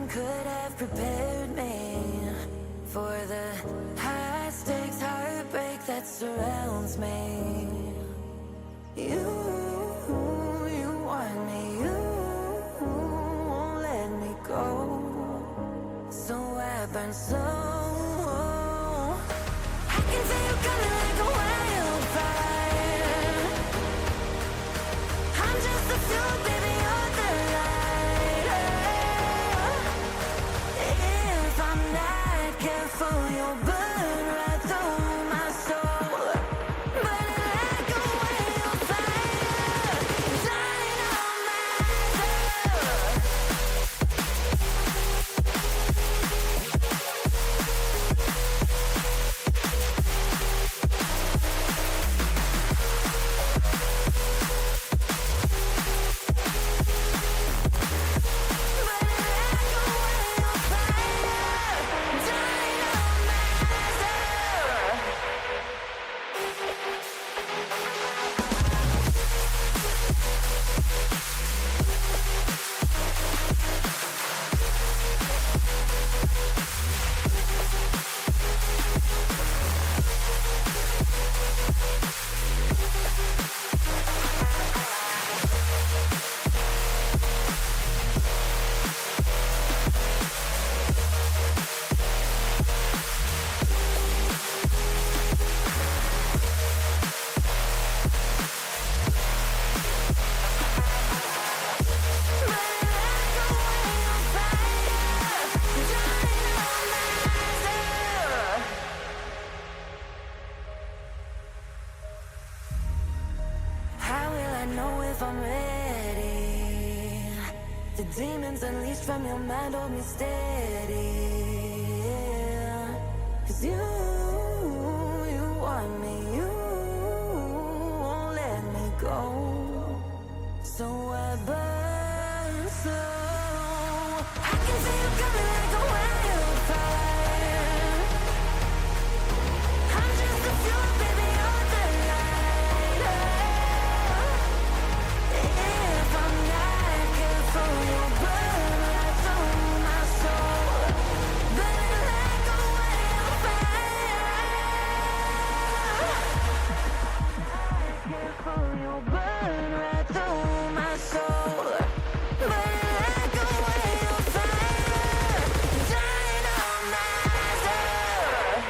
could have prepared me for the high stakes heartbreak that surrounds me. You want me, you won't let me go. So I burn so. I can feel you coming like a wildfire. I'm just the fuel, baby, you're the lighter. If I'm not careful, you'll burn right through my soul. Burning like a wildfire, dying on myself. How will I know if I'm ready? The demons unleashed from your mind hold me steady. Cause you want me, you won't let me go. So I burn slow. I can see you coming like a wildfire. I'm just the fuel, baby, you're the lighter. If I'm not careful, you'll burn right through my soul. Burning like a wildfire. Careful, you'll burn right through my soul. Burning like a wildfire, dying on myself.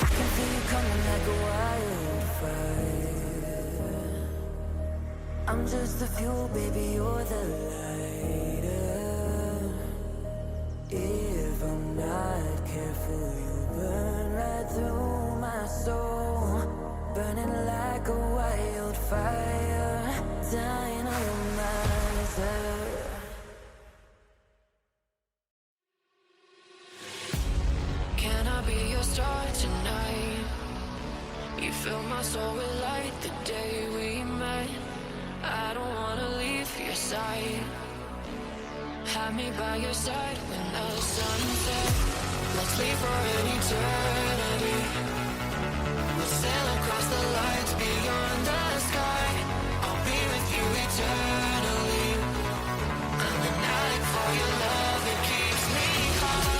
I can feel you coming like a wildfire. I'm just the fuel, baby, you're the lighter. If I'm not careful, you'll burn right through my soul. Burning like a wildfire, dying on myself. Can I be your star tonight? You fill my soul with light the day we met. I don't wanna leave your side. Have me by your side when the sun sets. Let's leave for an eternity. We'll sail across the lights beyond the sky. I'll be with you eternally. I'm an addict for your love, it keeps me high.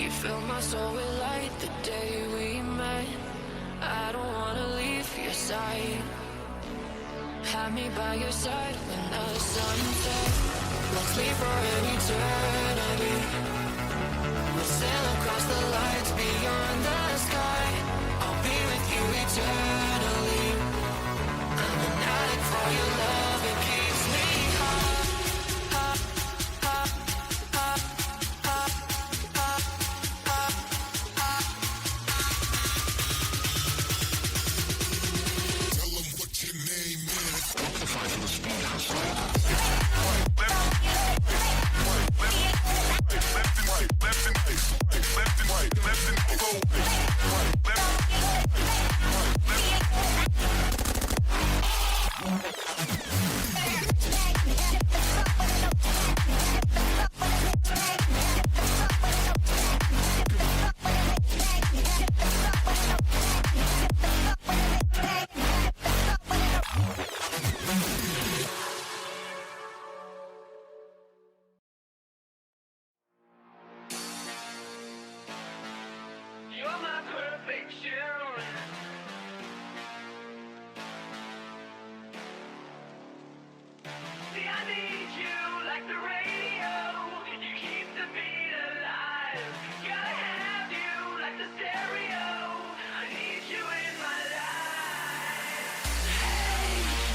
You fill my soul with light the day we met. I don't wanna leave your side. Have me by your side when the sun sets. Let's leave for an eternity. We'll sail across the lights beyond the sky. I'll be with you eternally. I'm an addict for your love, it keeps me high. You're my perfection. See, I need you like the radio. You keep the beat alive. Gotta have you like the stereo. I need you in my life. Hey,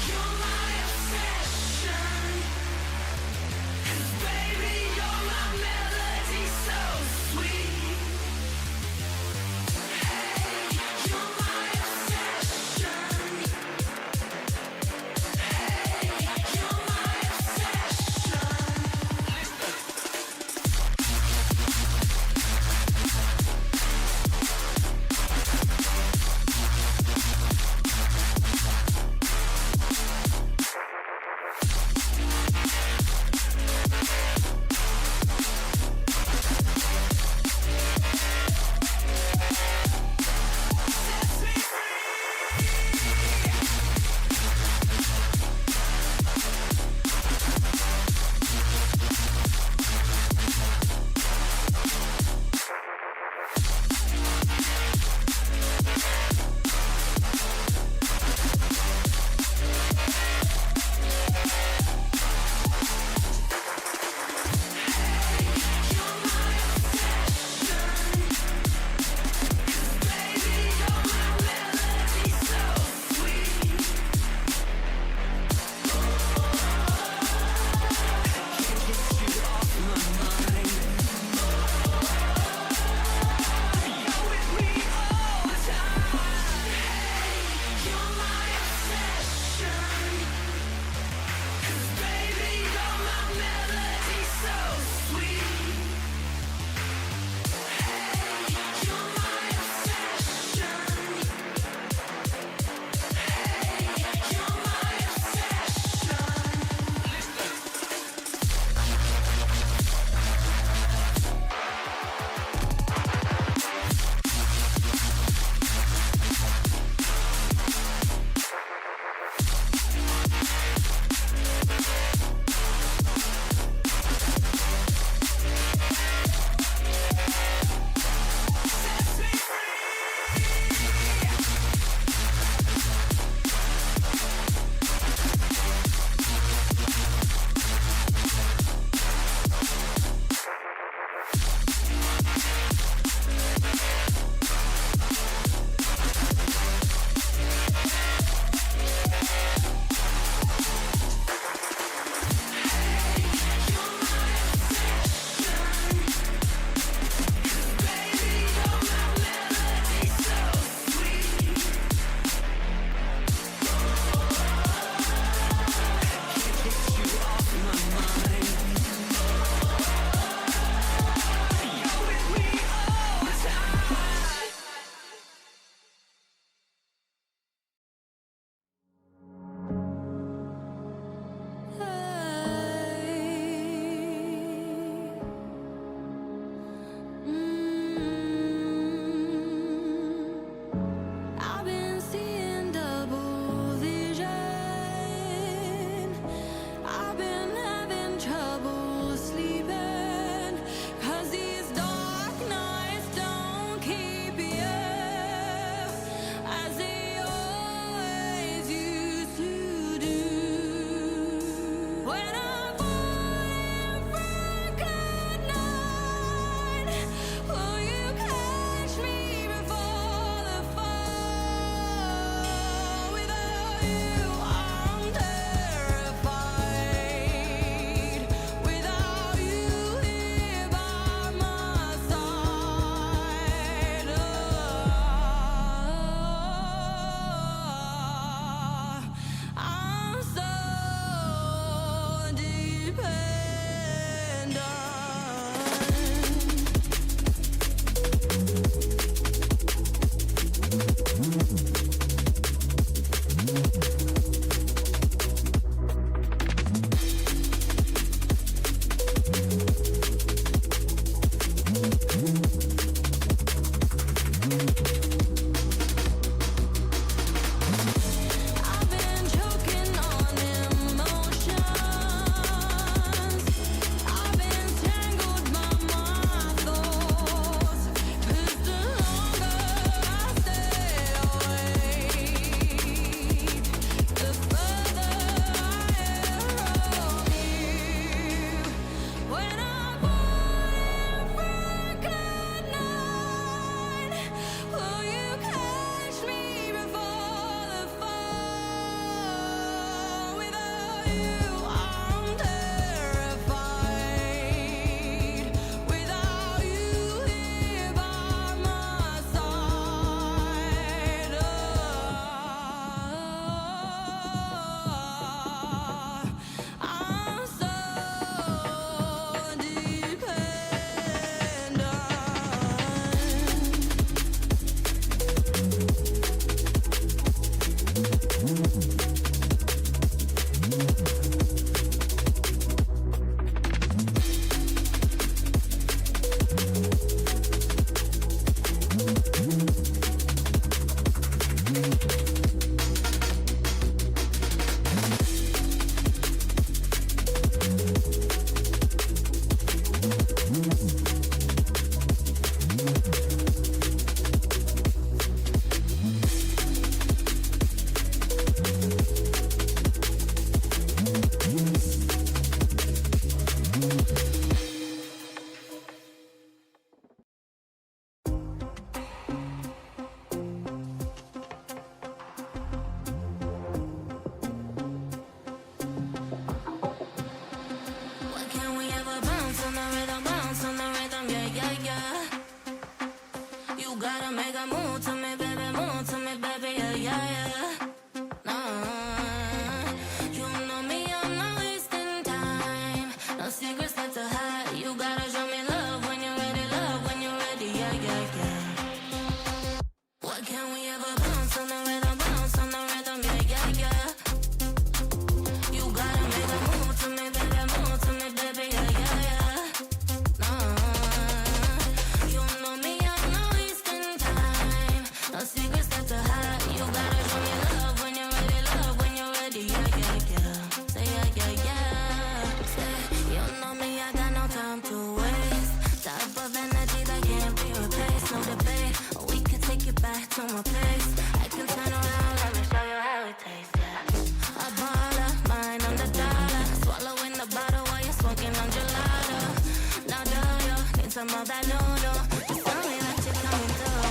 you're my obsession. 'Cause baby, you're my melody so sweet. You're my obsession. You're my obsession. some of that no-no. Just tell me that you're coming through.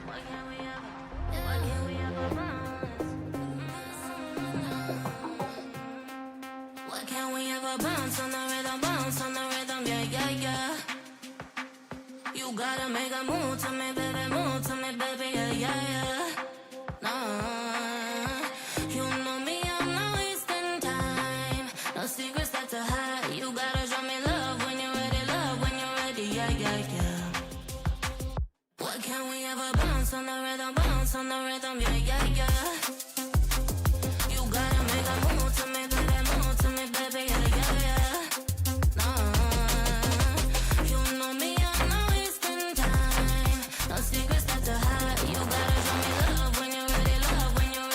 Why can't we ever bounce? Why can't we ever bounce on the rhythm, yeah, yeah, yeah. You gotta make a move to me, baby, yeah, yeah, yeah. You know me, I'm not wasting time. No secrets left to hide. You gotta show me love when you're ready, yeah, yeah, yeah. Why can't we ever bounce on the rhythm, yeah, yeah, yeah. You gotta make a move to me, baby, yeah, yeah, yeah. You know me, I'm not wasting time. No secrets left to hide. You gotta show me love when you're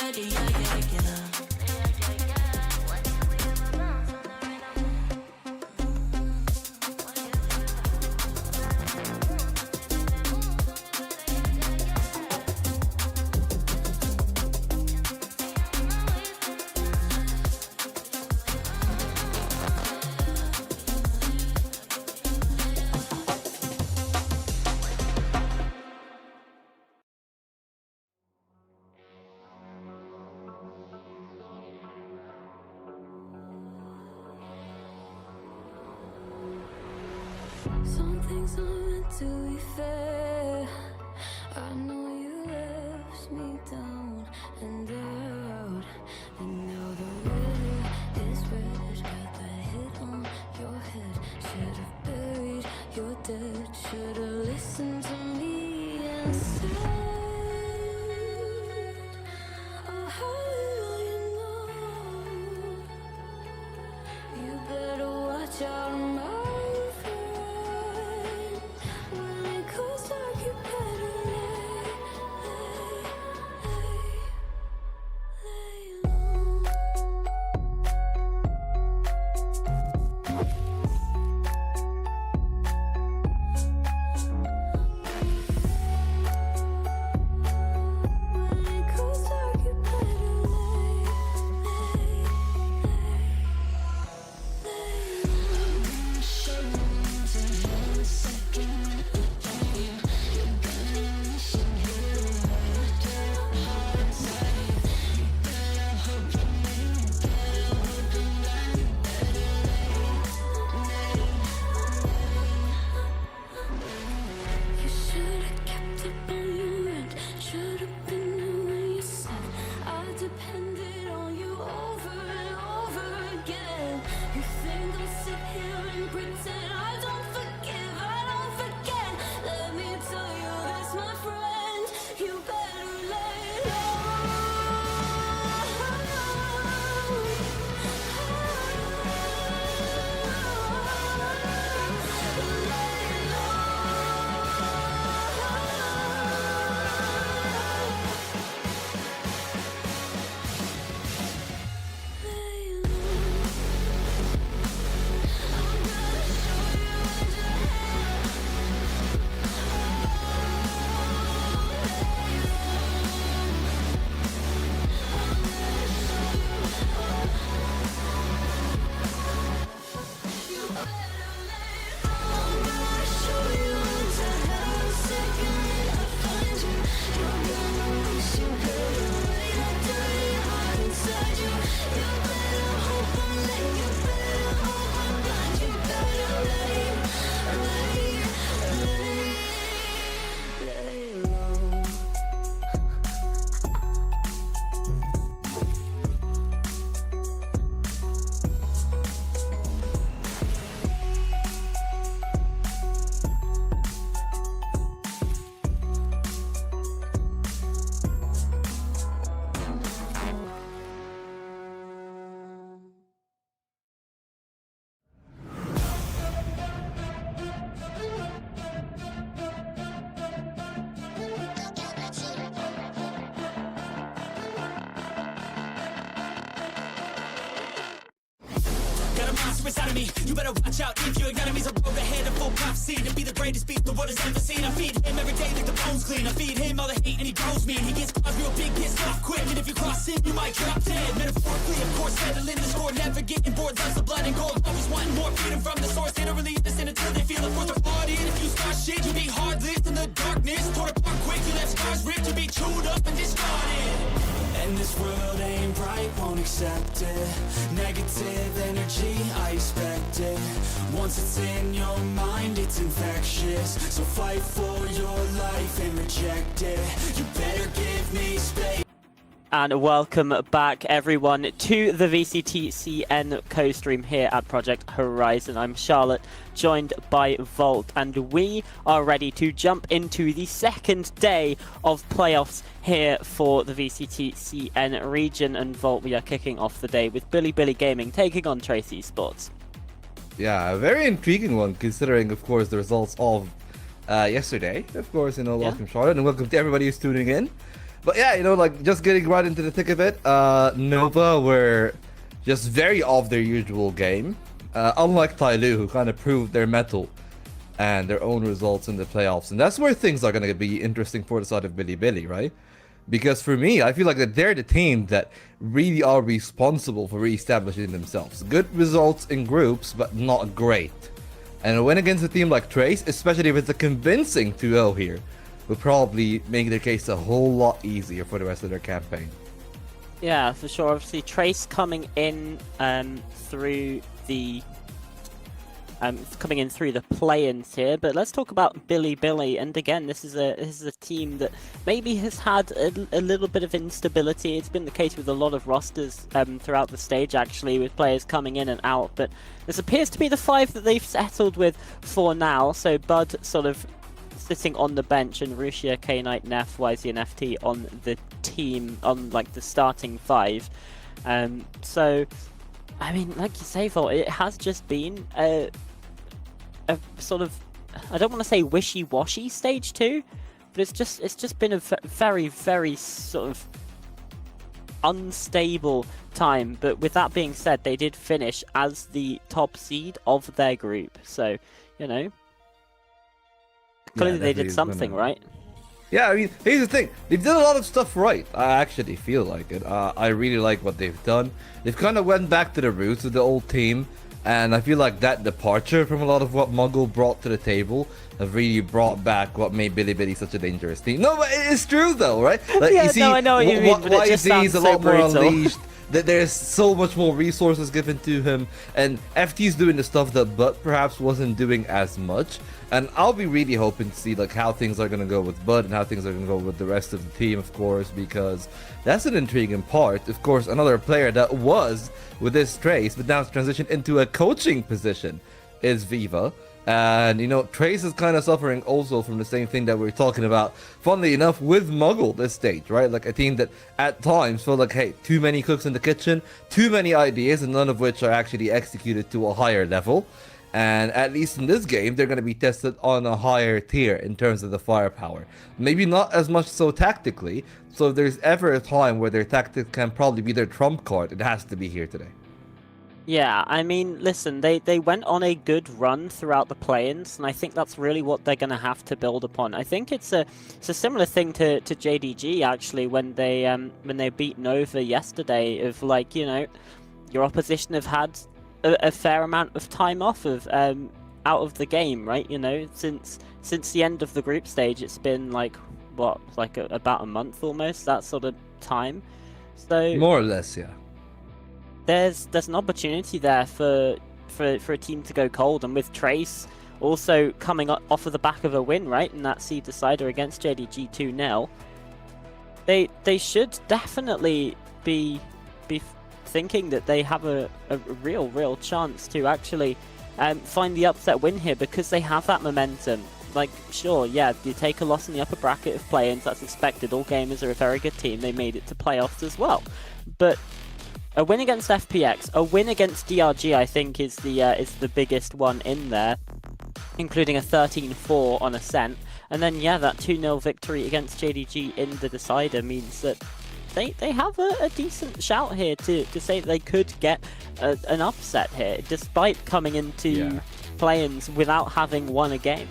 ready, yeah, yeah, yeah. Why can't we ever bounce on the rhythm? Some things aren't meant to be fair. I know you left me down and out, and now the river is red. Got that hit on your head. Should've buried your dead. Should've listened to me instead. Oh, how little you know. You better watch out, my friend. When it goes dark, you better lay monster inside of me. You better watch out if your enemy's a road ahead of full prophecy to be the greatest beast the world has ever seen. I feed him every day like the bones clean. I feed him all the hate and he grows me. And he gets caught real big, pissed off quick. And if you cross him, you might drop dead. Metaphorically, of course, settling the score. Never getting bored, loves the blood and gold. Always wanting more freedom from the source. They don't release this until they feel it forced apart. And if you start shit, you be heartless in the darkness. Torn apart quick, you left scars ripped to be chewed up and discarded. And this world ain't right, won't accept it. Negative energy, I expect it. Once it's in your mind, it's infectious. So fight for your life and reject it. You better give me space. And welcome back everyone to the VCT CN co-stream here at Project Horizon. I'm Charlotte, joined by Volt, and we are ready to jump into the second day of playoffs here for the VCT CN region. And Volt, we are kicking off the day with Billy Gaming taking on Trace Sports. Yeah, a very intriguing one considering, of course, the results of yesterday. Of course, welcome Charlotte, and welcome to everybody who's tuning in. But yeah, just getting right into the thick of it, Nova were just very off their usual game. Unlike Tyloo, who kind of proved their mettle and their own results in the playoffs. And that's where things are going to be interesting for the side of Billy, right? Because for me, I feel like that they're the team that really are responsible for re-establishing themselves. Good results in groups, but not great. And a win against a team like Trace, especially if it's a convincing 2-0 here, will probably make their case a whole lot easier for the rest of their campaign. Yeah, for sure. Obviously, Trace coming in through the play-ins here. But let's talk about Billy. And again, this is a team that maybe has had a little bit of instability. It's been the case with a lot of rosters throughout the stage, actually, with players coming in and out. But this appears to be the 5 that they've settled with for now. So Bud sort of sitting on the bench, and Rushia, K-Knight, Neff, YZ, and FT on the team, on like the starting 5. So, I mean, like you say, Volt, it has just been a sort of, I don't want to say wishy-washy stage 2, but it's just been a very, very sort of unstable time. But with that being said, they did finish as the top seed of their group, so clearly they did something right. Yeah, I mean, here's the thing. They've done a lot of stuff right. I actually feel like it. I really like what they've done. They've kind of went back to the roots of the old team. And I feel like that departure from a lot of what Muggle brought to the table have really brought back what made Billy such a dangerous team. No, but it's true though, right? Like, yeah, you see, no, I know what you mean, but it just sounds a so lot more brutal. unleashed. That there's so much more resources given to him, and FT's doing the stuff that Bud perhaps wasn't doing as much. And I'll be really hoping to see like how things are going to go with Bud and how things are going to go with the rest of the team, of course, because that's an intriguing part. Of course, another player that was with this Trace, but now it's transitioned into a coaching position, is Viva. And Trace is kind of suffering also from the same thing that we're talking about, funnily enough, with Muggle this stage, right? Like a team that at times felt like, hey, too many cooks in the kitchen, too many ideas, and none of which are actually executed to a higher level. And at least in this game, they're going to be tested on a higher tier in terms of the firepower. Maybe not as much so tactically. So if there's ever a time where their tactics can probably be their trump card, it has to be here today. Yeah, I mean, listen, they went on a good run throughout the play-ins, and I think that's really what they're going to have to build upon. I think it's a similar thing to JDG, actually, when they beat Nova yesterday, of like, your opposition have had a fair amount of time off of out of the game, right? Since the end of the group stage, it's been like, what, like about a month almost, that sort of time. So more or less, yeah. There's an opportunity there for a team to go cold, and with Trace also coming off of the back of a win, right, in that seed decider against JDG 2-0, they should definitely be thinking that they have a real chance to actually find the upset win here, because they have that momentum. Like, sure, yeah, you take a loss in the upper bracket of play-ins, that's expected. All gamers are a very good team. They made it to playoffs as well, but a win against FPX, a win against DRG, I think is the biggest one in there, including a 13-4 on Ascent, and then yeah, that 2-0 victory against JDG in the decider means that they have a decent shout here to say they could get an upset here, despite coming into play-ins without having won a game.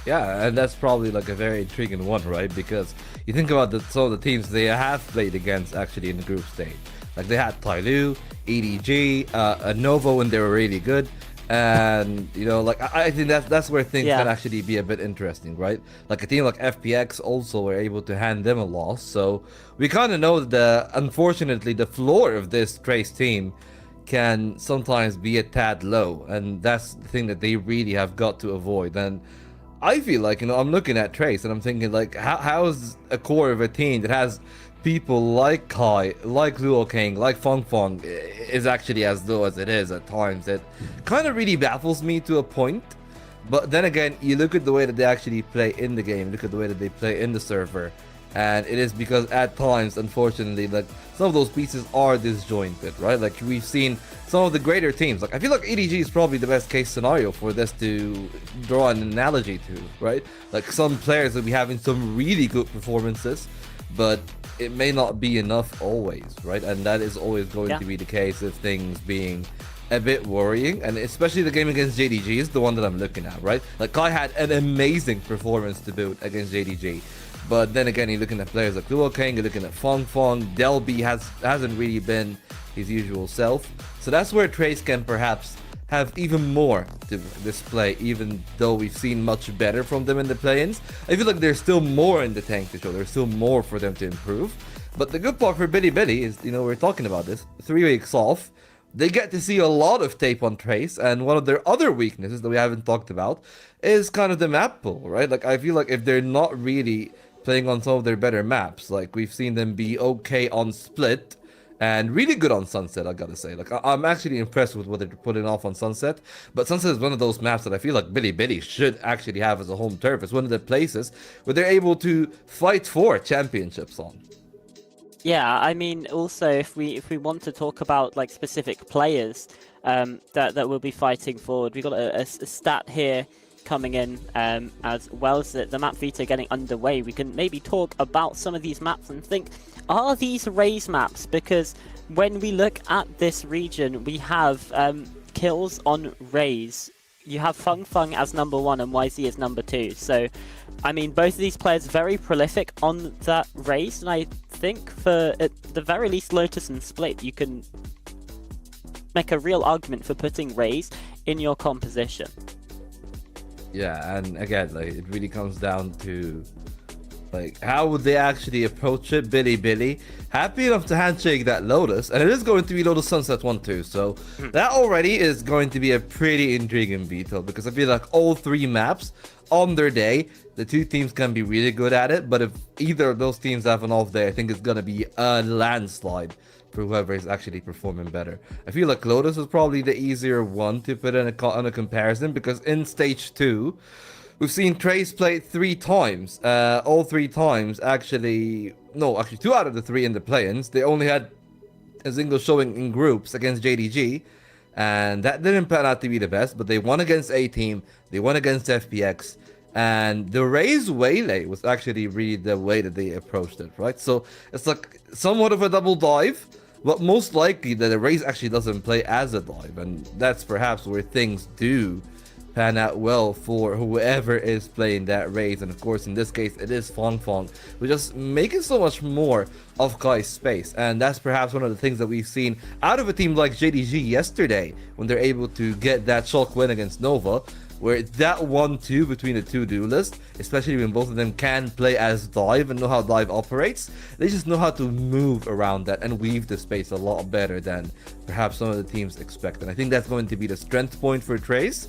Yeah, and that's probably like a very intriguing one, right? Because you think about some of the teams they have played against actually in the group stage. Like they had Tyloo, EDG, Nova when they were really good. And you know, like I think that's where things can actually be a bit interesting, right? Like a team like FPX also were able to hand them a loss, so we kind of know that unfortunately the floor of this Trace team can sometimes be a tad low, and that's the thing that they really have got to avoid. And I feel like, you know, I'm looking at Trace and I'm thinking like, how is a core of a team that has people like Kai, like Luo King, like Feng Feng is actually as low as it is at times? It kind of really baffles me to a point. But then again, you look at the way that they actually play in the game, look at the way that they play in the server, and it is because at times, unfortunately, like some of those pieces are disjointed, right? Like we've seen some of the greater teams. Like I feel like EDG is probably the best case scenario for this to draw an analogy to, right? Like some players that we having some really good performances, but it may not be enough always, right? And that is always going to be the case of things being a bit worrying. And especially the game against JDG is the one that I'm looking at, right? Like Kai had an amazing performance to boot against JDG, but then again, you're looking at players like Luo King, you're looking at Feng Feng, Delby hasn't really been his usual self. So that's where Trace can perhaps have even more to display, even though we've seen much better from them in the play-ins. I feel like there's still more in the tank to show, there's still more for them to improve. But the good part for Bilibili is, you know, we're talking about this, 3 weeks off, they get to see a lot of tape on Trace, and one of their other weaknesses that we haven't talked about is kind of the map pool, right? Like I feel like if they're not really playing on some of their better maps, like we've seen them be okay on Split, and really good on Sunset, I gotta say. Like, I'm actually impressed with what they're putting off on Sunset. But Sunset is one of those maps that I feel like Bilibili should actually have as a home turf. It's one of the places where they're able to fight for championships on. Yeah, I mean, also if we want to talk about like specific players that will be fighting forward, we've got a stat here coming in as well as the map Vita getting underway. We can maybe talk about some of these maps and think, are these Raze maps? Because when we look at this region, we have kills on Raze. You have Feng Feng as number 1 and YZ as number 2. So, I mean, both of these players very prolific on that Raze, and I think for at the very least Lotus and Split, you can make a real argument for putting Raze in your composition. Yeah, and again, like it really comes down to like how would they actually approach it. Bilibili happy enough to handshake that Lotus, and it is going to be Lotus Sunset 1-2, so that already is going to be a pretty intriguing battle, because I feel like all 3 maps on their day, the 2 teams can be really good at it, but if either of those teams have an off day, I think it's gonna be a landslide for whoever is actually performing better. I feel like Lotus is probably the easier one to put in a comparison, because in stage 2 we've seen Trace play 3 times. All 3 times actually 2 out of the 3 in the play-ins, they only had a single showing in groups against JDG, and that didn't pan out to be the best, but they won against A-Team, they won against FPX, and the Raze Waylay was actually really the way that they approached it, right? So it's like somewhat of a double dive, but most likely that the Raze actually doesn't play as a dive, and that's perhaps where things do pan out well for whoever is playing that Raze. And of course, in this case, it is Feng Feng, who just making so much more of Kai's space. And that's perhaps one of the things that we've seen out of a team like JDG yesterday, when they're able to get that shock win against Nova, where it's that 1-2 between the 2 duelists, especially when both of them can play as dive and know how dive operates. They just know how to move around that and weave the space a lot better than perhaps some of the teams expect. And I think that's going to be the strength point for Trace,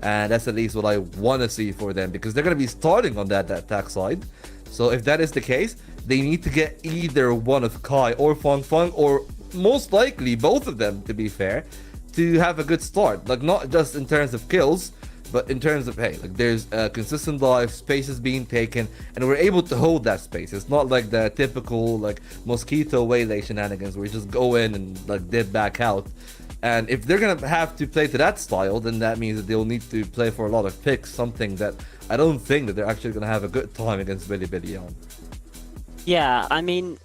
and that's at least what I want to see for them, because they're going to be starting on that attack side. So if that is the case, they need to get either one of Kai or Feng Feng, or most likely both of them, to be fair, to have a good start. Like, not just in terms of kills, but in terms of, hey, like there's a consistent dive, spaces being taken, and we're able to hold that space. It's not like the typical like mosquito waylay shenanigans where you just go in and like dip back out. And if they're gonna have to play to that style, then that means that they'll need to play for a lot of picks, something that I don't think that they're actually gonna have a good time against Bilibili on. Yeah, I mean,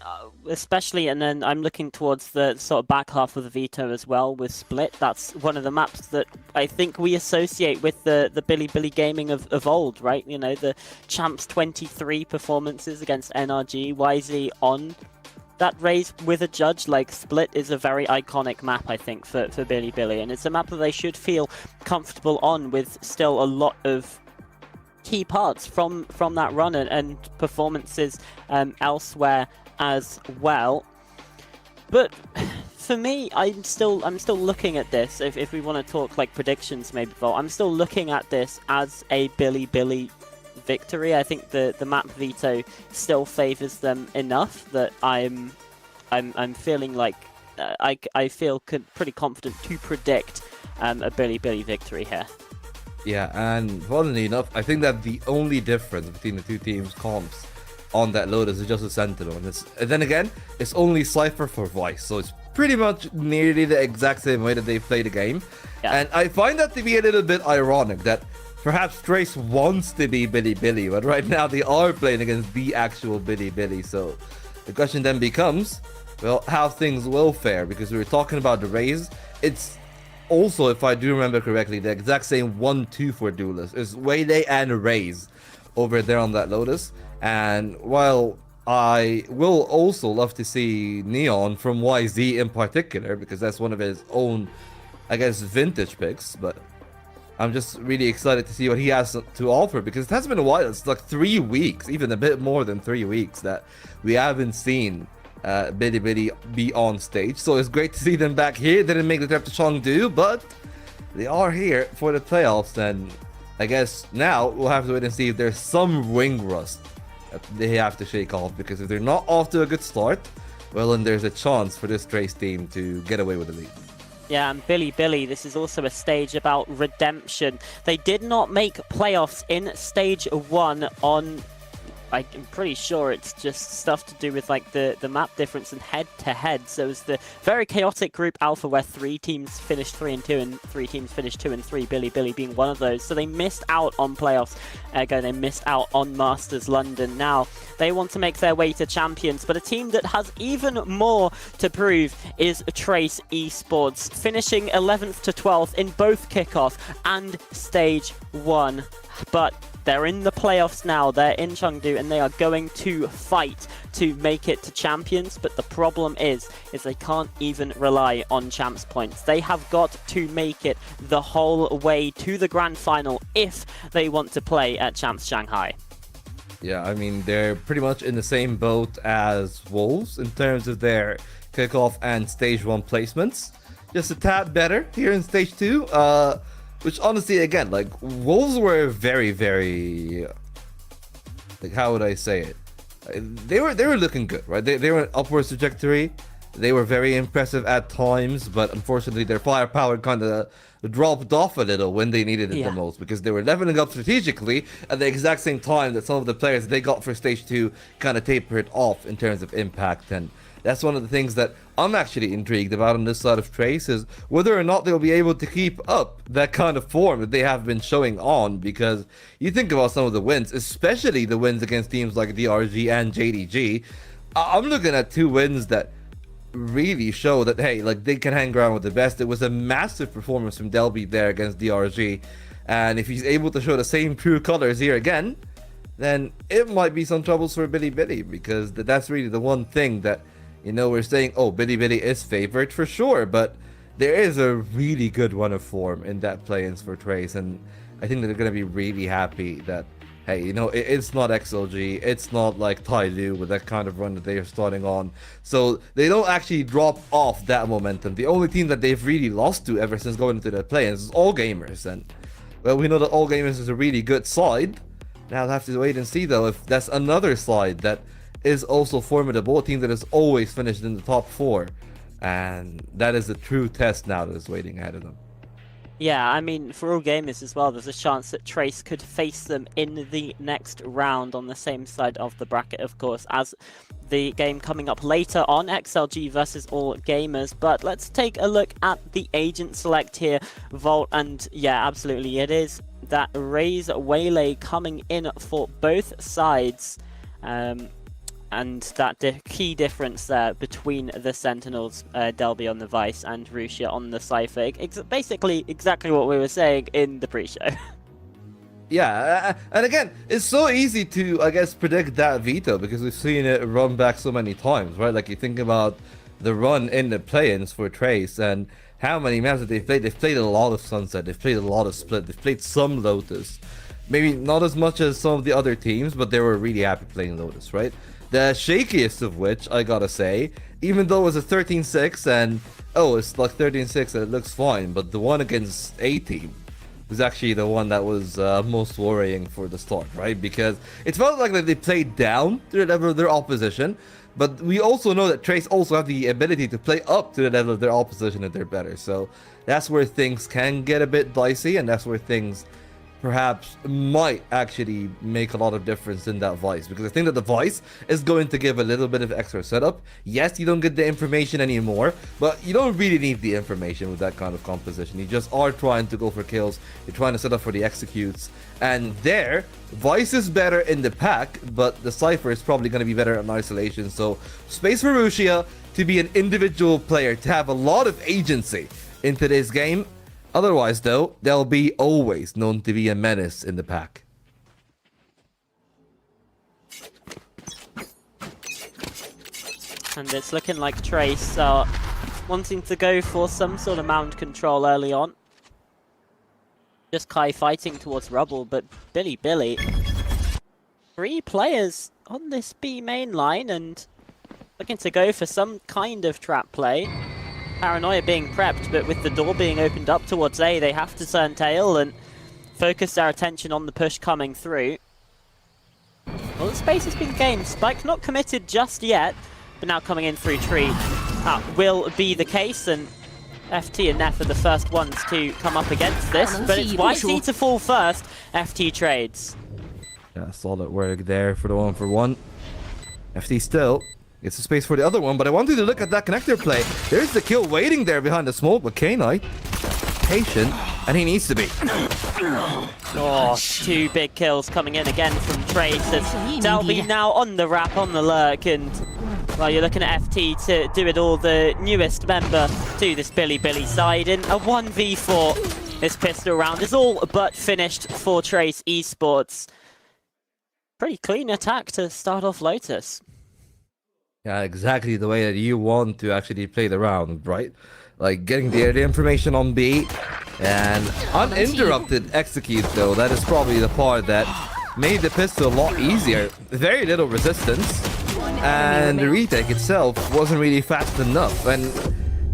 especially, and then I'm looking towards the sort of back half of the veto as well with Split. That's one of the maps that I think we associate with the Billy gaming of old, right? You know, the Champs 23 performances against NRG, YZ on that raise with a judge. Like, Split is a very iconic map, I think, for Billy, and it's a map that they should feel comfortable on, with still a lot of key parts from that run and performances elsewhere as well. But for me, I'm still looking at this. If we want to talk like predictions, maybe, Vol, I'm still looking at this as a Billy victory. I think the map veto still favors them enough that I'm feeling like I feel pretty confident to predict a Billy victory here. Yeah, and funnily enough, I think that the only difference between the two teams' comps on that Lotus is just a Sentinel. And then again, it's only Cypher for Vice, so it's pretty much nearly the exact same way that they play the game. Yeah. And I find that to be a little bit ironic that perhaps Trace wants to be Billy, but right now they are playing against the actual Billy. So the question then becomes, well, how things will fare, because we were talking about the raise. It's also, if I do remember correctly, the exact same 1-2 for Duelist. It's Waylay and Raze over there on that Lotus. And while I will also love to see Neon from YZ in particular, because that's one of his own, I guess, vintage picks, but I'm just really excited to see what he has to offer, because it has been a while. It's like 3 weeks, even a bit more than 3 weeks, that we haven't seen Billy be on stage. So it's great to see them back here. Didn't make the trip to Chengdu, but they are here for the playoffs. And I guess now we'll have to wait and see if there's some wing rust that they have to shake off, because if they're not off to a good start, well, then there's a chance for this Trace team to get away with the lead. Yeah, and Billy, this is also a stage about redemption. They did not make playoffs in stage 1 on, I'm pretty sure it's just stuff to do with like the map difference and head-to-head. So it was the very chaotic group Alpha, where 3 teams finished 3-2 and 3 teams finished 2-3, Billy being one of those. So they missed out on playoffs. They missed out on Masters London. Now they want to make their way to Champions, but a team that has even more to prove is Trace Esports, finishing 11th to 12th in both kickoff and stage 1. But they're in the playoffs now, they're in Chengdu, and they are going to fight to make it to Champions. But the problem is they can't even rely on Champs points. They have got to make it the whole way to the Grand Final if they want to play at Champs Shanghai. Yeah, I mean, they're pretty much in the same boat as Wolves in terms of their kickoff and stage 1 placements. Just a tad better here in stage 2. Which honestly, again, like, Wolves were very, like, how would I say it? They were looking good, right? They were an upwards trajectory. They were very impressive at times, but unfortunately their firepower kind of dropped off a little when they needed it the most, because they were leveling up strategically at the exact same time that some of the players they got for stage 2 kind of tapered off in terms of impact. And that's one of the things that I'm actually intrigued about on this side of Trace, is whether or not they'll be able to keep up that kind of form that they have been showing on. Because you think about some of the wins, especially the wins against teams like DRG and JDG, I'm looking at 2 wins that really show that, hey, like, they can hang around with the best. It was a massive performance from Delby there against DRG, and if he's able to show the same true colors here again, then it might be some troubles for Billy, because that's really the one thing that, you know, we're saying, oh, Billy is favored for sure, but there is a really good run of form in that play-ins for Trace, and I think that they're going to be really happy that, hey, you know, it's not XLG, it's not like Tyloo with that kind of run that they are starting on, so they don't actually drop off that momentum. The only team that they've really lost to ever since going into the play-ins is All Gamers, and, well, we know that All Gamers is a really good side. Now we'll have to wait and see, though, if that's another side that is also formidable, a team that has always finished in the top 4, and that is a true test now that is waiting ahead of them. Yeah, I mean, for All Gamers as well, there's a chance that Trace could face them in the next round on the same side of the bracket, of course, as the game coming up later on, XLG versus All Gamers. But let's take a look at the agent select here, Volt, and yeah, absolutely, it is that Raze Waylay coming in for both sides. And that key difference there between the Sentinels, Delby on the Vice and Rusia on the Cypher. Basically exactly what we were saying in the pre-show. Yeah, and again, it's so easy to, I guess, predict that veto because we've seen it run back so many times, right? Like, you think about the run in the play-ins for Trace and how many maps that they've played. They've played a lot of Sunset, they've played a lot of Split, they've played some Lotus. Maybe not as much as some of the other teams, but they were really happy playing Lotus, right? The shakiest of which, I gotta say, even though it was a 13-6 and, oh, it's like 13-6 and it looks fine, but the one against A-Team was actually the one that was most worrying for the start, right? Because it felt like they played down to the level of their opposition, but we also know that Trace also have the ability to play up to the level of their opposition if they're better. So that's where things can get a bit dicey, and that's where things perhaps might actually make a lot of difference in that Vice, because I think that the Vice is going to give a little bit of extra setup. Yes, you don't get the information anymore, but you don't really need the information with that kind of composition. You just are trying to go for kills, you're trying to set up for the executes, and there, Vice is better in the pack, but the Cypher is probably going to be better in isolation. So space for Rusia to be an individual player, to have a lot of agency in today's game. Otherwise, though, they'll be always known to be a menace in the pack. And it's looking like Trace are wanting to go for some sort of mound control early on. Just Kai fighting towards Rubble, but Billy. 3 players on this B main line and looking to go for some kind of trap play. Paranoia being prepped, but with the door being opened up towards A, they have to turn tail and focus their attention on the push coming through. Well, the space has been gained. Spike not committed just yet, but now coming in through tree. That will be the case, and FT and Neff are the first ones to come up against this, but it's YC to fall first. FT trades. Yeah, solid work there for the 1-for-1. FT still gets the space for the other one, but I wanted to look at that connector play. There's the kill waiting there behind the smoke, but K-Knight, patient, and he needs to be. Oh, 2 big kills coming in again from Trace. As Delby now on the wrap, on the lurk, and well, you're looking at FT to do it all, the newest member to this Billy side, in a 1v4. This pistol round is all but finished for Trace Esports. Pretty clean attack to start off Lotus. Yeah, exactly the way that you want to actually play the round, right? Like getting the information on B and uninterrupted execute, though. That is probably the part that made the pistol a lot easier. Very little resistance, and the retake itself wasn't really fast enough. And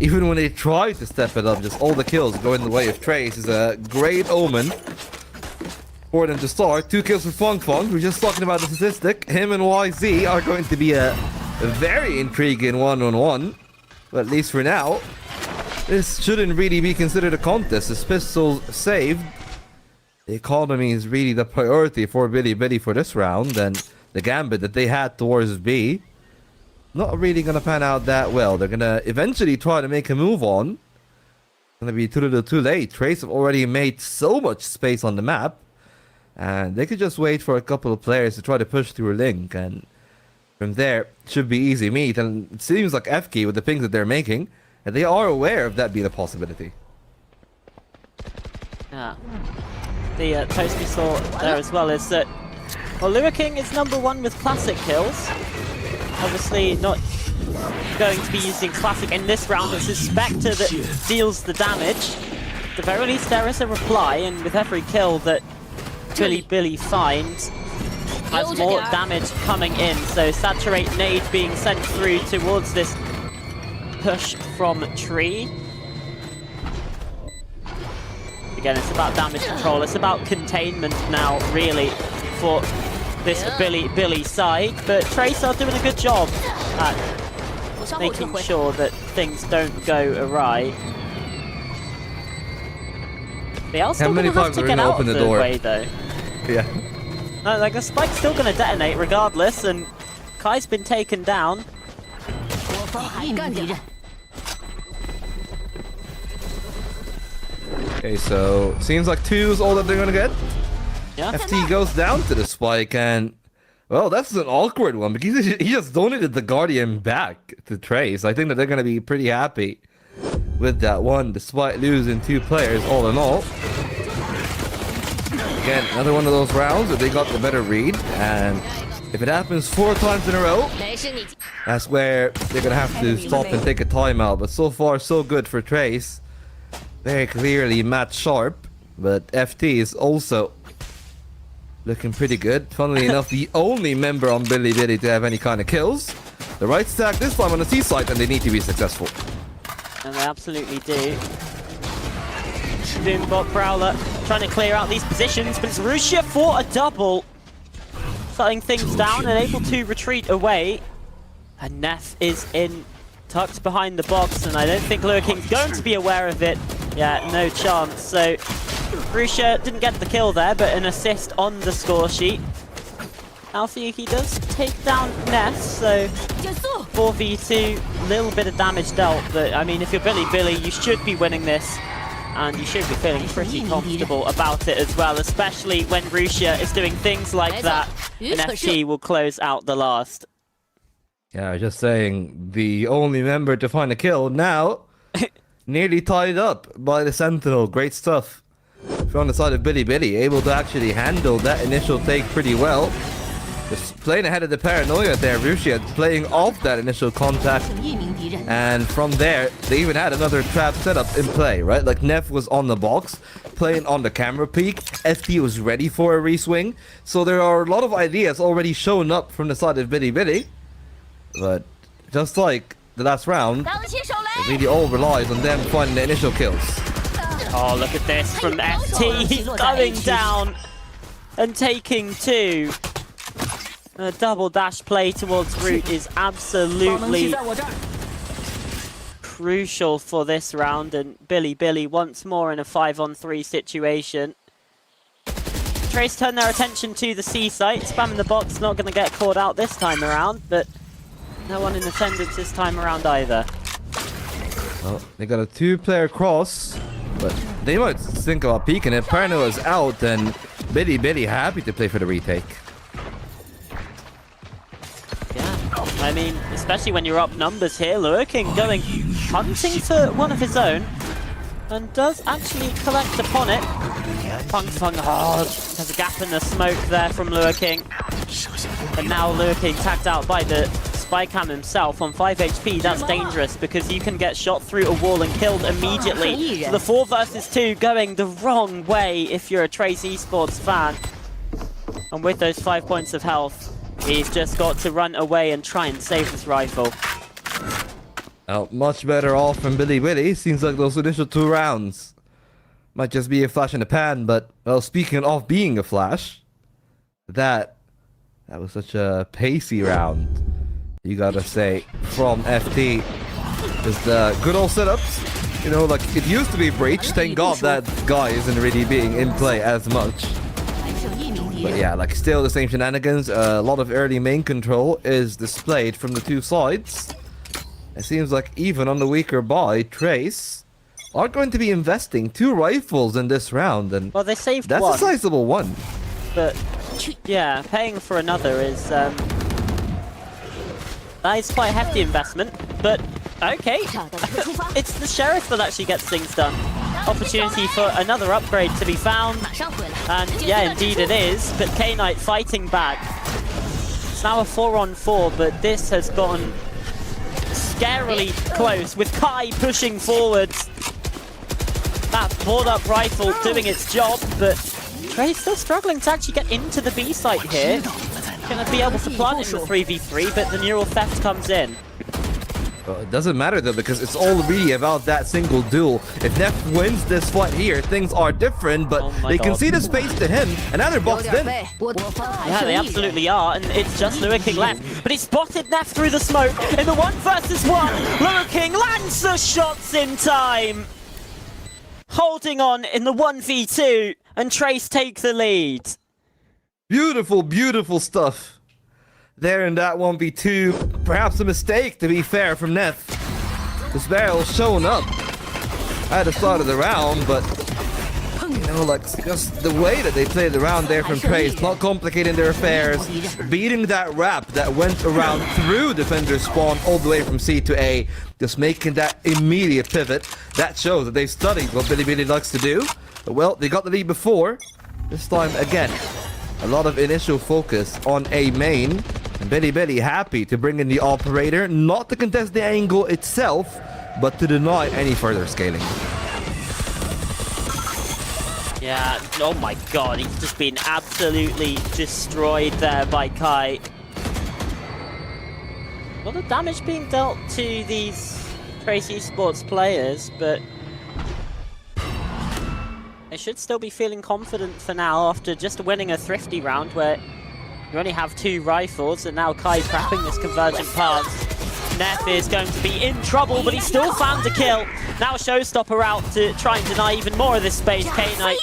even when they tried to step it up, just all the kills go in the way of Trace is a great omen for them to start. 2 kills for Funk. We're just talking about the statistic. Him and YZ are going to be a very intriguing 1-on-1, but at least for now, this shouldn't really be considered a contest. This pistol saved. The economy is really the priority for Billy for this round, and the gambit that they had towards B, not really gonna pan out that well. They're gonna eventually try to make a move on. Gonna be too little too late. Trace have already made so much space on the map, and they could just wait for a couple of players to try to push through a link, and from there, should be easy meat. And it seems like FK, with the pings that they're making, and they are aware of that being a possibility. Yeah. The post we saw there as well is that, well, Lua King is #1 with classic kills. Obviously not going to be using classic in this round. It's his Spectre that deals the damage. At the very least, there is a reply, and with every kill that Billy finds, has more damage coming in. So Saturate Nade being sent through towards this push from Tree. Again, it's about damage control. It's about containment now, really, for this Billy side. But Trace are doing a good job at making sure that things don't go awry. They are still going to have to get out of the way, though. Yeah. No, like the spike's still going to detonate regardless, and Kai's been taken down. Okay, so seems like 2 is all that they're gonna get. Yeah. FT goes down to the spike, and Well, that's an awkward one because he just donated the Guardian back to Trace. I think that they're going to be pretty happy with that one, despite losing 2 players all in all. Again, another one of those rounds where they got the better read, and if it happens 4 times in a row, that's where they're going to have to stop and take a timeout. But so far, so good for Trace. Very clearly match sharp, but FT is also looking pretty good. Funnily enough, the only member on Bilibili to have any kind of kills. The right stack this time on the C side, and they need to be successful. And they absolutely do. Boombot Prowler trying to clear out these positions, but it's Russia for a double. Shutting things down and able to retreat away. And Neff is in, tucked behind the box, and I don't think Lure King's going to be aware of it. Yeah, no chance. So Russia didn't get the kill there, but an assist on the score sheet. Alpha does take down Ness, so 4v2, little bit of damage dealt, but I mean, if you're Billy, you should be winning this, and you should be feeling pretty comfortable about it as well, especially when Russia is doing things like that, and FT will close out the last. Yeah, just saying, the only member to find a kill now, nearly tied up by the Sentinel. Great stuff from the side of Bilibili, able to actually handle that initial take pretty well. Just playing ahead of the paranoia there, Russia playing off that initial contact, and from there they even had another trap setup in play, right? Like Neff was on the box, playing on the camera peak, FT was ready for a reswing, so there are a lot of ideas already shown up from the side of Bilibili, but just like the last round, it really all relies on them finding the initial kills. Oh, look at this from FT, going down and taking 2. A double dash play towards Root is absolutely crucial for this round, and Billy once more in a 5-on-3 situation. Trace turn their attention to the C site, spamming the box, not going to get caught out this time around, but no one in attendance this time around either. Well, they got a 2-player cross, but they might think about peeking it. Parano is out, and Billy happy to play for the retake. I mean, especially when you're up numbers here, Lurking going hunting for one of his own, and does actually collect upon it. Fung hard. There's a gap in the smoke there from Lurking. And now Lurking tagged out by the spy cam himself on 5 HP. That's dangerous because you can get shot through a wall and killed immediately. So the 4 versus 2 going the wrong way if you're a Trace Esports fan. And with those 5 points of health, he's just got to run away and try and save this rifle. Well, much better off from Billy. Seems like those initial 2 rounds might just be a flash in the pan, but, well, speaking of being a flash, that was such a pacey round, you gotta say, from FT. Just good old setups. You know, like, it used to be Breach. Thank God that guy isn't really being in play as much. But yeah, like still the same shenanigans. A lot of early main control is displayed from the 2 sides. It seems like even on the weaker buy, Trace are going to be investing 2 rifles in this round, and well, they saved that's one, a sizable one. But yeah, paying for another is that is quite a hefty investment. But okay, it's the Sheriff that actually gets things done. Opportunity for another upgrade to be found, and yeah, indeed it is, but K-Knight fighting back. It's now a 4-on-4, but this has gotten scarily close with Kai pushing forwards. That board-up rifle doing its job, but Trey's still struggling to actually get into the B site here. Gonna be able to plant in the 3v3, but the neural theft comes in. Well, it doesn't matter though, because it's all really about that single duel. If Neff wins this fight here, things are different, but they can see the space to him, and now they're boxed in. Yeah, they absolutely are, and it's just Lure King left. But he spotted Neff through the smoke in the 1 versus 1. Lure King lands the shots in time. Holding on in the 1v2, and Trace take the lead. Beautiful, beautiful stuff there in that 1v2. Perhaps a mistake, to be fair, from Neff. This barrel showing up at the start of the round, but you know, like just the way that they played around there from Trace, not complicating their affairs, beating that wrap that went around through defender spawn all the way from C to A, just making that immediate pivot. That shows that they've studied what Bilibili likes to do. Well, they got the lead before. This time again, a lot of initial focus on A main. And Bilibili happy to bring in the operator, not to contest the angle itself, but to deny any further scaling. Yeah, oh my god, he's just been absolutely destroyed there by Kai. A lot of damage being dealt to these Trace Esports players, but they should still be feeling confident for now after just winning a thrifty round where you only have 2 rifles, and now Kai trapping this convergent pass. Neff is going to be in trouble, but he still found a kill. Now Showstopper out to try and deny even more of this space. K-Knight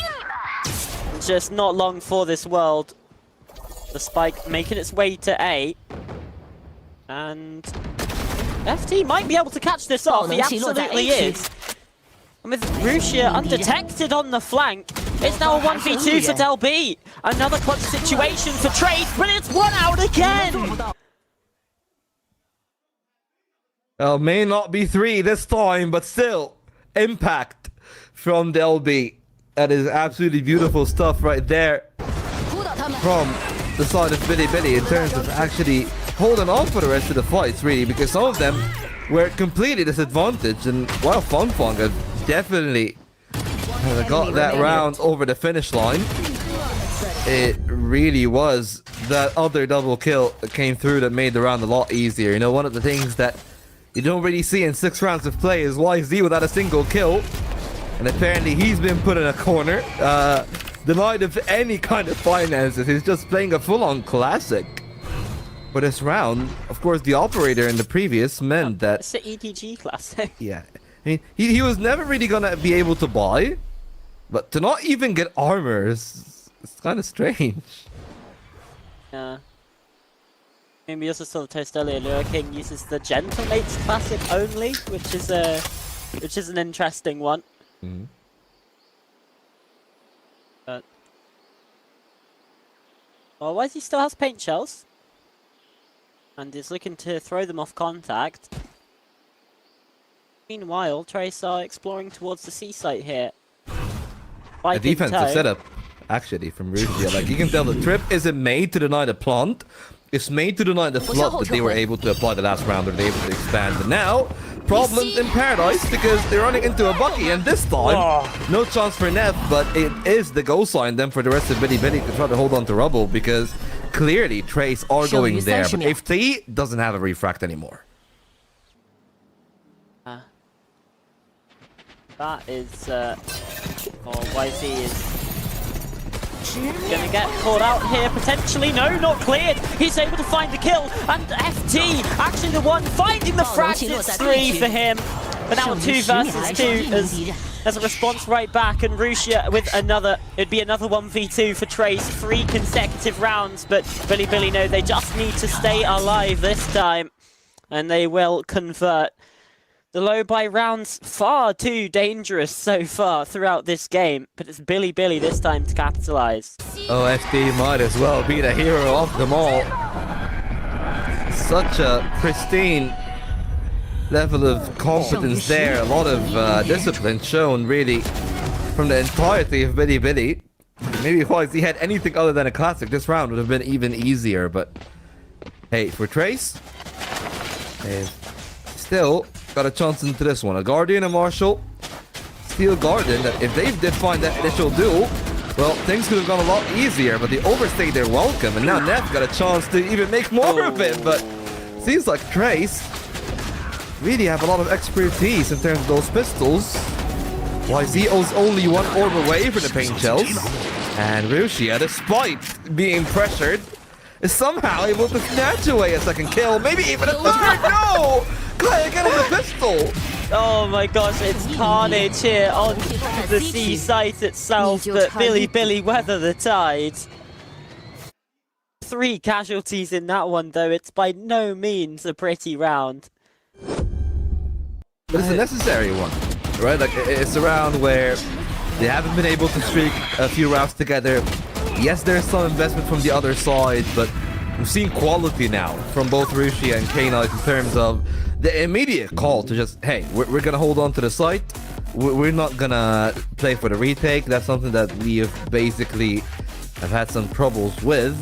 just not long for this world. The spike making its way to A. And FT might be able to catch this off. He absolutely is. And with Rusia undetected on the flank, it's now a 1v2 for Del B. Another clutch situation for Trace, but it's 1 out again! Well, may not be 3 this time, but still, impact from Del B. That is absolutely beautiful stuff right there from the side of Bilibili in terms of actually holding on for the rest of the fights, really, because some of them were completely disadvantaged, and while Funfong have definitely got that round over the finish line, it really was that other double kill that came through that made the round a lot easier. You know, one of the things that you don't really see in 6 rounds of play is YZ without a single kill, and apparently he's been put in a corner, denied of any kind of finances. He's just playing a full-on classic for this round. Of course, the operator in the previous meant that it's the EDG classic. Yeah, I mean, he was never really gonna be able to buy, but to not even get armor is kind of strange. Yeah. I mean, we also saw the toast earlier. Lure King uses the Gentlemates classic only, which is an interesting one. Mm-hmm. But well, YZ still has paint shells and is looking to throw them off contact. Meanwhile, Trace are exploring towards the C site here. A defensive setup, actually, from Rusia. Like, you can tell the trip isn't made to deny the plant. It's made to deny the flood that they were able to apply the last round, or they were able to expand. But now, problems in paradise because they're running into a Bucky, and this time, no chance for Neff, but it is the go sign then for the rest of Bilibili to try to hold on to Rubble, because clearly Trace are going there. But if T doesn't have a refract anymore. That is, YZ is gonna get caught out here, potentially. No, not cleared. He's able to find the kill, and FT actually the one finding the frag. It's 3 for him, but now 2 versus 2 as a response right back, and Rusia with another. It'd be another 1v2 for Trace, 3 consecutive rounds, but Bilibili know they just need to stay alive this time, and they will convert. The low buy rounds far too dangerous so far throughout this game, but it's Bilibili this time to capitalize. OFD might as well be the hero of them all. Such a pristine level of competence there, a lot of discipline shown really from the entirety of Bilibili. Maybe if he had anything other than a classic, this round would have been even easier, but hey, for Trace, they've still got a chance into this one. A Guardian and Marshall. Steel Guardian, that if they did find that initial duel, well, things could have gone a lot easier, but they overstayed their welcome, and now Neff got a chance to even make more of it, but seems like Trace really have a lot of expertise in terms of those pistols. YZ is only 1 orb away from the paint shells, and Rusia, despite being pressured, is somehow able to snatch away a second kill, maybe even a third. No! Clay again with the pistol! Oh my gosh, it's carnage here on the C site itself, but Bilibili weather the tide. 3 casualties in that one though, it's by no means a pretty round. But it's a necessary one, right? Like, it's a round where They haven't been able to streak a few rounds together. Yes, there's some investment from the other side, but we've seen quality now from both Rushi and K-Knight in terms of the immediate call to just, hey, we're gonna hold on to the site. We're not gonna play for the retake. That's something that we have basically have had some troubles with.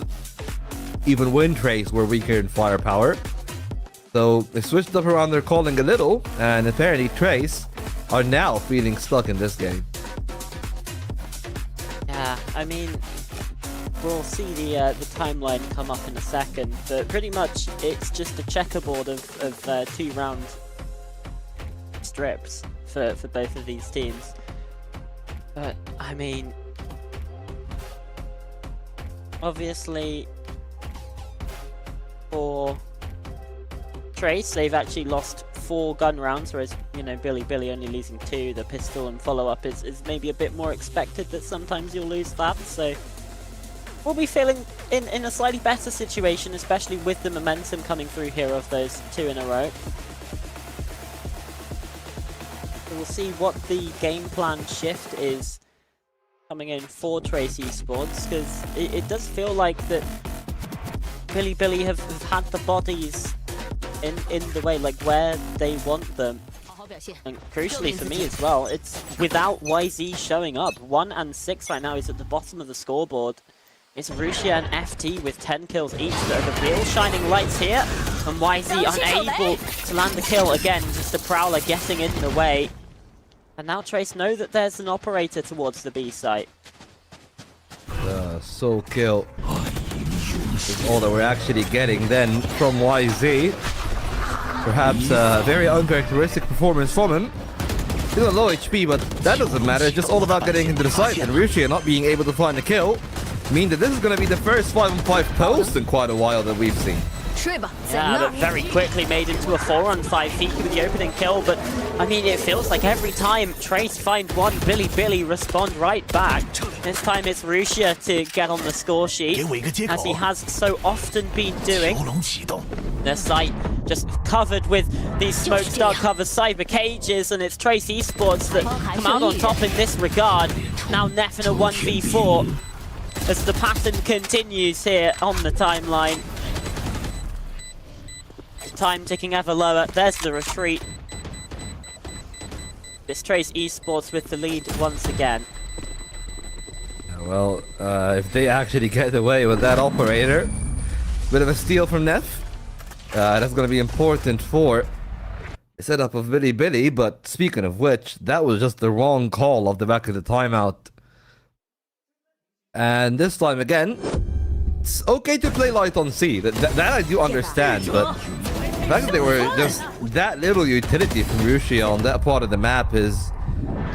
Even when Trace were weaker in firepower. So they switched up around their calling a little, and apparently Trace are now feeling stuck in this game. Yeah, I mean, we'll see the timeline come up in a second, but pretty much it's just a checkerboard of 2-round strips for both of these teams. But I mean, obviously for Trace, they've actually lost 4 gun rounds, whereas, you know, Billy only losing 2. The pistol and follow-up is maybe a bit more expected that sometimes you'll lose that, so we'll be feeling in a slightly better situation, especially with the momentum coming through here of those 2 in a row. So we'll see what the game plan shift is coming in for Trace Esports, because it does feel like that Billy have had the bodies in the way, like where they want them. And crucially for me as well, it's without YZ showing up. 1 and 6 right now is at the bottom of the scoreboard. It's Rusia and FT with 10 kills each that are the real shining lights here. And YZ unable to land the kill again, just a Prowler getting in the way. And now Trace know that there's an operator towards the B site. Soul kill is all that we're actually getting then from YZ. Perhaps a very uncharacteristic performance from him. Still a low HP, but that doesn't matter. It's just all about getting into the site, and Rushi not being able to find a kill mean that this is going to be the first 5-on-5 post in quite a while that we've seen. Yeah, but very quickly made into a 4-on-5 feat with the opening kill, but I mean, it feels like every time Trace find one, Billy respond right back. This time it's Rusia to get on the score sheet, as he has so often been doing. The site just covered with these smoked dark cover cyber cages, and it's Trace Esports that come out on top in this regard. Now Neff in a 1v4 as the pattern continues here on the timeline. Time ticking ever lower. There's the retreat. It's Trace Esports with the lead once again. Well, if they actually get away with that operator, bit of a steal from Neff. That's going to be important for the setup of Billy. But speaking of which, that was just the wrong call off the back of the timeout. And this time again, it's okay to play light on C. That I do understand, but the fact that they were just that little utility from Rusia on that part of the map is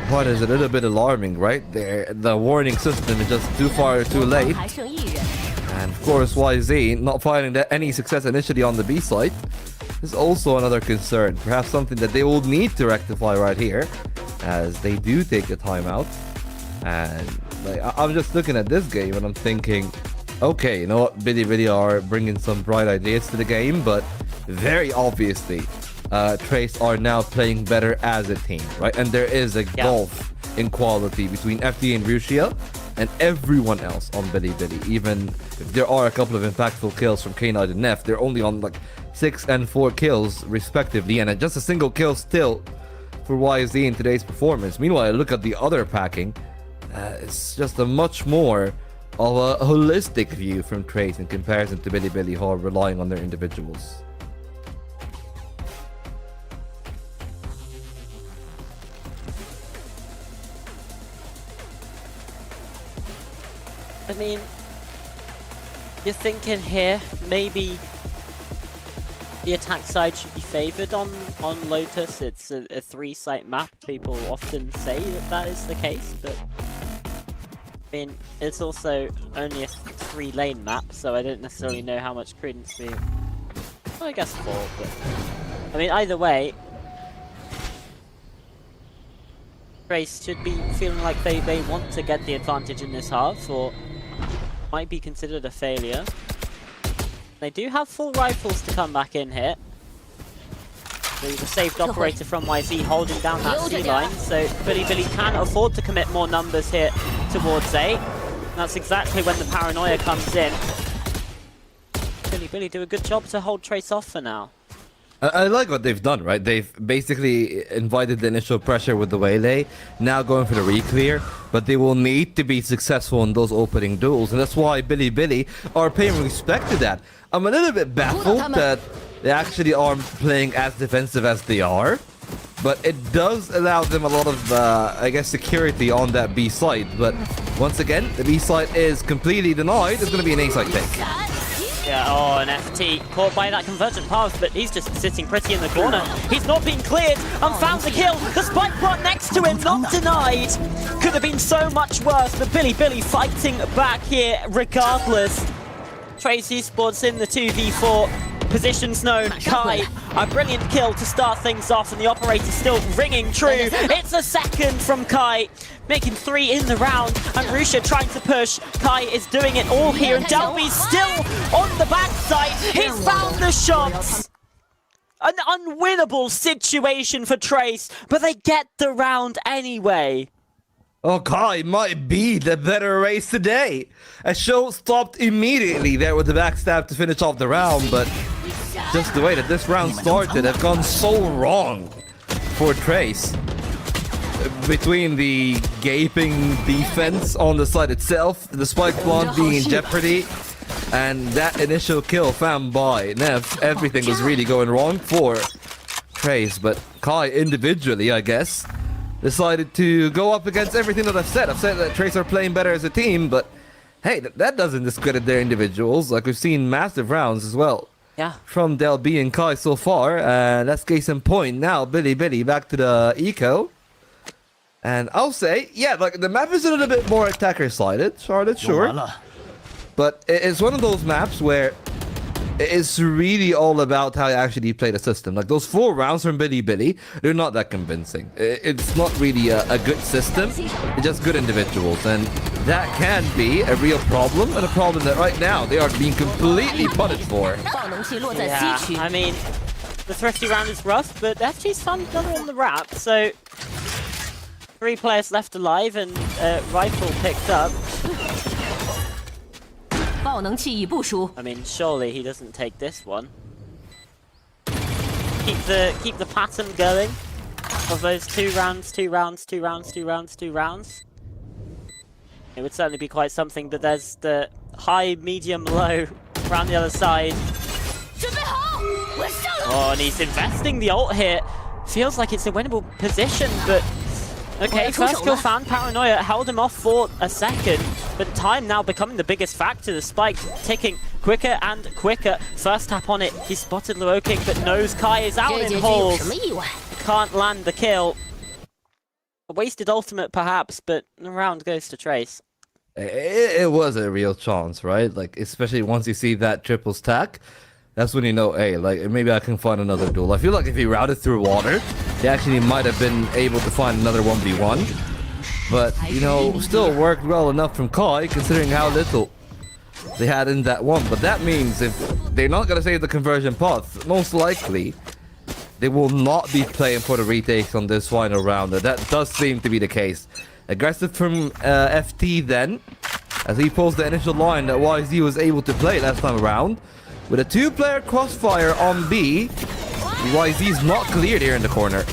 what is a little bit alarming, right? The warning system is just too far too late. And of course YZ not finding any success initially on the B site is also another concern. Perhaps something that they will need to rectify right here, as they do take a timeout. And like, I'm just looking at this game and I'm thinking, okay, you know what, Billy are bringing some bright ideas to the game, but very obviously Trace are now playing better as a team, right? And there is a gulf in quality between FD and Rusia and everyone else on Billy. Even if there are a couple of impactful kills from K-Knight and Neff, they're only on like 6 and 4 kills respectively, and just a single kill still for YZ in today's performance. Meanwhile, look at the other packing. It's just a much more of a holistic view from Trace in comparison to Billy, who are relying on their individuals. I mean, you're thinking here, maybe the attack side should be favoured on Lotus. It's a 3-site map. People often say that is the case, but I mean, it's also only a 3-lane map, so I don't necessarily know how much credence we... Well, I guess 4, but... I mean, either way, Trace should be feeling like they want to get the advantage in this half, or might be considered a failure. They do have full rifles to come back in here. The saved operator from YZ holding down that C line, so Billy can afford to commit more numbers here towards A. And that's exactly when the paranoia comes in. Billy do a good job to hold Trace off for now. I like what they've done, right? They've basically invited the initial pressure with the waylay, now going for the re-clear, but they will need to be successful in those opening duels, and that's why Billy are paying respect to that. I'm a little bit baffled that they actually aren't playing as defensive as they are, but it does allow them a lot of, I guess, security on that B side. But once again, the B side is completely denied. It's going to be an A side take. Yeah, oh, an FT caught by that convergent path, but he's just sitting pretty in the corner. He's not being cleared and found the kill. The spike plant next to him, not denied. Could have been so much worse, but Billy fighting back here regardless. Tracy Sports in the 2v4. Positions known. Kai, a brilliant kill to start things off, and the operator still ringing true. It's a second from Kai, making 3 in the round, and Rusha trying to push. Kai is doing it all here, and Delby's still on the backside. He's found the shots. An unwinnable situation for Trace, but they get the round anyway. Oh, Kai might be the better race today. A show stopped immediately there with the backstab to finish off the round, but just the way that this round started have gone so wrong for Trace. Between the gaping defense on the side itself, the spike plant being in jeopardy, and that initial kill found by Nev, everything was really going wrong for Trace. But Kai individually, I guess, decided to go up against everything that I've said. I've said that Trace are playing better as a team, but hey, that doesn't discredit their individuals. Like, we've seen massive rounds as well. Yeah. From Del B and Kai so far. That's case in point. Now, Billy back to the eco. And I'll say, yeah, like, the map is a little bit more attacker-sided, Charlotte, sure. But it's one of those maps where it's really all about how you actually play the system. Like, those 4 rounds from Billy, they're not that convincing. It's not really a good system. It's just good individuals. And that can be a real problem, and a problem that right now they are being completely punished for. Yeah, I mean, the Thrifty round is rough, but FG's found another on the wrap, so 3 players left alive and rifle picked up. I mean, surely he doesn't take this one. Keep the pattern going of those 2 rounds, 2 rounds, 2 rounds, 2 rounds, 2 rounds. It would certainly be quite something, but there's the high, medium, low around the other side. Oh, and he's investing the ult here. Feels like it's a winnable position, but okay, first kill found. Paranoia held him off for a second, but time now becoming the biggest factor. The spike ticking quicker and quicker. First tap on it, he spotted Luo King, but knows Kai is out in holes. Can't land the kill. A wasted ultimate perhaps, but the round goes to Trace. It was a real chance, right? Like, especially once you see that triple stack, that's when you know, hey, like, maybe I can find another duel. I feel like if he routed through water, he actually might have been able to find another 1v1. But, you know, still worked well enough from Kai, considering how little they had in that one. But that means if they're not going to save the conversion path, most likely they will not be playing for the retakes on this final round. That does seem to be the case. Aggressive from FT then, as he pulls the initial line that YZ was able to play last time around. With a 2-player crossfire on B, YZ's not cleared here in the corner.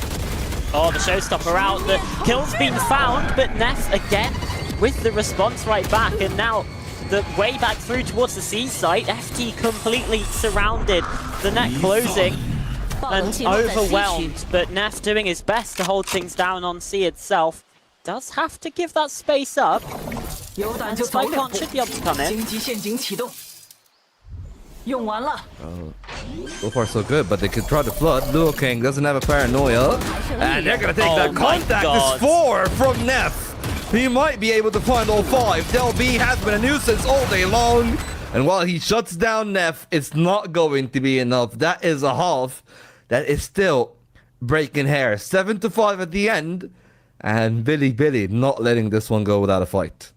Oh, the showstopper out. The kill's been found, but Nef again with the response right back. And now the way back through towards the C site. FT completely surrounded. The net closing and overwhelmed. But Nef doing his best to hold things down on C itself. Does have to give that space up. And Spike should be able to come in. So far so good, but they could try to flood. Luo King doesn't have a paranoia. And they're gonna take that contact. It's 4 from Nef. He might be able to find all 5. Del B has been a nuisance all day long. And while he shuts down Nef, it's not going to be enough. That is a half. That is still breaking hair. 7-5 at the end. And Billy not letting this one go without a fight.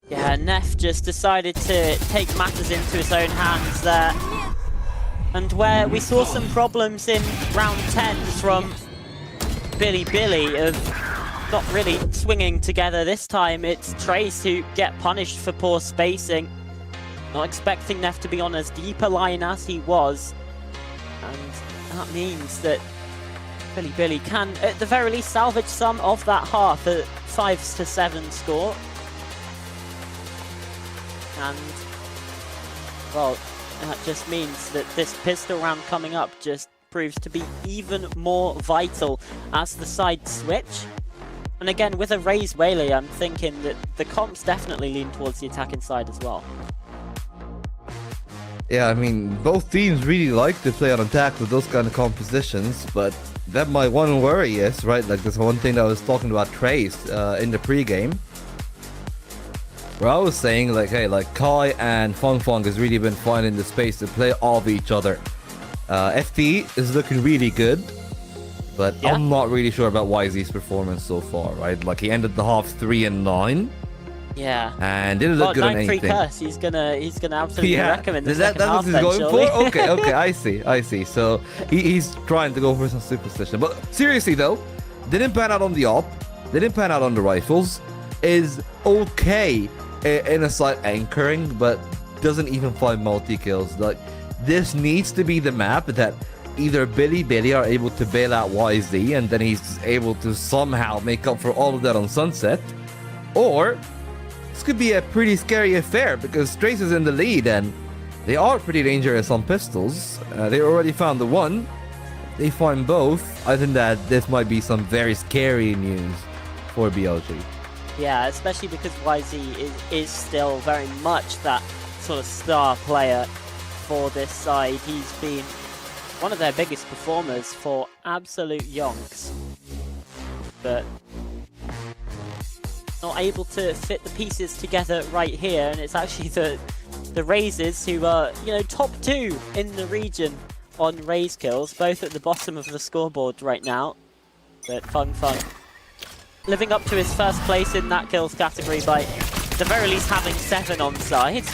Yeah, Nef just decided to take matters into his own hands there. And where we saw some problems in round 10 from Billy of not really swinging together, this time it's Trace who get punished for poor spacing. Not expecting Neff to be on as deep a line as he was. And that means that Billy can, at the very least, salvage some of that half, a 5-7 score. And, well, that just means that this pistol round coming up just proves to be even more vital as the sides switch. And again, with a raised Waylay, I'm thinking that the comps definitely lean towards the attacking side as well. Yeah, I mean, both teams really like to play on attack with those kind of compositions, but that my one worry is, right, like this one thing that I was talking about Trace in the pregame, where I was saying, like, hey, like, Kai and Fung has really been finding the space to play off each other. FT is looking really good, but yeah. I'm not really sure about YZ's performance so far, right? Like, he ended the half 3-9. Yeah. And didn't look good on anything. 9-3 curse. He's gonna absolutely recommend the second that's half what he's then, going for? Okay, I see. So he's trying to go for some superstition. But seriously though, didn't pan out on the op, didn't pan out on the rifles, is okay in a slight anchoring, but doesn't even find multi-kills. Like, this needs to be the map that either Billy are able to bail out YZ and then he's able to somehow make up for all of that on Sunset, or this could be a pretty scary affair because Trace is in the lead and they are pretty dangerous on pistols. They already found the one. They find both. I think that this might be some very scary news for BLG. Yeah, especially because YZ is still very much that sort of star player for this side. He's been one of their biggest performers for absolute yonks. But not able to fit the pieces together right here, and it's actually the Razes who are, you know, top 2 in the region on raise kills, both at the bottom of the scoreboard right now. But Fung living up to his first place in that kills category by the very least having 7 on side.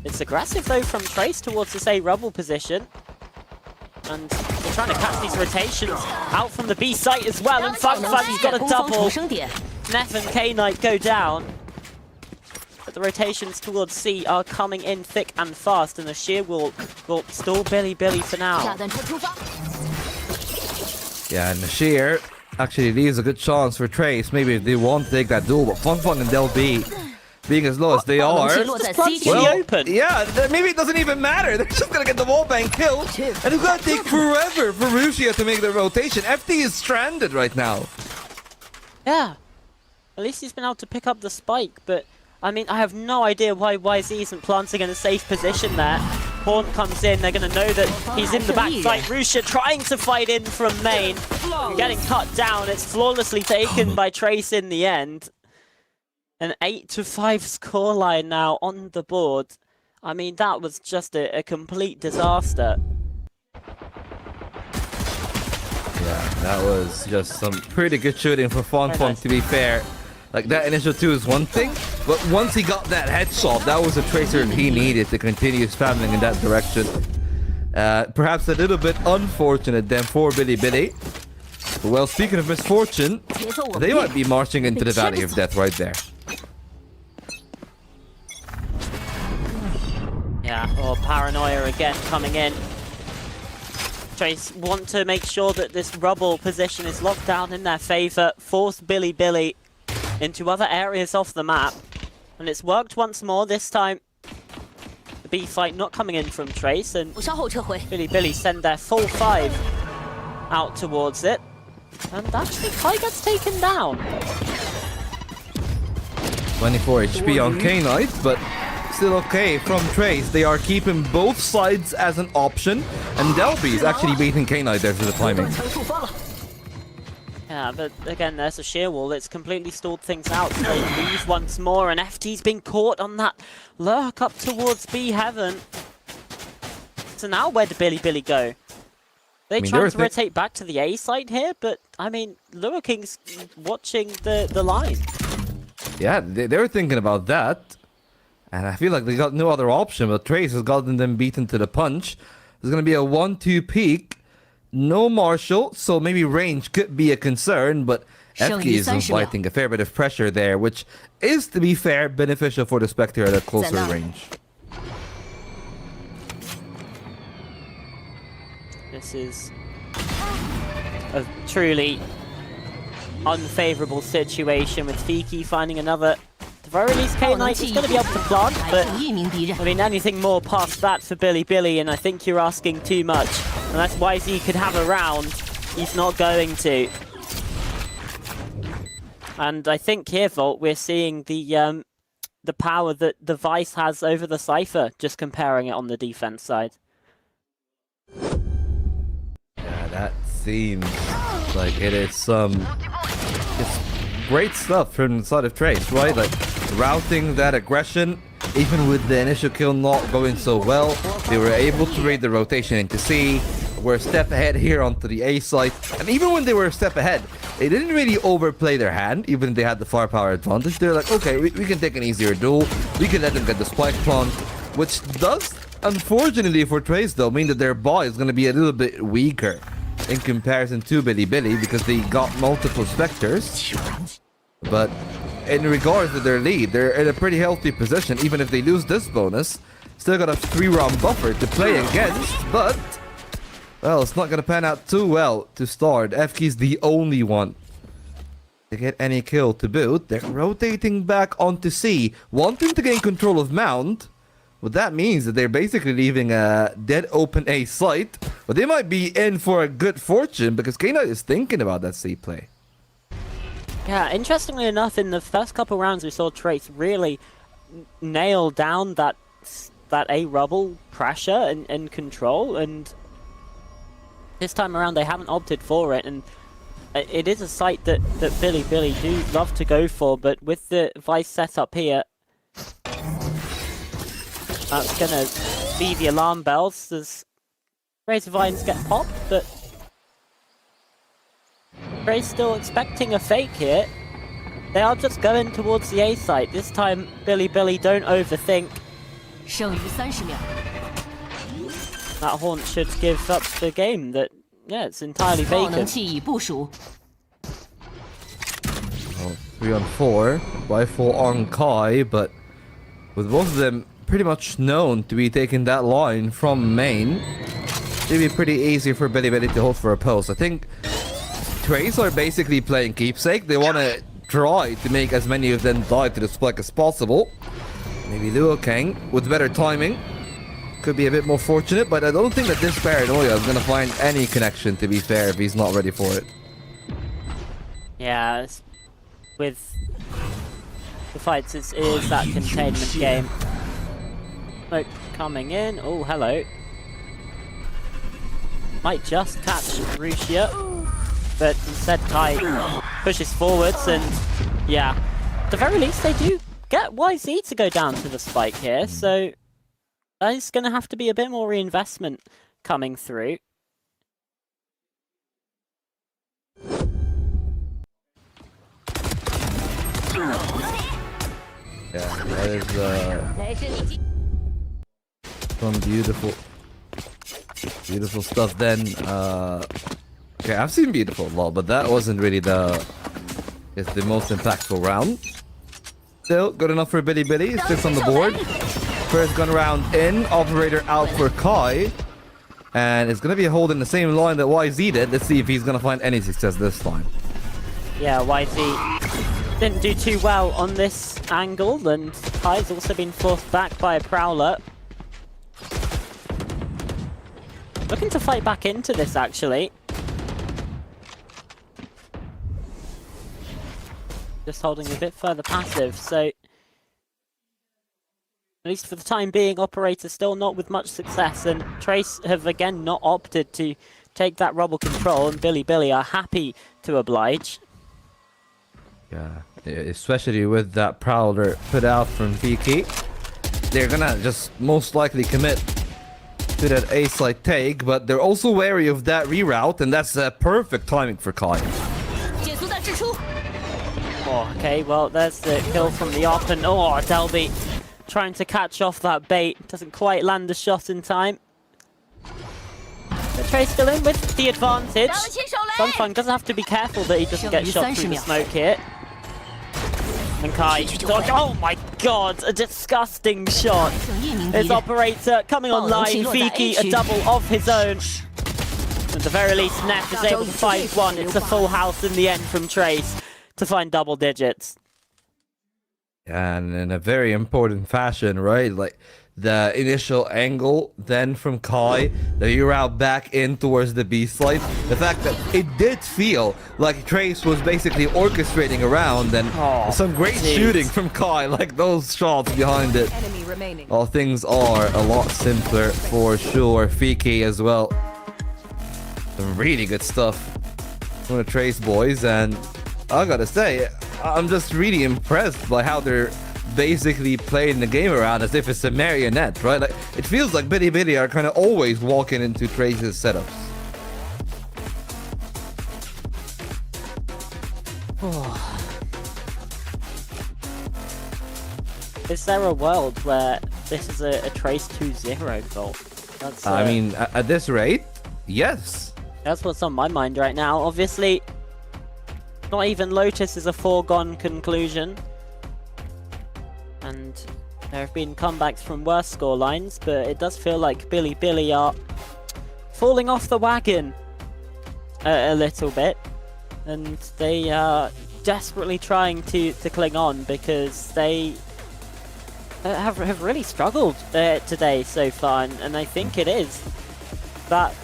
It's aggressive though from Trace towards this A rubble position. And they're trying to catch these rotations out from the B site as well, and Fung's got a double. Neff and K-Knight go down. But the rotations towards C are coming in thick and fast, and the sheer will stall Billy for now. Yeah, and the sheer actually leaves a good chance for Trace. Maybe if they want to take that duel, but Fun and they'll be being as low as they are. Well, yeah, maybe it doesn't even matter. They're just gonna get the wallbang killed, and it's gonna take forever for Rusia to make the rotation. FT is stranded right now. Yeah, at least he's been able to pick up the spike, but I mean, I have no idea why YZ isn't planting in a safe position there. Horn comes in, they're gonna know that he's in the backside. Rusia trying to fight in from main, getting cut down. It's flawlessly taken by Trace in the end. An 8-5 scoreline now on the board. I mean, that was just a complete disaster. Yeah, that was just some pretty good shooting for Fun, to be fair. Like, that initial 2 is one thing, but once he got that headshot, that was a tracer he needed to continue spamming in that direction. Perhaps a little bit unfortunate then for Billy. But well, speaking of misfortune, they might be marching into the Valley of Death right there. Yeah, or Paranoia again coming in. Trace want to make sure that this rubble position is locked down in their favor, force Billy into other areas of the map. And it's worked once more, this time the B fight not coming in from Trace, and Billy send their full 5 out towards it. And actually Kai gets taken down. 24 HP on K-Knight, but still okay from Trace. They are keeping both sides as an option, and Delby is actually beating K-Knight there for the timing. Yeah, but again, there's a sheer wall that's completely stalled things out. They lose once more, and FT's been caught on that lurk up towards B Heaven. So now where did Billy go? They trying to rotate back to the A side here, but I mean, Lure King's watching the line. Yeah, they were thinking about that, and I feel like they got no other option, but Trace has gotten them beaten to the punch. There's going to be a 1-2 peak. No Marshall, so maybe range could be a concern, but FK is inviting a fair bit of pressure there, which is, to be fair, beneficial for the Spectre at a closer range. This is a truly unfavourable situation with Fiki finding another. At the very least, K-Knight is going to be able to plant, but I mean, anything more past that for Billy, and I think you're asking too much. Unless YZ could have a round, he's not going to. And I think here, Volt, we're seeing the power that the Vice has over the Cypher, just comparing it on the defense side. Yeah, that seems like it is it's great stuff from the side of Trace, right? Like routing that aggression, even with the initial kill not going so well, they were able to read the rotation into C. We're a step ahead here onto the A side, and even when they were a step ahead, they didn't really overplay their hand. Even if they had the firepower advantage, they're like, okay, we can take an easier duel, we can let them get the spike plant, which does, unfortunately for Trace though, mean that their buy is going to be a little bit weaker in comparison to Billy because they got multiple Spectres. But in regards to their lead, they're in a pretty healthy position. Even if they lose this bonus, still got a 3-round buffer to play against, but well, it's not going to pan out too well to start. FK's the only one to get any kill to boot. They're rotating back onto C, wanting to gain control of Mount. What that means that they're basically leaving a dead open A site, but they might be in for a good fortune because K-Knight is thinking about that C play. Yeah, interestingly enough, in the first couple rounds we saw Trace really nail down that A rubble pressure and control, and this time around they haven't opted for it, and it is a site that Billy do love to go for, but with the Vice setup here, that's gonna be the alarm bells. There's Razor Vines get popped, but Trey's still expecting a fake here. They are just going towards the A site. This time, Billy, don't overthink. 剩余30秒。 That haunt should give up the game. That, yeah, it's entirely 爆能 vacant. 器已部署。 Well, 3 on 4, rifle on Kai, but with both of them pretty much known to be taking that line from main, it'd be pretty easy for Billy to hold for a post. I think Trace are basically playing keepsake. They want to try to make as many of them die to the spike as possible. Maybe Luo Kang with better timing could be a bit more fortunate, but I don't think that this paranoia is going to find any connection, to be fair, if he's not ready for it. Yeah, with the fights, it is that containment game. Smoke coming in. Oh, hello. Might just catch Rushia, but instead Kai pushes forwards, and yeah, at the very least they do get YZ to go down to the spike here, so there's going to have to be a bit more reinvestment coming through. Yeah, that is some beautiful stuff then. Okay, I've seen beautiful a lot, but that wasn't really the most impactful round. Still good enough for Billy. 6 on the board. First gun round in, operator out for Kai, and it's gonna be a hold in the same line that YZ did. Let's see if he's gonna find any success this time. Yeah, YZ didn't do too well on this angle, and Kai's also been forced back by a Prowler. Looking to fight back into this, actually. Just holding a bit further passive, so at least for the time being, Operator still not with much success, and Trace have again not opted to take that rubble control, and Billy are happy to oblige. Yeah, especially with that Prowler put out from VK. They're gonna just most likely commit to that A-side take, but they're also wary of that reroute, and that's perfect timing for Kai. 减速弹掷出。 Oh, okay, well, there's the kill from the op, and oh, Delby trying to catch off that bait. Doesn't quite land the shot in time. Trace still in with the advantage. 当起手雷。 Funfun doesn't have to be careful that he doesn't get shot through the smoke here. And Kai, oh my god, a disgusting shot. 正一鸣 His 敌， operator coming online, Fiki a double of his own. At the very least, Neff is able to find one. It's a full house in the end from Trace to find double digits. And in a very important fashion, right? Like the initial angle, then from Kai, the route back in towards the B site. The fact that it did feel like Trace was basically orchestrating around, and some great shooting from Kai, like those shots behind it. Enemy remaining. Well, things are a lot simpler for sure. Fiki as well. Some really good stuff from the Trace boys, and I gotta say, I'm just really impressed by how they're basically playing the game around as if it's a marionette, right? Like, it feels like Billy are kind of always walking into Trace's setups. Is there a world where this is a Trace 2-0 fault? That's, I mean, at this rate, yes. That's what's on my mind right now. Obviously, not even Lotus is a foregone conclusion. And there have been comebacks from worse scorelines, but it does feel like Billy are falling off the wagon a little bit. And they are desperately trying to cling on because they have really struggled today so far. And I think it is that...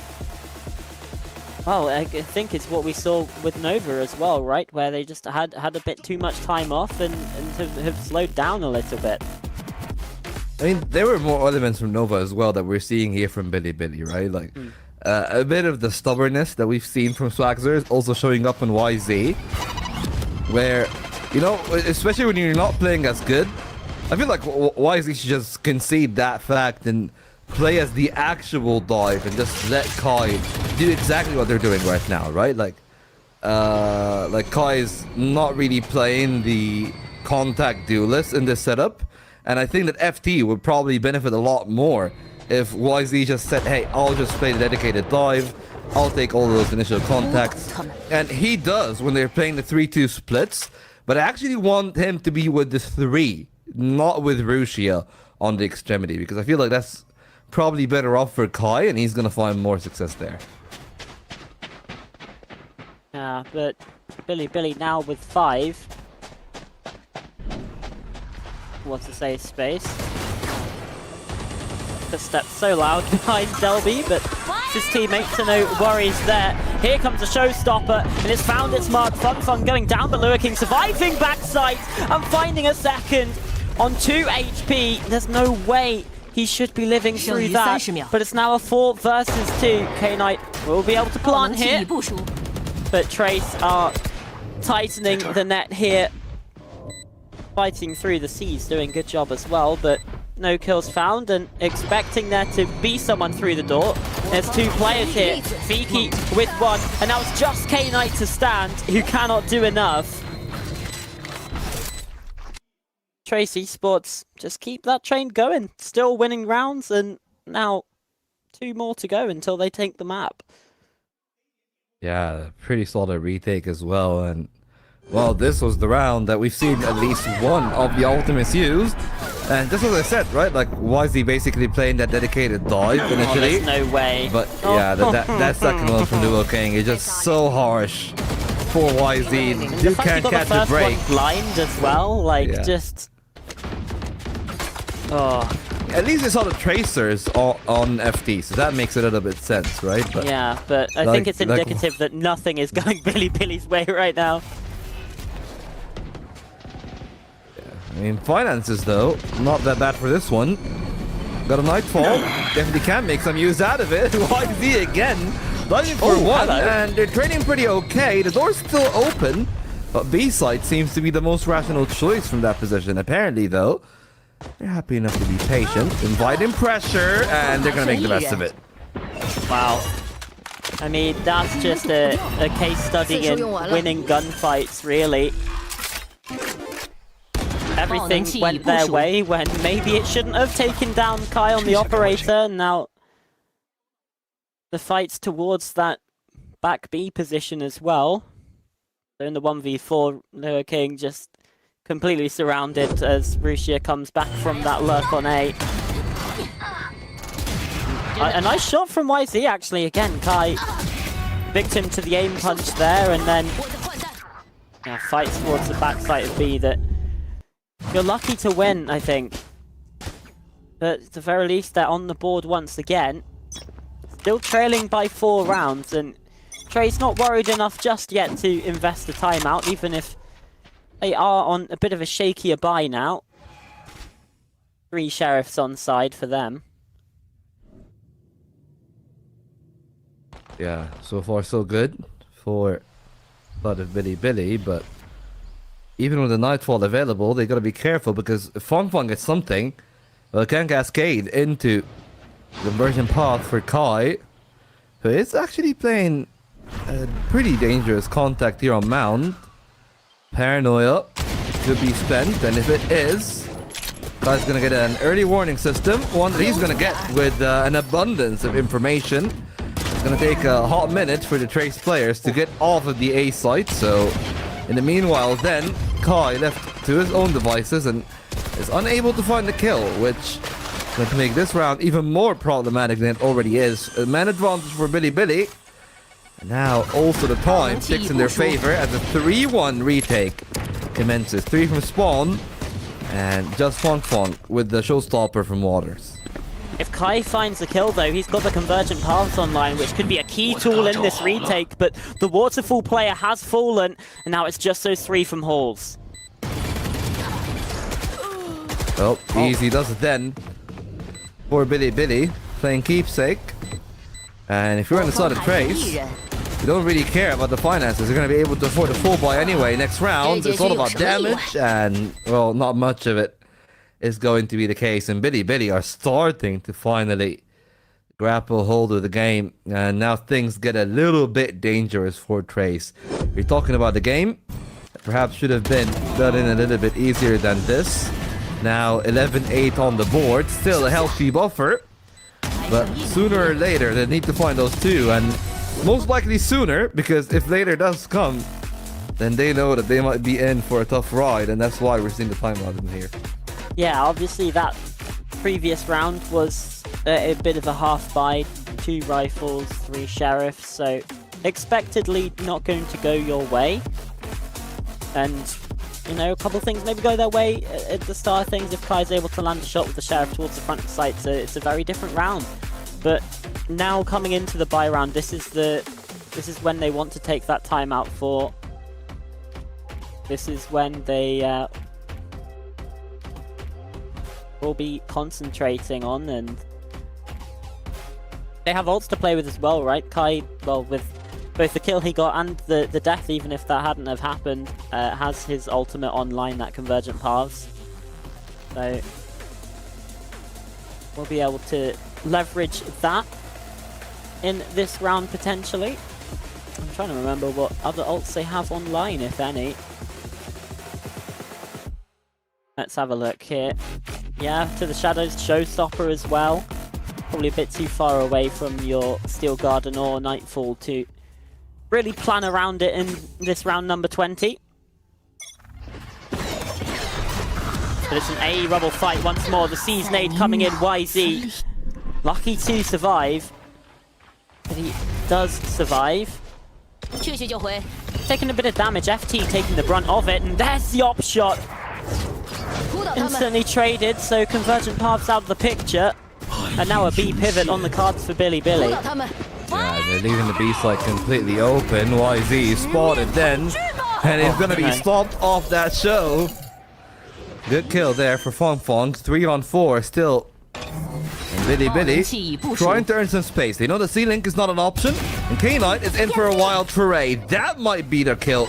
Well, I think it's what we saw with Nova as well, right? Where they just had a bit too much time off and have slowed down a little bit. I mean, there were more elements from Nova as well that we're seeing here from Billy, right? Like, a bit of the stubbornness that we've seen from Swagzer is also showing up on YZ. Where, you know, especially when you're not playing as good, I feel like YZ should just concede that fact and play as the actual dive and just let Kai do exactly what they're doing right now, right? Like Kai is not really playing the contact duelist in this setup, and I think that FT would probably benefit a lot more if YZ just said, hey, I'll just play the dedicated dive, I'll take all those initial contacts, and he does when they're playing the 3-2 splits, but I actually want him to be with the 3, not with Rushia on the extremity, because I feel like that's probably better off for Kai, and he's gonna find more success there. Yeah, but Billy now with 5. What's to say space? The step so loud behind Delby, but his teammates are no worries there. Here comes a showstopper, and it's found its mark. Funfun going down, but Lua King surviving backside and finding a second on 2 HP. There's no way he should be living through that, but it's now a 4 versus 2. K-Knight will be able to plant here, but Trace are tightening the net here. Fighting through the seas, doing a good job as well, but no kills found, and expecting there to be someone through the door. There's 2 players here, Fiki with 1, and now it's just K-Knight to stand, who cannot do enough. Trace Esports just keep that train going, still winning rounds, and now 2 more to go until they take the map. Yeah, pretty solid retake as well, and well, this was the round that we've seen at least one of the ultimates used, and just as I said, right, like YZ basically playing that dedicated dive initially. Oh, there's no way. But yeah, that second one from Luo King is just so harsh for YZ. You can't catch a break. Blind as well, like just. Oh. At least it's all the tracers on FT, so that makes a little bit sense, right? But yeah, but I think it's indicative that nothing is going Billy's way right now. I mean, finances though, not that bad for this one. Got a Nightfall, definitely can make some use out of it. YZ again, diving for 1, and they're trading pretty okay. The door's still open, but B-side seems to be the most rational choice from that position. Apparently though, they're happy enough to be patient, inviting pressure, and they're gonna make the best of it. Wow. I mean, that's just a case study in winning gunfights, really. Everything went their way when maybe it shouldn't have taken down Kai on the operator, and now the fights towards that back B position as well. They're in the 1v4, Lua King just completely surrounded as Rusia comes back from that lurk on A. A nice shot from YZ actually, again, Kai victim to the aim punch there, and then fights towards the backside of B that you're lucky to win, I think. But at the very least, they're on the board once again. Still trailing by 4 rounds, and Trey's not worried enough just yet to invest the timeout, even if they are on a bit of a shakier buy now. 3 sheriffs on side for them. Yeah, so far so good for Blood of Billy, but even with the Nightfall available, they gotta be careful because if Fong gets something, well, it can cascade into the conversion path for Kai, who is actually playing a pretty dangerous contact here on Mount. Paranoia could be spent, and if it is, Kai's gonna get an early warning system, one that he's gonna get with an abundance of information. It's gonna take a hot minute for the Trace players to get off of the A site, so in the meanwhile then, Kai left to his own devices and is unable to find the kill, which is going to make this round even more problematic than it already is. A man advantage for Billy. And now also the time ticks in their favor as a 3-1 retake commences. 3 from Spawn and just Fong with the showstopper from Waters. If Kai finds the kill though, he's got the Convergent Paths online, which could be a key tool in this retake, but the Waterfall player has fallen, and now it's just those 3 from Halls. Well, easy does it then for Billy, playing keepsake. And if you're on the side of Trace, you don't really care about the finances. You're going to be able to afford a full buy anyway next round. It's all about damage, and, well, not much of it is going to be the case. And Billy are starting to finally grapple hold of the game. And now things get a little bit dangerous for Trace. You're talking about the game that perhaps should have been done in a little bit easier than this. Now 11-8 on the board, still a healthy buffer, but sooner or later they need to find those 2, and most likely sooner, because if later does come, then they know that they might be in for a tough ride, and that's why we're seeing the timeout in here. Yeah, obviously that previous round was a bit of a half buy, 2 rifles, 3 sheriffs, so expectedly not going to go your way, and you know, a couple of things maybe go their way at the start of things. If Kai's able to land a shot with the Sheriff towards the front of the site, so it's a very different round. But now coming into the buy round, this is when they want to take that timeout for. This is when they will be concentrating on, and they have ults to play with as well, right? Kai, well, with both the kill he got and the death, even if that hadn't have happened, has his ultimate online, that Convergent Paths. So we'll be able to leverage that in this round potentially. I'm trying to remember what other ults they have online, if any. Let's have a look here. Yeah, to the Shadows, Showstopper as well. Probably a bit too far away from your Steel Garden or Nightfall to really plan around it in this round number 20. But it's an A rubble fight once more. The C's nade coming in. YZ lucky to survive, but he does survive. Taking a bit of damage. FT taking the brunt of it, and there's the op shot. Instantly traded, so Convergent Paths out of the picture, and now a B pivot on the cards for Billy. Yeah, they're leaving the B site completely open. YZ spotted then, and he's gonna be stopped off that show. Good kill there for Fong. 3 on 4 still. And Billy trying to earn some space. They know the C-Link is not an option, and K-Knight is in for a wild foray. That might be their kill.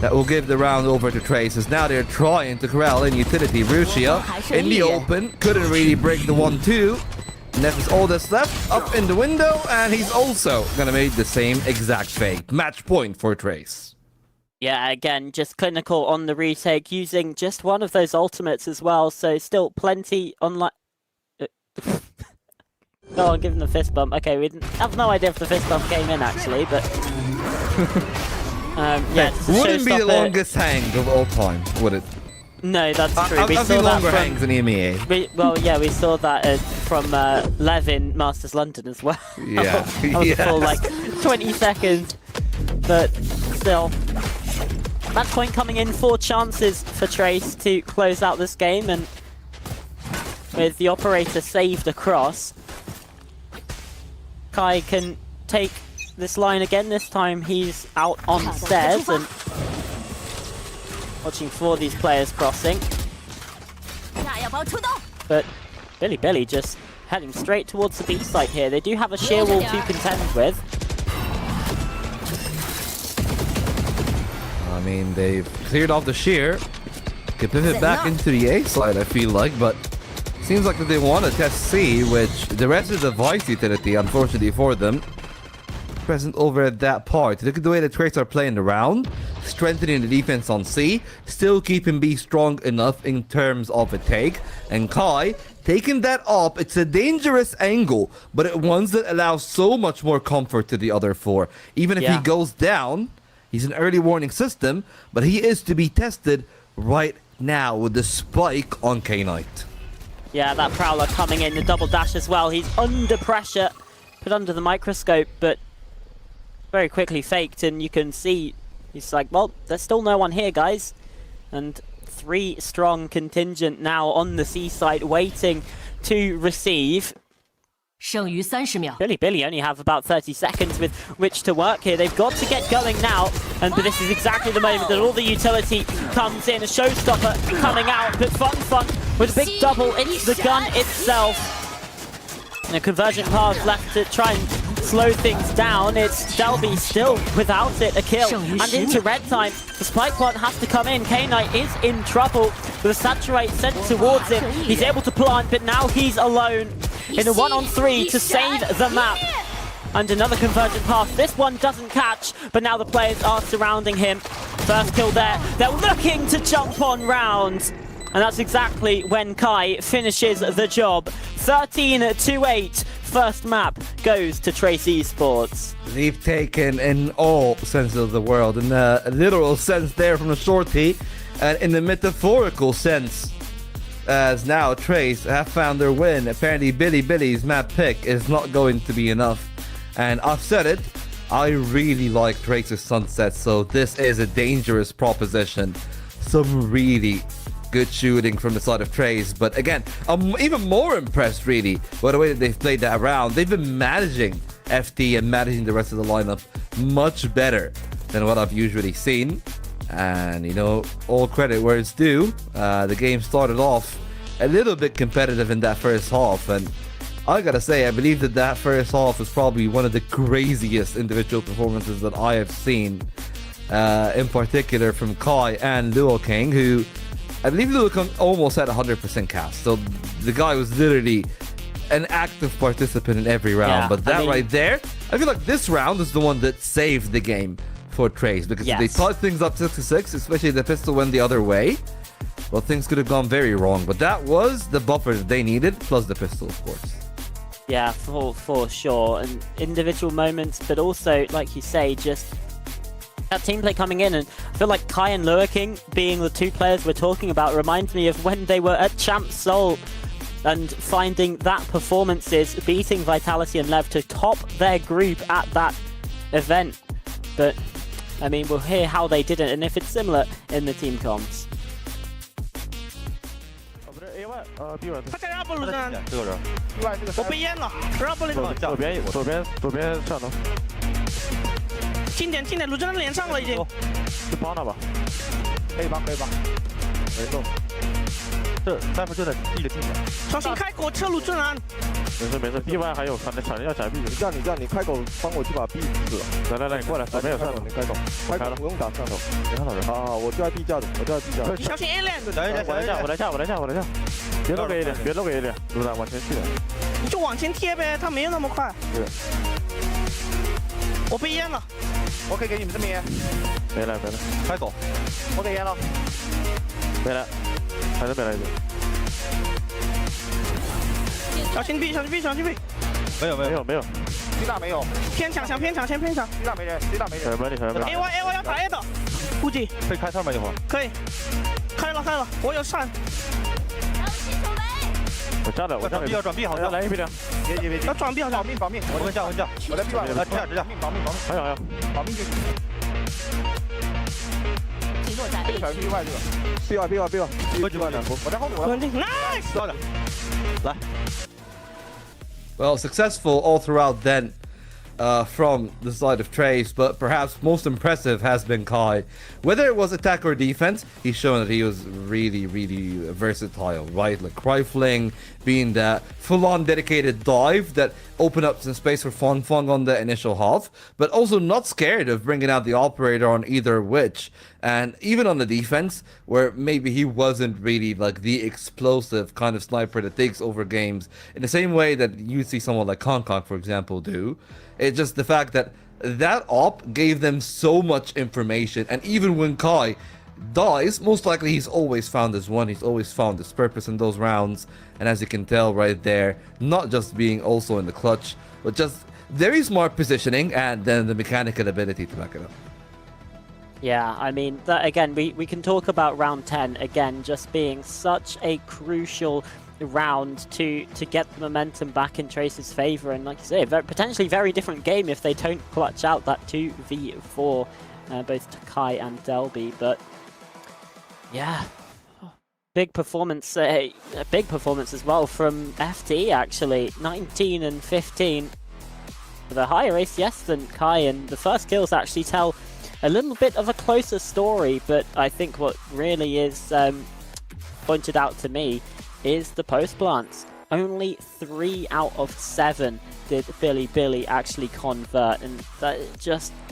That will give the round over to Trace, as now they're trying to corral in utility. Rusia in the open, couldn't really break the 1-2. And that is all that's left, up in the window, and he's also gonna make the same exact fake. Match point for Trace. Yeah, again, just clinical on the retake, using just one of those ultimates as well, so still plenty online. Go on, give him the fist bump. Okay, we have no idea if the fist bump came in actually, but yeah, it's a Wouldn't be the showstopper. longest hang of all time, would it? No, that's true. I've We seen saw that longer from, hangs in EMEA. well, yeah, we saw that from Levin Masters London as well. Yeah. That was a full like 20 seconds, but still. Match point coming in, 4 chances for Trace to close out this game, and with the operator saved across, Kai can take this line again. This time he's out on stairs and watching for these players crossing. 炸药包出动， But Billy just heading straight towards the B site here. They do have a sheer wall to contend with. I mean, they've cleared off the sheer. Could pivot back into the A side, I feel like, but seems like that they want to test C, which the rest of the Vice utility, unfortunately for them, present over at that part. Look at the way the Trace are playing around, strengthening the defense on C, still keeping B strong enough in terms of a take, and Kai taking that up. It's a dangerous angle, but it ones that allows so much more comfort to the other 4. Even if he goes down, he's an early warning system, but he is to be tested right now with the spike on K-Knight. Yeah, that Prowler coming in, the double dash as well. He's under pressure, put under the microscope, but very quickly faked, and you can see he's like, well, there's still no one here, guys. And 3 strong contingent now on the C site waiting to receive. 剩余30秒。 Billy only have about 30 seconds with which to work here. They've got to get going now, and but this is exactly the moment that all the utility comes in. A showstopper coming out, but Fun with a big double into the gun itself. And a conversion pass left to try and slow things down. It's Delby still without it, a kill. And into red time, the spike plant has to come in. K-Knight is in trouble with a saturate sent towards him. He's able to plant, but now he's alone in a 1-on-3 to save the map. And another convergent pass. This one doesn't catch, but now the players are surrounding him. First kill there. They're looking to jump on round. And that's exactly when Kai finishes the job. 13-8. First map goes to Trace Esports. They've taken in all senses of the world, in a literal sense there from the shorty, and in the metaphorical sense, as now Trace have found their win. Apparently Billy's map pick is not going to be enough. And I've said it, I really like Trace's Sunset, so this is a dangerous proposition. Some really good shooting from the side of Trace, but again, I'm even more impressed really by the way that they've played that round. They've been managing FT and managing the rest of the lineup much better than what I've usually seen. And you know, all credit where it's due. The game started off a little bit competitive in that first half, and I gotta say, I believe that first half is probably one of the craziest individual performances that I have seen, in particular from Kai and Luo King, who I believe Luo King almost had 100% cast. So the guy was literally an active participant in every round. Yeah, but that right there, I feel like this round is the one that saved the game for Trace, because if they tied things up 6-6, especially the pistol went the other way, well, things could have gone very wrong. But that was the buffer that they needed, plus the pistol, of course. Yeah, for sure. And individual moments, but also, like you say, just that team play coming in. And I feel like Kai and Luo King being the 2 players we're talking about reminds me of when they were at Champ Seoul and finding that performances, beating Vitality and Lev to top their group at that event. But I mean, we'll hear how they did it and if it's similar in the team comps. 他在2步路上，我被淹了，2步那个。左边上头。近点，鲁真的连上了已经。就帮他吧。可以吧。没动。这3步就在 B 的近点。小心开口撤鲁正然。没事 ，B 外还有闪要闪 B。这样你开口帮我去把 B 死了。来，你过来，左边有上头，你开口不用打上头，没看到人啊，我就在 B 架的，小心 A 链。我来下。别漏给一点，路上往前去。你就往前贴呗，他没有那么快。对。我被淹了，我可以给你们这么淹。没了，开口。我给淹了。没了，还是没了一点。小心 B。没有。，C 大没有偏抢，先偏抢。 ，C 大没人，C 大没人。A Y 要打 A 的，估计可以开上面一会儿。可以。开了，我有闪。我加点，要转 B 好像。来一 B 两。别，要转 B 好像。保命，我跟下。我在 B 外，直下。保命，还有。保命就行。击落在 B 小 B 外这个，B 外两波，我在后面，稳定 ，nice。高点，来。 Well, successful all throughout then from the side of Trace, but perhaps most impressive has been Kai. Whether it was attack or defense, he's shown that he was really versatile, right? Like rifling, being that full-on dedicated dive that opened up some space for Fong on the initial half, but also not scared of bringing out the operator on either witch. And even on the defense, where maybe he wasn't really like the explosive kind of sniper that takes over games in the same way that you see someone like Kong, for example, do. It's just the fact that op gave them so much information, and even when Kai dies, most likely he's always found his one, he's always found his purpose in those rounds, and as you can tell right there, not just being also in the clutch, but just very smart positioning and then the mechanical ability to back it up. Yeah, I mean, that again, we can talk about round 10 again, just being such a crucial round to get the momentum back in Trace's favor, and like you say, potentially very different game if they don't clutch out that 2v4, both Takai and Delby. But yeah, big performance as well from FT actually, 19 and 15, with a higher ACS than Kai, and the first kills actually tell a little bit of a closer story. But I think what really is pointed out to me is the post plants. Only 3 out of 7 did Billy actually convert, and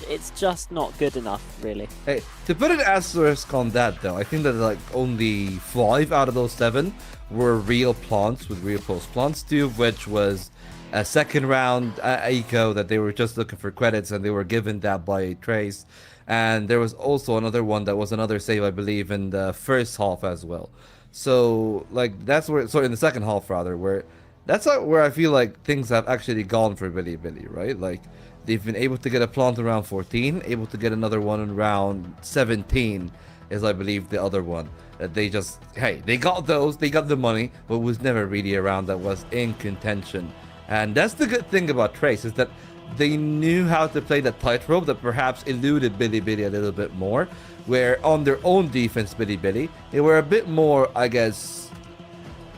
it's just not good enough, really. Hey, to put an asterisk on that though, I think that like only 5 out of those 7 were real plants with real post plants, 2 of which was a second round eco that they were just looking for credits and they were given that by Trace. And there was also another one that was another save, I believe, in the first half as well. So like that's where, sorry, in the second half rather, where that's where I feel like things have actually gone for Billy, right? Like they've been able to get a plant around 14, able to get another one in round 17 is I believe the other one. They just, hey, they got those, they got the money, but was never really around that was in contention. And that's the good thing about Trace, is that they knew how to play that tightrope that perhaps eluded Billy a little bit more, where on their own defense, Billy, they were a bit more, I guess,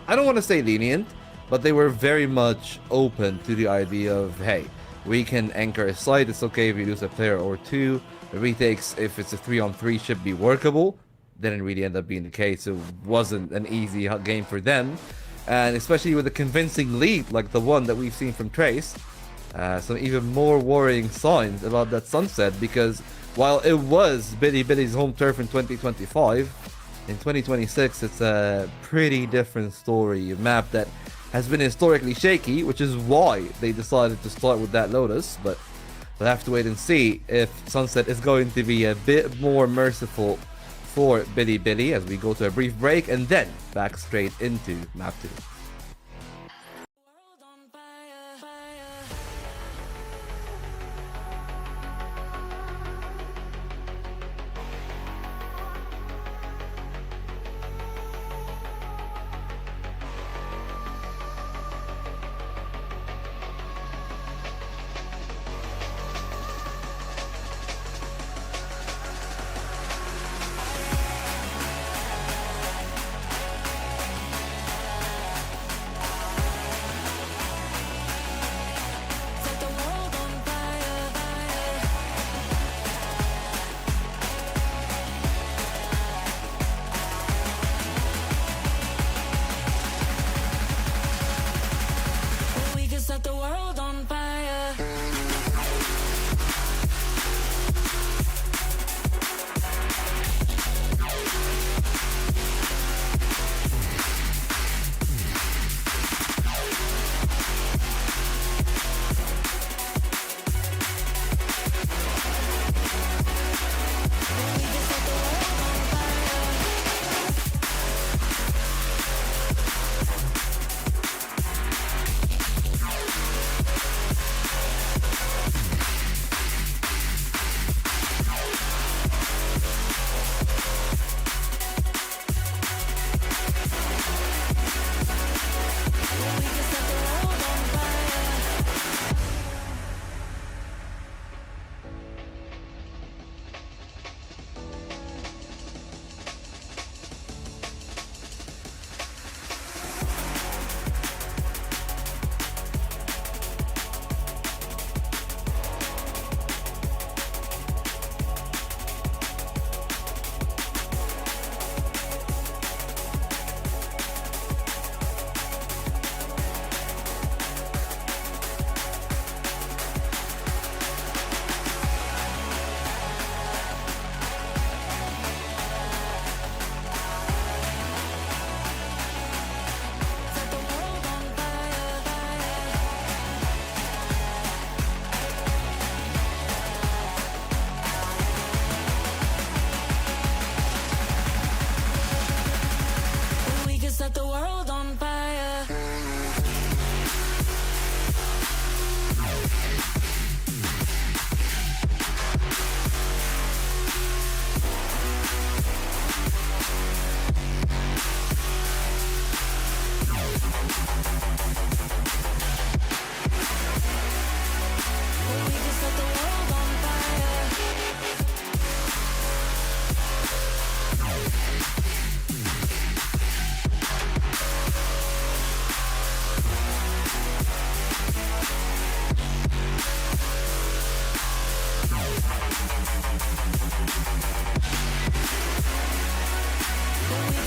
I don't want to say lenient, but they were very much open to the idea of, hey, we can anchor a site, it's okay if we lose a player or 2, the retakes, if it's a 3-on-3, should be workable. Didn't really end up being the case, it wasn't an easy game for them, and especially with a convincing lead like the one that we've seen from Trace. Some even more worrying signs about that sunset, because while it was Billy's home turf in 2025, in 2026 it's a pretty different story. A map that has been historically shaky, which is why they decided to start with that Lotus, but we'll have to wait and see if Sunset is going to be a bit more merciful for Billy as we go to a brief break and then back straight into map 2.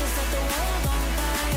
set the world on fire.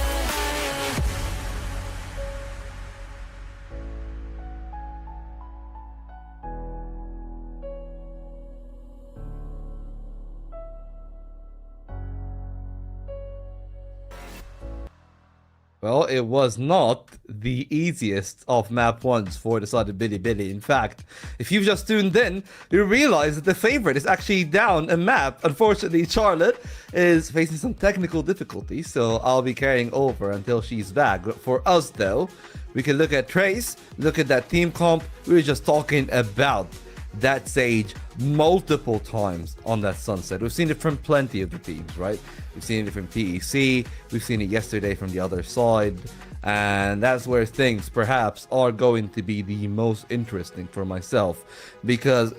Well, it was not the easiest of map ones for the side of Bilibili. In fact, if you've just tuned in, you realize that the favorite is actually down a map. Unfortunately, Charlotte is facing some technical difficulties, so I'll be carrying over until she's back. But for us, though, we can look at Trace, look at that team comp. We were just talking about that Sage multiple times on that Sunset. We've seen it from plenty of the teams, right? We've seen it from PEC, we've seen it yesterday from the other side, and that's where things perhaps are going to be the most interesting for myself, because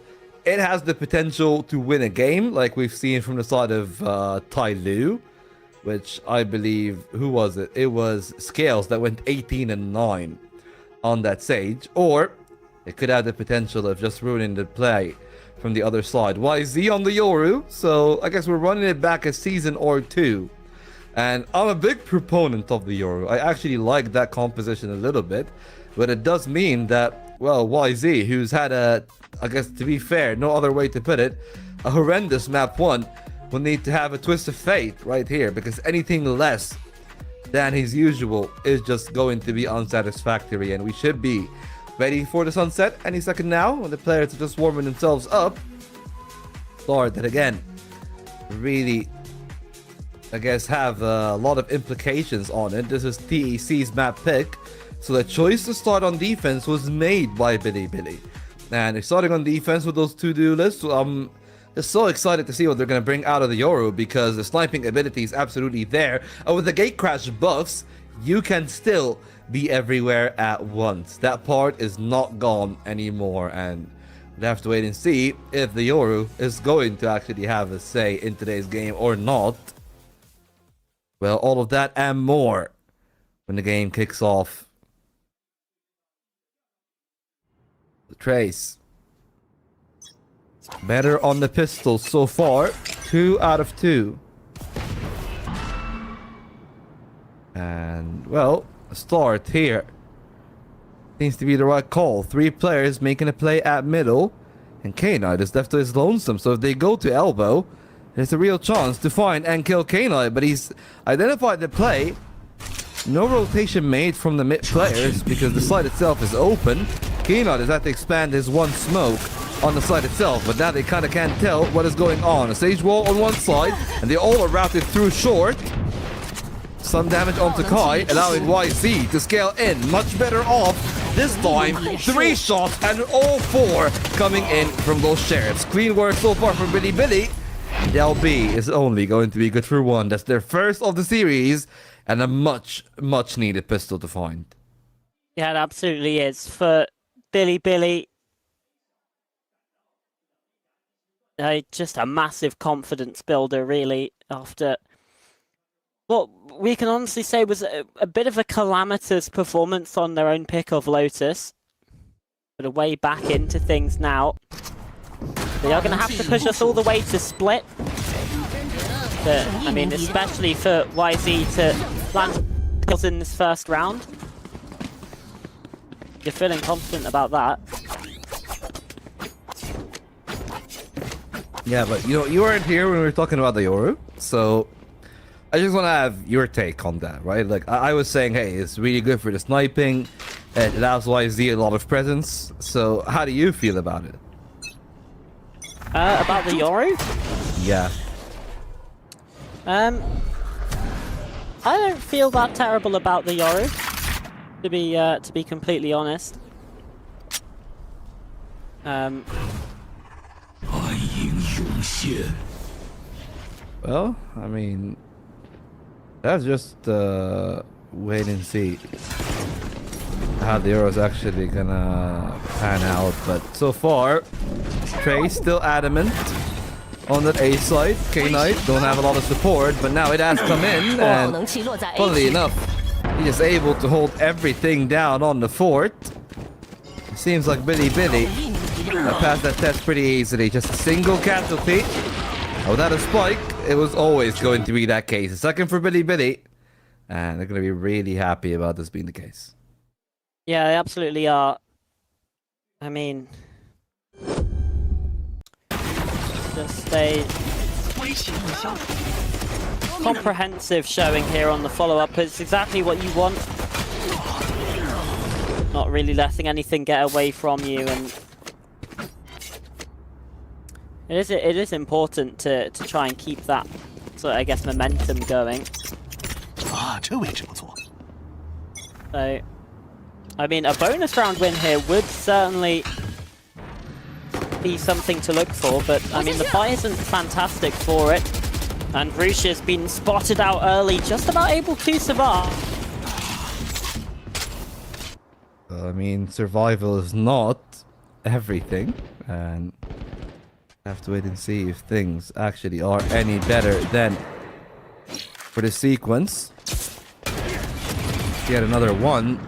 it has the potential to win a game, like we've seen from the side of Tai Lu, which I believe, who was it? It was Scales that went 18-9 on that Sage, or it could have the potential of just ruining the play from the other side. YZ on the Yoru, so I guess we're running it back a season or two. And I'm a big proponent of the Yoru. I actually like that composition a little bit, but it does mean that, well, YZ, who's had a, I guess to be fair, no other way to put it, a horrendous map 1, will need to have a twist of fate right here, because anything less than his usual is just going to be unsatisfactory, and we should be ready for the Sunset any second now, when the players are just warming themselves up. Lord, that again, really, I guess, have a lot of implications on it. This is TEC's map pick, so the choice to start on defense was made by Bilibili. And they're starting on defense with those two duelists. So I'm just so excited to see what they're going to bring out of the Yoru, because the sniping ability is absolutely there. And with the gate crash buffs, you can still be everywhere at once. That part is not gone anymore, and we'll have to wait and see if the Yoru is going to actually have a say in today's game or not. Well, all of that and more when the game kicks off. Trace, better on the pistol so far, 2 out of 2. And, well, a start here seems to be the right call. 3 players making a play at middle, and K-Knight is left to his lonesome. So if they go to elbow, there's a real chance to find and kill K-Knight, but he's identified the play. No rotation made from the mid players because the side itself is open. K-Knight has had to expand his one smoke on the side itself, but now they kind of can't tell what is going on. A sage wall on one side, and they all are routed through short. Some damage onto Kai, allowing YZ to scale in. Much better off this time. 3 shots and all 4 coming in from those sheriffs. Clean work so far from Bilibili. LB is only going to be good for 1. That's their first of the series, and a much needed pistol to find. Yeah, it absolutely is. For Bilibili, just a massive confidence builder, really, after what we can honestly say was a bit of a calamitous performance on their own pick of Lotus. But a way back into things now. They are going to have to push us all the way to split. But, I mean, especially for YZ to land kills in this first round. You're feeling confident about that. Yeah, but you weren't here when we were talking about the Yoru, so I just want to have your take on that, right? Like, I was saying, hey, it's really good for the sniping. It allows YZ a lot of presence. So, how do you feel about it? About the Yoru? Yeah. I don't feel that terrible about the Yoru, to be completely honest. Well, I mean, that's just wait and see how the Euro's actually gonna pan out. But so far, Trace still adamant on that A side. K-Knight don't have a lot of support, but now it has come in, and funnily enough, he is able to hold everything down on the fort. It seems like Bilibili passed that test pretty easily. Just a single casualty. Oh, that is Spike. it was always going to be that case. A second for Billy Billy, and they're going to be really happy about this being the case. Yeah, they absolutely are. I mean, just a comprehensive showing here on the follow-up. It's exactly what you want. Not really letting anything get away from you, and it is important to try and keep that sort of, I guess, momentum going. So, I mean, a bonus round win here would certainly be something to look for, but I mean, the buy isn't fantastic for it, and Rush has been spotted out early, just about able to survive. I mean, survival is not everything, and have to wait and see if things actually are any better than for the sequence. Yet another one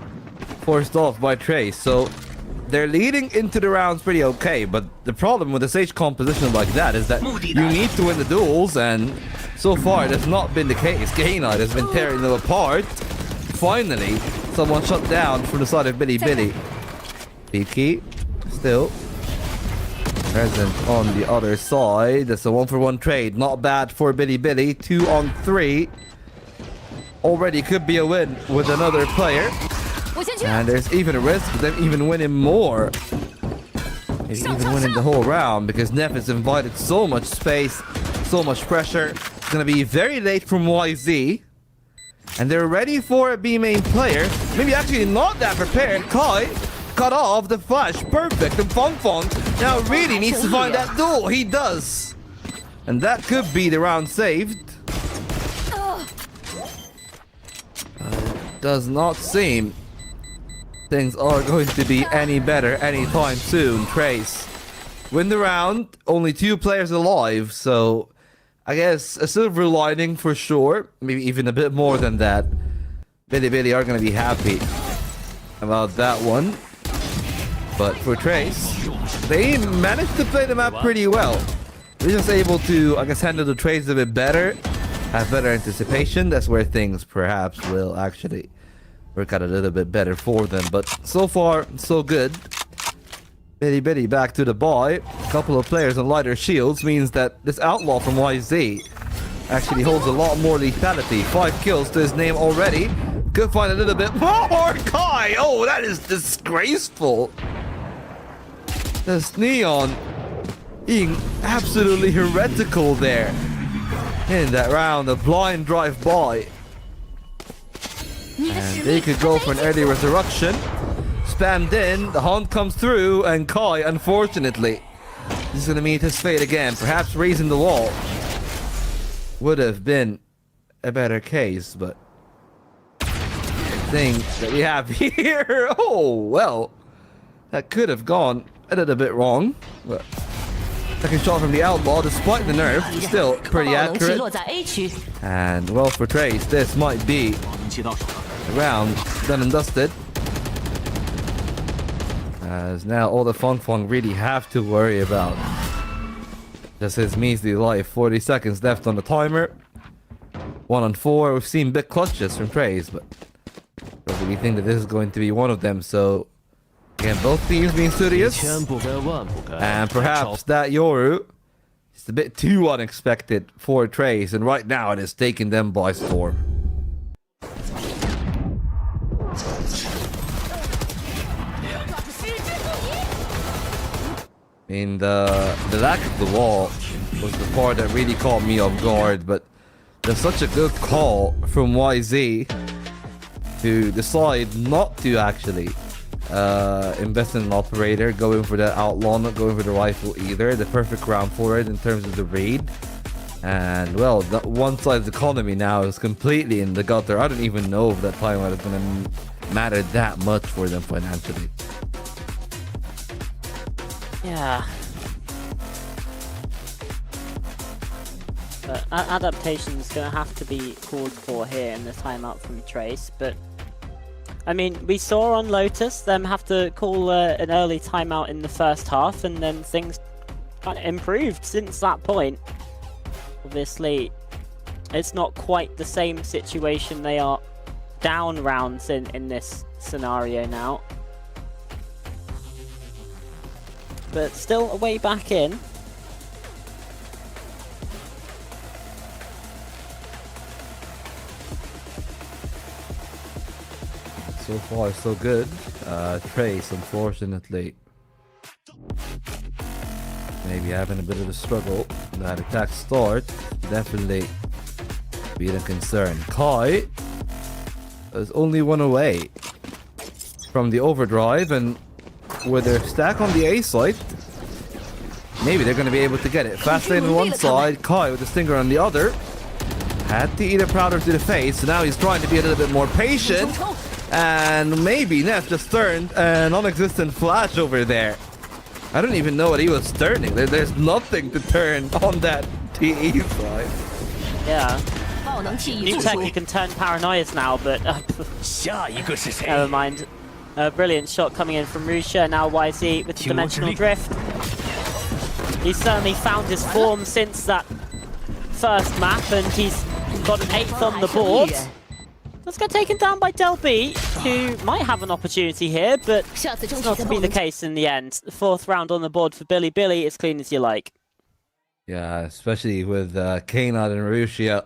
forced off by Trace, so they're leading into the rounds pretty okay, but the problem with a Sage composition like that is that you need to win the duels, and so far it has not been the case. K-Knight has been tearing them apart. Finally, someone shut down from the side of Billy Billy. Peaky still present on the other side. That's a 1-for-1 trade. Not bad for Billy Billy. 2 on 3. Already could be a win with another player. And there's even a risk of them even winning more. Maybe even winning the whole round, because Neff has invited so much space, so much pressure. It's going to be very late from YZ. And they're ready for a B main player. Maybe actually not that prepared. Kai cut off the flash. Perfect. And Fong Fong now really needs to find that duel. He does. And that could be the round saved. Does not seem things are going to be any better anytime soon. Trace win the round. Only 2 players alive, so I guess a silver lining for sure. Maybe even a bit more than that. Billy Billy are going to be happy about that one. But for Trace, they managed to play the map pretty well. They're just able to, I guess, handle the trades a bit better. Have better anticipation. That's where things perhaps will actually work out a little bit better for them. But so far, so good. Billy Billy back to the buy. A couple of players on lighter shields means that this outlaw from YZ actually holds a lot more lethality. 5 kills to his name already. Could find a little bit more. Kai! Oh, that is disgraceful. This Neon being absolutely heretical there. In that round, a blind drive by. And they could go for an early resurrection. Spammed in, the hunt comes through, and Kai, unfortunately, is going to meet his fate again. Perhaps raising the wall would have been a better case, but the thing that we have here, oh, well, that could have gone a little bit wrong, but second shot from the outlaw, despite the nerf, still pretty accurate. And well, for Trace, this might be the round done and dusted. As now all the Fong Fong really have to worry about just his measly life. 40 seconds left on the timer. 1 on 4. We've seen big clutches from Trace, but we think that this is going to be one of them. So again, both teams being studious, and perhaps that Yoru is a bit too unexpected for Trace, and right now it is taking them by storm. In the lack of the wall was the part that really caught me off guard, but there's such a good call from YZ to decide not to actually invest in an operator, going for the outlaw, not going for the rifle either. The perfect round for it in terms of the raid. And well, the one side's economy now is completely in the gutter. I don't even know if that timeout is going to matter that much for them financially. Yeah. But adaptation's going to have to be called for here in the timeout from Trace, but I mean, we saw on Lotus them have to call an early timeout in the first half, and then things kind of improved since that point. Obviously, it's not quite the same situation. They are down rounds in this scenario now. But still a way back in. So far, so good. Trace, unfortunately, maybe having a bit of a struggle. That attack start definitely being a concern. Kai is only one away from the overdrive, and with their stack on the A side, maybe they're going to be able to get it. Fast lane on one side, Kai with the stinger on the other. Had to eat a Prowler to the face, so now he's trying to be a little bit more patient. And maybe Neff just turned a non-existent flash over there. I don't even know what he was turning. There's nothing to turn on that TE side. Yeah. New tech, you can turn paranoias now, but never mind. Brilliant shot coming in from Rusha. Now YZ with the dimensional drift. He's certainly found his form since that first map, and he's got an 8th on the board. Let's get taken down by Del B, who might have an opportunity here, but it's not to be the case in the end. The 4th round on the board for Billy Billy, as clean as you like. Yeah, especially with K-Nod and Rushia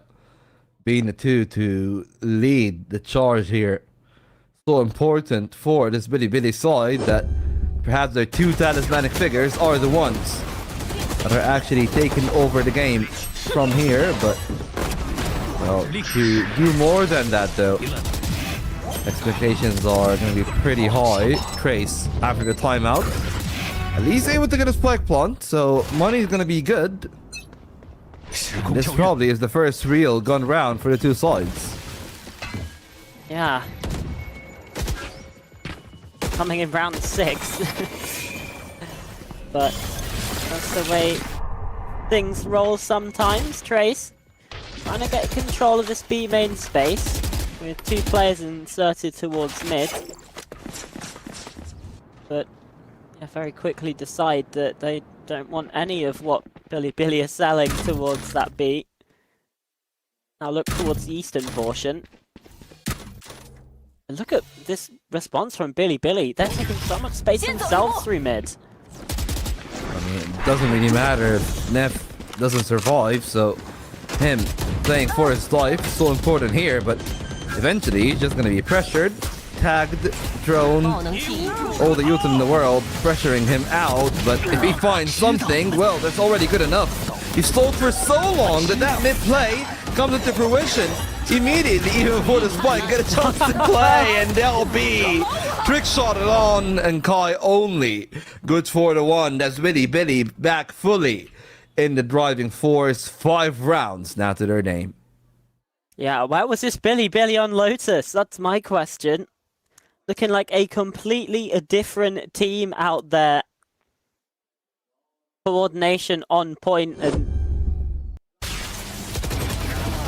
being the two to lead the charge here. So important for this Billy Billy side that perhaps their 2 talismanic figures are the ones that are actually taking over the game from here, but well, to do more than that though, expectations are going to be pretty high. Trace, after the timeout, at least able to get a spike plant, so money is going to be good. This probably is the first real gun round for the two sides. Yeah. Coming in round 6. But that's the way things roll sometimes. Trace trying to get control of this B main space with 2 players inserted towards mid. But yeah, very quickly decide that they don't want any of what Billy Billy are selling towards that B. Now look towards the eastern portion. And look at this response from Billy Billy. They're taking so much space themselves through mid. I mean, it doesn't really matter if Neff doesn't survive, so him playing for his life is so important here, but eventually he's just going to be pressured, tagged, drone, all the youth in the world pressuring him out, but if he finds something, well, that's already good enough. He stalled for so long that that mid-play comes into fruition immediately, even before the spike, get a chance to play, and there'll be trick shot it on, and Kai only good for the one. That's Billy Billy back fully in the driving force. 5 rounds now to their name. Yeah, where was this Billy Billy on Lotus? That's my question. Looking like a completely different team out there. Coordination on point and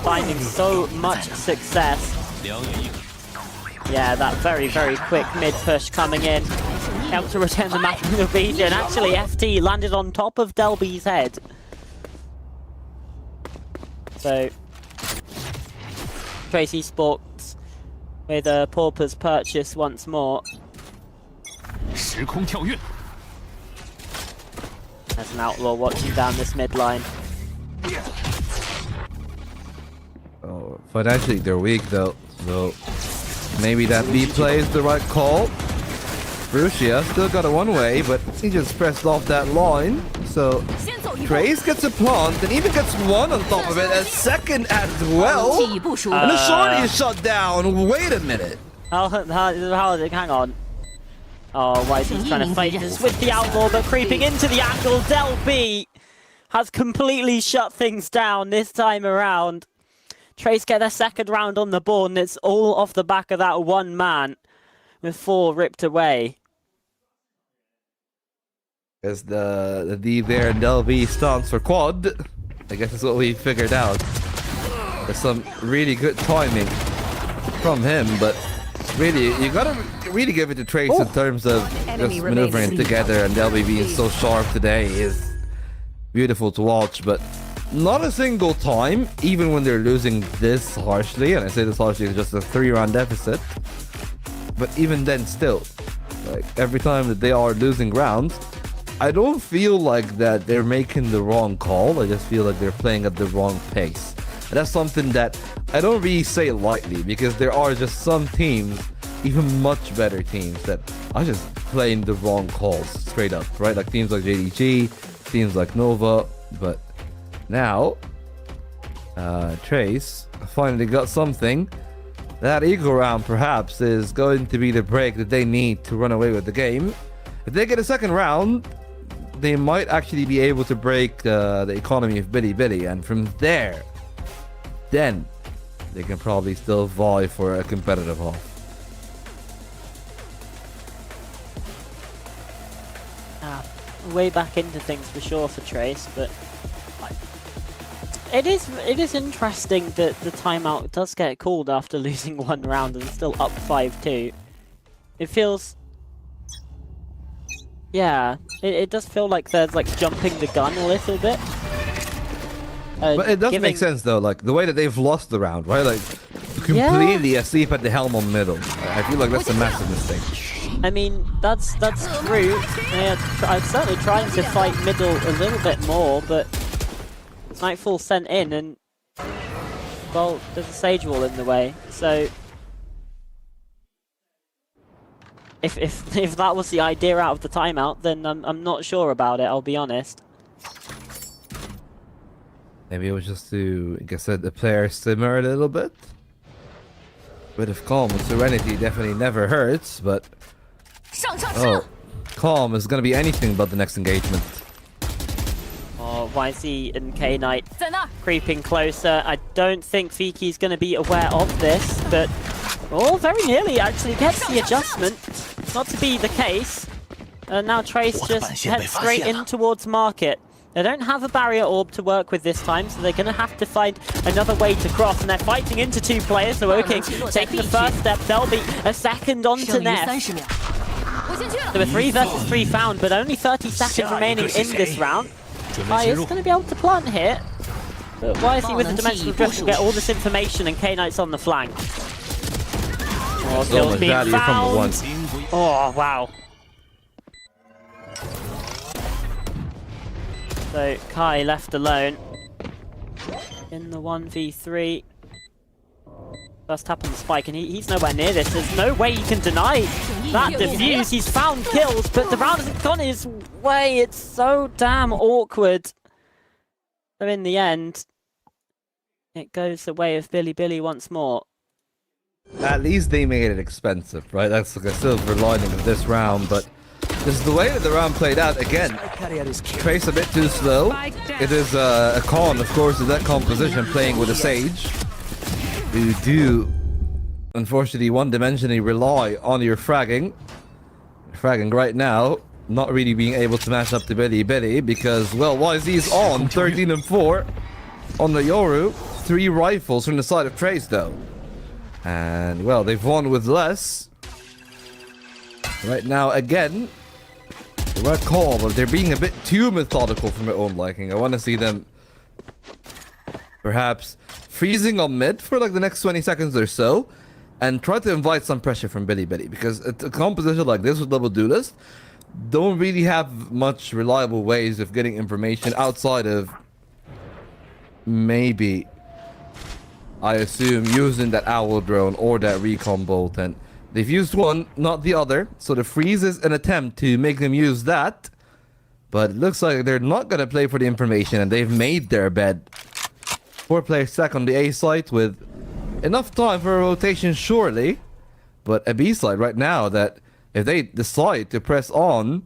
finding so much success. Yeah, that very, very quick mid push coming in. Able to return the map in the region. Actually, FT landed on top of Delby's head. So, Tracy Sports with a Pauper's purchase once more. As an outlaw watching down this mid line. Oh, financially they're weak though, so maybe that B play is the right call. Rushia still got a one-way, but he just pressed off that line. So Trace gets a plant and even gets one on top of it, a second as well. And the shorty is shut down. Wait a minute. Hang on. Oh, YZ's trying to fight this with the outlaw, but creeping into the angle. Del B has completely shut things down this time around. Trace get their second round on the board, and it's all off the back of that one man with 4 ripped away. As the D there and Del B stands for quad, I guess that's what we figured out. There's some really good timing from him, but really, you gotta really give it to Trace in terms of just maneuvering together, and Del B being so sharp today is beautiful to watch, but not a single time, even when they're losing this harshly, and I say this harshly, it's just a 3-round deficit, but even then still, like every time that they are losing rounds, I don't feel like that they're making the wrong call. I just feel like they're playing at the wrong pace. And that's something that I don't really say lightly, because there are just some teams, even much better teams, that are just playing the wrong calls straight up, right? Like teams like JDG, teams like Nova, but now Trace finally got something. That eagle round perhaps is going to be the break that they need to run away with the game. If they get a second round, they might actually be able to break the economy of Bilibili, and from there, then they can probably still vie for a competitive haul. Way back into things for sure for Trace, but it is interesting that the timeout does get called after losing one round and still up 5-2. It feels, yeah, it does feel like there's like jumping the gun a little bit. But it does make sense though, like the way that they've lost the round, right? Like completely asleep at the helm on middle. I feel like that's a massive mistake. I mean, that's true. I'm certainly trying to fight middle a little bit more, but Nightfall sent in, and well, there's a Sage Wall in the way. So if that was the idea out of the timeout, then I'm not sure about it. I'll be honest. Maybe it was just to, like I said, the player simmer a little bit. Bit of calm and serenity definitely never hurts, but oh, calm is gonna be anything but the next engagement. Oh, YZ and K-Knight creeping closer. I don't think Viki's gonna be aware of this, but oh, very nearly actually gets the adjustment. Not to be the case. And now Trace just heads straight in towards Market. They don't have a barrier orb to work with this time, so they're going to have to find another way to cross, and they're fighting into two players. So King taking the first step, they'll be a second onto Ness. So a 3 versus 3 found, but only 30 seconds remaining in this round. Kai is going to be able to plant here, but YC with the Dimensional Drift will get all this information, and K-Knight's on the flank. Oh, kills being found. Oh, wow. So Kai left alone in the 1v3. First tap on the spike, and he's nowhere near this. There's no way he can deny that defuse. He's found kills, but the round hasn't gone his way. It's so damn awkward. So in the end, it goes the way of Bilibili once more. At least they made it expensive, right? That's like a silver lining of this round, but just the way that the round played out, again, Trace a bit too slow. It is a con, of course, is that composition playing with a Sage. You do, unfortunately, one-dimensionally rely on your fragging. Fragging right now, not really being able to match up to Bilibili because, well, YZ's on 13 and 4 on the Yoru. 3 rifles from the side of Trace, though. And, well, they've won with less. Right now, again, the right call, but they're being a bit too methodical for my own liking. I want to see them perhaps freezing on mid for like the next 20 seconds or so and try to invite some pressure from Bilibili, because a composition like this with double duelist don't really have much reliable ways of getting information outside of maybe, I assume, using that owl drone or that recon bolt, and they've used one, not the other, so the freeze is an attempt to make them use that, but it looks like they're not going to play for the information, and they've made their bed. 4 players stuck on the A site with enough time for a rotation, surely, but a B site right now that if they decide to press on,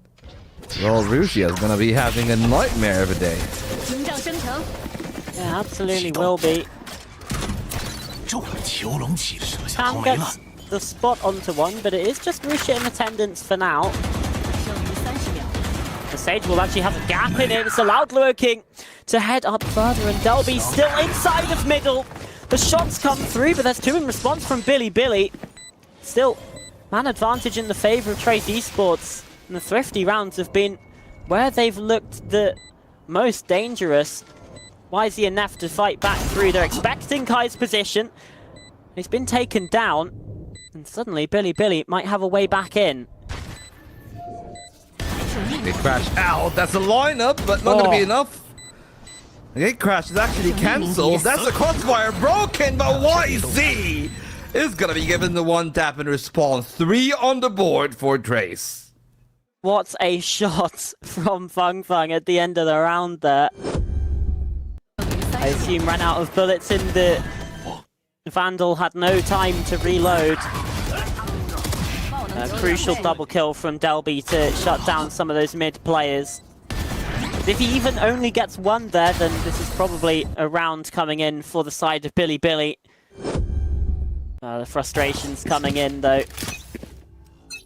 well, Rusia is going to be having a nightmare of a day. Yeah, absolutely will be. Cam gets the spot onto one, but it is just Rusia in attendance for now. The Sage will actually have a gap in it. It's allowed King to head up further, and Delby still inside of middle. The shots come through, but there's 2 in response from Bilibili. Still, man advantage in the favor of Trace Esports. And the Thrifty rounds have been where they've looked the most dangerous. YZ and Neff to fight back through. They're expecting Kai's position. He's been taken down, and suddenly Billy might have a way back in. They crash out. That's a lineup, but not going to be enough. The gate crash is actually cancelled. That's a crossfire broken, but YZ is going to be given the one tap in response. 3 on the board for Trace. What a shot from Fung at the end of the round there. I assume ran out of bullets in the... Vandal had no time to reload. A crucial double kill from Delby to shut down some of those mid players. If he even only gets one there, then this is probably a round coming in for the side of Billy. The frustration's coming in though.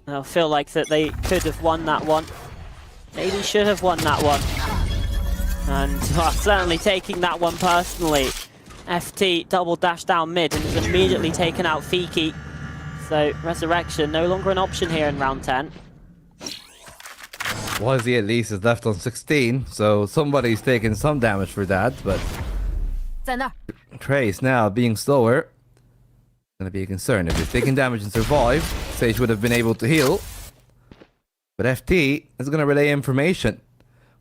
They'll feel like that they could have won that one. Maybe should have won that one. And certainly taking that one personally. FT double dash down mid and is immediately taken out Fiki. So Resurrection no longer an option here in round 10. YZ at least is left on 16, so somebody's taking some damage for that, but Trace now being slower. Gonna be a concern. If he's taking damage and survive, Sage would have been able to heal. But FT is gonna relay information.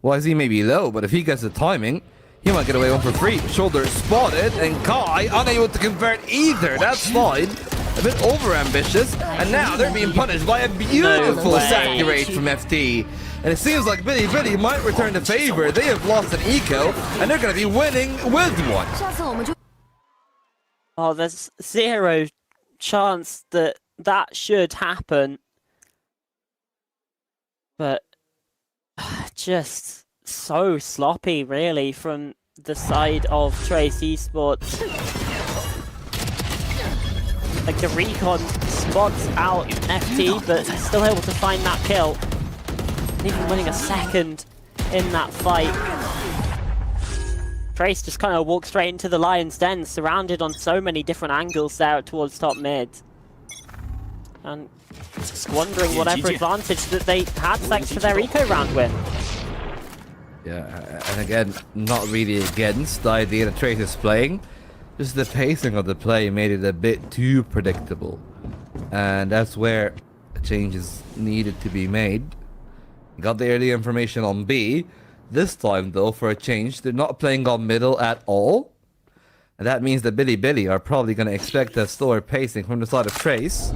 YZ may be low, but if he gets the timing, he might get away one for free. Shoulder spotted, and Kai unable to convert either. That slide, a bit over-ambitious, and now they're being punished by a beautiful sack rate from FT. And it seems like Billy might return the favor. They have lost an eco, and they're going to be winning with one. Oh, there's zero chance that that should happen. But just so sloppy, really, from the side of Trace Esports. Like the recon spots out FT, but still able to find that kill. Even winning a second in that fight. Trace just kind of walked straight into the Lion's Den, surrounded on so many different angles there towards top mid. And squandering whatever advantage that they had thanks to their eco round win. Yeah, and again, not really against the idea that Trace is playing. Just the pacing of the play made it a bit too predictable. And that's where changes needed to be made. Got the early information on B. This time, though, for a change, they're not playing on middle at all. And that means that Billy are probably going to expect a slower pacing from the side of Trace.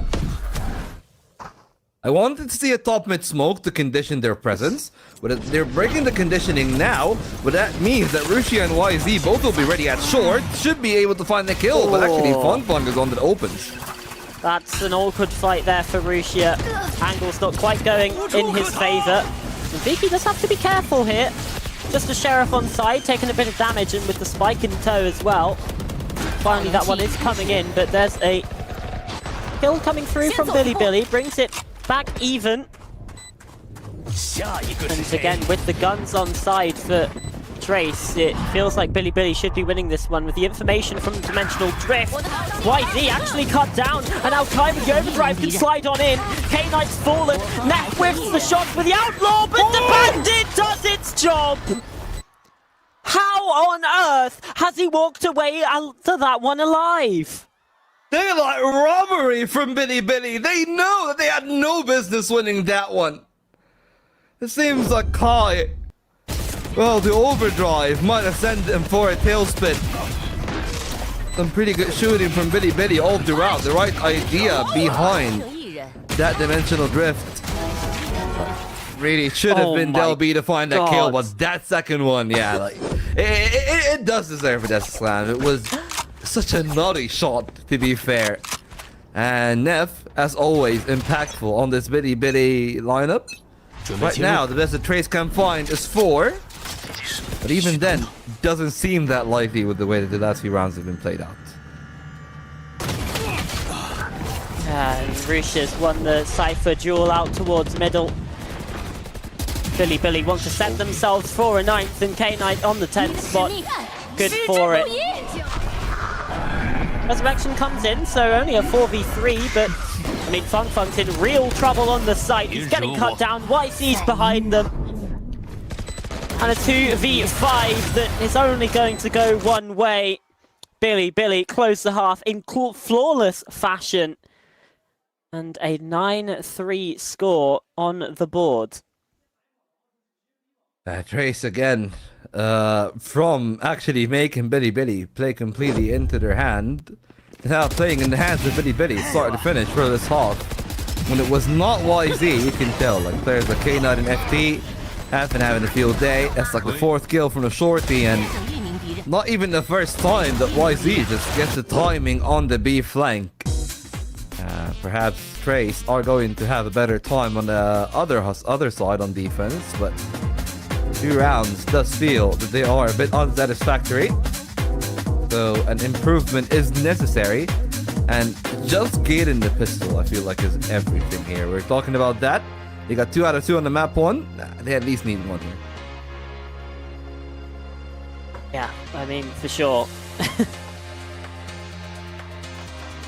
I wanted to see a top mid smoke to condition their presence, but they're breaking the conditioning now, but that means that Rushia and YZ both will be ready at short, should be able to find the kill, but actually Fun is on that opens. That's an awkward fight there for Rushia. Angle's not quite going in his favour. Vicky does have to be careful here. Just a Sheriff on side, taking a bit of damage, and with the spike in tow as well. Finally that one is coming in, but there's a kill coming through from Billy, brings it back even. And again, with the guns on side for Trace, it feels like Billy should be winning this one with the information from Dimensional Drift. YZ actually cut down, and now Kai with the overdrive can slide on in. K-Knight's fallen, Neff whiffs the shot for the outlaw, but the bandit does its job! How on earth has he walked away after that one alive? Daylight robbery from Billy. They know that they had no business winning that one. It seems like Kai, well, the overdrive might have sent him for a tailspin. Some pretty good shooting from Billy all throughout. The right idea behind that dimensional drift. Really should have been Del B to find that kill, but that second one, yeah, like it does deserve a death slam. It was such a naughty shot, to be fair. And Neff, as always, impactful on this Billy lineup. Right now, the best that Trace can find is 4. But even then, doesn't seem that likely with the way that the last few rounds have been played out. And Rushia's won the Cypher duel out towards middle. Billy want to set themselves for a 9th, and K-Knight on the 10th spot. Good for it. Resurrection comes in, so only a 4v3, but I mean, Fung's in real trouble on the site. He's getting cut down. YC's behind them. And a 2v5 that is only going to go one way. Billy closed the half in flawless fashion. And a 9-3 score on the board. Trace again, from actually making Billy play completely into their hand, now playing in the hands of Billy, start to finish for this half. When it was not YZ, you can tell, like players like K-Nut and FT have been having a field day. That's like the 4th kill from the shorty, and not even the first time that YZ just gets the timing on the B flank. Perhaps Trace are going to have a better time on the other side on defense, but 2 rounds does feel that they are a bit unsatisfactory. So an improvement is necessary, and just getting the pistol I feel like is everything here. We're talking about that. They got 2 out of 2 on the map 1. They at least need 1 here. Yeah, I mean, for sure.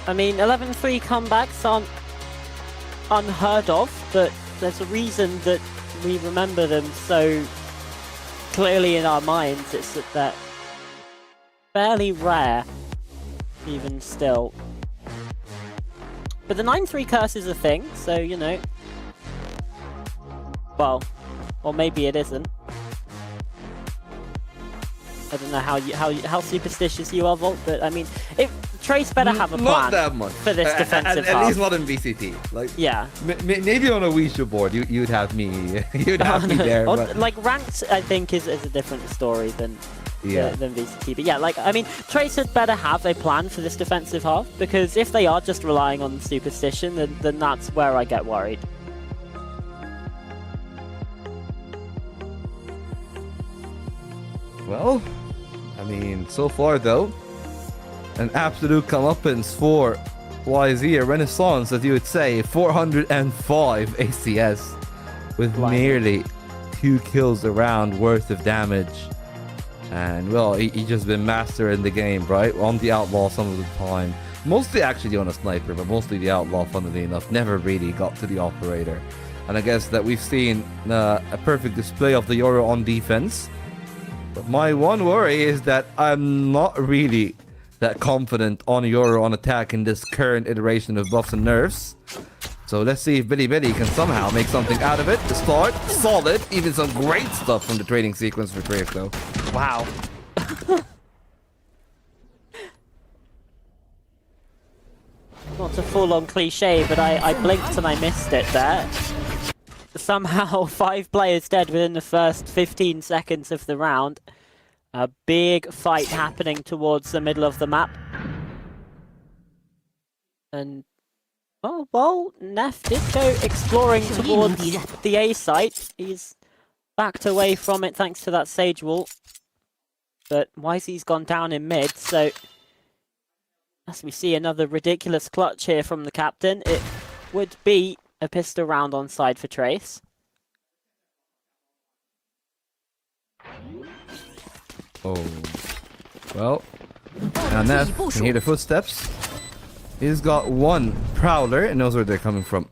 I mean, 11-3 comebacks aren't unheard of, but there's a reason that we remember them so clearly in our minds. It's that they're fairly rare, even still. But the 9-3 curse is a thing, so, you know. Well, or maybe it isn't. I don't know how superstitious you are, Volt, but I mean, Trace better have a plan. Not that much for this defensive at half. least not in VCT. Like, yeah, maybe on a Ouija board, you'd have me. You'd have me there. But... Like ranked, I think is a different story than VCT. But yeah, like I mean, Trace had better have a plan for this defensive half, because if they are just relying on superstition, then that's where I get worried. Well, I mean, so far though, an absolute comeuppance for YZ, a renaissance as you would say, 405 ACS with nearly 2 kills a round worth of damage. And well, he just been master in the game, right? On the outlaw some of the time. Mostly actually on a sniper, but mostly the outlaw, funnily enough, never really got to the operator. And I guess that we've seen a perfect display of the Yoru on defense. But my one worry is that I'm not really that confident on Yoru on attack in this current iteration of buffs and nerfs. So let's see if Billy can somehow make something out of it. The start, solid, even some great stuff from the trading sequence for Trace though. Wow. Not a full-on cliche, but I blinked and I missed it there. Somehow 5 players dead within the first 15 seconds of the round. A big fight happening towards the middle of the map. And oh well, Neff did go exploring towards the A site. He's backed away from it thanks to that Sage Wall. But YZ's gone down in mid, so as we see another ridiculous clutch here from the captain, it would be a pistol round on side for Trace. Oh, well, now Neff can hear the footsteps. He's got 1 Prowler and knows where they're coming from.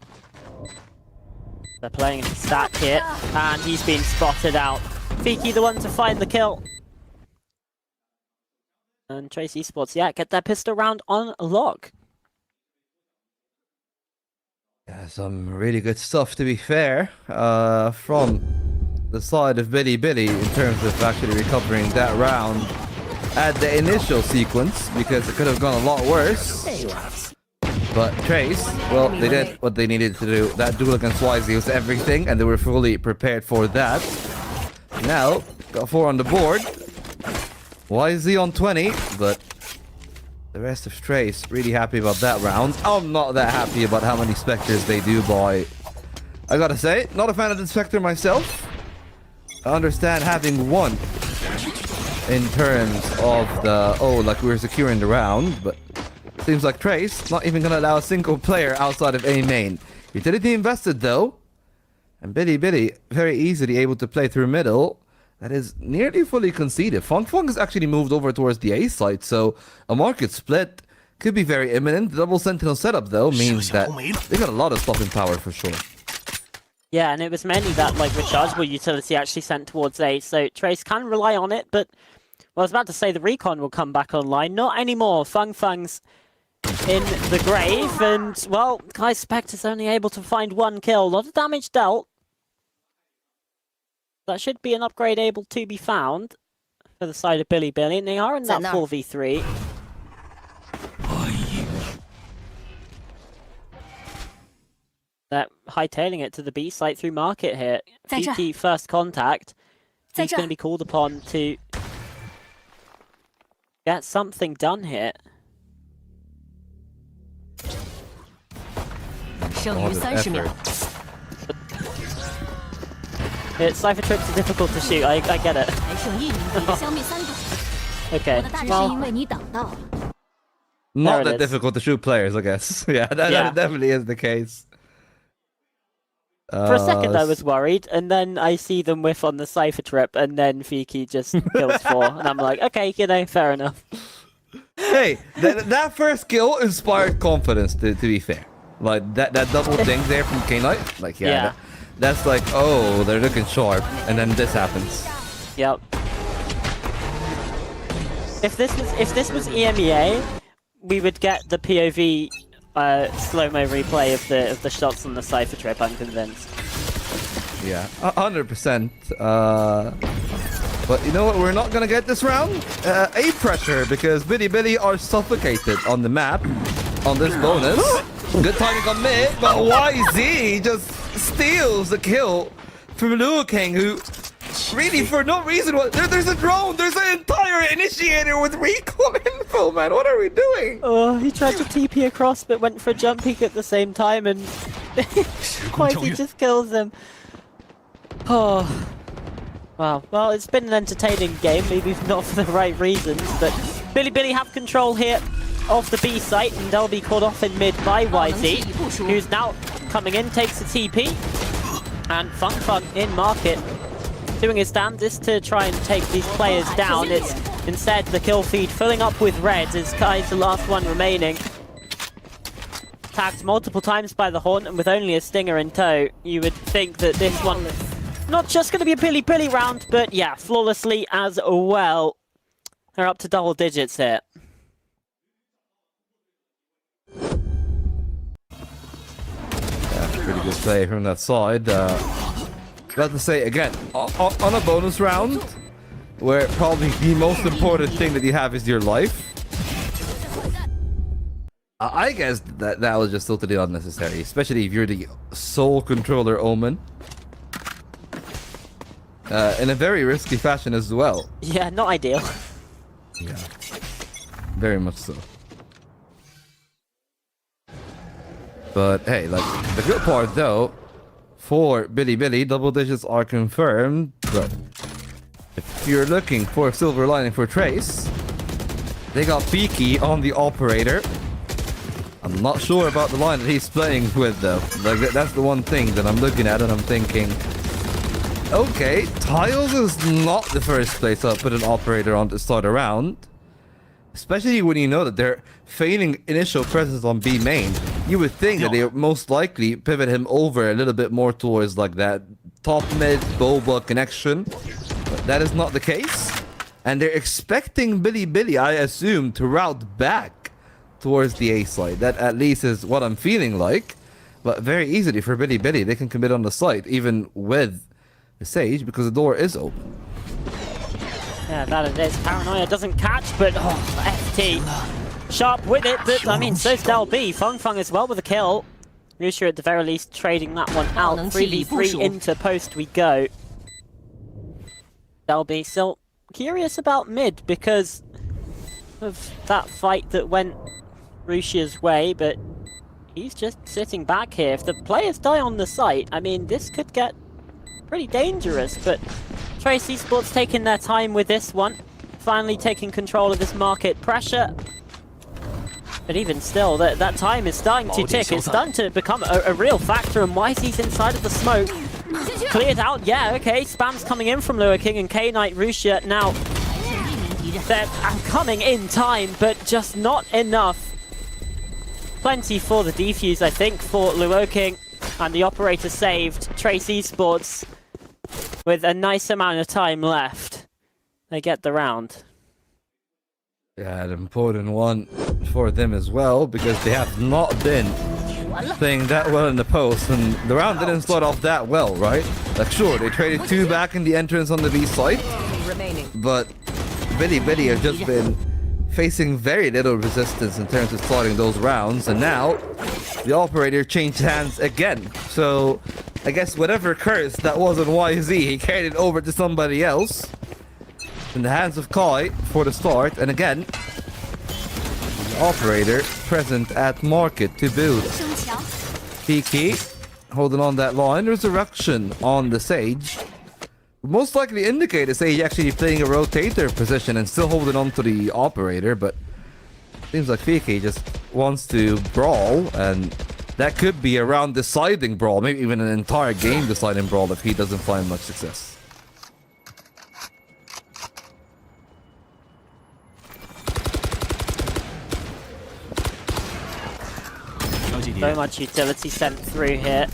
They're playing in stack here, and he's been spotted out. Fiki the one to find the kill. And Trace Esports, yeah, get that pistol round on lock. Yeah, some really good stuff, to be fair, from the side of Billy in terms of actually recovering that round at the initial sequence, because it could have gone a lot worse. But Trace, well, they did what they needed to do. That duel against YZ was everything, and they were fully prepared for that. Now, got 4 on the board. YZ on 20, but the rest of Trace really happy about that round. I'm not that happy about how many Spectres they do buy. I gotta say, not a fan of the Spectre myself. I understand having 1 in terms of the, oh, like we're securing the round, but seems like Trace not even gonna allow a single player outside of A main. Utility invested though, and Billy very easily able to play through middle. That is nearly fully conceded. Funk has actually moved over towards the A site, so a market split could be very imminent. The double sentinel setup though means that they got a lot of stopping power for sure. Yeah, and it was mainly that like rechargeable utility actually sent towards A, so Trace can rely on it, but well, I was about to say the recon will come back online. Not anymore. Fung's in the grave, and well, Kai Spectre's only able to find 1 kill. A lot of damage dealt. That should be an upgrade able to be found for the side of Billy, and they are in that 4v3. They're hightailing it to the B site through market here. VT first contact. He's going to be called upon to get something done here. 剩余30秒。 Cypher trips are difficult to shoot, I get it. 还剩1名，你的消灭3个。 Okay, 我的大是 well, 因为你挡到了。 Not There that it is. difficult to shoot players, I guess. Yeah, that definitely is the case. For a second I was worried, and then I see them whiff on the Cypher trip, and then Fiki just kills 4, and I'm like, okay, you know, fair enough. Hey, that first kill inspired confidence, to be fair. Like, that double ding there from K-Knight, like, yeah. That's like, oh, they're looking sharp, and then this happens. Yep. If this was EMEA, we would get the POV slow-mo replay of the shots on the Cypher trip, I'm convinced. Yeah, 100%. But you know what we're not gonna get this round? A pressure, because Billy are suffocated on the map on this bonus. Good timing on mid, but YZ just steals the kill from Luo King, who really for no reason, there's a drone, there's an entire initiator with recon info, man. What are we doing? Oh, he tried to TP across, but went for a jump peek at the same time, and YZ just kills him. Oh. Wow. Well, it's been an entertaining game, maybe not for the right reasons, but Billy have control here of the B site, and they'll be caught off in mid by YZ, who's now coming in, takes the TP, and Fung in market, doing his damnedest to try and take these players down. It's instead the kill feed filling up with red as Kai's the last one remaining. Tagged multiple times by the Haunt, and with only a Stinger in tow, you would think that this one not just going to be a Billy round, but yeah, flawlessly as well. They're up to double digits here. Pretty good play from that side. Got to say again, on a bonus round, where probably the most important thing that you have is your life. I guess that was just totally unnecessary, especially if you're the sole controller Omen. In a very risky fashion as well. Yeah, not ideal. Yeah, very much so. But hey, like, the good part though, for Billy, double digits are confirmed, but if you're looking for a silver lining for Trace, they got Peaky on the operator. I'm not sure about the line that he's playing with though. Like, that's the one thing that I'm looking at and I'm thinking, okay, Tiles is not the first place I'll put an operator on to start a round. Especially when you know that they're feigning initial presence on B main. You would think that they would most likely pivot him over a little bit more towards like that top mid Boba connection. But that is not the case. And they're expecting Billy, I assume, to route back towards the A side. That at least is what I'm feeling like. But very easily for Billy, they can commit on the site, even with the Sage, because the door is open. Yeah, that it is. Paranoia doesn't catch, but FT sharp with it, but I mean, so's Del B. Fung as well with a kill. Lucia at the very least trading that one out. 3v3 into post we go. Del B still curious about mid because of that fight that went Lucia's way, but he's just sitting back here. If the players die on the site, I mean, this could get pretty dangerous, but Trace Esports taking their time with this one, finally taking control of this market pressure. But even still, that time is starting to tick. It's starting to become a real factor, and YZ's inside of the smoke. Cleared out, yeah, okay. Spam's coming in from Luo King and K-Knight Rusia now. They're coming in time, but just not enough. Plenty for the defuse, I think, for Luo King. And the operator saved. Trace Esports, with a nice amount of time left, they get the round. Yeah, an important one for them as well, because they have not been playing that well in the post, and the round didn't start off that well, right? Like, sure, they traded 2 back in the entrance on the B site, but Billy have just been facing very little resistance in terms of starting those rounds, and now the operator changed hands again. So I guess whatever curse that was on YZ, he carried it over to somebody else. In the hands of Kai for the start, and again, the operator present at market to build. Piki holding on that line. Resurrection on the Sage. Most likely indicate the Sage actually playing a rotator position and still holding on to the operator, but seems like Piki just wants to brawl, and that could be a round deciding brawl, maybe even an entire game deciding brawl if he doesn't find much success. So much utility sent through here.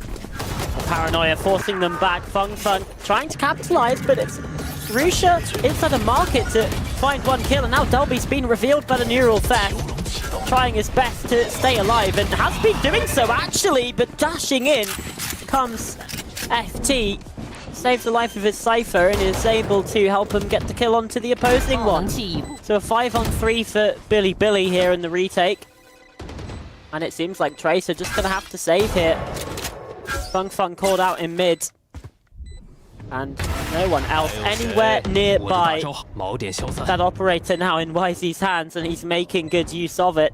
Paranoia forcing them back. Fung trying to capitalize, but it's Rusha inside the market to find 1 kill, and now Delby's been revealed by the neural theft. Trying his best to stay alive, and has been doing so actually, but dashing in comes FT. Saves the life of his Cypher and is able to help him get the kill onto the opposing one. So a 5-on-3 for Billy here in the retake. And it seems like Trace are just going to have to save here. Fung called out in mid. And no one else anywhere nearby. That operator now in YZ's hands, and he's making good use of it.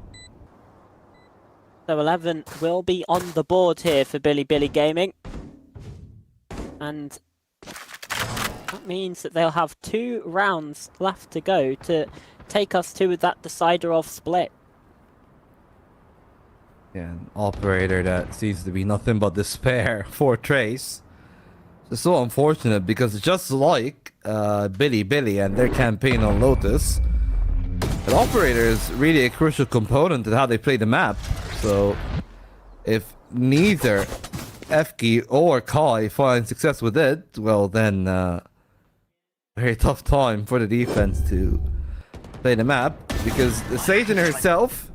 So 11 will be on the board here for Billy Gaming. And that means that they'll have 2 rounds left to go to take us to that decider of split. Yeah, an operator that seems to be nothing but despair for Trace. It's so unfortunate because just like Billy and their campaign on Lotus, an operator is really a crucial component to how they play the map. So if neither Efki or Kai find success with it, well then very tough time for the defense to play the map, because the Satan herself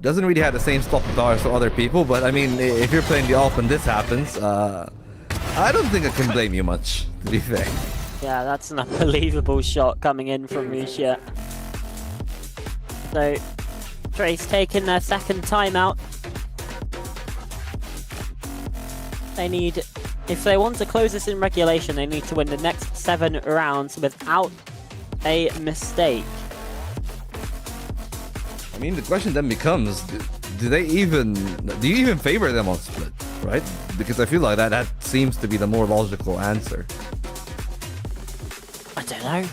doesn't really have the same stop power as other people, but I mean, if you're playing the off and this happens, I don't think I can blame you much, to be fair. Yeah, that's an unbelievable shot coming in from Rusha. So, Trace taking their second timeout. They need, if they want to close this in regulation, they need to win the next 7 rounds without a mistake. I mean, the question then becomes, do you even favor them on split, right? Because I feel like that seems to be the more logical answer. I don't know.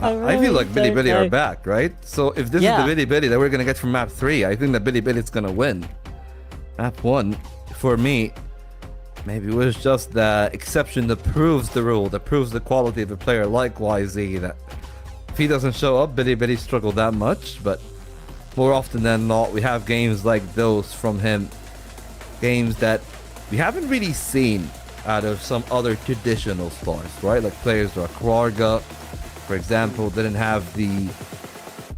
I feel like Billy are back, right? So if this is the Billy that we're gonna get from map 3, I think that Billy's gonna win. Map 1, for me, maybe it was just the exception that proves the rule, that proves the quality of a player like YZ, that if he doesn't show up, Billy struggled that much, but more often than not, we have games like those from him. Games that we haven't really seen out of some other traditional stars, right? Like players like Kwarga, for example, didn't have the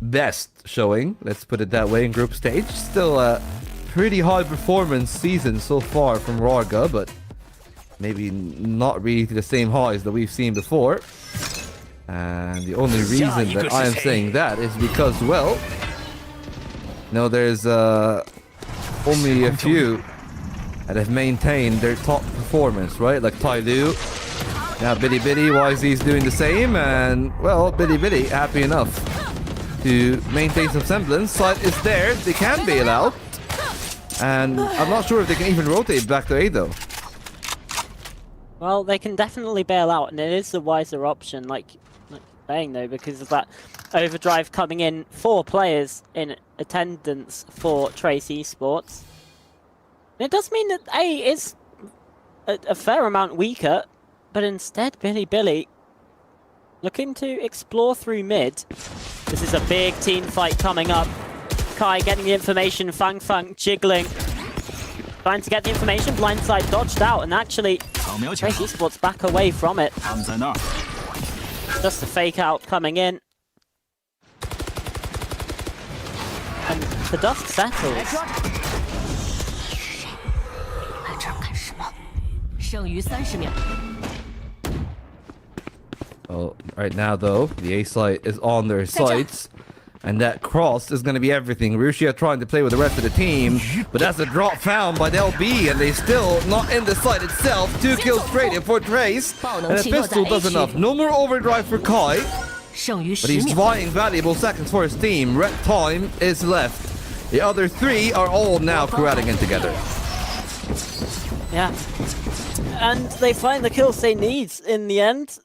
best showing, let's put it that way, in group stage. Still a pretty high performance season so far from Kwarga, but maybe not really to the same highs that we've seen before. And the only reason that I am saying that is because, well, there's only a few that have maintained their top performance, right? Like Tyloo. Now Billy, YZ's doing the same, and, well, Billy happy enough to maintain some semblance. Site is there, they can bail out. And I'm not sure if they can even rotate back to A, though. Well, they can definitely bail out, and it is the wiser option, like saying though, because of that overdrive coming in. 4 players in attendance for Trace Esports. And it does mean that A is a fair amount weaker, but instead Billy looking to explore through mid. This is a big team fight coming up. Kai getting the information, Fang jiggling. Trying to get the information, blindside dodged out, and actually, Trace Esports back away from it. Just a fake out coming in. And the dust settles. 来这儿干什么？剩余30秒。 Well, right now though, the A site is on their sights, and that cross is going to be everything. Rusia trying to play with the rest of the team, but that's a drop found by LB, and they still not in the site itself. 2 kills straight in for Trace, and a pistol does enough. No more overdrive for Kai, 剩余 but 10 he's 秒。 buying valuable seconds for his team. Red time is left. The other 3 are all now crowding in together. Yeah. And they find the kills they need in the end.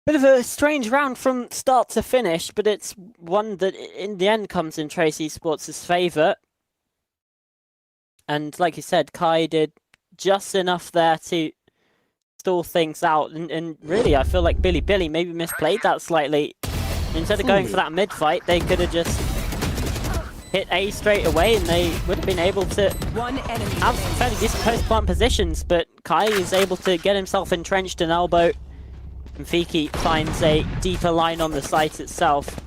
Bit of a strange round from start to finish, but it's one that in the end comes in Trace Esports' favour. And like you said, Kai did just enough there to stall things out. And really, I feel like Billy maybe misplayed that slightly. Instead of going for that mid-fight, they could have just hit A straight away and they would have been able to have some fairly decent post-plant positions. But Kai is able to get himself entrenched in elbow. And Fiki finds a deeper line on the site itself.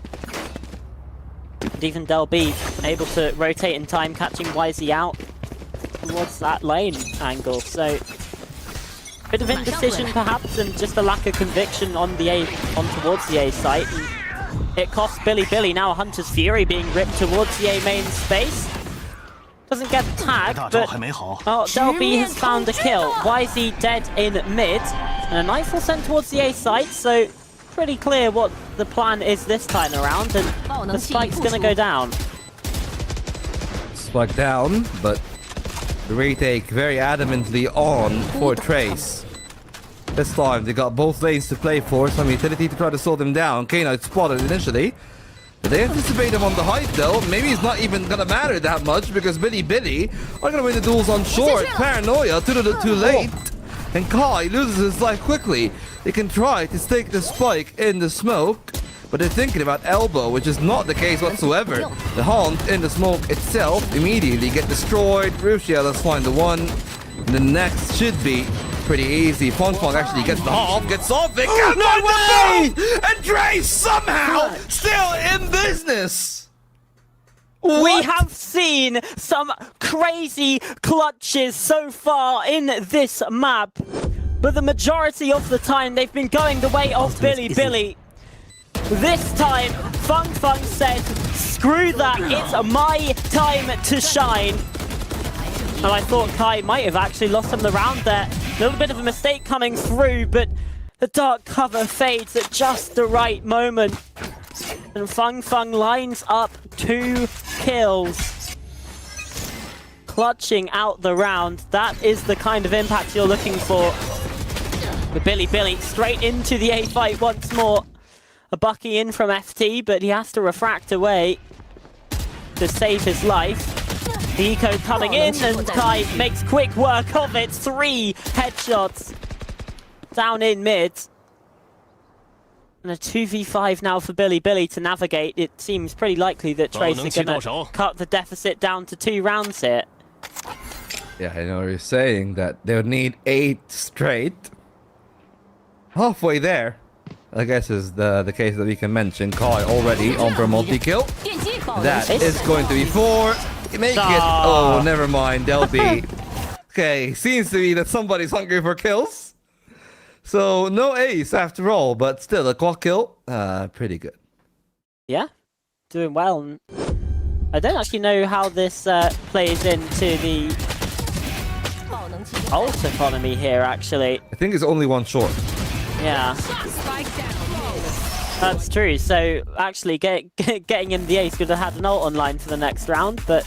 And even Del B able to rotate in time, catching YZ out towards that lane angle. So, bit of indecision perhaps, and just a lack of conviction on the towards the A site. And it costs Billy now Hunter's Fury being ripped towards the A main space. Doesn't get tagged, but oh, Del B has found a kill. YZ dead in mid. And a knife will send towards the A site, so pretty clear what the plan is this time around, and the spike's gonna go down. Spike down, but the retake very adamantly on for Trace. This time they got both lanes to play for, some utility to try to slow them down. K-Knight spotted initially. They anticipate him on the height though. Maybe it's not even gonna matter that much because Billy are gonna win the duels on short. Paranoia too late. And Kai loses his life quickly. They can try to stake the spike in the smoke, but they're thinking about elbow, which is not the case whatsoever. The haunt in the smoke itself immediately get destroyed. Rusia, let's find the one. The next should be pretty easy. Fong actually gets the half, gets off it. No way! And Dre somehow still in business. We have seen some crazy clutches so far in this map, but the majority of the time they've been going the way of Billy. This time, Fung said, screw that, it's my time to shine. And I thought Kai might have actually lost him the round there. A little bit of a mistake coming through, but the dark cover fades at just the right moment. And Fung lines up 2 kills. Clutching out the round. That is the kind of impact you're looking for. But Billy straight into the A fight once more. A Bucky in from FT, but he has to refract away to save his life. The eco coming in, and Kai makes quick work of it. 3 headshots down in mid. And a 2v5 now for Billy to navigate. It seems pretty likely that Trace are going to cut the deficit down to 2 rounds here. Yeah, I know you're saying that they'll need 8 straight. Halfway there, I guess is the case that we can mention. Kai already on for a multi-kill. That is going to be 4. Make it. Oh, never mind. Del B. Okay, seems to be that somebody's hungry for kills. So, no ace after all, but still a quad kill. Pretty good. Yeah, doing well. I don't actually know how this plays into the ult economy here, actually. I think it's only 1 short. Yeah. That's true. So, actually, getting in the ace could have had an ult online for the next round, but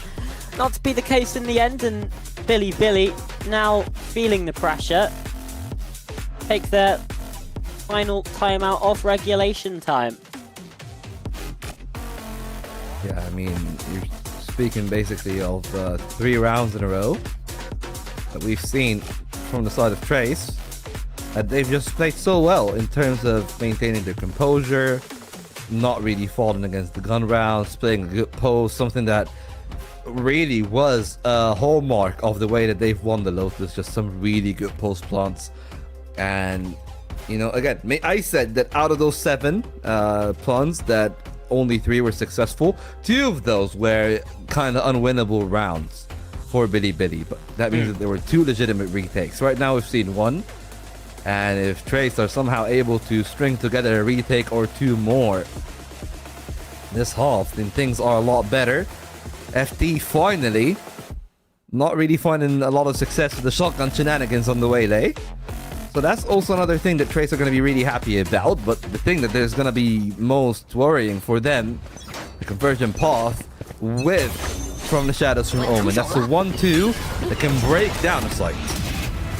not to be the case in the end. And Billy now feeling the pressure. Take their final timeout of regulation time. Yeah, I mean, you're speaking basically of 3 rounds in a row that we've seen from the side of Trace. And they've just played so well in terms of maintaining their composure, not really falling against the gun rounds, playing a good pose, something that really was a hallmark of the way that they've won the Lotus. Just some really good post plants. And, you know, again, I said that out of those 7 plants, that only 3 were successful. 2 of those were kind of unwinnable rounds for Bilibili. But that means that there were 2 legitimate retakes. Right now, we've seen 1. And if Trace are somehow able to string together a retake or 2 more this half, then things are a lot better. FT finally not really finding a lot of success with the shotgun shenanigans on the waylay. So that's also another thing that Trace are going to be really happy about. But the thing that there's going to be most worrying for them, the conversion path with From the Shadows from Omen. That's the 1-2 that can break down the site.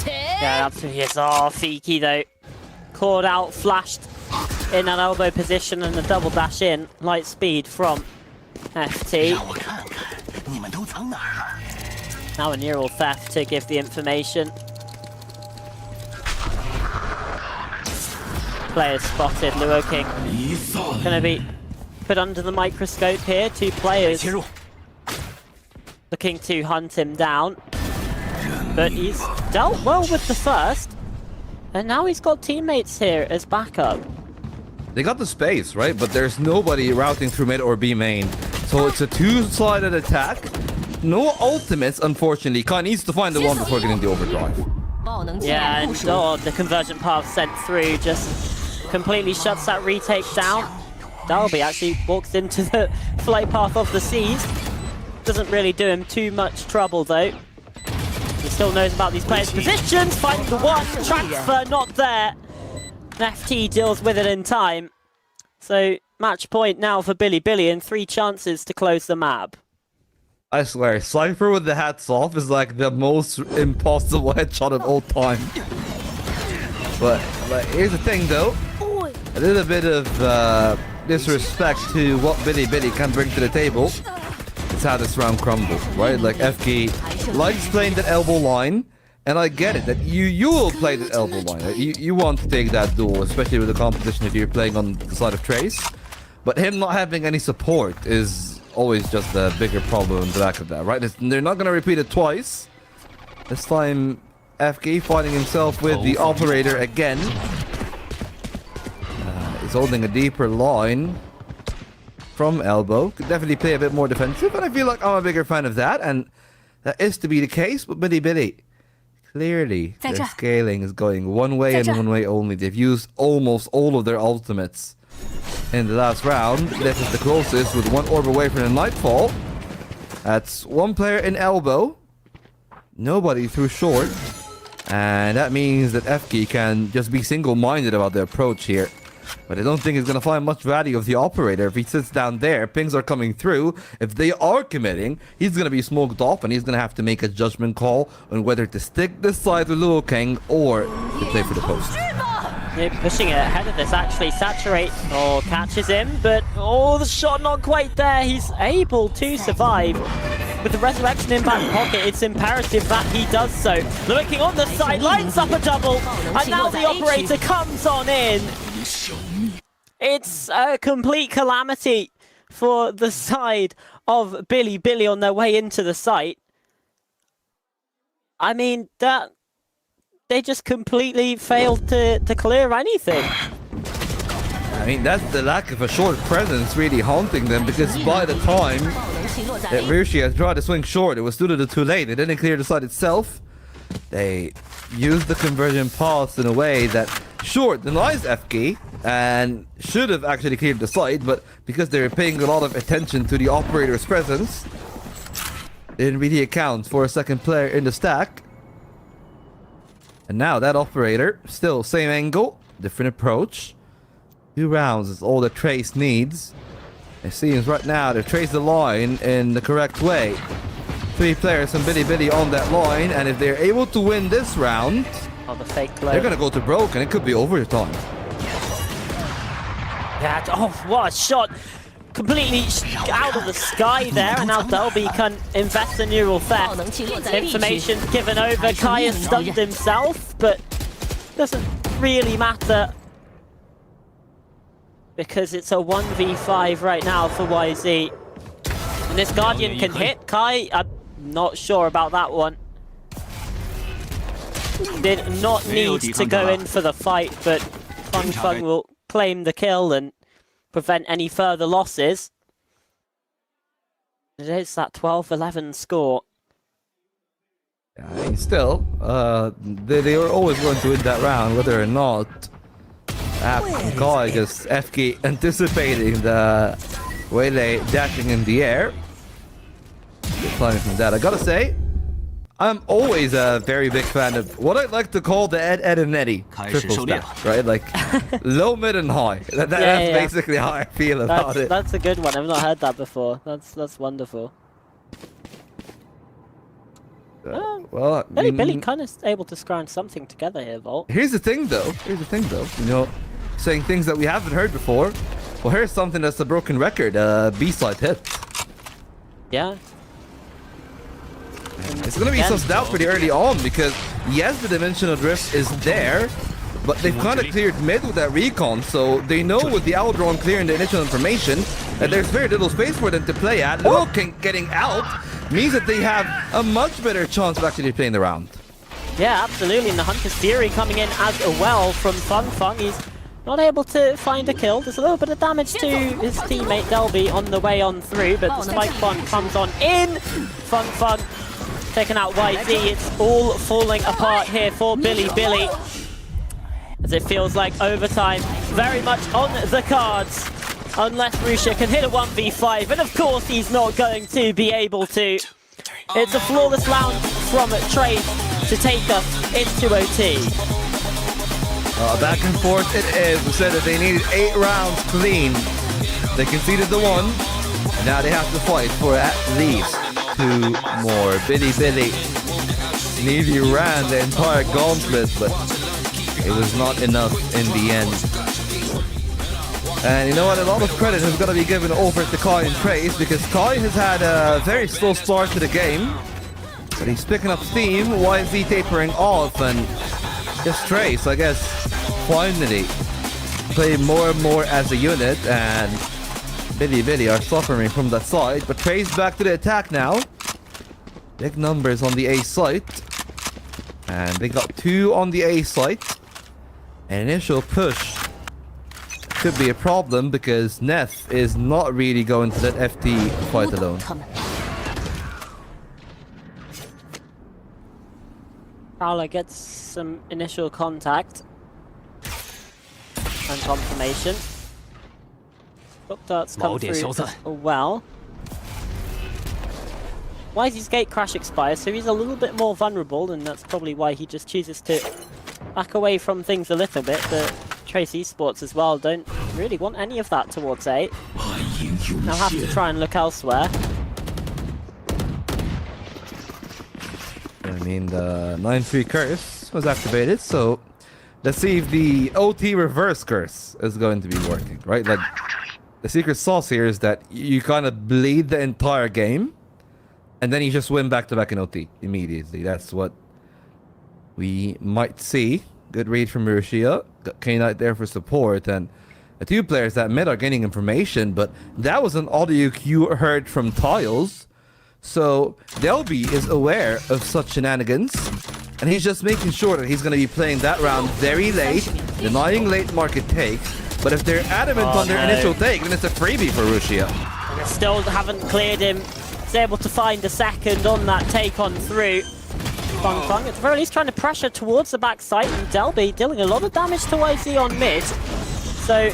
Yeah, that's who he is. Oh, Fiki though. Caught out, flashed in an elbow position and a double dash in. Light speed from FT. Now a neural theft to give the information. Players spotted. Luo King gonna be put under the microscope here. 2 players looking to hunt him down. But he's dealt well with the first. And now he's got teammates here as backup. They got the space, right? But there's nobody routing through mid or B main. So it's a 2-sided attack. No ultimates, unfortunately. Kai needs to find the one before getting the overdrive. Yeah, and the conversion path sent through just completely shuts that retake down. Dalby actually walks into the flight path of the seas. Doesn't really do him too much trouble though. He still knows about these players' positions. Finds the one. Transfer not there. FT deals with it in time. So match point now for Bilibili and 3 chances to close the map. I swear, Cypher with the hats off is like the most impossible headshot of all time. But here's the thing though. A little bit of disrespect to what Bilibili can bring to the table. It's how this round crumbles, right? Like FK likes playing that elbow line, and I get it that you will play that elbow line. Right? You want to take that duel, especially with the competition if you're playing on the side of Trace. But him not having any support is always just a bigger problem in the back of that, right? They're not gonna repeat it twice. This time, FK finding himself with the operator again. He's holding a deeper line. From elbow. Could definitely play a bit more defensive, and I feel like I'm a bigger fan of that, and that is to be the case. But Bilibili, clearly their scaling is going one way and one way only. They've used almost all of their ultimates in the last round. This is the closest with 1 orb away from the Nightfall. That's 1 player in elbow. Nobody through short. And that means that FK can just be single-minded about the approach here. But I don't think he's going to find much value of the operator. If he sits down there, pings are coming through. If they are committing, he's going to be smoked off, and he's going to have to make a judgment call on whether to stick this side with Luo King or to play for the post. Yeah, pushing it ahead of this, actually Saturate or catches him, but the shot not quite there. He's able to survive. With the resurrection in back pocket, it's imperative that he does so. Looking on the side, lines up a double, and now the operator comes on in. It's a complete calamity for the side of Bilibili on their way into the site. I mean, that they just completely failed to clear anything. I mean, that's the lack of a short presence really haunting them, because by the time that Rishi has tried to swing short, it was too late. They didn't clear the site itself. They used the conversion paths in a way that short denies FK and should have actually cleared the site, but because they were paying a lot of attention to the operator's presence, it didn't really account for a second player in the stack. And now that operator, still same angle, different approach. 2 rounds is all that Trace needs. It seems right now to trace the line in the correct way. 3 players from Bilibili on that line, and if they're able to win this round, the fake blow. They're gonna go to broke, and it could be overtime. Yeah, what a shot! Completely out of the sky there, and now Delby can invest in neural theft. Information given over. Kai has stunned himself, but doesn't really matter because it's a 1v5 right now for YZ. And this Guardian can hit. Kai, I'm not sure about that one. Did not need to go in for the fight, but Feng will claim the kill and prevent any further losses. It is that 12-11 score. Yeah, still, they were always going to win that round, whether or not Kai just FK anticipating the Waylay dashing in the air. Climbing from that, I gotta say, I'm always a very big fan of what I like to call the Ed and Eddie triple stack, right? Like low, mid, and high. That's basically how I feel about it. That's a good one. I've not heard that before. That's wonderful. Well, Billy kind of able to scrounge something together here, Volt. Here's the thing, though. You know, saying things that we haven't heard before. Well, here's something that's a broken record. B-side hit. Yeah. It's gonna be sussed out pretty early on because yes, the dimensional drift is there, but they've kind of cleared mid with that recon, so they know with the Aldron clearing the initial information that there's very little space for them to play at. Getting out means that they have a much better chance of actually playing the round. Yeah, absolutely. And the Hunter's Theory coming in as well from Feng. He's not able to find a kill. There's a little bit of damage to his teammate Delby on the way on through, but the spike bomb comes on in. Feng taking out YZ. It's all falling apart here for Billy, as it feels like overtime very much on the cards. Unless Russia can hit a 1v5, and of course he's not going to be able to. It's a flawless round from Trace to take us into OT. Back and forth it is. We said that they needed 8 rounds clean. They conceded the 1, and now they have to fight for at least 2 more. Billy nearly ran the entire gauntlet, but it was not enough in the end. And you know what, a lot of credit has got to be given over to Kai and Trace, because Kai has had a very slow start to the game, but he's picking up steam. YZ tapering off, and just Trace, I guess, finally play more and more as a unit, and Billy are suffering from that side, but Trace back to the attack now. Big numbers on the A site, and they got 2 on the A site. An initial push could be a problem because Neff is not really going to let FT fight alone. Prowler gets some initial contact and confirmation. Darts come through as well. YZ's gate crash expires, so he's a little bit more vulnerable, and that's probably why he just chooses to back away from things a little bit. But Trace Esports as well don't really want any of that towards 8. They'll have to try and look elsewhere. I mean, the 9-3 curse was activated, so let's see if the OT reverse curse is going to be working, right? Like, the secret sauce here is that you kind of bleed the entire game, and then you just win back-to-back in OT immediately. That's what we might see. Good read from Russia. Got K-Knight there for support, and the 2 players that mid are gaining information, but that was an audio cue heard from Tiles. So Delby is aware of such shenanigans, and he's just making sure that he's going to be playing that round very late, denying late market takes. But if they're adamant on their initial take, then it's a freebie for Russia. Still haven't cleared him. He's able to find a second on that take on through. Feng at the very least trying to pressure towards the backside, and Delby dealing a lot of damage to YZ on mid. So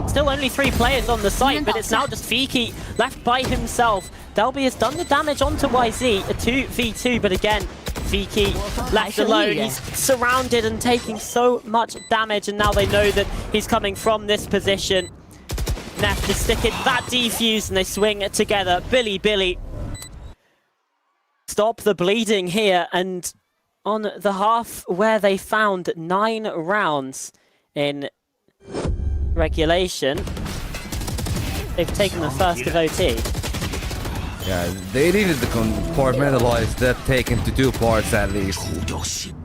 still only 3 players on the site, but it's now just Fiki left by himself. Delby has done the damage onto YZ, a 2v2, but again, Fiki left alone. He's surrounded and taking so much damage, and now they know that he's coming from this position. Neff just sticking that defuse, and they swing it together. Billy. Stop the bleeding here, and on the half where they found 9 rounds in regulation, they've taken the first of OT. Yeah, they needed to compartmentalize that take into 2 parts at least.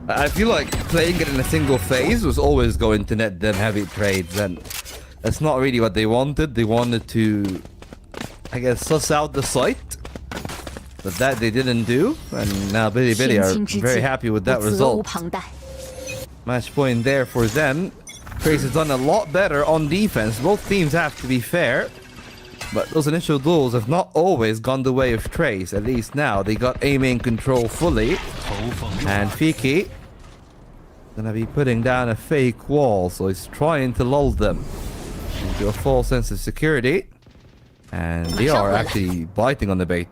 I feel like playing it in a single phase was always going to net them heavy trades, and that's not really what they wanted. They wanted to I guess, suss out the site. But that they didn't do, and now Bilibili are very happy with that result. Match point there for them. Trace has done a lot better on defense. Both teams have to be fair. But those initial duels have not always gone the way of Trace. At least now they got aiming control fully. And Fiki gonna be putting down a fake wall, so he's trying to lull them into a false sense of security. And they are actually biting on the bait.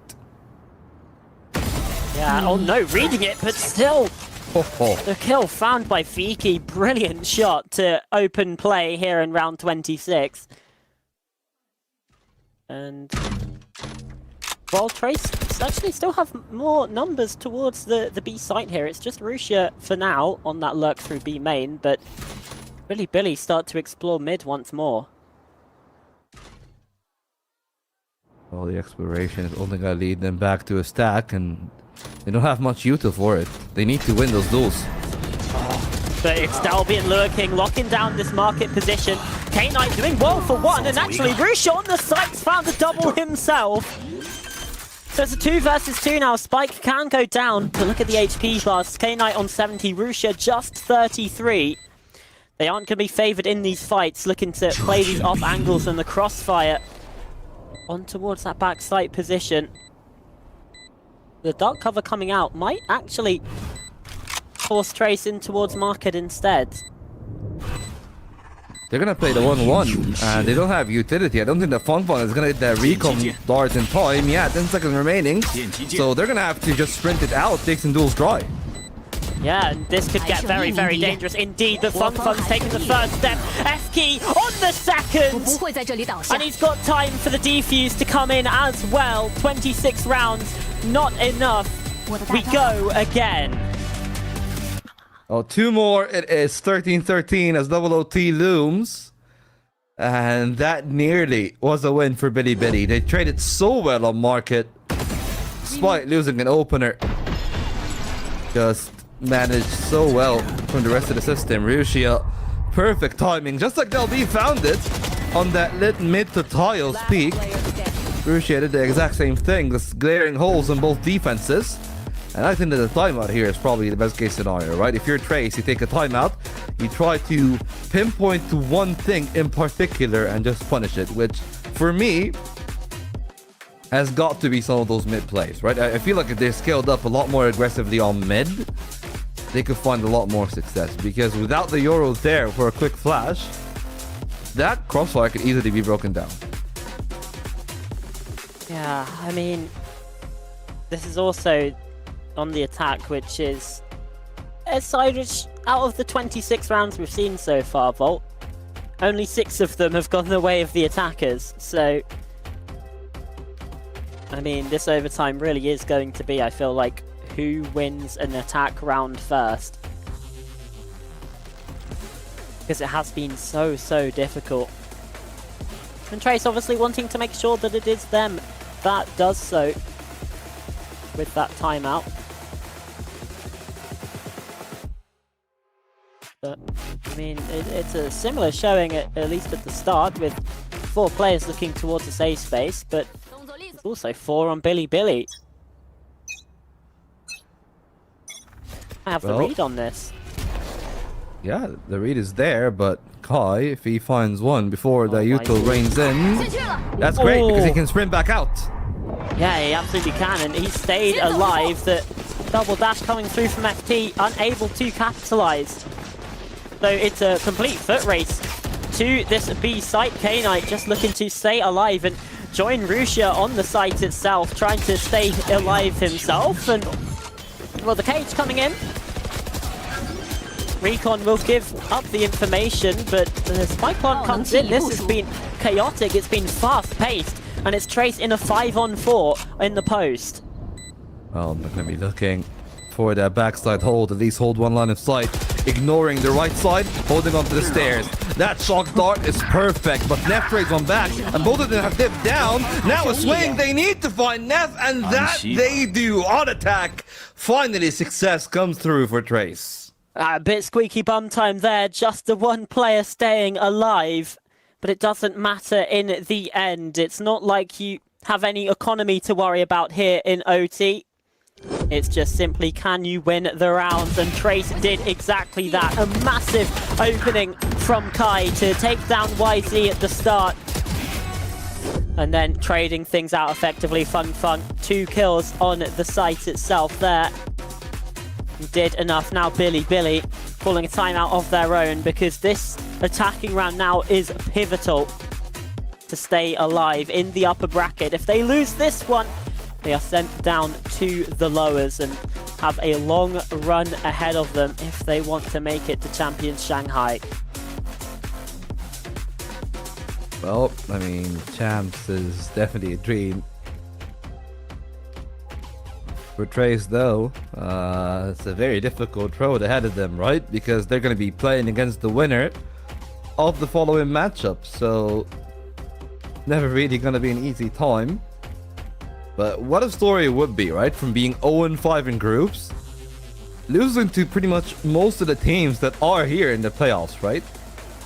Yeah, oh no, reading it, but still. The kill found by Fiki. Brilliant shot to open play here in round 26. And while Trace actually still have more numbers towards the B site here. It's just Russia for now on that lurk through B main, but Bilibili start to explore mid once more. Well, the exploration is only gonna lead them back to a stack, and they don't have much util for it. They need to win those duels. But it's Dalbian lurking, locking down this market position. K-Knight doing well for one, and actually Rusha on the sites found a double himself. So it's a 2 versus 2 now. Spike can go down, but look at the HP bars. K-Knight on 70, Rusha just 33. They aren't going to be favoured in these fights, looking to play these off angles and the crossfire on towards that back site position. The dark cover coming out might actually force Trace in towards market instead. They're gonna play the 1-1, and they don't have utility. I don't think the Fonfon is gonna get that recon dart in time. Yeah, 10 seconds remaining. So they're gonna have to just sprint it out, take some duels dry. Yeah, and this could get very, very dangerous indeed. But Fonfon's taking the first step. F-Key on the second! And he's got time for the defuse to come in as well. 26 rounds, not enough. We go again. Oh, 2 more. It is 13-13 as Double OT looms. And that nearly was a win for Bilibili. They traded so well on market, despite losing an opener. Just managed so well from the rest of the system. Rusia, perfect timing, just like Dalby found it on that lit mid to tiles peak. Rusia did the exact same thing, just glaring holes on both defenses. And I think that the timeout here is probably the best case scenario, right? If you're Trace, you take a timeout, you try to pinpoint to one thing in particular and just punish it, which for me has got to be some of those mid plays, right? I feel like if they scaled up a lot more aggressively on mid, they could find a lot more success, because without the Euro there for a quick flash, that crossfire could easily be broken down. Yeah, I mean, this is also on the attack, which is a side which, out of the 26 rounds we've seen so far, Volt, only 6 of them have gone the way of the attackers. So, I mean, this overtime really is going to be, I feel like, who wins an attack round first. Because it has been so, so difficult. And Trace obviously wanting to make sure that it is them that does so with that timeout. But, I mean, it's a similar showing, at least at the start, with 4 players looking towards the safe space, but there's also 4 on Bilibili. I have the read on this. Yeah, the read is there, but Kai, if he finds one before the util reigns in, that's great, because he can sprint back out. Yeah, he absolutely can, and he stayed alive. The double dash coming through from FT, unable to capitalize. So it's a complete foot race to this B site. K-Knight just looking to stay alive and join Russia on the site itself, trying to stay alive himself. And, well, the cage coming in. Recon will give up the information, but the spike plant comes in. This has been chaotic, it's been fast-paced, and it's Trace in a 5-on-4 in the post. Well, they're going to be looking for that backside hold, at least hold one line of sight, ignoring the right side, holding onto the stairs. That shock dart is perfect, but Neff trades one back, and both of them have dipped down. Now a swing, they need to find Neff, and that they do on attack. Finally, success comes through for Trace. A bit squeaky bum time there, just the one player staying alive. But it doesn't matter in the end. It's not like you have any economy to worry about here in OT. It's just simply, can you win the rounds? And Trace did exactly that. A massive opening from Kai to take down YZ at the start. And then trading things out effectively. Fun, 2 kills on the site itself there. Did enough. Now Billy calling a timeout of their own, because this attacking round now is pivotal to stay alive in the upper bracket. If they lose this one, they are sent down to the lowers and have a long run ahead of them if they want to make it to Champions Shanghai. Well, I mean, champs is definitely a dream. For Trace, though, it's a very difficult road ahead of them, right? Because they're going to be playing against the winner of the following matchup, so never really going to be an easy time. But what a story it would be, right? From being 0-5 in groups, losing to pretty much most of the teams that are here in the playoffs, right?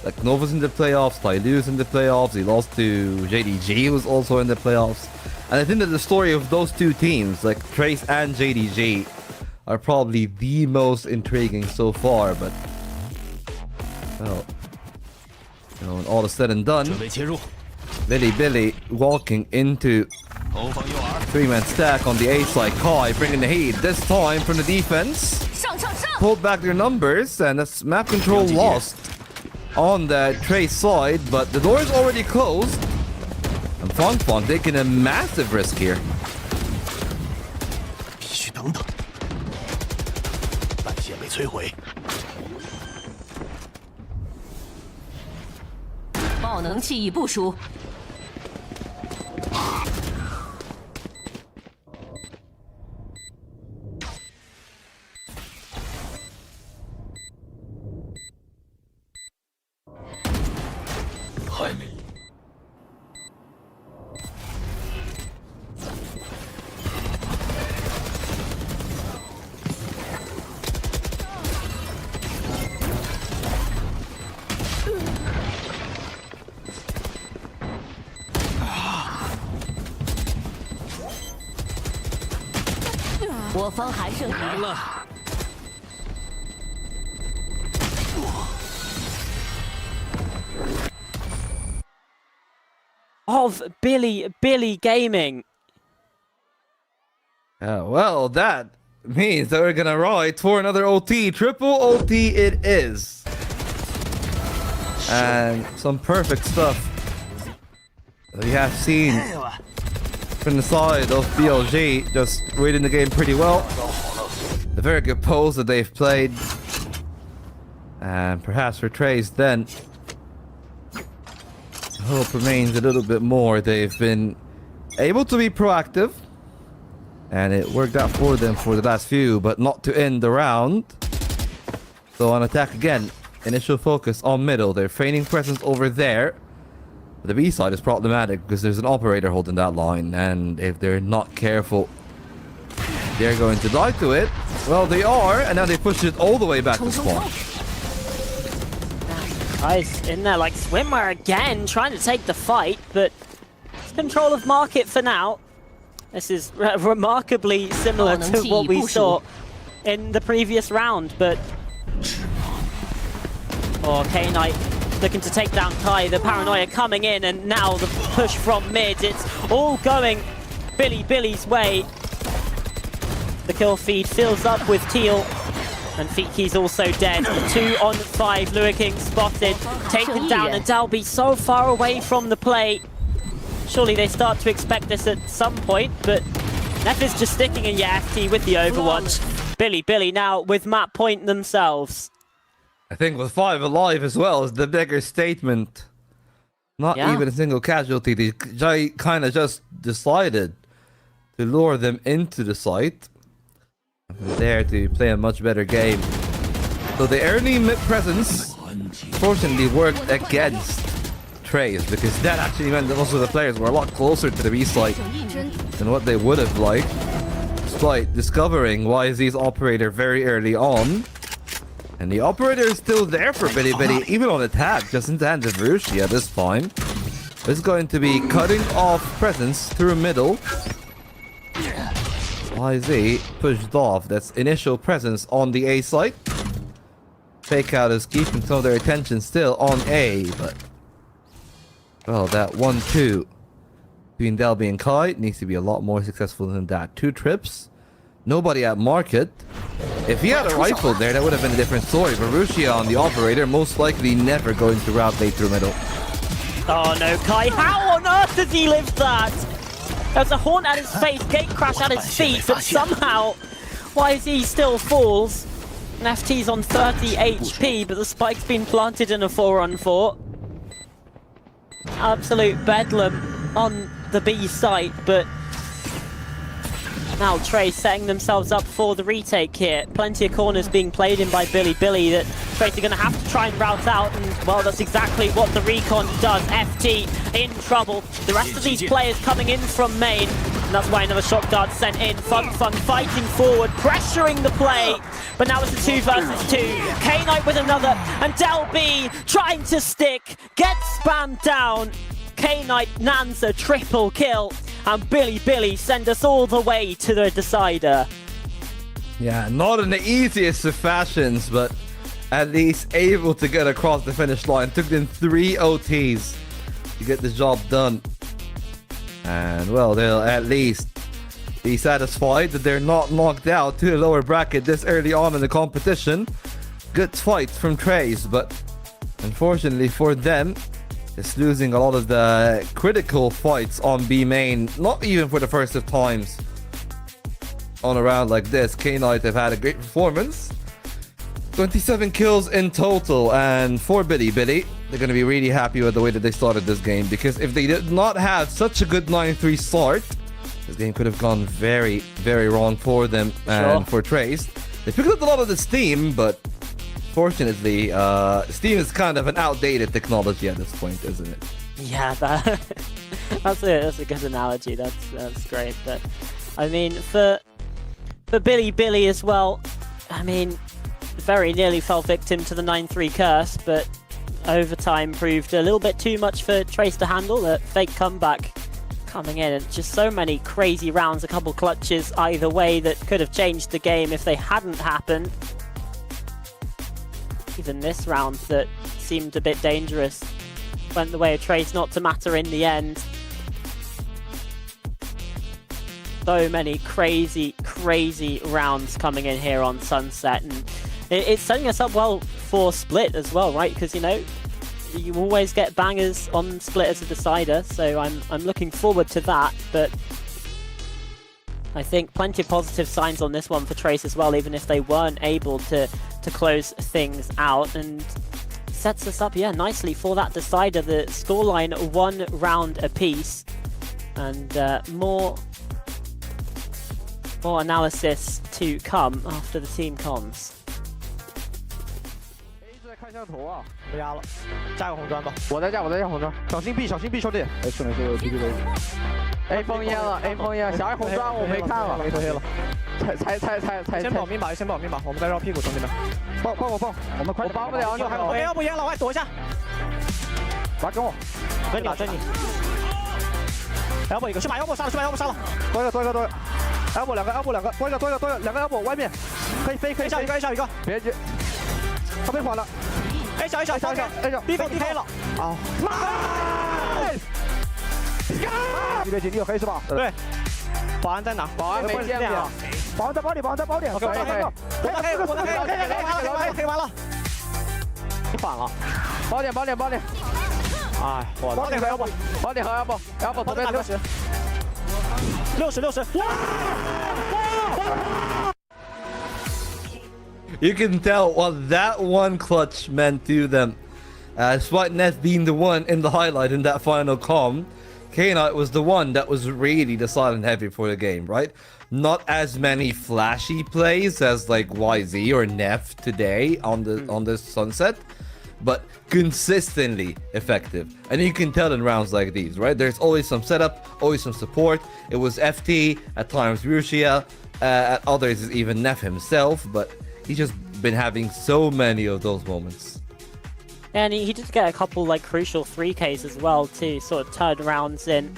Like Nova's in the playoffs, Tyloo's in the playoffs, he lost to JDG, who was also in the playoffs. And I think that the story of those two teams, like Trace and JDG, are probably the most intriguing so far, but well, you know, when all is said and done, Billy walking into 3-man stack on the A side. Kai bringing the heat, this time from the defense. Pulled back their numbers, and that's map control lost on the Trace side, but the door is already closed. And Fang taking a massive risk here. Of Billy Gaming. Well, that means that we're gonna ride for another OT. Triple OT it is. And some perfect stuff that we have seen from the side of BLG, just reading the game pretty well. A very good pose that they've played. And perhaps for Trace then, hope remains a little bit more. They've been able to be proactive, and it worked out for them for the last few, but not to end the round. So on attack again, initial focus on middle. They're feigning presence over there. The B side is problematic because there's an operator holding that line, and if they're not careful, they're going to die to it. Well, they are, and now they push it all the way back to spawn. Guys in there like swimwear again, trying to take the fight, but it's control of market for now. This is remarkably similar to what we saw in the previous round, but K-Knight looking to take down Kai, the paranoia coming in, and now the push from mid. It's all going Billy's way. The kill feed fills up with Teal, and Fiki's also dead. 2-on-5, Lua King spotted, taken down, and Dalby so far away from the play. Surely they start to expect this at some point, but Neff is just sticking in your FT with the Overwatch. Billy now with map point themselves. I think with 5 alive as well is the bigger statement. Not even a single casualty. They kind of just decided to lure them into the site. There to play a much better game. So the early mid presence fortunately worked against Trace, because that actually meant that most of the players were a lot closer to the B site than what they would have liked, despite discovering YZ's operator very early on. And the operator is still there for Billy, even on attack, just in the hands of Rushi at this time. is going to be cutting off presence through middle. YZ pushed off. That's initial presence on the A site. Fake out is keeping some of their attention still on A, but well, that 1-2 between Delby and Kai needs to be a lot more successful than that. 2 trips, nobody at market. If he had a rifle there, that would have been a different story. But Rushia on the operator, most likely never going to route late through middle. Oh no, Kai, how on earth does he live that? There's a horn at his face, gate crash at his feet, but somehow YZ still falls. And FT's on 30 HP, but the spike's been planted in a 4-on-4. Absolute bedlam on the B site, but now Trace setting themselves up for the retake here. Plenty of corners being played in by Billy that Trace are going to have to try and route out, and well, that's exactly what the recon does. FT in trouble. The rest of these players coming in from main, and that's why another shot guard sent in. Fun fighting forward, pressuring the play, but now it's a 2 versus 2. K-Knight with another, and Delby trying to stick, gets spammed down. K-Knight lands a triple kill, and Billy send us all the way to the decider. Yeah, not in the easiest of fashions, but at least able to get across the finish line. Took them 3 OTs to get the job done. And well, they'll at least be satisfied that they're not knocked out to the lower bracket this early on in the competition. Good fight from Trace, but unfortunately for them, it's losing a lot of the critical fights on B main, not even for the first of times on a round like this. K-Knight have had a great performance. 27 kills in total, and for Billy, they're going to be really happy with the way that they started this game, because if they did not have such a good 9-3 start, this game could have gone very, very wrong for them and for Trace. They picked up a lot of the steam, but fortunately, Steam is kind of an outdated technology at this point, isn't it? Yeah, that's a good analogy. That's great. But I mean, for Billy as well, I mean, very nearly fell victim to the 9-3 curse, but overtime proved a little bit too much for Trace to handle. A fake comeback coming in, and just so many crazy rounds, a couple clutches either way that could have changed the game if they hadn't happened. Even this round that seemed a bit dangerous went the way of Trace, not to matter in the end. So many crazy rounds coming in here on Sunset, and it's setting us up well for Split as well, right? Because, you know, you always get bangers on Split as a decider, so I'm looking forward to that. But I think plenty of positive signs on this one for Trace as well, even if they weren't able to close things out, and sets us up, yeah, nicely for that decider. The scoreline 1 round apiece, and more analysis to come after the team comms. 看向头啊，不压了，加个红砖吧。我在加红砖，小心 B 兄弟。哎，是 GG 位置。A 封烟了 ，A 封烟，小爱红砖我没看了，没头黑了。猜。先保命吧，我们再绕屁股，兄弟们。爆，我们快。我帮不了你，要不烟了，我躲一下。来跟我，追你。Elbow 一个，去把 Elbow 杀了。多一个。Elbow 两个，多一个，两个 Elbow 外面，可以飞，一小一个。别急，他被缓了。A 小，B 封黑了。啊！你别急，你有黑是吧？对。保安在哪？保安没见过。保安在包里。OK。黑完了。你反了。包点。哎，我包点和 Elbow 左边60。You can tell what that one clutch meant to them. Despite Neth being the one in the highlight in that final comm, K-Knight was the one that was really the silent heavy for the game, right? Not as many flashy plays as like YZ or Neth today on this Sunset, but consistently effective. And you can tell in rounds like these, right? There's always some setup, always some support. It was FT, at times Rushia, at others is even Neth himself, but he's just been having so many of those moments. And he did get a couple like crucial 3Ks as well to sort of turn rounds in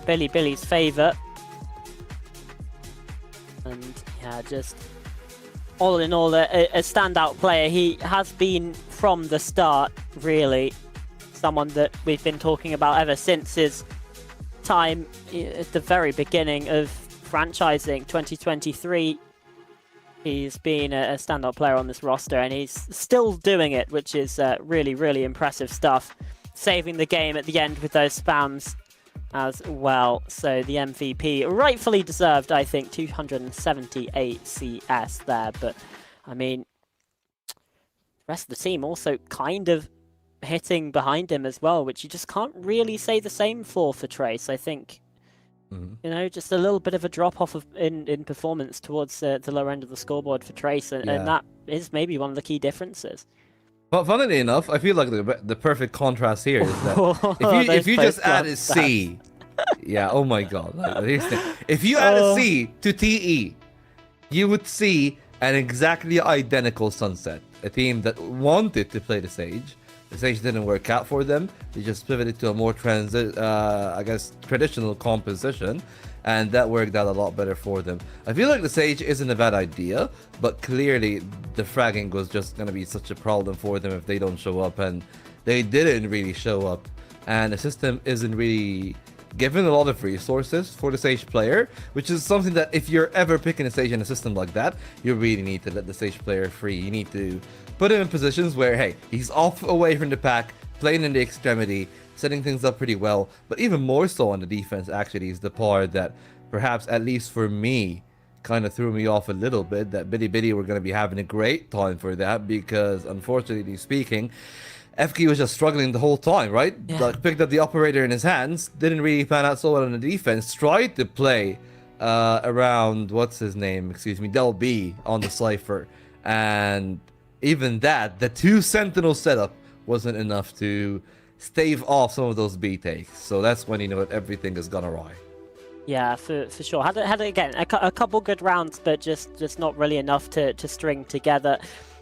Billy's favour. And yeah, just all in all, a standout player. He has been from the start, really, someone that we've been talking about ever since his time at the very beginning of franchising 2023. He's been a standout player on this roster, and he's still doing it, which is really, really impressive stuff. Saving the game at the end with those spams as well. So the MVP, rightfully deserved, I think, 278 CS there. But, I mean, the rest of the team also kind of hitting behind him as well, which you just can't really say the same for Trace, I think. You know, just a little bit of a drop-off in performance towards the lower end of the scoreboard for Trace, and that is maybe one of the key differences. But funnily enough, I feel like the perfect contrast here is that if you just added C, yeah, oh my god, if you added C to TE, you would see an exactly identical Sunset, a team that wanted to play the Sage. The Sage didn't work out for them. They just pivoted to a more I guess, traditional composition, and that worked out a lot better for them. I feel like the Sage isn't a bad idea, but clearly the fragging was just going to be such a problem for them if they don't show up, and they didn't really show up. And the system isn't really given a lot of resources for the Sage player, which is something that if you're ever picking a Sage in a system like that, you really need to let the Sage player free. You need to put him in positions where, hey, he's off away from the pack, playing in the extremity, setting things up pretty well. But even more so on the defense, actually, is the part that perhaps, at least for me, kind of threw me off a little bit, that Billy were going to be having a great time for that, because unfortunately speaking, FK was just struggling the whole time, right? Yeah. Like, picked up the operator in his hands, didn't really pan out so well on the defense, tried to play around, what's his name, excuse me, Del B on the Cypher, and even that, the 2 Sentinel setup wasn't enough to stave off some of those B takes. So that's when you know that everything has gone awry. Yeah, for sure. Had it again, a couple good rounds, but just not really enough to string together.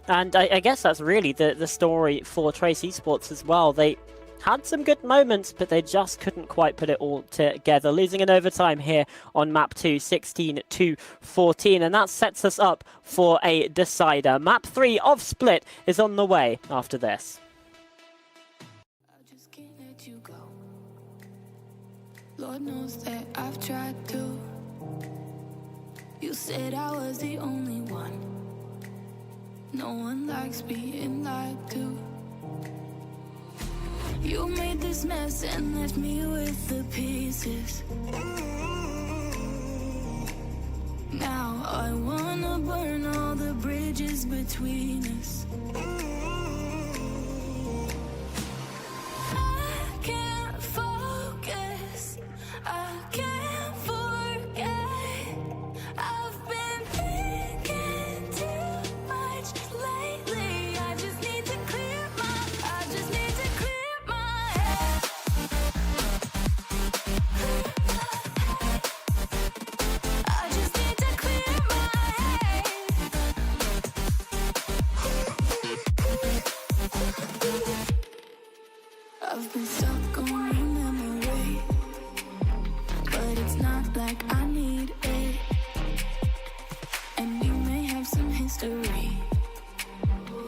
And I guess that's really the story for Trace Esports as well. They had some good moments, but they just couldn't quite put it all together. Losing in overtime here on map 2, 16-14, and that sets us up for a decider. Map 3 of Split is on the way after this. I just can't let you go. Lord knows that I've tried to. You said I was the only one. No one likes being lied to. You made this mess and left me with the pieces. Now I wanna burn all the bridges between us. I can't focus, I can't forget. I've been thinking too much lately. I just need to clear my head. I just need to clear my head. I've been stuck on your memory, but it's not like I need it. And we may have some history,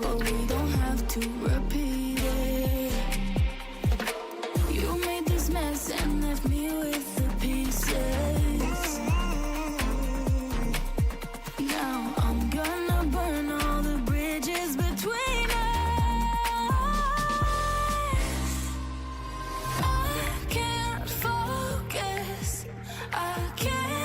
but we don't have to repeat it. You made this mess and left me with the pieces. Now I'm gonna burn all the bridges between us. I can't focus, I can't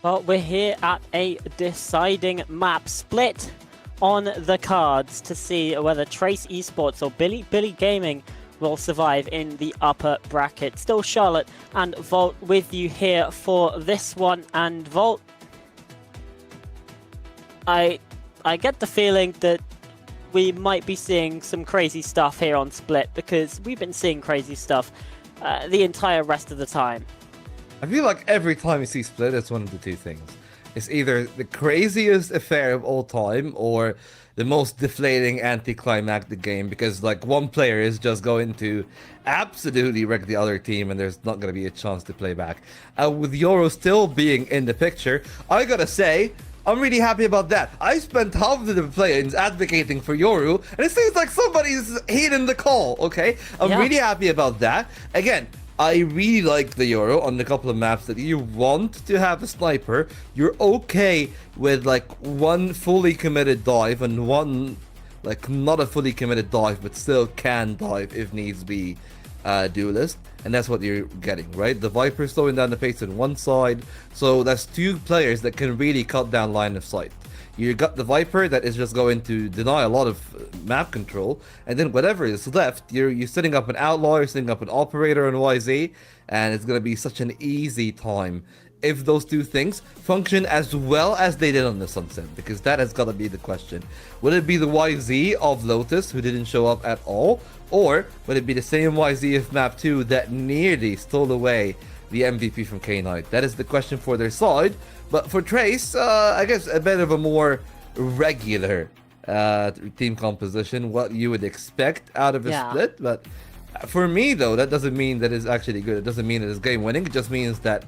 Well, we're here at a deciding map split on the cards to see whether Trace Esports or Billy Gaming will survive in the upper bracket. Still Charlotte and Volt with you here for this one. And Volt, I get the feeling that we might be seeing some crazy stuff here on Split, because we've been seeing crazy stuff the entire rest of the time. I feel like every time you see Split, it's one of the two things. It's either the craziest affair of all time or the most deflating anticlimactic game, because like one player is just going to absolutely wreck the other team and there's not going to be a chance to play back. With Yoru still being in the picture, I gotta say, I'm really happy about that. I spent half of the play-ins advocating for Yoru, and it seems like somebody's heeding the call, okay? I'm really happy about that. Again, I really like the Yoru on a couple of maps that you want to have a sniper. You're okay with like one fully committed dive and one like not a fully committed dive, but still can dive if needs be, duelist. And that's what you're getting, right? The Viper slowing down the pace on one side, so that's two players that can really cut down line of sight. You got the Viper that is just going to deny a lot of map control, and then whatever is left, you're setting up an Outlaw, you're setting up an Operator on YZ, and it's going to be such an easy time if those two things function as well as they did on the Sunset, because that has got to be the question. Will it be the YZ of Lotus, who didn't show up at all, or would it be the same YZ of Map 2 that nearly stole away the MVP from K-Knight? That is the question for their side. But for Trace, I guess a bit of a more regular team composition, what you would expect out of a split. But for me, though, that doesn't mean that it's actually good. It doesn't mean that it's game winning. It just means that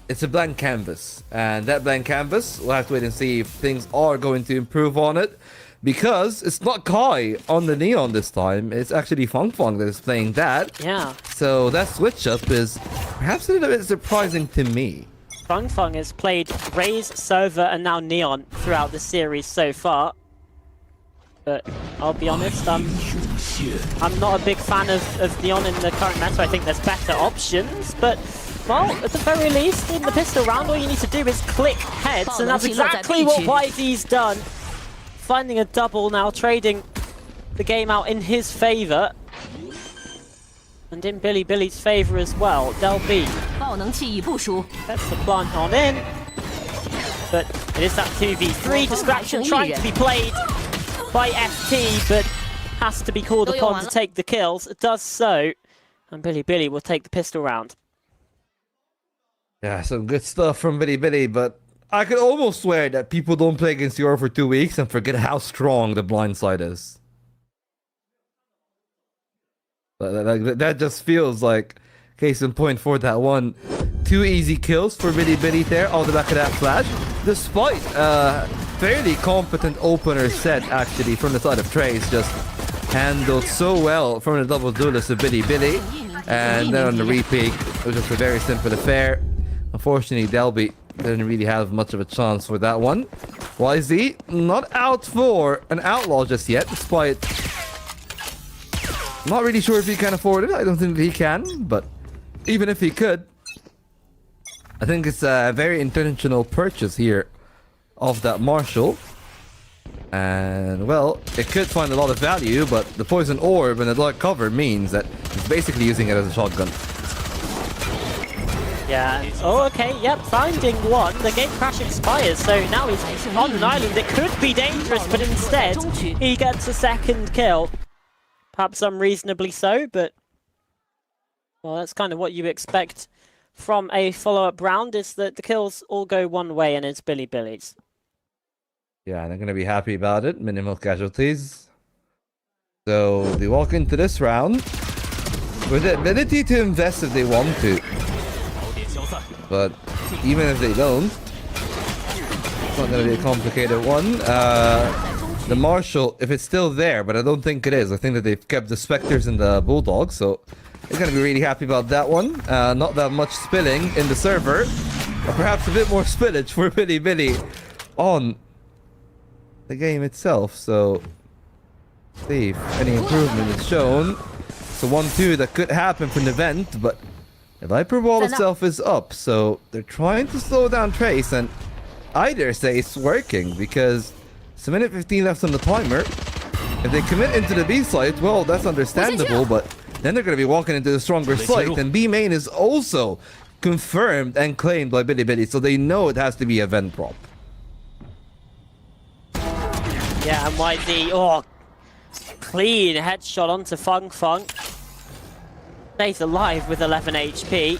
it's a blank canvas. And that blank canvas, we'll have to wait and see if things are going to improve on it. Because it's not Kai on the Neon this time. It's actually Fung Fung that is playing that. Yeah. So that switch up is perhaps a little bit surprising to me. Fung Fung has played Raze, Sova, and now Neon throughout the series so far. But I'll be honest, I'm not a big fan of Neon in the current meta. I think there's better options, but well, at the very least, in the pistol round, all you need to do is click heads, and that's exactly what YZ's done. Finding a double now, trading the game out in his favor. And in Billy's favor as well. Del B that's the plant on in. But it is that 2v3 distraction trying to be played by FT, but has to be called upon to take the kills. It does so. And Billy will take the pistol round. Yeah, some good stuff from Billy, but I could almost swear that people don't play against Yoru for 2 weeks and forget how strong the blind side is. That just feels like case in point for that one. 2 easy kills for Billy there on the back of that flash, despite fairly competent opener set actually from the side of Trace, just handled so well from the double duelist of Billy. And then on the repeat, it was just a very simple affair. Unfortunately, Delby didn't really have much of a chance for that one. YZ not out for an Outlaw just yet, despite not really sure if he can afford it. I don't think he can, but even if he could, I think it's a very intentional purchase here of that Marshall. And well, it could find a lot of value, but the poison orb and the dark cover means that he's basically using it as a shotgun. Yeah. Oh, okay. Yep. Finding one. The game crash expires, so now he's on an island. It could be dangerous, but instead he gets a second kill. Perhaps unreasonably so, but well, that's kind of what you expect from a follow-up round, is that the kills all go one way, and it's Billy's. Yeah, they're going to be happy about it. Minimal casualties. So they walk into this round with the ability to invest if they want to. But even if they don't, it's not going to be a complicated one. The Marshall, if it's still there, but I don't think it is. I think that they've kept the Spectres and the Bulldogs, so they're going to be really happy about that one. Not that much spilling in the server, or perhaps a bit more spillage for Billy on the game itself. So see if any improvement is shown. So 1-2 that could happen from the vent, but The Viper wall itself is up, so they're trying to slow down Trace, and I dare say it's working because it's a minute 15 left on the timer. If they commit into the B site, well, that's understandable, but then they're going to be walking into the stronger site, and B main is also confirmed and claimed by Bilibili, so they know it has to be a vent prop. Yeah, and YZ, oh, clean headshot onto Fung Fung. Stays alive with 11 HP.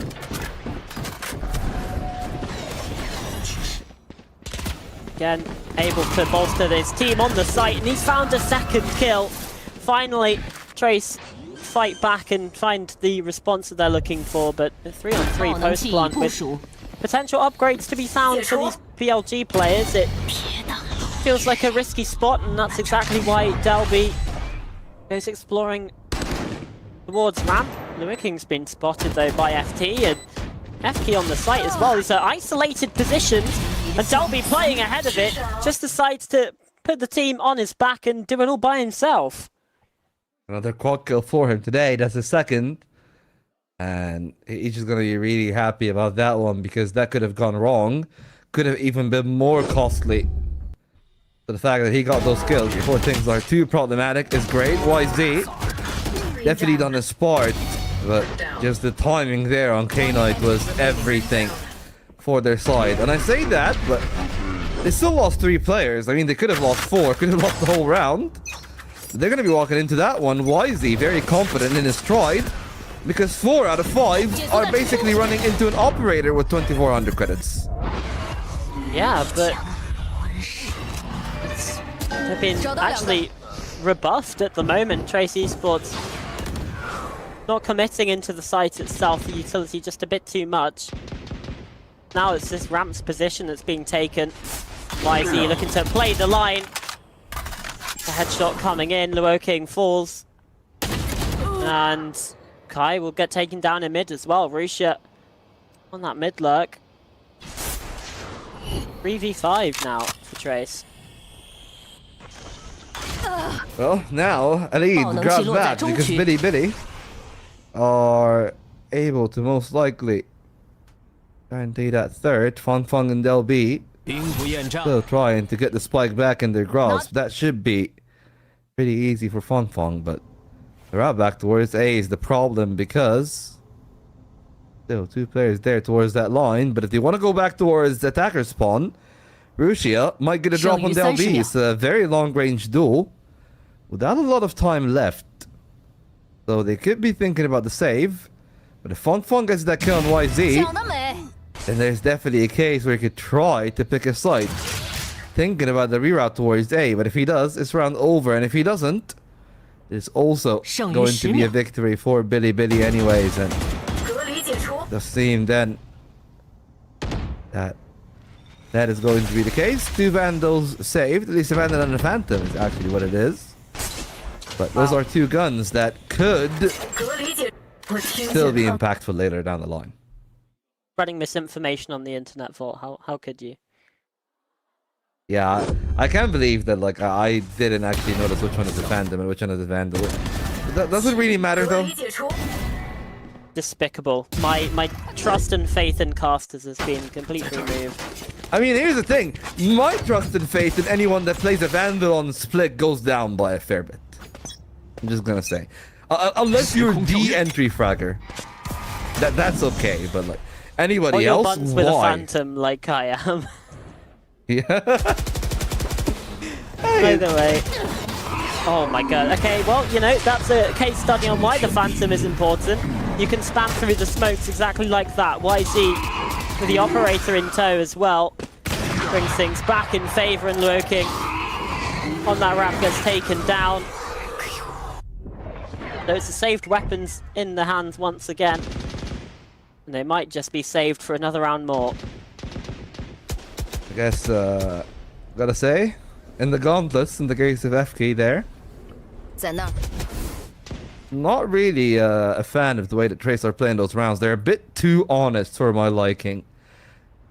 Again, able to bolster his team on the site, and he's found a second kill. Finally, Trace fight back and find the response that they're looking for, but a 3-on-3 post plant with potential upgrades to be found for these BLG players. It feels like a risky spot, and that's exactly why Delby goes exploring towards ramp. Lewiking's been spotted though by FT, and FT on the site as well. These are isolated positions, and Delby playing ahead of it just decides to put the team on his back and do it all by himself. Another quad kill for him today. That's the second. And he's just going to be really happy about that one because that could have gone wrong. Could have even been more costly. But the fact that he got those kills before things are too problematic is great. YZ definitely done his part. But just the timing there on K-Knight was everything for their side. And I say that, but they still lost 3 players. I mean, they could have lost 4. Could have lost the whole round. They're going to be walking into that one. YZ very confident in his stride because 4 out of 5 are basically running into an operator with 2400 credits. Yeah, but they've been actually rebuffed at the moment. Trace Esports not committing into the site itself, the utility just a bit too much. Now it's this ramp's position that's being taken. YZ looking to play the line. The headshot coming in, Luoking falls. And Kai will get taken down in mid as well. Rusha on that mid lurk. 3v5 now for Trace. Well, now Alid grabs back because Billy are able to most likely guarantee that third. Fung Fung and Del B still trying to get the spike back in their grasp. That should be pretty easy for Fung Fung, but the route back towards A is the problem because still 2 players there towards that line. But if they want to go back towards the attacker spawn, Rusia might get a drop on Del B. It's a very long range duel without a lot of time left. So they could be thinking about the save. But if Fung Fung gets that kill on YZ, then there's definitely a case where he could try to pick a side. Thinking about the reroute towards A, but if he does, it's round over. And if he doesn't, it's also going to be a victory for Bilibili anyways. And the seem then that is going to be the case. 2 Vandals saved. At least a Vandal and a Phantom is actually what it is. But those are 2 guns that could still be impactful later down the line. Spreading misinformation on the internet, Vault. How could you? Yeah, I can't believe that like I didn't actually notice which one is the Phantom and which one is the Vandal. That doesn't really matter though. Despicable. My trust and faith in casters has been completely removed. I mean, here's the thing. My trust and faith in anyone that plays a Vandal on Split goes down by a fair bit. I'm just gonna say. Unless you're the entry fragger. That's okay, but like anybody else, buns with a Phantom like I am. Yeah. Either way. Oh my god. Okay, well, you know, that's a case study on why the Phantom is important. You can spam through the smokes exactly like that. YZ with the operator in tow as well. Brings things back in favor, and Luoking on that ramp gets taken down. Those are saved weapons in the hands once again. And they might just be saved for another round more. I guess, gotta say, in the gauntlets, in the case of FK there, not really a fan of the way that Trace are playing those rounds. They're a bit too honest for my liking.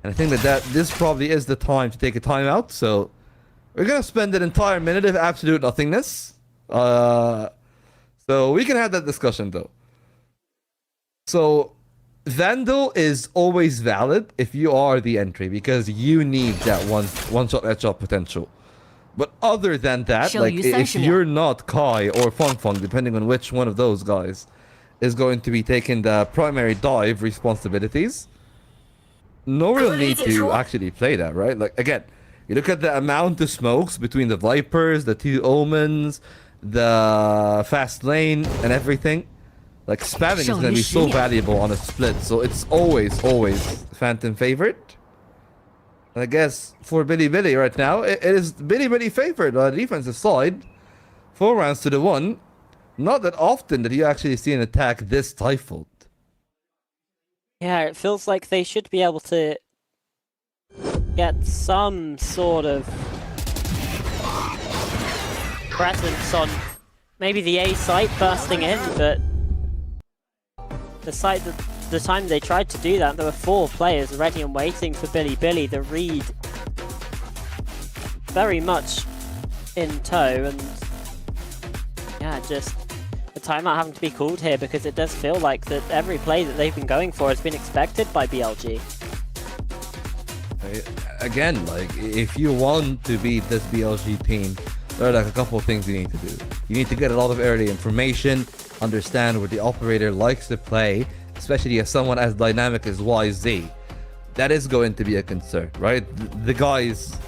And I think that this probably is the time to take a timeout, so we're gonna spend an entire minute of absolute nothingness. So we can have that discussion though. So Vandal is always valid if you are the entry, because you need that one-shot headshot potential. But other than that, like, if you're not Kai or Feng Feng, depending on which one of those guys is going to be taking the primary dive responsibilities, no real need to actually play that, right? Like, again, you look at the amount of smokes between the Vipers, the 2 Omens, the fast lane, and everything. Like, spamming is going to be so valuable on a split, so it's always Phantom favorite. And I guess for Billy right now, it is Billy favored on the defensive side. 4 rounds to the 1. Not that often that you actually see an attack this stifled. Yeah, it feels like they should be able to get some sort of presence on maybe the A site bursting in, but the time they tried to do that, there were 4 players ready and waiting for Billy. The read very much in tow, and yeah, just a timeout having to be called here because it does feel like that every play that they've been going for has been expected by BLG. Again, like, if you want to beat this BLG team, there are like a couple of things you need to do. You need to get a lot of early information, understand where the operator likes to play, especially as someone as dynamic as YZ. That is going to be a concern, right? The guy's...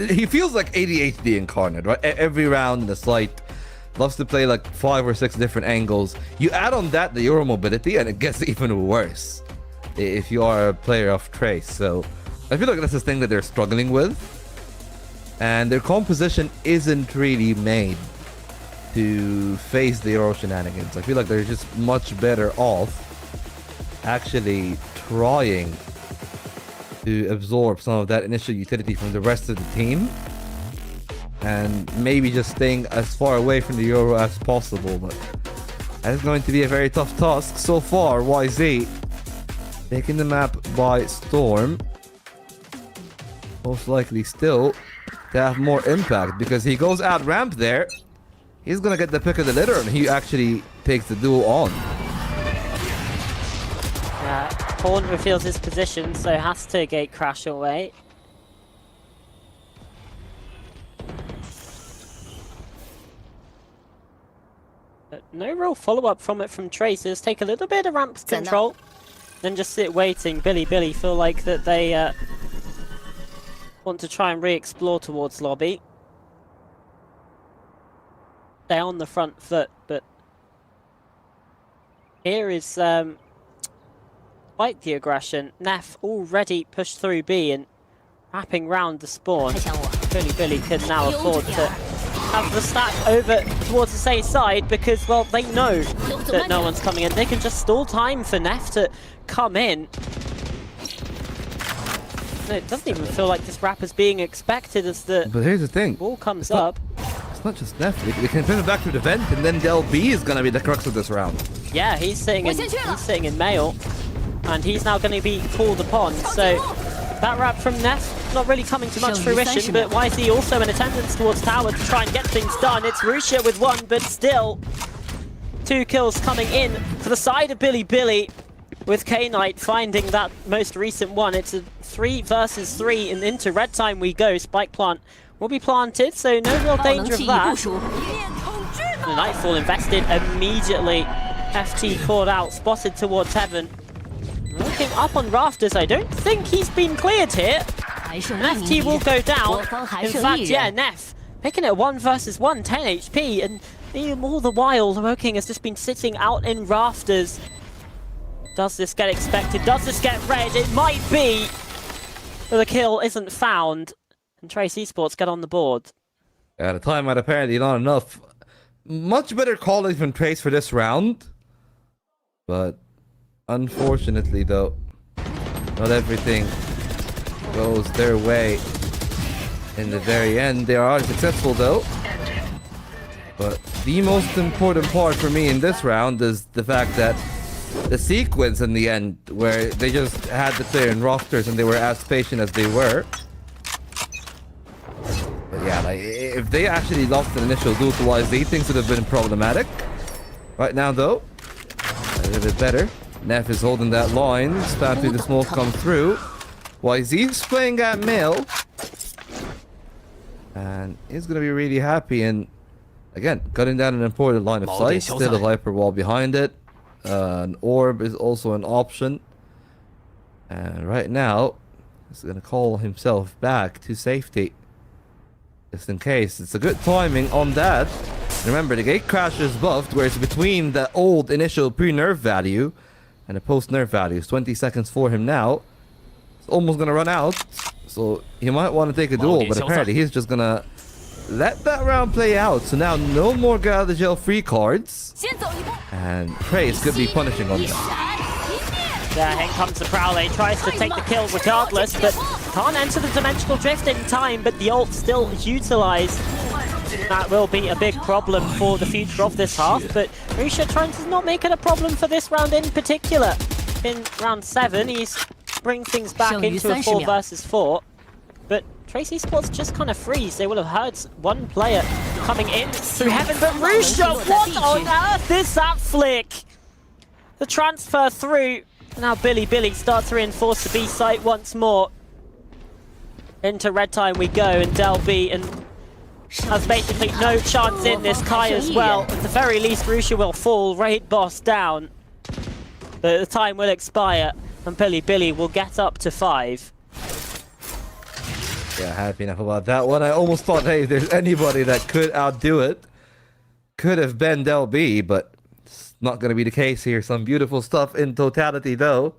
he feels like ADHD incarnate, right? Every round in the site, loves to play like 5 or 6 different angles. You add on that the Euro mobility, and it gets even worse if you are a player of Trace. So I feel like that's the thing that they're struggling with. And their composition isn't really made to face the Euro shenanigans. I feel like they're just much better off actually trying to absorb some of that initial utility from the rest of the team, and maybe just staying as far away from the Euro as possible. But that's going to be a very tough task. So far, YZ taking the map by storm. Most likely still to have more impact, because he goes out ramp there. He's gonna get the pick of the litter, and he actually takes the duel on. Horn reveals his position, so has to gate crash away. But no real follow-up from it from Traces. Take a little bit of ramp control, then just sit waiting. Billy feel like that they want to try and re-explore towards lobby. They're on the front foot, but here is quite the aggression. Neff already pushed through B and wrapping round the spawn. Billy can now afford to have the stack over towards the safe side, because, well, they know that no one's coming in. They can just stall time for Neff to come in. It doesn't even feel like this wrap is being expected as the But here's the thing. Ball comes up. It's not just Neff. They can pin it back to the vent, and then LB is going to be the crux of this round. Yeah, he's sitting in mail, and he's now going to be called upon. So that wrap from Neff not really coming to much fruition, but YZ also in attendance towards tower to try and get things done. It's Rusha with 1, but still 2 kills coming in for the side of Billy. With K-Knight finding that most recent one. It's a 3 versus 3 and into red time we go. Spike plant will be planted, so no real danger of that. The Nightfall invested immediately. FT caught out, spotted towards heaven. Looking up on rafters, I don't think he's been cleared here. And FT will go down. In fact, yeah, Neff picking it 1 versus 1, 10 HP, and even all the while, Woking has just been sitting out in rafters. Does this get expected? Does this get red? It might be, but the kill isn't found. And Trace Esports get on the board. Yeah, the timeout apparently not enough. Much better calling from Trace for this round. But unfortunately, though, not everything goes their way in the very end. They are successful, though. But the most important part for me in this round is the fact that the sequence in the end, where they just had the player in rafters and they were as patient as they were. But yeah, like, if they actually lost the initial duel to YZ, things would have been problematic. Right now, though, a little bit better. Neff is holding that line. Spam through the smoke come through. YZ's playing at male. And he's going to be really happy. And again, cutting down an important line of sight. Still a Viper wall behind it. An orb is also an option. And right now, he's going to call himself back to safety. Just in case. It's a good timing on that. Remember, the gate crash is buffed, where it's between the old initial pre-nerf value and the post-nerf value. It's 20 seconds for him now. It's almost going to run out. So he might want to take a duel, but apparently he's just going to let that round play out. So now no more get out of the jail free cards. And Trace could be punishing on that. Yeah, in comes the Prowler. He tries to take the kill regardless, but can't enter the Dimensional Drift in time, but the ult still utilized. That will be a big problem for the future of this half, but Risha trying to not make it a problem for this round in particular. In round 7, he's bringing things back into a 4 versus 4, but Tracy Sports just kind of freeze. They will have heard one player coming in through heaven, but Risha, what on earth is that flick? The transfer through. Now Billy starts to reinforce the B site once more. Into red time we go, and Del B and has basically no chance in this. Kai as well. At the very least, Russia will fall. Raid boss down. But the time will expire, and Billy will get up to 5. Yeah, happy enough about that one. I almost thought, hey, if there's anybody that could outdo it, could have been Del B, but it's not going to be the case here. Some beautiful stuff in totality, though,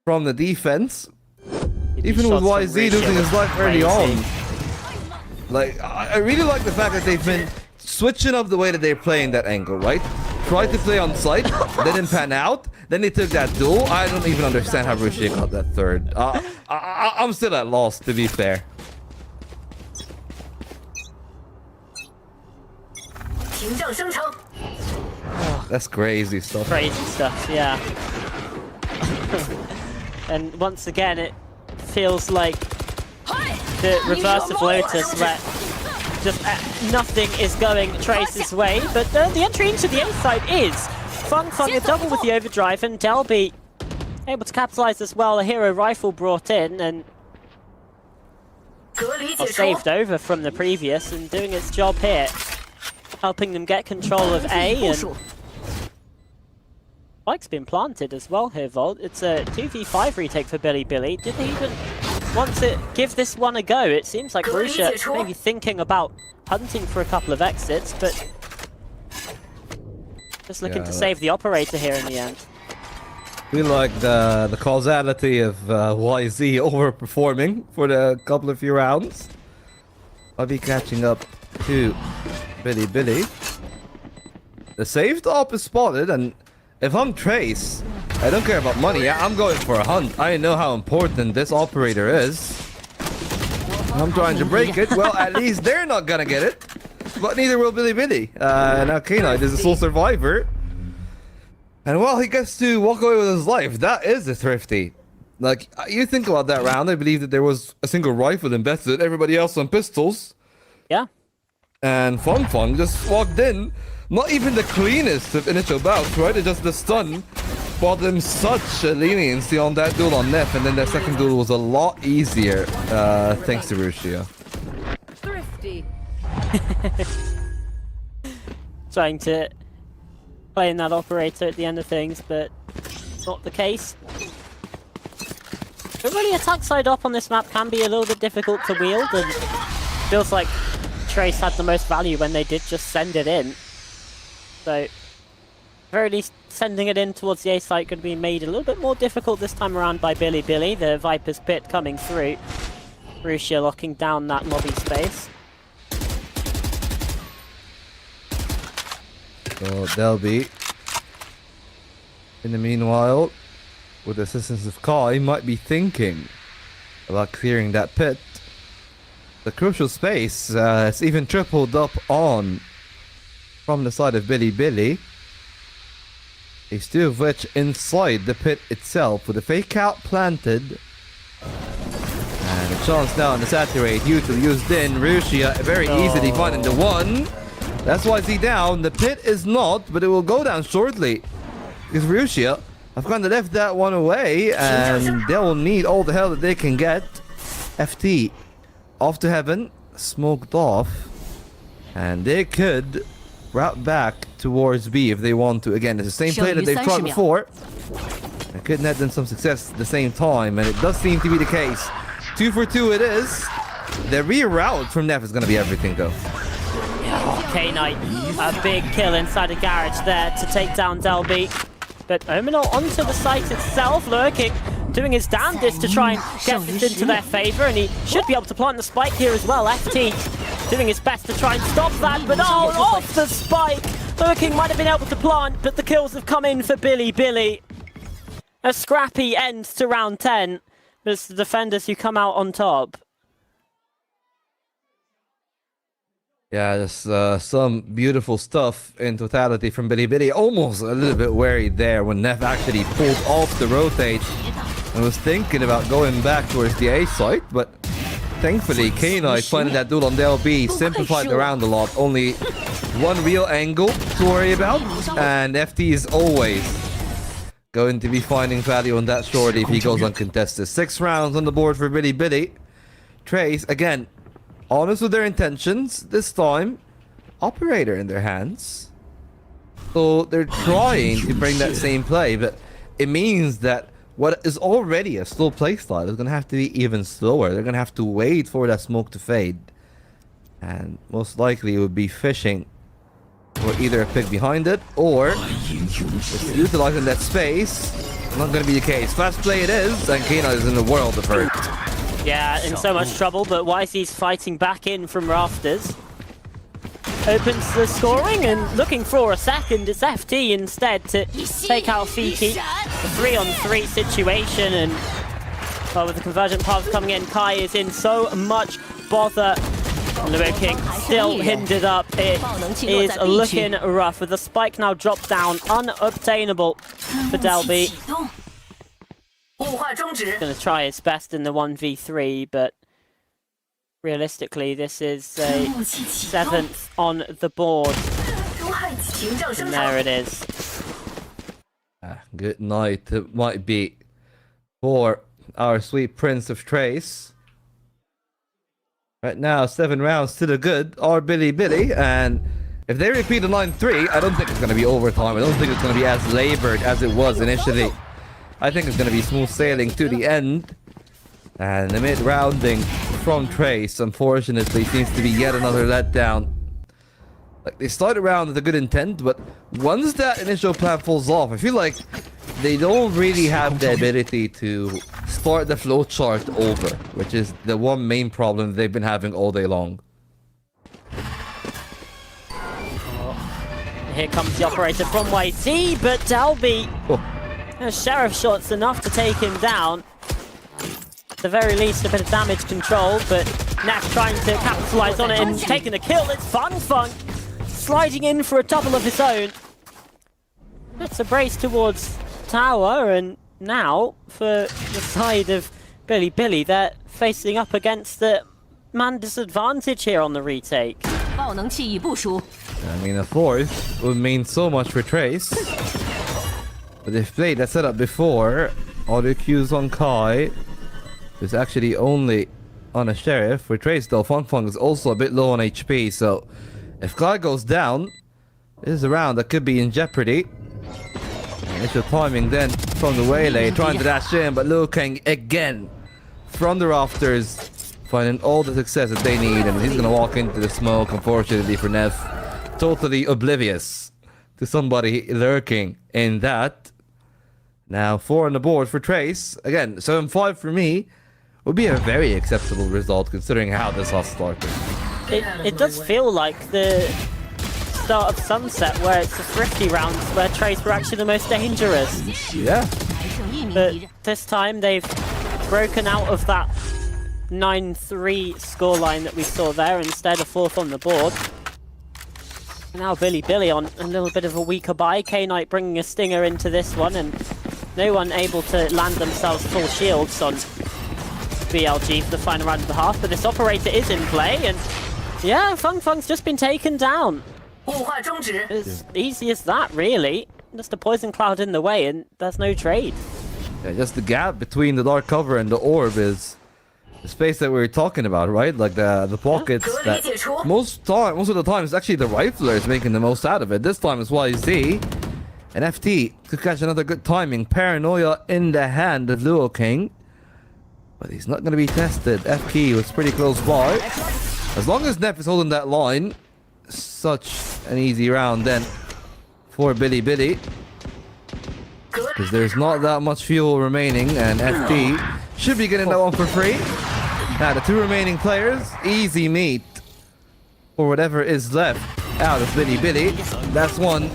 from the defense. Even with YZ losing his life early on. Like, I really like the fact that they've been switching up the way that they're playing that angle, right? Tried to play on site, didn't pan out, then they took that duel. I don't even understand how Russia got that third. I'm still at loss, to be fair. That's crazy stuff. Crazy stuff, yeah. And once again, it feels like the reverse of Lotus, where just nothing is going Trace's way, but the entry into the A side is Fung a double with the overdrive, and Delby able to capitalize as well. A hero rifle brought in and saved over from the previous, and doing its job here, helping them get control of A. And Spike's been planted as well here, Volt. It's a 2v5 retake for Billy. Did he even want to give this one a go? It seems like Russia maybe thinking about hunting for a couple of exits, but just looking to save the operator here in the end. We like the causality of YZ overperforming for the couple of few rounds. I'll be catching up to Billy. The saved op is spotted, and if I'm Trace, I don't care about money. I'm going for a hunt. I know how important this operator is. I'm trying to break it. Well, at least they're not gonna get it. But neither will Billy. Now K-Knight is a sole survivor. And well, he gets to walk away with his life. That is a thrifty. Like, you think about that round, I believe that there was a single rifle invested, everybody else on pistols. Yeah. And Fun just walked in. Not even the cleanest of initial bouts, right? It's just the stun brought them such a leniency on that duel on Neff, and then their second duel was a lot easier, thanks to Russia. Thrifty. Trying to play in that operator at the end of things, but not the case. But really, attack side up on this map can be a little bit difficult to wield, and feels like Trace had the most value when they did just send it in. So, at the very least, sending it in towards the A site could be made a little bit more difficult this time around by Billy. The Viper's Pit coming through. Russia locking down that lobby space. So Delby, in the meanwhile, with the assistance of Kai, might be thinking about clearing that pit. The crucial space is even tripled up on from the side of Billy. He's two of which inside the pit itself, with a fake out planted. And a chance now on the saturate, usually used in. Russia very easily finding the one. That's why Z down. The pit is not, but it will go down shortly. Because Russia I've kind of left that one away, and they'll need all the hell that they can get. FT off to heaven, smoked off, and they could route back towards B if they want to. Again, it's the same play that they've tried before. They could net them some success at the same time, and it does seem to be the case. 2 for 2 it is. The reroute from Neff is going to be everything, though. K-Knight, a big kill inside a garage there to take down Delby. But Ominol onto the site itself, lurking, doing his damnedest to try and get this into their favor, and he should be able to plant the spike here as well. FT doing his best to try and stop that, but oh, off the spike! Lurking might have been able to plant, but the kills have come in for Billy. A scrappy end to round 10. It's the defenders who come out on top. Yeah, there's some beautiful stuff in totality from Billy. Almost a little bit worried there when Neff actually pulled off the rotate and was thinking about going back towards the A site, but thankfully K-Knight finding that duel on DLB simplified the round a lot. Only one real angle to worry about, and FT is always going to be finding value on that shorty if he goes uncontested. 6 rounds on the board for Billy. Trace, again, honest with their intentions, this time, operator in their hands. So they're trying to bring that same play, but it means that what is already a slow playstyle is going to have to be even slower. They're going to have to wait for that smoke to fade. And most likely it would be fishing for either a pick behind it or just utilizing that space. Not going to be the case. Fast play it is, and K-Knight is in the world of hurt. Yeah, in so much trouble, but YZ's fighting back in from rafters. Opens the scoring and looking for a second. It's FT instead to take out Fiki. A 3-on-3 situation, and well, with the convergent paths coming in, Kai is in so much bother. King still hindered up. It is looking rough with the spike now dropped down, unobtainable for Delby. Gonna try his best in the 1v3, but realistically this is a 7th on the board. And there it is. Good night. It might be for our sweet Prince of Trace. Right now, 7 rounds to the good are Billy, and if they repeat the line 3, I don't think it's going to be overtime. I don't think it's going to be as labored as it was initially. I think it's going to be smooth sailing to the end. And the mid-rounding from Trace, unfortunately, seems to be yet another letdown. Like, they start around with a good intent, but once that initial plan falls off, I feel like they don't really have the ability to start the flowchart over, which is the one main problem they've been having all day long. Here comes the operator from YT, but Delby, Sheriff shot's enough to take him down. At the very least, a bit of damage control, but Neff trying to capitalize on it and taking the kill. It's Fung sliding in for a double of his own. It's a brace towards tower, and now for the side of Billy, they're facing up against the man disadvantage here on the retake. I mean, a 4th would mean so much for Trace. But they've played that setup before. Auto cues on Kai. Who's actually only on a Sheriff. For Trace though, Fung is also a bit low on HP, so if Kai goes down, this is a round that could be in jeopardy. Initial timing then from the waylay, trying to dash in, but Liu Kang again from the rafters, finding all the success that they need, and he's gonna walk into the smoke, unfortunately for Neff. Totally oblivious to somebody lurking in that. Now 4 on the board for Trace. Again, 7-5 for me would be a very acceptable result considering how this all started. It does feel like the start of Sunset, where it's the thrifty rounds where Trace were actually the most dangerous. Yeah. But this time they've broken out of that 9-3 scoreline that we saw there, instead of 4th on the board. And now Billy on a little bit of a weaker buy. K-Knight bringing a stinger into this one, and no one able to land themselves full shields on BLG for the final round of the half. But this operator is in play, and yeah, Fung's just been taken down. As easy as that, really. just a poison cloud in the way, and there's no trade. Yeah, just the gap between the dark cover and the orb is the space that we were talking about, right? Like the pockets that most of the time it's actually the rifler is making the most out of it. This time it's YZ. And FT could catch another good timing. Paranoia in the hand of Luo King. But he's not going to be tested. FK was pretty close by. As long as Neff is holding that line, such an easy round then for Billy. Because there's not that much fuel remaining, and FT should be getting that one for free. Now the two remaining players, easy meat for whatever is left out of Billy. That's one.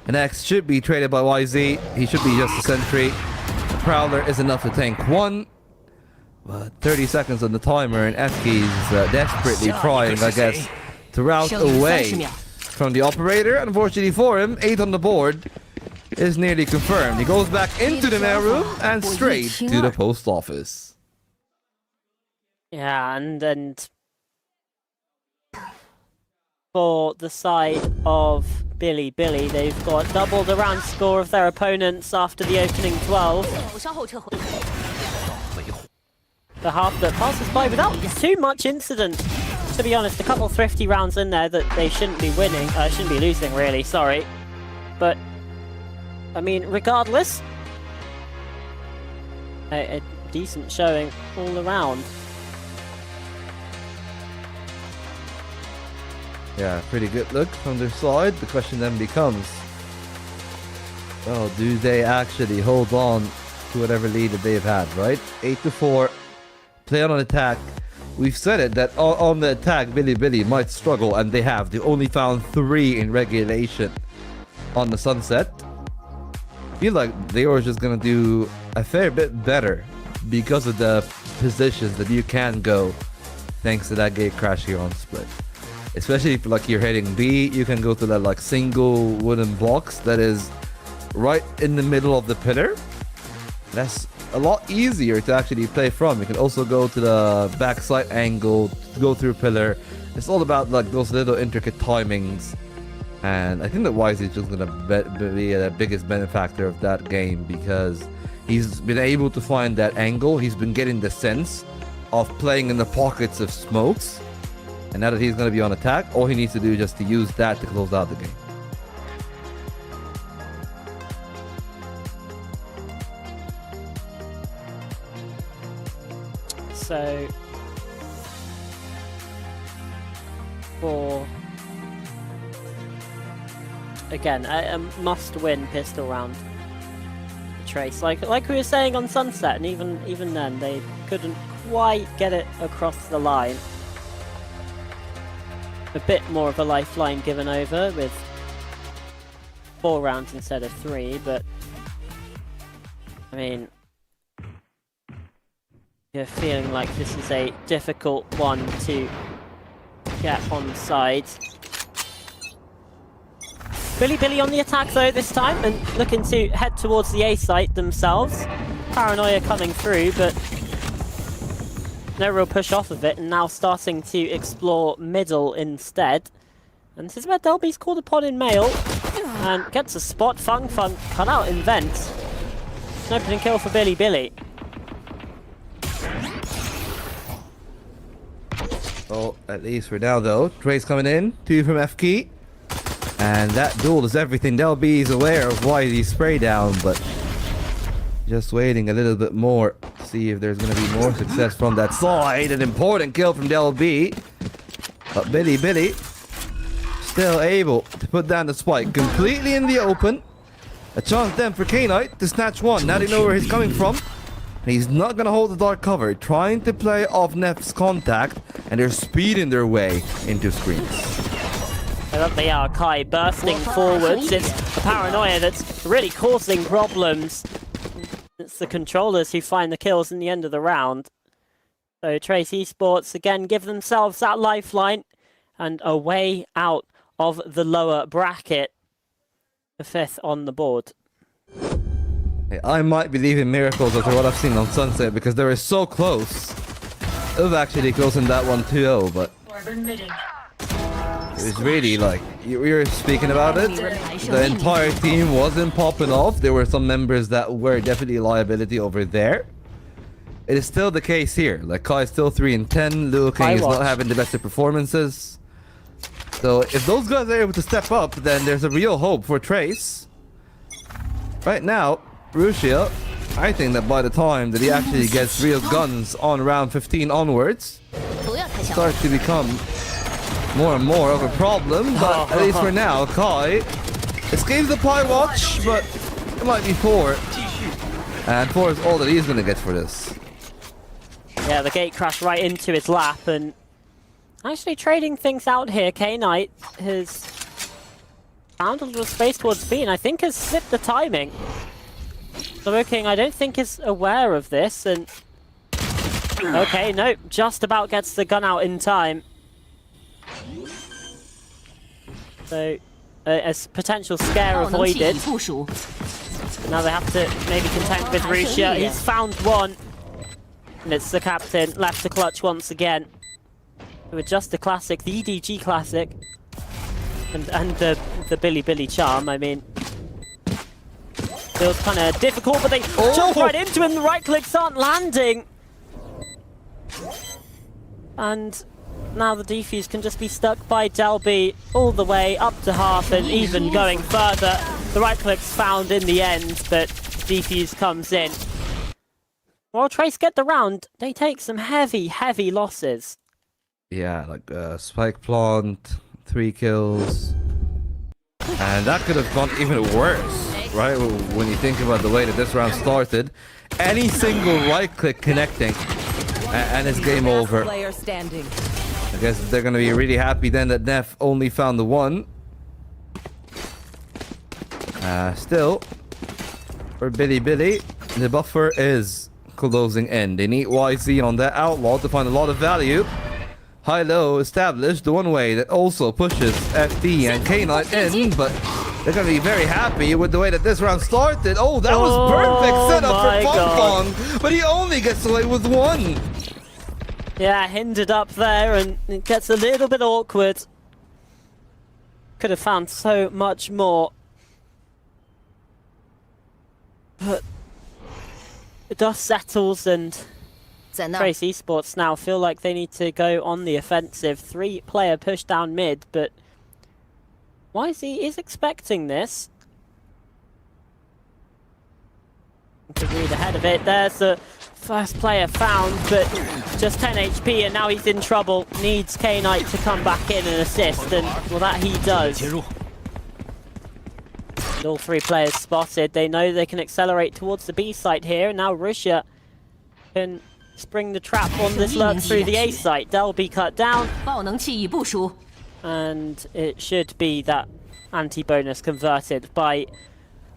And X should be traded by YZ. He should be just a sentry. The Prowler is enough to tank one. But 30 seconds on the timer, and FK's desperately trying, I guess, to route away from the operator. Unfortunately for him, 8 on the board is nearly confirmed. He goes back into the mail room and straight to the post office. Yeah, and for the side of Billy, they've got double the round score of their opponents after the opening 12. The half that passes by without too much incident. To be honest, a couple thrifty rounds in there that they shouldn't be winning, shouldn't be losing really, sorry. But, I mean, regardless, a decent showing all around. Yeah, pretty good look from their side. The question then becomes, well, do they actually hold on to whatever lead that they've had, right? 8-4, play on attack. We've said it, that on the attack, Billy might struggle, and they have. They only found 3 in regulation on the Sunset. I feel like they were just going to do a fair bit better because of the positions that you can go thanks to that gate crash here on Split. Especially if like you're heading B, you can go to that like single wooden box that is right in the middle of the pillar. That's a lot easier to actually play from. You can also go to the backside angle to go through pillar. It's all about like those little intricate timings. And I think that Wise is just gonna be the biggest benefactor of that game because he's been able to find that angle. He's been getting the sense of playing in the pockets of smokes. And now that he's going to be on attack, all he needs to do is just to use that to close out the game. So, for, again, a must-win pistol round. Trace, like we were saying on Sunset, and even then, they couldn't quite get it across the line. A bit more of a lifeline given over with 4 rounds instead of 3, but I mean, you're feeling like this is a difficult one to get on side. Billy on the attack though this time, and looking to head towards the A site themselves. Paranoia coming through, but no real push off of it, and now starting to explore middle instead. And this is where Delby's called upon in mail, and gets a spot. Fung cut out in vent. An opening kill for Billy. Well, at least for now though. Trace coming in, 2 from FK. And that duel is everything. Delby is aware of why he spray down, but just waiting a little bit more. See if there's going to be more success from that side. An important kill from Delby. But Billy still able to put down the spike completely in the open. A chance then for K-Knight to snatch one. Now they know where he's coming from. He's not going to hold the dark cover. Trying to play off Neff's contact. And they're speeding their way into screens. They are Kai bursting forwards. It's a Paranoia that's really causing problems. It's the controllers who find the kills in the end of the round. So Trace Esports again give themselves that lifeline and a way out of the lower bracket. The 5th on the board. Hey, I might believe in miracles after what I've seen on Sunset because they were so close of actually closing that one 2-0, but It's really like, we were speaking about it. The entire team wasn't popping off. There were some members that were definitely a liability over there. It is still the case here. Like, Kai is still 3 and 10. Liu King is not having the best of performances. So if those guys are able to step up, then there's a real hope for Trace. Right now, Rusia, I think that by the time that he actually gets real guns on round 15 onwards, starts to become more and more of a problem. But at least for now, Kai escapes the Pie Watch, but it might be 4. And 4 is all that he's going to get for this. Yeah, the gate crashed right into his lap, and actually trading things out here. K-Knight has found a little space towards B, and I think has slipped the timing. So King, I don't think is aware of this, and okay, nope, just about gets the gun out in time. So a potential scare avoided. Now they have to maybe contend with Rusia. He's found one, and it's the captain left to clutch once again. With just the classic, the EDG classic, and the Billy charm. I mean, feels kind of difficult, but they jump right into him. The right clicks aren't landing, and now the defuse can just be stuck by Delby all the way up to half and even going further. The right click's found in the end, but defuse comes in. While Trace get the round, they take some heavy losses. Yeah, like Spike Plant, 3 kills. And that could have gone even worse, right? When you think about the way that this round started. Any single right click connecting, and it's game over. I guess they're going to be really happy then that Neff only found the 1. Still, for Billy, the buffer is closing in. They need YZ on that Outlaw to find a lot of value. High-low established, the one way that also pushes FD and K-Knight in, but they're going to be very happy with the way that this round started. Oh, that was perfect setup for Fong, but he only gets away with 1. Yeah, hindered up there, and it gets a little bit awkward. Could have found so much more. But the dust settles, and Trace Esports now feel like they need to go on the offensive. 3-player push down mid, but YZ is expecting this. To read ahead of it, there's the first player found, but just 10 HP, and now he's in trouble. Needs K-Knight to come back in and assist, and well, that he does. And all 3 players spotted. They know they can accelerate towards the B site here, and now Russia can spring the trap on this lurk through the A site. Delby cut down, and it should be that anti-bonus converted by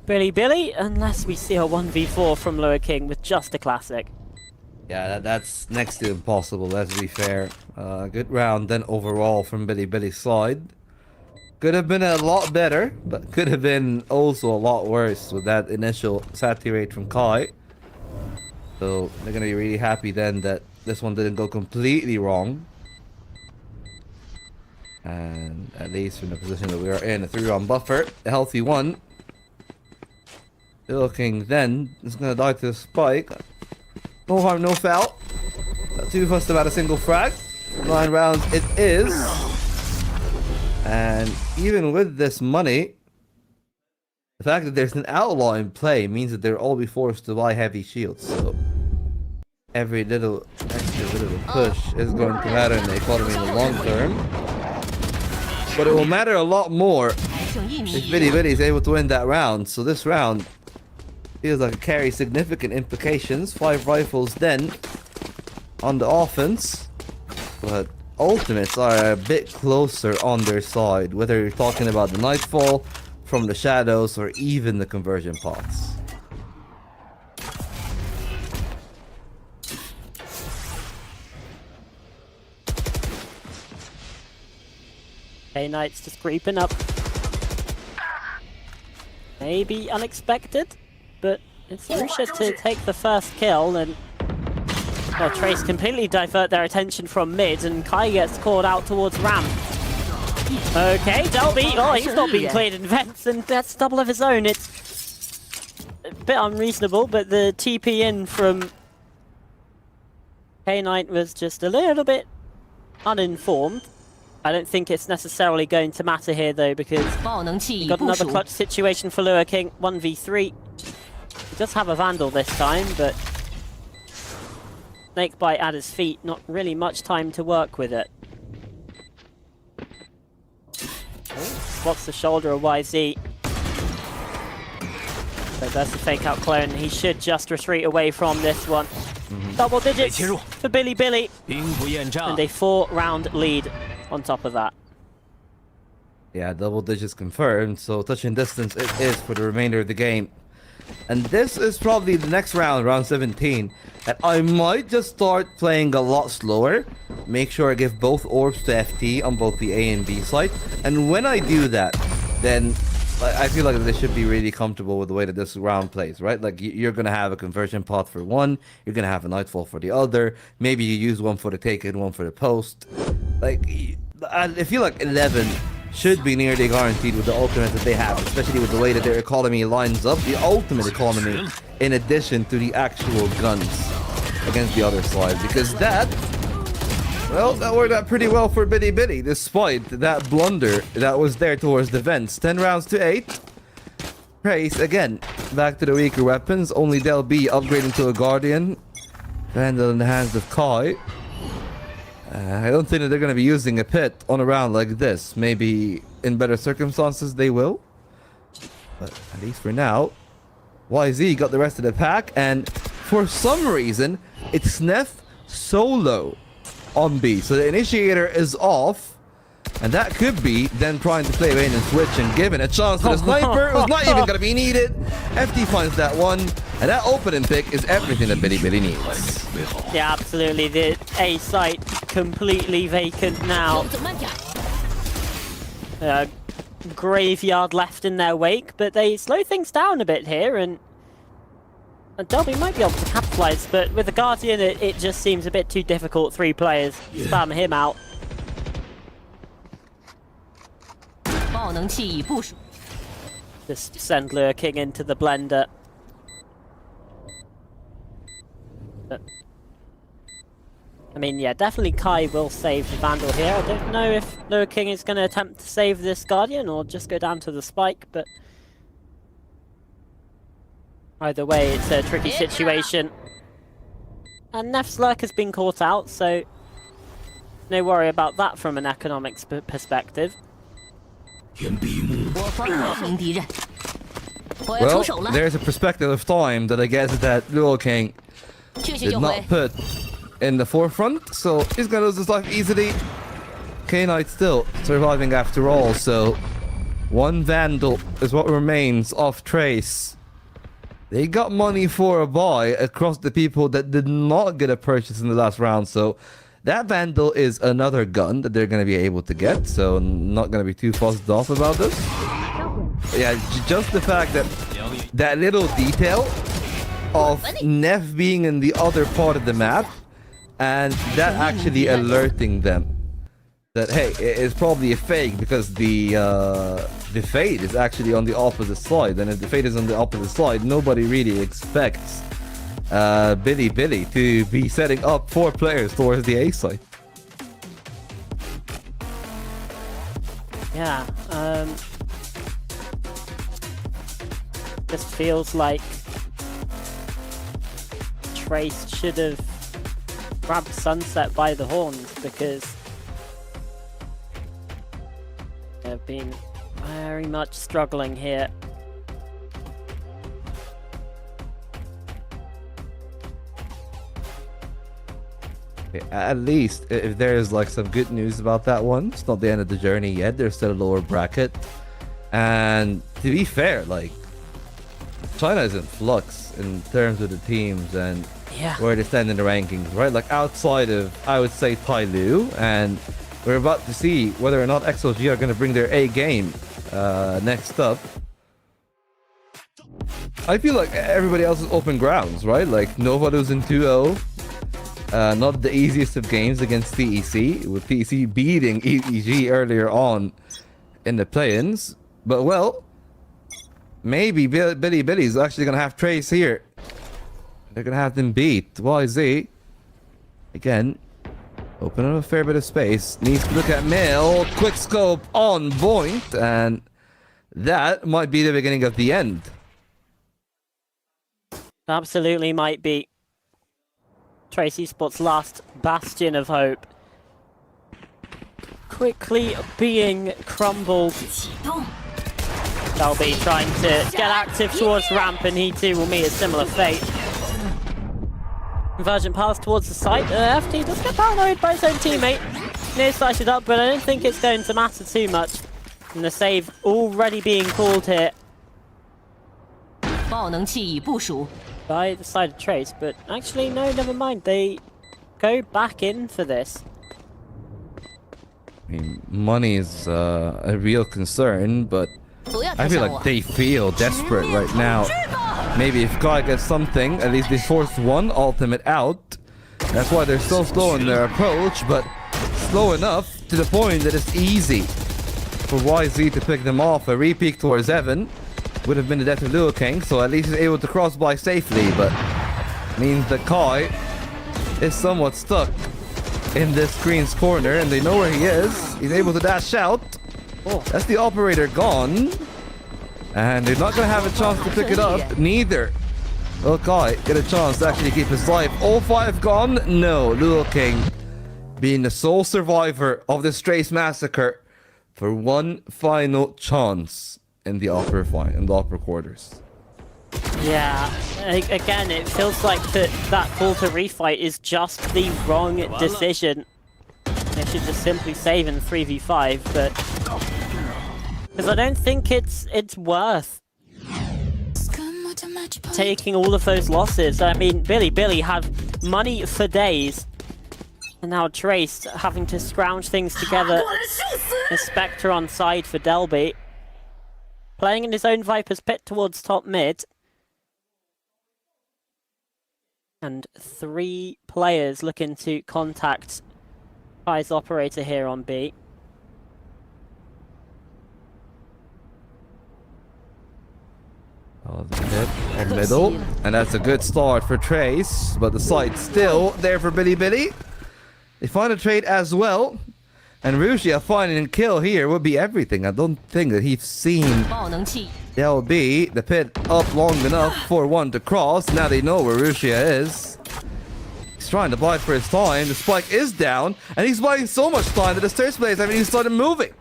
Billy, unless we see a 1v4 from Lower King with just a classic. Yeah, that's next to impossible, let's be fair. Good round then overall from Billy's side. Could have been a lot better, but could have been also a lot worse with that initial saturate from Kai. So they're going to be really happy then that this one didn't go completely wrong. And at least from the position that we are in, a 3-round buffer, a healthy one. Liu King then is going to die to the spike. No harm, no foul. Not too fussed about a single frag. 9 rounds it is. And even with this money, the fact that there's an outlaw in play means that they'll all be forced to buy heavy shields. So every little extra bit of a push is going to matter in the economy in the long term. But it will matter a lot more if Billy is able to win that round. So this round feels like it carries significant implications. 5 rifles then on the offense, but ultimates are a bit closer on their side, whether you're talking about the Nightfall from the shadows or even the conversion pots. K-Knight's just creeping up. Maybe unexpected, but it's Russia to take the first kill, and well, Trace completely divert their attention from mid, and Kai gets called out towards ramp. Okay, Delby. Oh, he's not being cleared in vents, and that's double of his own. It's a bit unreasonable, but the TP in from K-Knight was just a little bit uninformed. I don't think it's necessarily going to matter here, though, because we got another clutch situation for Lure King. 1v3. He does have a Vandal this time, but Snakebite at his feet. Not really much time to work with it. Spots the shoulder of YZ. So there's the fake out clone. He should just retreat away from this one. Double digits for Billy. And a 4-round lead on top of that. Yeah, double digits confirmed. So touching distance it is for the remainder of the game. And this is probably the next round, round 17. And I might just start playing a lot slower. Make sure I give both orbs to FT on both the A and B side. And when I do that, then I feel like they should be really comfortable with the way that this round plays, right? Like, you're going to have a conversion pot for one. You're going to have a Nightfall for the other. Maybe you use one for the take and one for the post. Like, I feel like 11 should be nearly guaranteed with the ultimate that they have, especially with the way that their economy lines up. The ultimate economy in addition to the actual guns against the other side, because that, well, that worked out pretty well for Biddy despite that blunder that was there towards the vents. 10 rounds to 8. Trace again back to the weaker weapons. Only they'll be upgrading to a Guardian. Vandal in the hands of Kai. I don't think that they're going to be using a pit on a round like this. Maybe in better circumstances they will. But at least for now, YZ got the rest of the pack. And for some reason, it's Snef solo on B. So the initiator is off. And that could be them trying to play in and switch and giving a chance to the sniper. It was not even going to be needed. FT finds that one. And that opening pick is everything that Billy needs. Yeah, absolutely. The A site completely vacant now. Graveyard left in their wake, but they slow things down a bit here, and Delby might be able to capitalize, but with the Guardian, it just seems a bit too difficult. 3 players. Spam him out. Just send Lure King into the blender. But, I mean, yeah, definitely Kai will save the Vandal here. I don't know if Lure King is going to attempt to save this Guardian or just go down to the Spike, but either way, it's a tricky situation. And Nef's Lurk has been caught out, so no worry about that from an economics perspective. Well, there's a perspective of time that I guess that Lure King did not put in the forefront, so he's gonna lose his life easily. K-Knight still surviving after all, so 1 Vandal is what remains of Trace. They got money for a buy across the people that did not get a purchase in the last round, so that Vandal is another gun that they're going to be able to get, so not going to be too fussed off about this. But yeah, just the fact that that little detail of Nef being in the other part of the map, and that actually alerting them that, hey, it's probably a fake because the Fade is actually on the opposite side, and if the Fade is on the opposite side, nobody really expects Billy to be setting up 4 players towards the A side. Yeah, this feels like Trace should have grabbed Sunset by the horns, because they've been very much struggling here. At least if there's like some good news about that one, it's not the end of the journey yet. There's still a lower bracket, and to be fair, like, China is in flux in terms of the teams and where they stand in the rankings, right? Like, outside of, I would say, Tai Lu, and we're about to see whether or not XLG are going to bring their A game next up. I feel like everybody else is open grounds, right? Like, Nova losing 2-0. Not the easiest of games against TEC, with TEC beating EEG earlier on in the play-ins. But well, maybe Billy's actually gonna have Trace here. They're gonna have them beat YZ. Again, open up a fair bit of space. Needs to look at Mill. Quick scope on point, and that might be the beginning of the end. Absolutely might be. Trace Esports' last bastion of hope quickly being crumbled. They'll be trying to get active towards ramp, and he too will meet a similar fate. Convergent pass towards the site. FT does get paranoid by his own teammate. Near sighted up, but I don't think it's going to matter too much. And the save already being called here by the side of Trace, but actually no, never mind. They go back in for this. I mean, money is a real concern, but I feel like they feel desperate right now. Maybe if Guy gets something, at least they force one ultimate out. That's why they're so slow in their approach, but slow enough to the point that it's easy for YZ to pick them off. A re-peek towards Evan would have been the death of Luo King, so at least he's able to cross by safely, but means that Kai is somewhat stuck in this screen's corner, and they know where he is. He's able to dash out. Oh, that's the operator gone, and they're not going to have a chance to pick it up. Neither will Kai get a chance to actually keep his life. All 5 gone? No. Luo King being the sole survivor of this Trace massacre for one final chance in the upper quarters. Yeah, again, it feels like that call to refight is just the wrong decision. They should just simply save in 3v5, but because I don't think it's worth taking all of those losses. I mean, Billy had money for days, and now Trace having to scrounge things together. A Spectre on side for Delby, playing in his own Viper's Pit towards top mid. And 3 players looking to contact Kai's operator here on B. Oh, the hit in the middle, and that's a good start for Trace, but the site's still there for Billy. They find a trade as well, and Rusia finding a kill here would be everything. I don't think that he's seen LB, the pit up long enough for one to cross. Now they know where Rusia is. He's trying to bide for his time. The spike is down, and he's biding so much time that the stairs players haven't even started moving.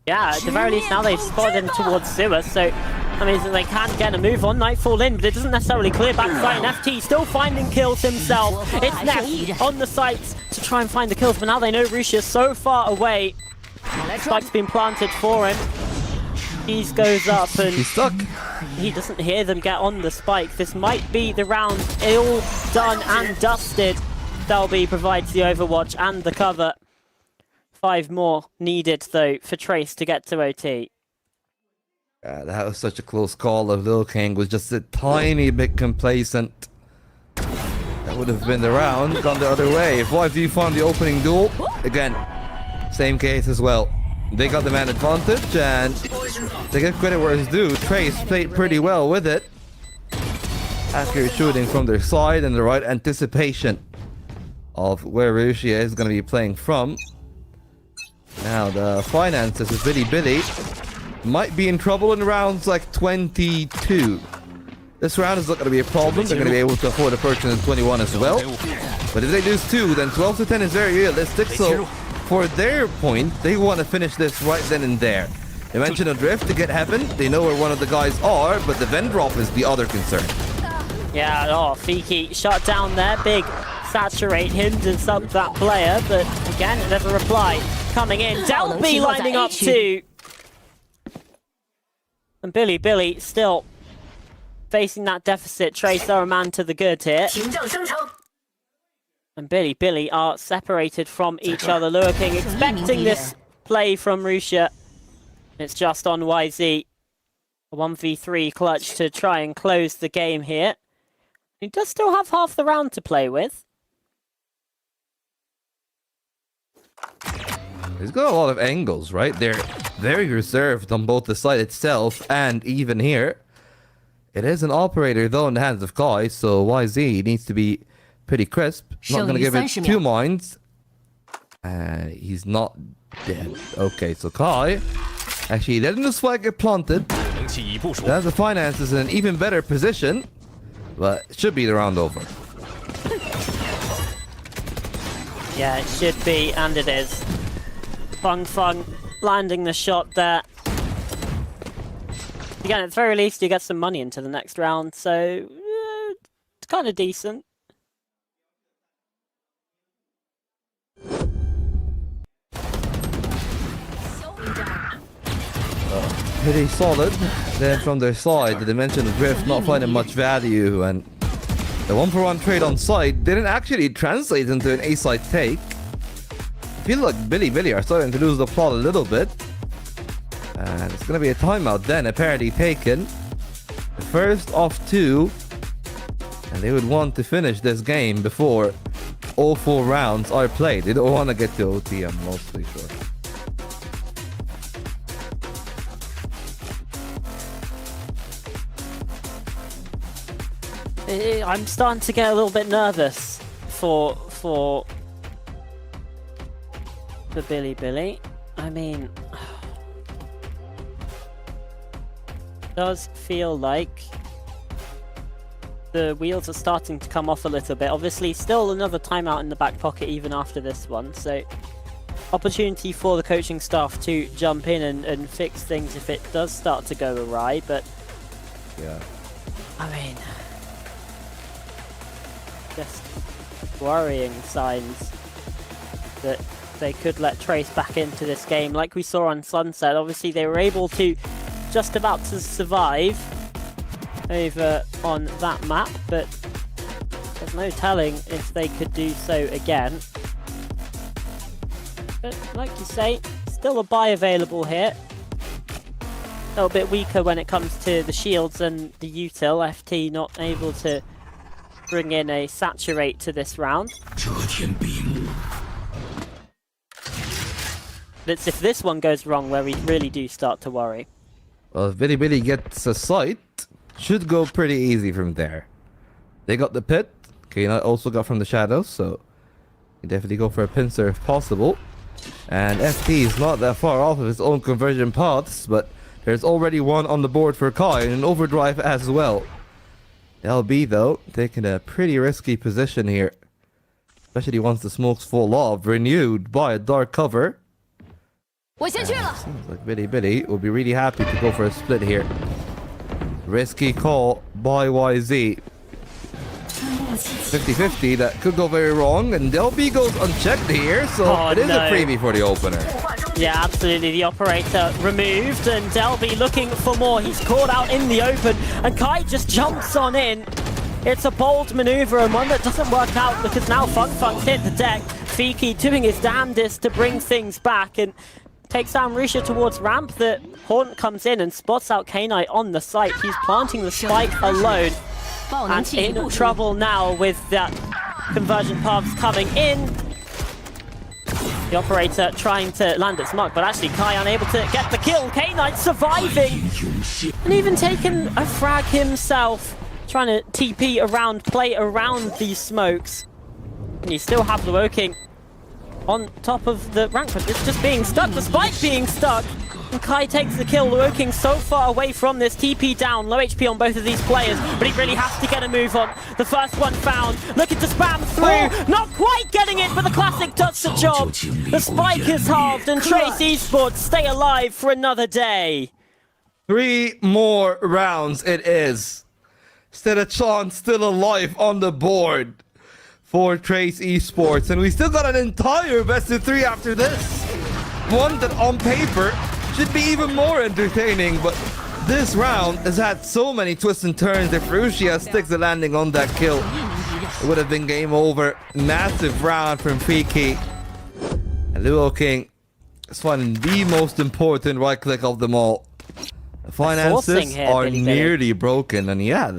Yeah, at the very least now they've spotted him towards sewer, so that means that they can get a move on. Nightfall in, but it doesn't necessarily clear back the site, and FT still finding kills himself. It's Neff on the sites to try and find the kills, but now they know Rusia's so far away. Spike's been planted for him. He goes up and he's stuck. He doesn't hear them get on the spike. This might be the round ill done and dusted. Delby provides the overwatch and the cover. 5 more needed though for Trace to get to OT. That was such a close call. Of Lil King was just a tiny bit complacent. That would have been the round, gone the other way. If YZ found the opening duel, again, same case as well. They got the man advantage, and they give credit where it's due. Trace played pretty well with it. Accurate shooting from their side and the right anticipation of where Rusia is going to be playing from. Now the finances of Billy might be in trouble in rounds like 22. This round is not going to be a problem. They're going to be able to afford a purchase in 21 as well. But if they lose 2, then 12 to 10 is very realistic. So for their point, they want to finish this right then and there. They mentioned a drift to get heaven. They know where one of the guys are, but the vent drop is the other concern. Yeah, Fiki shut down there. Big saturate hinders up that player, but again, there's a reply coming in. Delby lining up too. And Billy still facing that deficit. Trace are a man to the good here. And Billy are separated from each other. Luo King expecting this play from Rusia. It's just on YZ. A 1v3 clutch to try and close the game here. He does still have half the round to play with. He's got a lot of angles, right? They're very reserved on both the site itself and even here. It is an operator, though, in the hands of Kai, so YZ needs to be pretty crisp. Not going to give it 2 mines. He's not dead. Okay, so Kai actually letting the spike get planted. That's the finances in an even better position, but it should be the round over. Yeah, it should be, and it is. Fung landing the shot there. Again, at the very least, you get some money into the next round, so it's kind of decent. Pretty solid. Then from their side, the Dimension of Drift not finding much value, and the 1-for-1 trade on site didn't actually translate into an A-side take. I feel like Billy are starting to lose the plot a little bit. And it's going to be a timeout then, apparently taken. The first of 2. And they would want to finish this game before all 4 rounds are played. They don't want to get to OT, I'm mostly sure. I'm starting to get a little bit nervous for Billy. I mean, does feel like the wheels are starting to come off a little bit. Obviously, still another timeout in the back pocket even after this one, so opportunity for the coaching staff to jump in and fix things if it does start to go awry, but yeah, I mean, just worrying signs that they could let Trace back into this game like we saw on Sunset. Obviously they were able to just about to survive over on that map, but there's no telling if they could do so again. But like you say, still a buy available here. A little bit weaker when it comes to the shields and the util. FT not able to bring in a saturate to this round. It's if this one goes wrong where we really do start to worry. Well, if Billy gets a sight, should go pretty easy from there. They got the pit. K-Knight also got from the shadows, so you definitely go for a pincer if possible. And FT is not that far off of his own conversion paths, but there's already one on the board for Kai and an overdrive as well. LB, though, taking a pretty risky position here. Especially once the smokes fall off, renewed by a dark cover. Seems like Billy will be really happy to go for a split here. Risky call by YZ. 50-50, that could go very wrong, and LB goes unchecked here, so it is a freebie for the opener. Yeah, absolutely. The operator removed, and Delby looking for more. He's caught out in the open, and Kai just jumps on in. It's a bold maneuver, and one that doesn't work out because now Funk's hit the deck. Fiki doing his damnedest to bring things back, and takes down Risha towards ramp. The Haunt comes in and spots out K-Knight on the site. He's planting the spike alone, and in trouble now with that conversion paths coming in. The operator trying to land its mark, but actually Kai unable to get the kill. K-Knight surviving, and even taking a frag himself, trying to TP around, play around these smokes. And you still have the Woking on top of the rank, but it's just being stuck, the spike being stuck. And Kai takes the kill. Woking so far away from this. TP down, low HP on both of these players, but he really has to get a move on. The first one found, looking to spam through, not quite getting it, but the classic does the job. The spike is halved, and Trace Esports stay alive for another day. 3 more rounds it is. Chan still alive on the board for Trace Esports, and we still got an entire best of 3 after this. One that on paper should be even more entertaining, but this round has had so many twists and turns. If Rusia sticks the landing on that kill, it would have been game over. Massive round from Fiki. And Luo King is finding the most important right click of them all. finances here, are Billy. nearly broken, and yeah,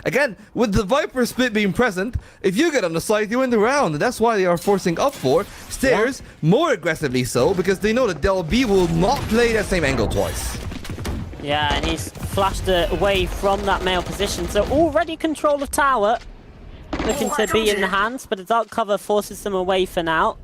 again with the Viper split being present. If you get on the site, you win the round. That's why they are forcing up for stairs more aggressively, so because they know that Del B will not play that same angle twice. Yeah, and he's flashed away from that male position, so already control of tower. Looking to be in the hands, but the dark cover forces them away for now.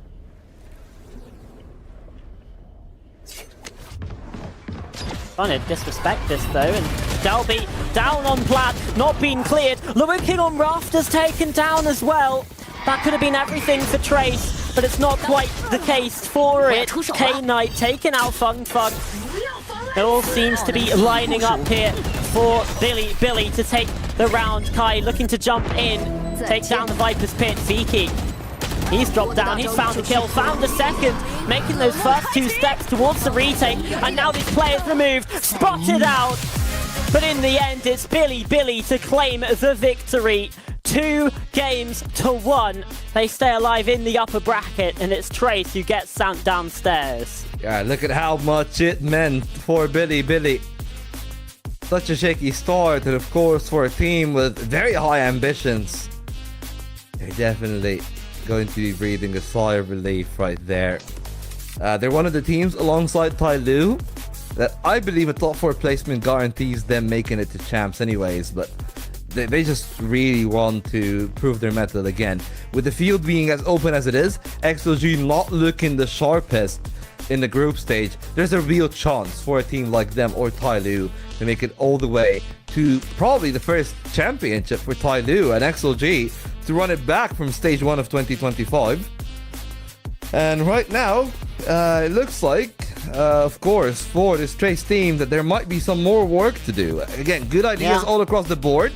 Trying to disrespect this though, and Delby down on plat, not being cleared. Lurking on rafters taken down as well. That could have been everything for Trace, but it's not quite the case for it. K-Knight taking out Fung Fung. It all seems to be lining up here for Billy to take the round. Kai looking to jump in, take down the Viper's pit. Viki, he's dropped down, he's found a kill, found a second, making those first 2 steps towards the retake, and now these players removed, spotted out. But in the end, it's Billy to claim the victory. 2 games to 1. They stay alive in the upper bracket, and it's Trace who gets sent downstairs. Yeah, look at how much it meant for Billy. Such a shaky start, and of course for a team with very high ambitions, they're definitely going to be breathing a sigh of relief right there. They're one of the teams alongside Tai Lu that I believe a top 4 placement guarantees them making it to champs anyways, but they just really want to prove their mettle again. With the field being as open as it is, XLG not looking the sharpest in the group stage, there's a real chance for a team like them or Tai Lu to make it all the way to probably the first championship for Tai Lu and XLG to run it back from stage 1 of 2025. And right now, it looks like, of course, for this Trace team that there might be some more work to do. Again, good ideas all across the board,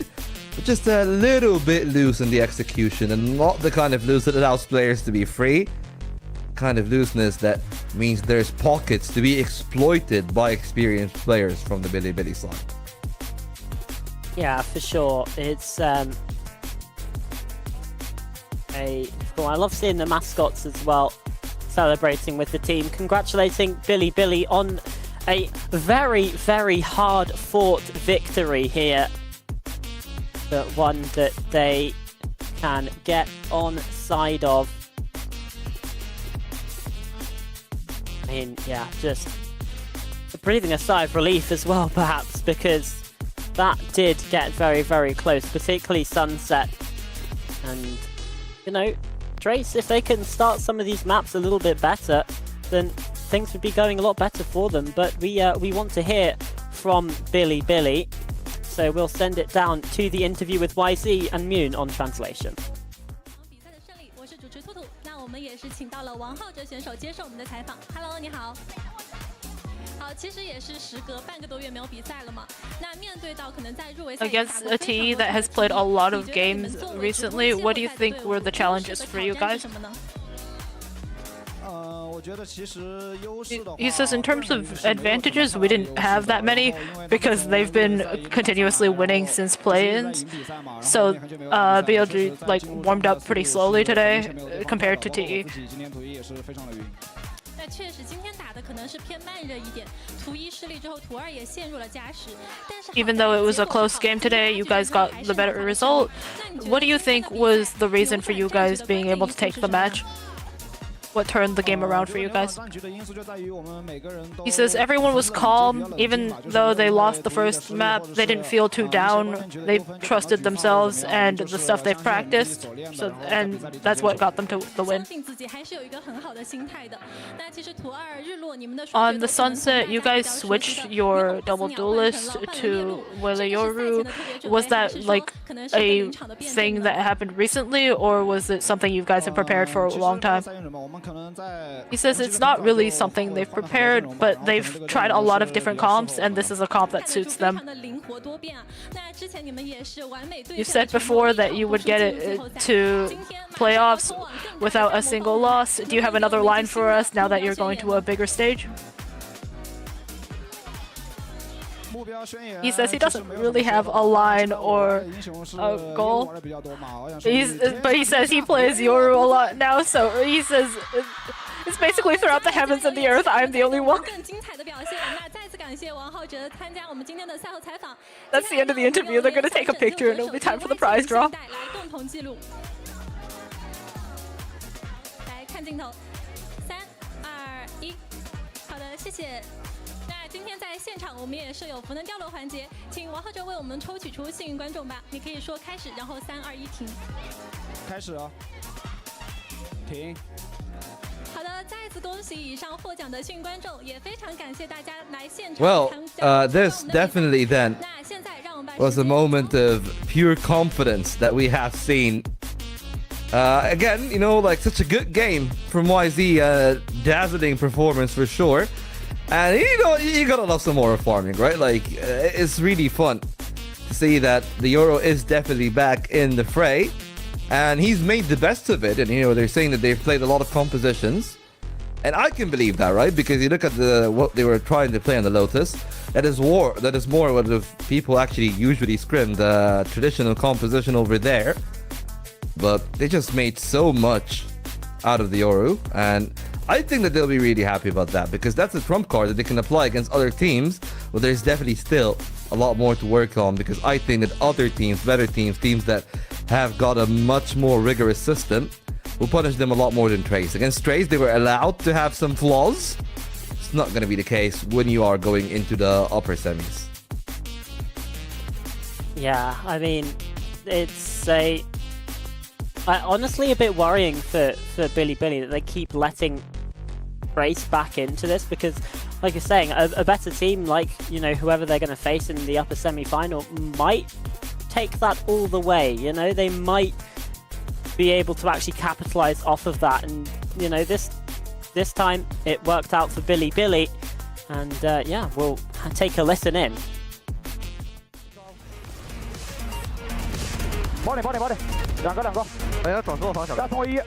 but just a little bit loose in the execution, and not the kind of loose that allows players to be free. Kind of looseness that means there's pockets to be exploited by experienced players from the Billy side. Yeah, for sure. It's I love seeing the mascots as well celebrating with the team, congratulating Billy on a very hard fought victory here, but one that they can get on side of. I mean, yeah, just breathing a sigh of relief as well, perhaps, because that did get very close, particularly Sunset. And, you know, Trace, if they can start some of these maps a little bit better, then things would be going a lot better for them. But we want to hear from Billy, so we'll send it down to the interview with YZ and Moon on translation. 我们也是请到了王浩哲选手接受我们的采访。Hello， 你好。好，其实也是时隔半个多月没有比赛了嘛。那面对到可能在入围赛 against a team that has played a lot of games recently, what do you think were the challenges for you guys? He says in terms of advantages, we didn't have that many because they've been continuously winning since play-ins. So BLG like warmed up pretty slowly today compared to TE. Even though it was a close game today, you guys got the better result. What do you think was the reason for you guys being able to take the match? What turned the game around for you guys? He says everyone was calm, even though they lost the first map, they didn't feel too down, they trusted themselves and the stuff they've practiced, and that's what got them to the win. On the Sunset, you guys switched your double duelist to Weleyoru. Was that like a thing that happened recently, or was it something you guys have prepared for a long time? He says it's not really something they've prepared, but they've tried a lot of different comps, and this is a comp that suits them. You said before that you would get it to playoffs without a single loss. Do you have another line for us now that you're going to a bigger stage? He says he doesn't really have a line or a goal. But he says he plays Yoru a lot now, so he says it's basically throughout the heavens and the earth, I'm the only one. 感谢王浩哲参加我们今天的赛后采访。 That's the end of the interview. They're gonna take a picture and it'll be time for the prize draw. 来共同记录。来看镜头，3、2、1。好的，谢谢。那今天在现场我们也设有福能掉落环节，请王浩哲为我们抽取出幸运观众吧。你可以说开始，然后3、2、1停。开始啊！停。 好的，再次恭喜以上获奖的幸运观众，也非常感谢大家来现场。 Well, this definitely then 那现在让我们把 was a moment of pure confidence that we have seen. Again, you know, like such a good game from YZ, dazzling performance for sure. And you know, you gotta love some more farming, right? Like, it's really fun to see that the Euro is definitely back in the fray. And he's made the best of it. And, you know, they're saying that they've played a lot of compositions. And I can believe that, right? Because you look at what they were trying to play on the Lotus. That is more what the people actually usually scrim, the traditional composition over there. But they just made so much out of the Yoru. And I think that they'll be really happy about that. Because that's a trump card that they can apply against other teams. But there's definitely still a lot more to work on. Because I think that other teams, better teams, teams that have got a much more rigorous system, will punish them a lot more than Trace. Against Trace, they were allowed to have some flaws. It's not going to be the case when you are going into the upper semis. Yeah, I mean, it's honestly a bit worrying for Billy that they keep letting Trace back into this, because, like you're saying, a better team like, you know, whoever they're going to face in the upper semi-final might take that all the way. You know, they might be able to actually capitalize off of that, and you know, this time it worked out for Billy, and yeah, we'll take a listen in. 保点，两个，哎呀，转错方向了。加从1，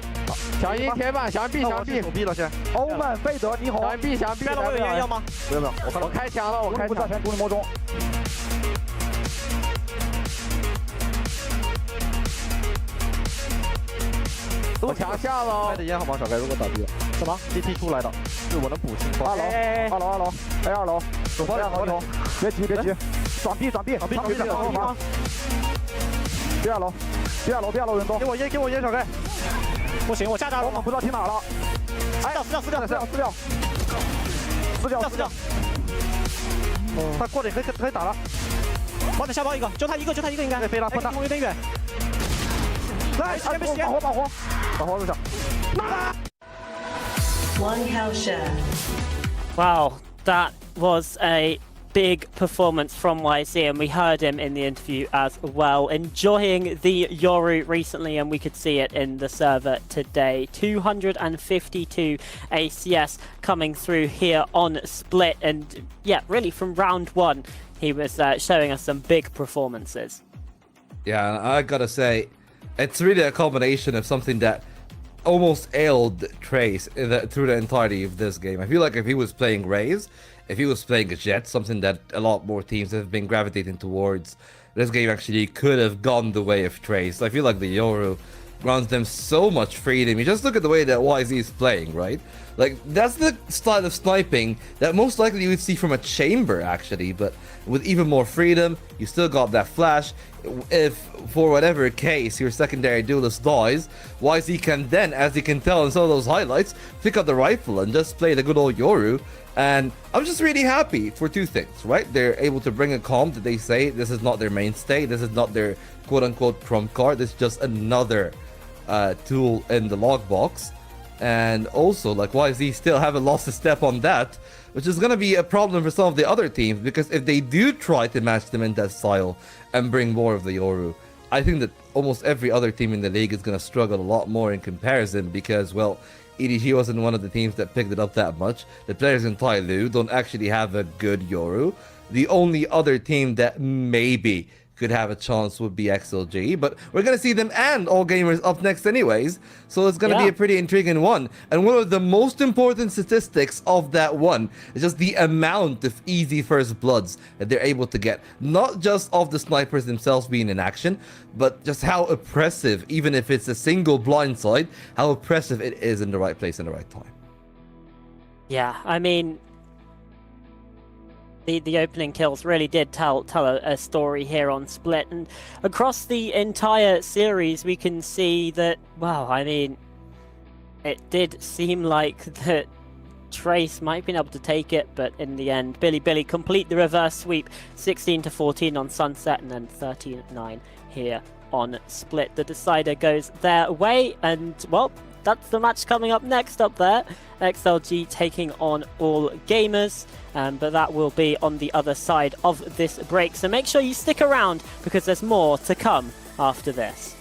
响应铁板，响应 B， 响应 B 了先。欧曼费德，你好。响应 B， 响应 B。我有烟要吗？不用，我开枪了，我开枪。全独立魔中。我墙下了。开的烟好吗，小盖？如果倒闭了。什么 ？CT 出来的，是我的补星。2楼，二楼，手方2楼，别急，转 B， 第二楼人多。给我烟，小盖。不行，我下闸了，我不知道停哪了。哎，撕掉。他过来可以打了。我等下包一个，就他一个应该。飞了，离我有点远。来，把火入下。One cow share. Wow, that was a big performance from YZ, and we heard him in the interview as well, enjoying the Yoru recently, and we could see it in the server today. 252 ACS coming through here on Split, and yeah, really from round 1 he was showing us some big performances. Yeah, I gotta say, it's really a combination of something that almost ailed Trace through the entirety of this game. I feel like if he was playing Raze, if he was playing a Jet, something that a lot more teams have been gravitating towards, this game actually could have gone the way of Trace. I feel like the Yoru grants them so much freedom. You just look at the way that YZ is playing, right? Like, that's the style of sniping that most likely you would see from a chamber, actually, but with even more freedom, you still got that flash. If, for whatever case, your secondary duelist dies, YZ can then, as you can tell in some of those highlights, pick up the rifle and just play the good old Yoru. And I'm just really happy for two things, right? They're able to bring a comp that they say this is not their mainstay, this is not their quote-unquote trump card, it's just another tool in the logbox. And also, like, YZ still haven't lost a step on that, which is going to be a problem for some of the other teams, because if they do try to match them in that style and bring more of the Yoru, I think that almost every other team in the league is going to struggle a lot more in comparison, because, well, EDG wasn't one of the teams that picked it up that much. The players in Tyloo don't actually have a good Yoru. The only other team that maybe could have a chance would be XLG, but we're going to see them and All Gamers up next anyways, so it's going to be a pretty intriguing one. And one of the most important statistics of that one is just the amount of easy first bloods that they're able to get. Not just of the snipers themselves being in action, but just how oppressive, even if it's a single blindside, how oppressive it is in the right place and the right time. Yeah, I mean, The opening kills really did tell a story here on Split, and across the entire series we can see that, well, I mean, it did seem like that Trace might have been able to take it, but in the end, Billy complete the reverse sweep, 16-14 on Sunset, and then 13-9 here on Split. The decider goes their way, and, well, that's the match coming up next up there. XLG taking on All Gamers, but that will be on the other side of this break. So make sure you stick around because there's more to come after this.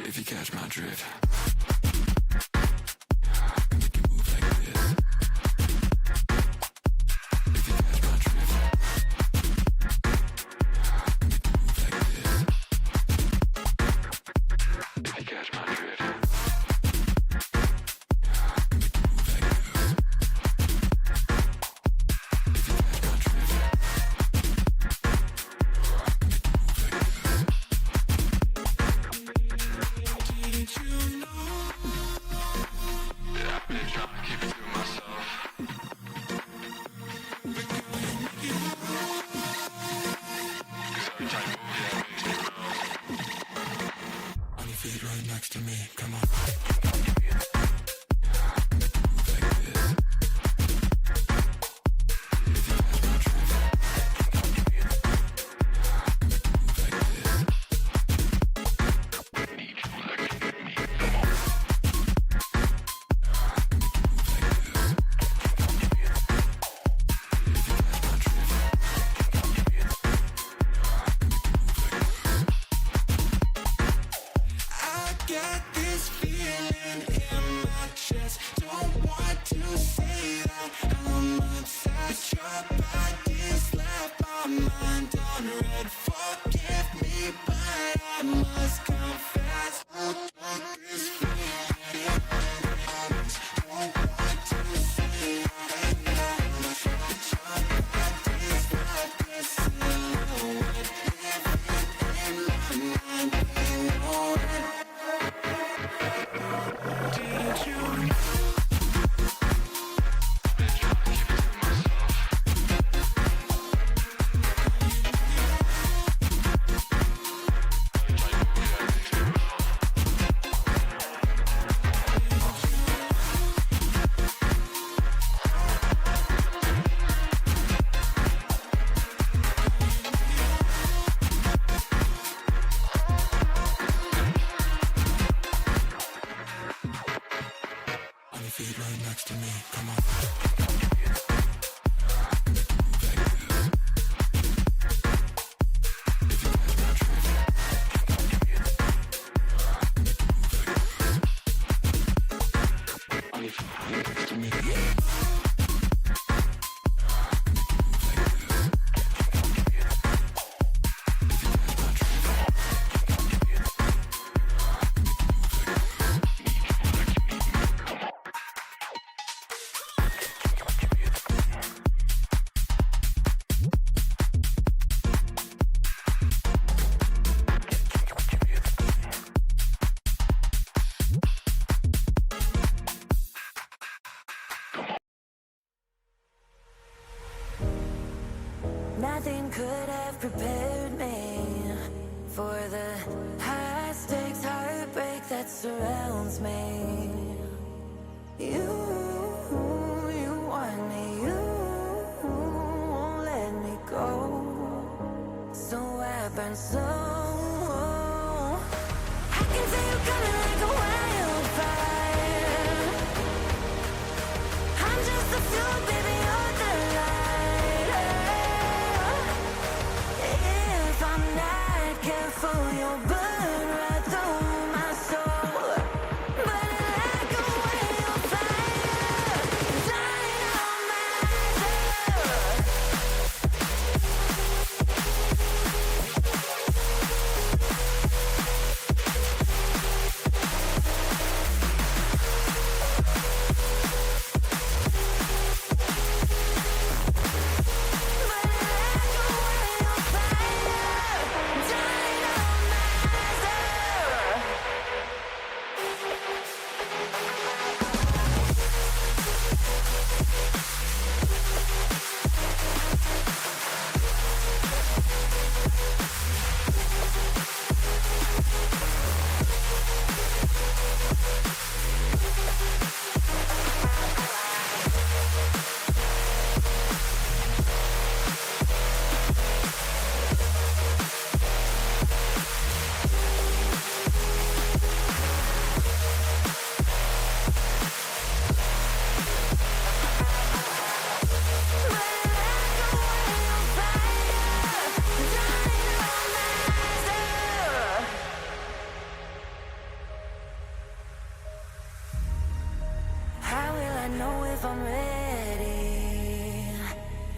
If you catch my drift. Next to me, come on. Nothing could have prepared me for the high stakes heartbreak that surrounds me. You want me, you won't let me go. So I burn so. I can feel you coming like a wildfire. I'm just a fuel, baby, you're the light. If I'm not careful, you'll burn right through my soul. Burning like a wildfire, light on my fire.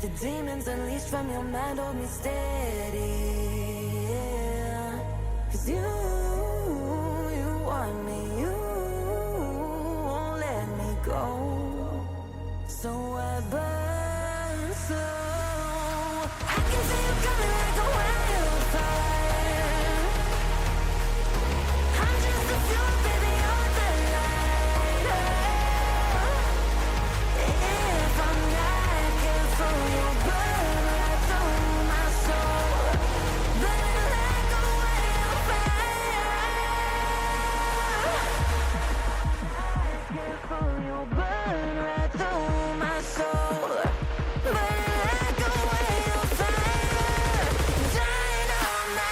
The demons unleashed from your mind hold me steady, yeah. 'Cause you want me, you won't let me go. So I burn slow. I can see you coming like a wildfire. I'm just a fuel, baby, you're the lighter. If I'm not careful, you'll burn right through my soul. Burning like a wildfire. Careful, you'll burn right through my soul. Burning like a wildfire. Dynamite.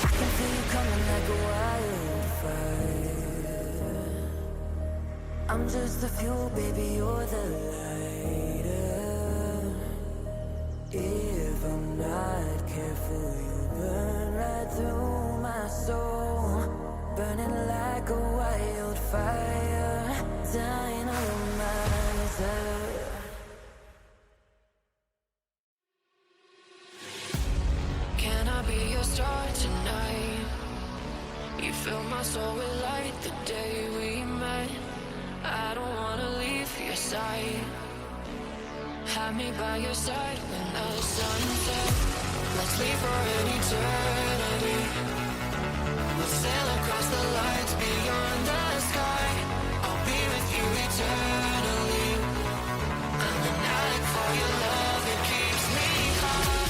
I can feel you coming like a wildfire. I'm just the fuel, baby, you're the lighter. If I'm not careful, you'll burn right through my soul. Burning like a wildfire. Dynamizer. Can I be your star tonight? You fill my soul with light the day we met. I don't wanna leave your side. Have me by your side when the sun sets. Let's leave for an eternity. We'll sail across the lights beyond the sky. I'll be with you eternally. I'm an addict for your love, it keeps me high.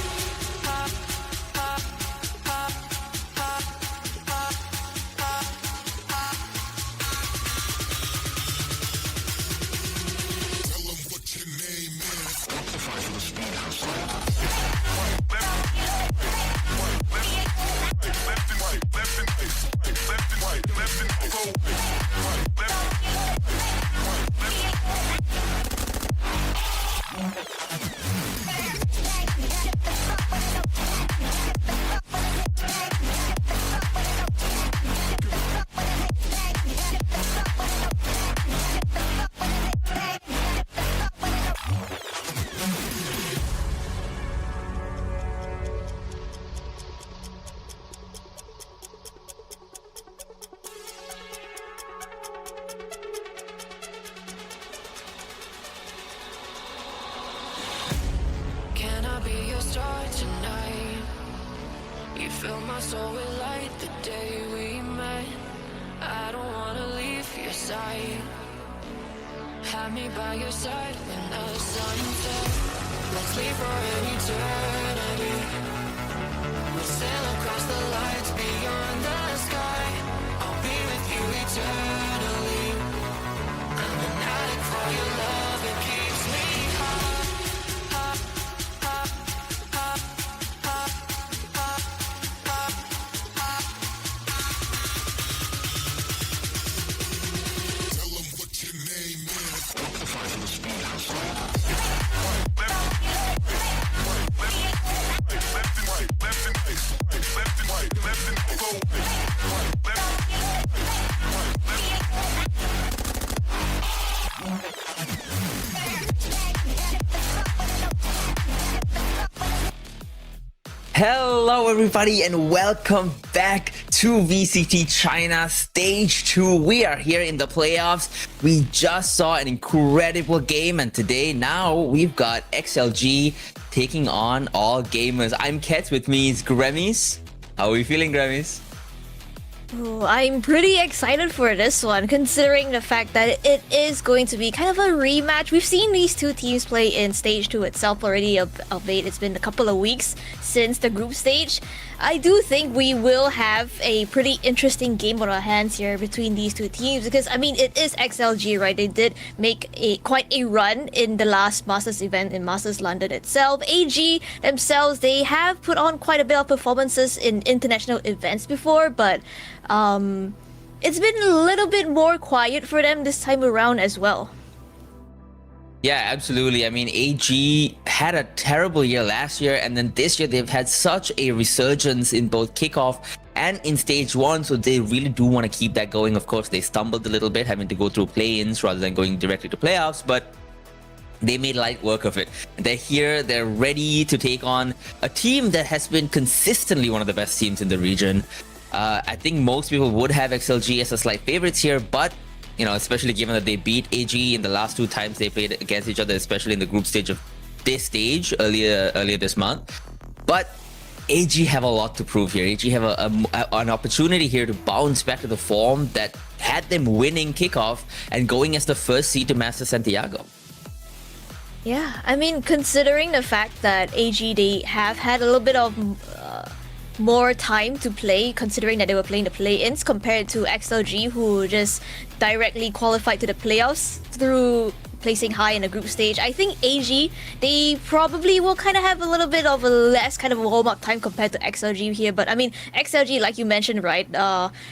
Can I be your star tonight? You fill my soul with light the day we met. I don't wanna leave your side. Have me by your side when the sun sets. Let's leave for an eternity. We'll sail across the lights beyond the sky. I'll be with you eternally. I'm an addict for your love, it keeps me high. Hello everybody and welcome back to VCT China Stage 2. We are here in the playoffs. We just saw an incredible game and today now we've got XLG taking on All Gamers. I'm Kets, with me is Grammys. How are we feeling, Grammys? Ooh, I'm pretty excited for this one, considering the fact that it is going to be kind of a rematch. We've seen these two teams play in Stage 2 itself already, albeit it's been a couple of weeks since the group stage. I do think we will have a pretty interesting game on our hands here between these two teams, because I mean it is XLG, right? They did make quite a run in the last Masters event in Masters London itself. AG themselves, they have put on quite a bit of performances in international events before, but it's been a little bit more quiet for them this time around as well. Yeah, absolutely. I mean, AG had a terrible year last year, and then this year they've had such a resurgence in both kickoff and in Stage 1, so they really do want to keep that going. Of course, they stumbled a little bit, having to go through play-ins rather than going directly to playoffs, but they made light work of it. They're here, they're ready to take on a team that has been consistently one of the best teams in the region. I think most people would have XLG as a slight favorites here, but you know, especially given that they beat AG in the last 2 times they played against each other, especially in the group stage of this stage earlier this month. But AG have a lot to prove here. AG have an opportunity here to bounce back to the form that had them winning kickoff and going as the first seed to Master Santiago. Yeah, I mean, considering the fact that AG, they have had a little bit of more time to play, considering that they were playing the play-ins compared to XLG, who just directly qualified to the playoffs through placing high in the group stage. I think AG, they probably will kind of have a little bit of a less kind of warm-up time compared to XLG here. But I mean, XLG, like you mentioned, right,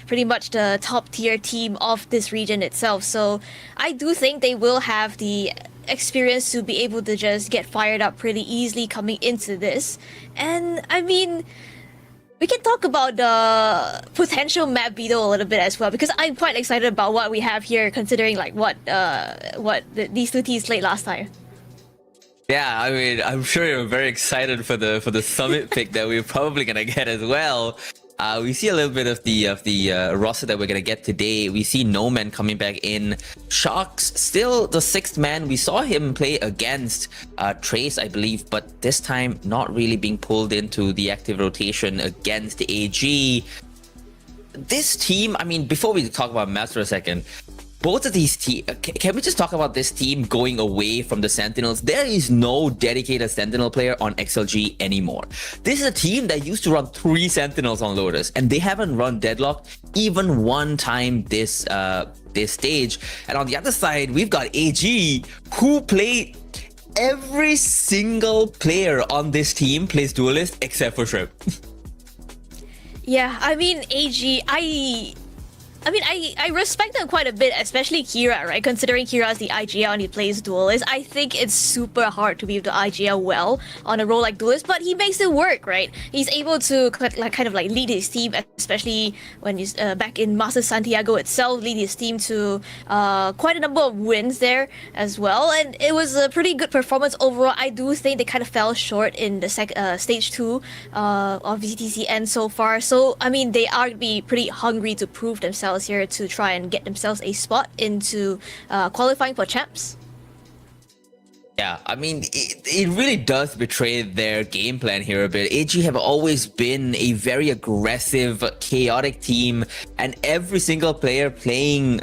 pretty much the top-tier team of this region itself. So I do think they will have the experience to be able to just get fired up pretty easily coming into this. And I mean, we can talk about the potential map veto a little bit as well, because I'm quite excited about what we have here, considering like what these two teams played last time. Yeah, I mean, I'm sure you're very excited for the summit pick that we're probably gonna get as well. We see a little bit of the roster that we're gonna get today. We see No Man coming back in. Sharks still the 6th man. We saw him play against Trace, I believe, but this time not really being pulled into the active rotation against AG. This team, I mean, before we talk about maps for a second, both of these teams, can we just talk about this team going away from the Sentinels? There is no dedicated Sentinel player on XLG anymore. This is a team that used to run 3 Sentinels on Lotus, and they haven't run Deadlock even one time this stage. And on the other side, we've got AG, who played every single player on this team plays Duelist except for Shrimp. Yeah, I mean, AG, I respect them quite a bit, especially Kira, right? Considering Kira's the IGL and he plays Duelist, I think it's super hard to be able to IGL well on a role like Duelist, but he makes it work, right? He's able to kind of lead his team, especially when he's back in Master Santiago itself, lead his team to quite a number of wins there as well, and it was a pretty good performance overall. I do think they kind of fell short in the Stage 2 of VTCN so far, so I mean, they are be pretty hungry to prove themselves here to try and get themselves a spot into qualifying for champs. Yeah, I mean, it really does betray their game plan here a bit. AG have always been a very aggressive, chaotic team, and every single player playing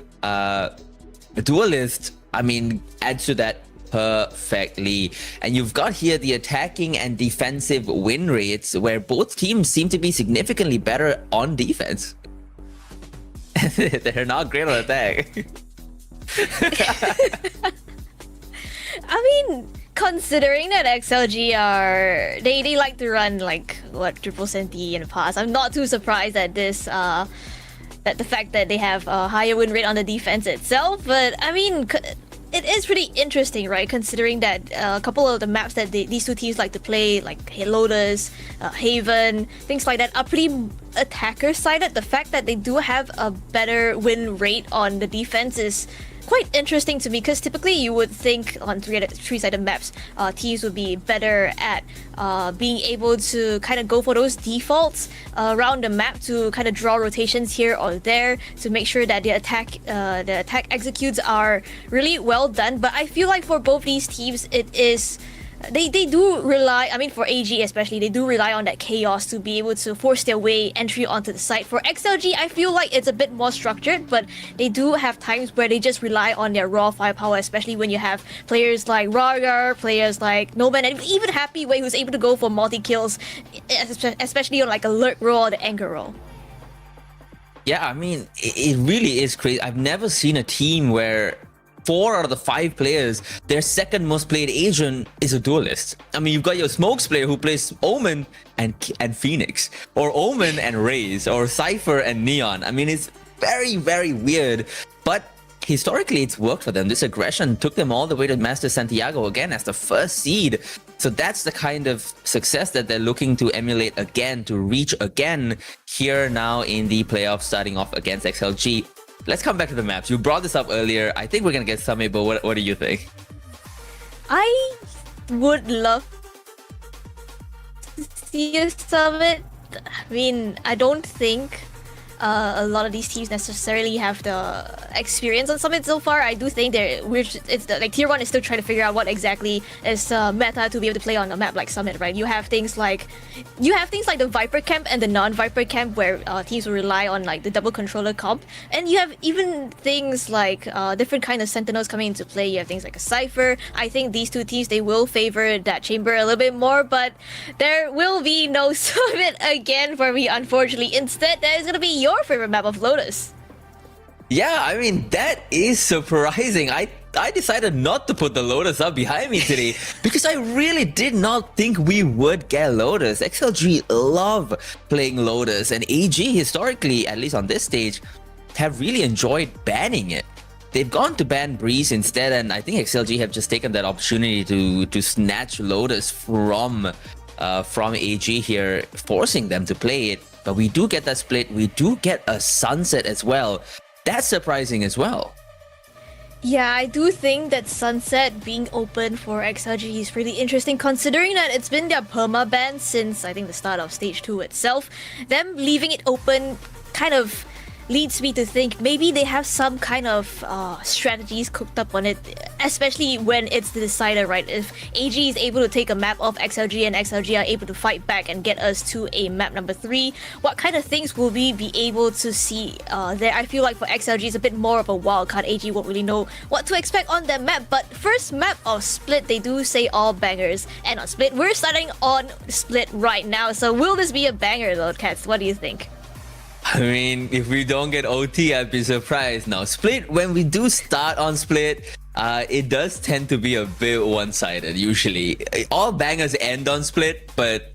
Duelist, I mean, adds to that perfectly. And you've got here the attacking and defensive win rates, where both teams seem to be significantly better on defense. They're not great on attack. I mean, considering that XLG are they like to run like what triple Senti in the past, I'm not too surprised at this that the fact that they have a higher win rate on the defense itself. But I mean, it is pretty interesting, right? Considering that a couple of the maps that these two teams like to play, like Lotus, Haven, things like that, are pretty attacker-sided. The fact that they do have a better win rate on the defense is quite interesting to me, because typically you would think on three-sided maps, teams would be better at being able to kind of go for those defaults around the map to kind of draw rotations here or there to make sure that the attack executes are really well done. But I feel like for both these teams, it is they do rely, I mean for AG especially, they do rely on that chaos to be able to force their way entry onto the site. For XLG, I feel like it's a bit more structured, but they do have times where they just rely on their raw firepower, especially when you have players like Ragar, players like Noman, and even Happy Way who's able to go for multi-kills, especially on like a lurk roll or the anger roll. Yeah, I mean, it really is crazy. I've never seen a team where 4 out of the 5 players, their second most played agent is a duelist. I mean, you've got your Smokes player who plays Omen and Phoenix, or Omen and Raze, or Cypher and Neon. I mean, it's very, very weird, but historically it's worked for them. This aggression took them all the way to Master Santiago again as the first seed. So that's the kind of success that they're looking to emulate again, to reach again here now in the playoffs starting off against XLG. Let's come back to the maps. You brought this up earlier. I think we're going to get Summit, but what do you think? I would love to see a Summit. I mean, I don't think a lot of these teams necessarily have the experience on Summit so far. I do think like Tier 1 is still trying to figure out what exactly is meta to be able to play on a map like Summit, right? You have things like the Viper camp and the non-Viper camp where teams will rely on like the double controller comp, and you have even things like different kind of Sentinels coming into play. You have things like a Cypher. I think these two teams, they will favor that chamber a little bit more, but there will be no Summit again for me, unfortunately. Instead, there is going to be your favorite map of Lotus. Yeah, I mean, that is surprising. I decided not to put the Lotus up behind me today because I really did not think we would get Lotus. XLG love playing Lotus, and AG historically, at least on this stage, have really enjoyed banning it. They've gone to ban Breeze instead, and I think XLG have just taken that opportunity to snatch Lotus from AG here, forcing them to play it. But we do get that split. We do get a Sunset as well. That's surprising as well. Yeah, I do think that Sunset being open for XLG is really interesting, considering that it's been their perma-ban since I think the start of Stage 2 itself. Them leaving it open kind of leads me to think maybe they have some kind of strategies cooked up on it, especially when it's the decider, right? If AG is able to take a map off XLG and XLG are able to fight back and get us to a map number 3, what kind of things will we be able to see there? I feel like for XLG it's a bit more of a wild card. AG won't really know what to expect on that map, but first map of Split, they do say all bangers, and on Split, we're starting on Split right now, so will this be a banger though, Cats? What do you think? I mean, if we don't get OT, I'd be surprised. Now, Split, when we do start on Split, it does tend to be a bit one-sided, usually. All bangers end on Split, but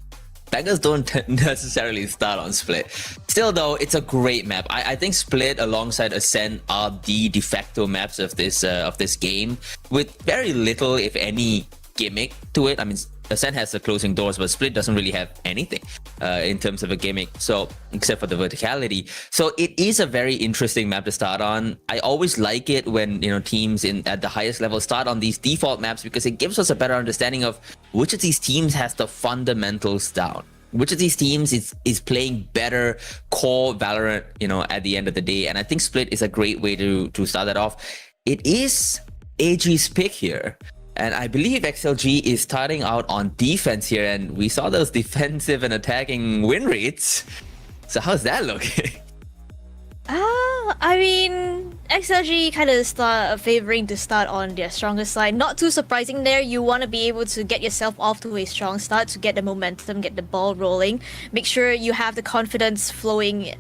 bangers don't necessarily start on Split. Still, though, it's a great map. I think Split alongside Ascent are the de facto maps of this game, with very little, if any, gimmick to it. I mean, Ascent has the closing doors, but Split doesn't really have anything in terms of a gimmick, so except for the verticality. So it is a very interesting map to start on. I always like it when teams at the highest level start on these default maps, because it gives us a better understanding of which of these teams has the fundamentals down. Which of these teams is playing better core Valorant, at the end of the day. And I think Split is a great way to start that off. It is AG's pick here. And I believe XLG is starting out on defense here, and we saw those defensive and attacking win rates. So how's that looking? I mean, XLG kind of favoring to start on their stronger side. Not too surprising there. You want to be able to get yourself off to a strong start to get the momentum, get the ball rolling. Make sure you have the confidence flowing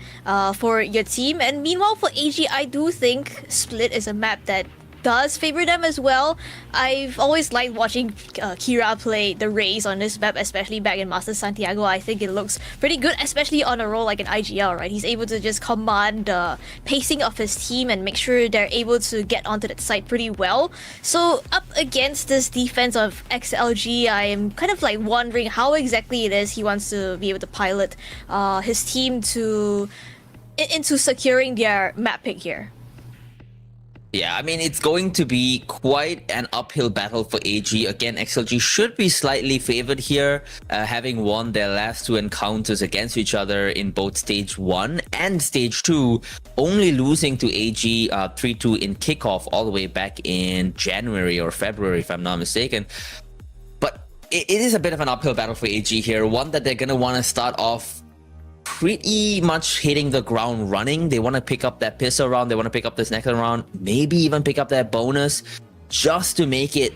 for your team. And meanwhile, for AG, I do think Split is a map that does favor them as well. I've always liked watching Kira play the Raze on this map, especially back in Master Santiago. I think it looks pretty good, especially on a role like an IGL, right? He's able to just command the pacing of his team and make sure they're able to get onto that site pretty well. So up against this defense of XLG, I am kind of like wondering how exactly it is he wants to be able to pilot his team into securing their map pick here. Yeah, I mean, it's going to be quite an uphill battle for AG. Again, XLG should be slightly favored here, having won their last 2 encounters against each other in both Stage 1 and Stage 2, only losing to AG 3-2 in kickoff all the way back in January or February, if I'm not mistaken. But it is a bit of an uphill battle for AG here. One that they're going to want to start off pretty much hitting the ground running. They want to pick up that pistol round. They want to pick up this next round. Maybe even pick up that bonus just to make it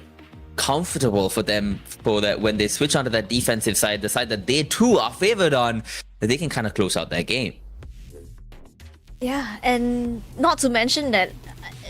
comfortable for them for that when they switch onto that defensive side, the side that they too are favored on, that they can kind of close out that game. Yeah, and not to mention that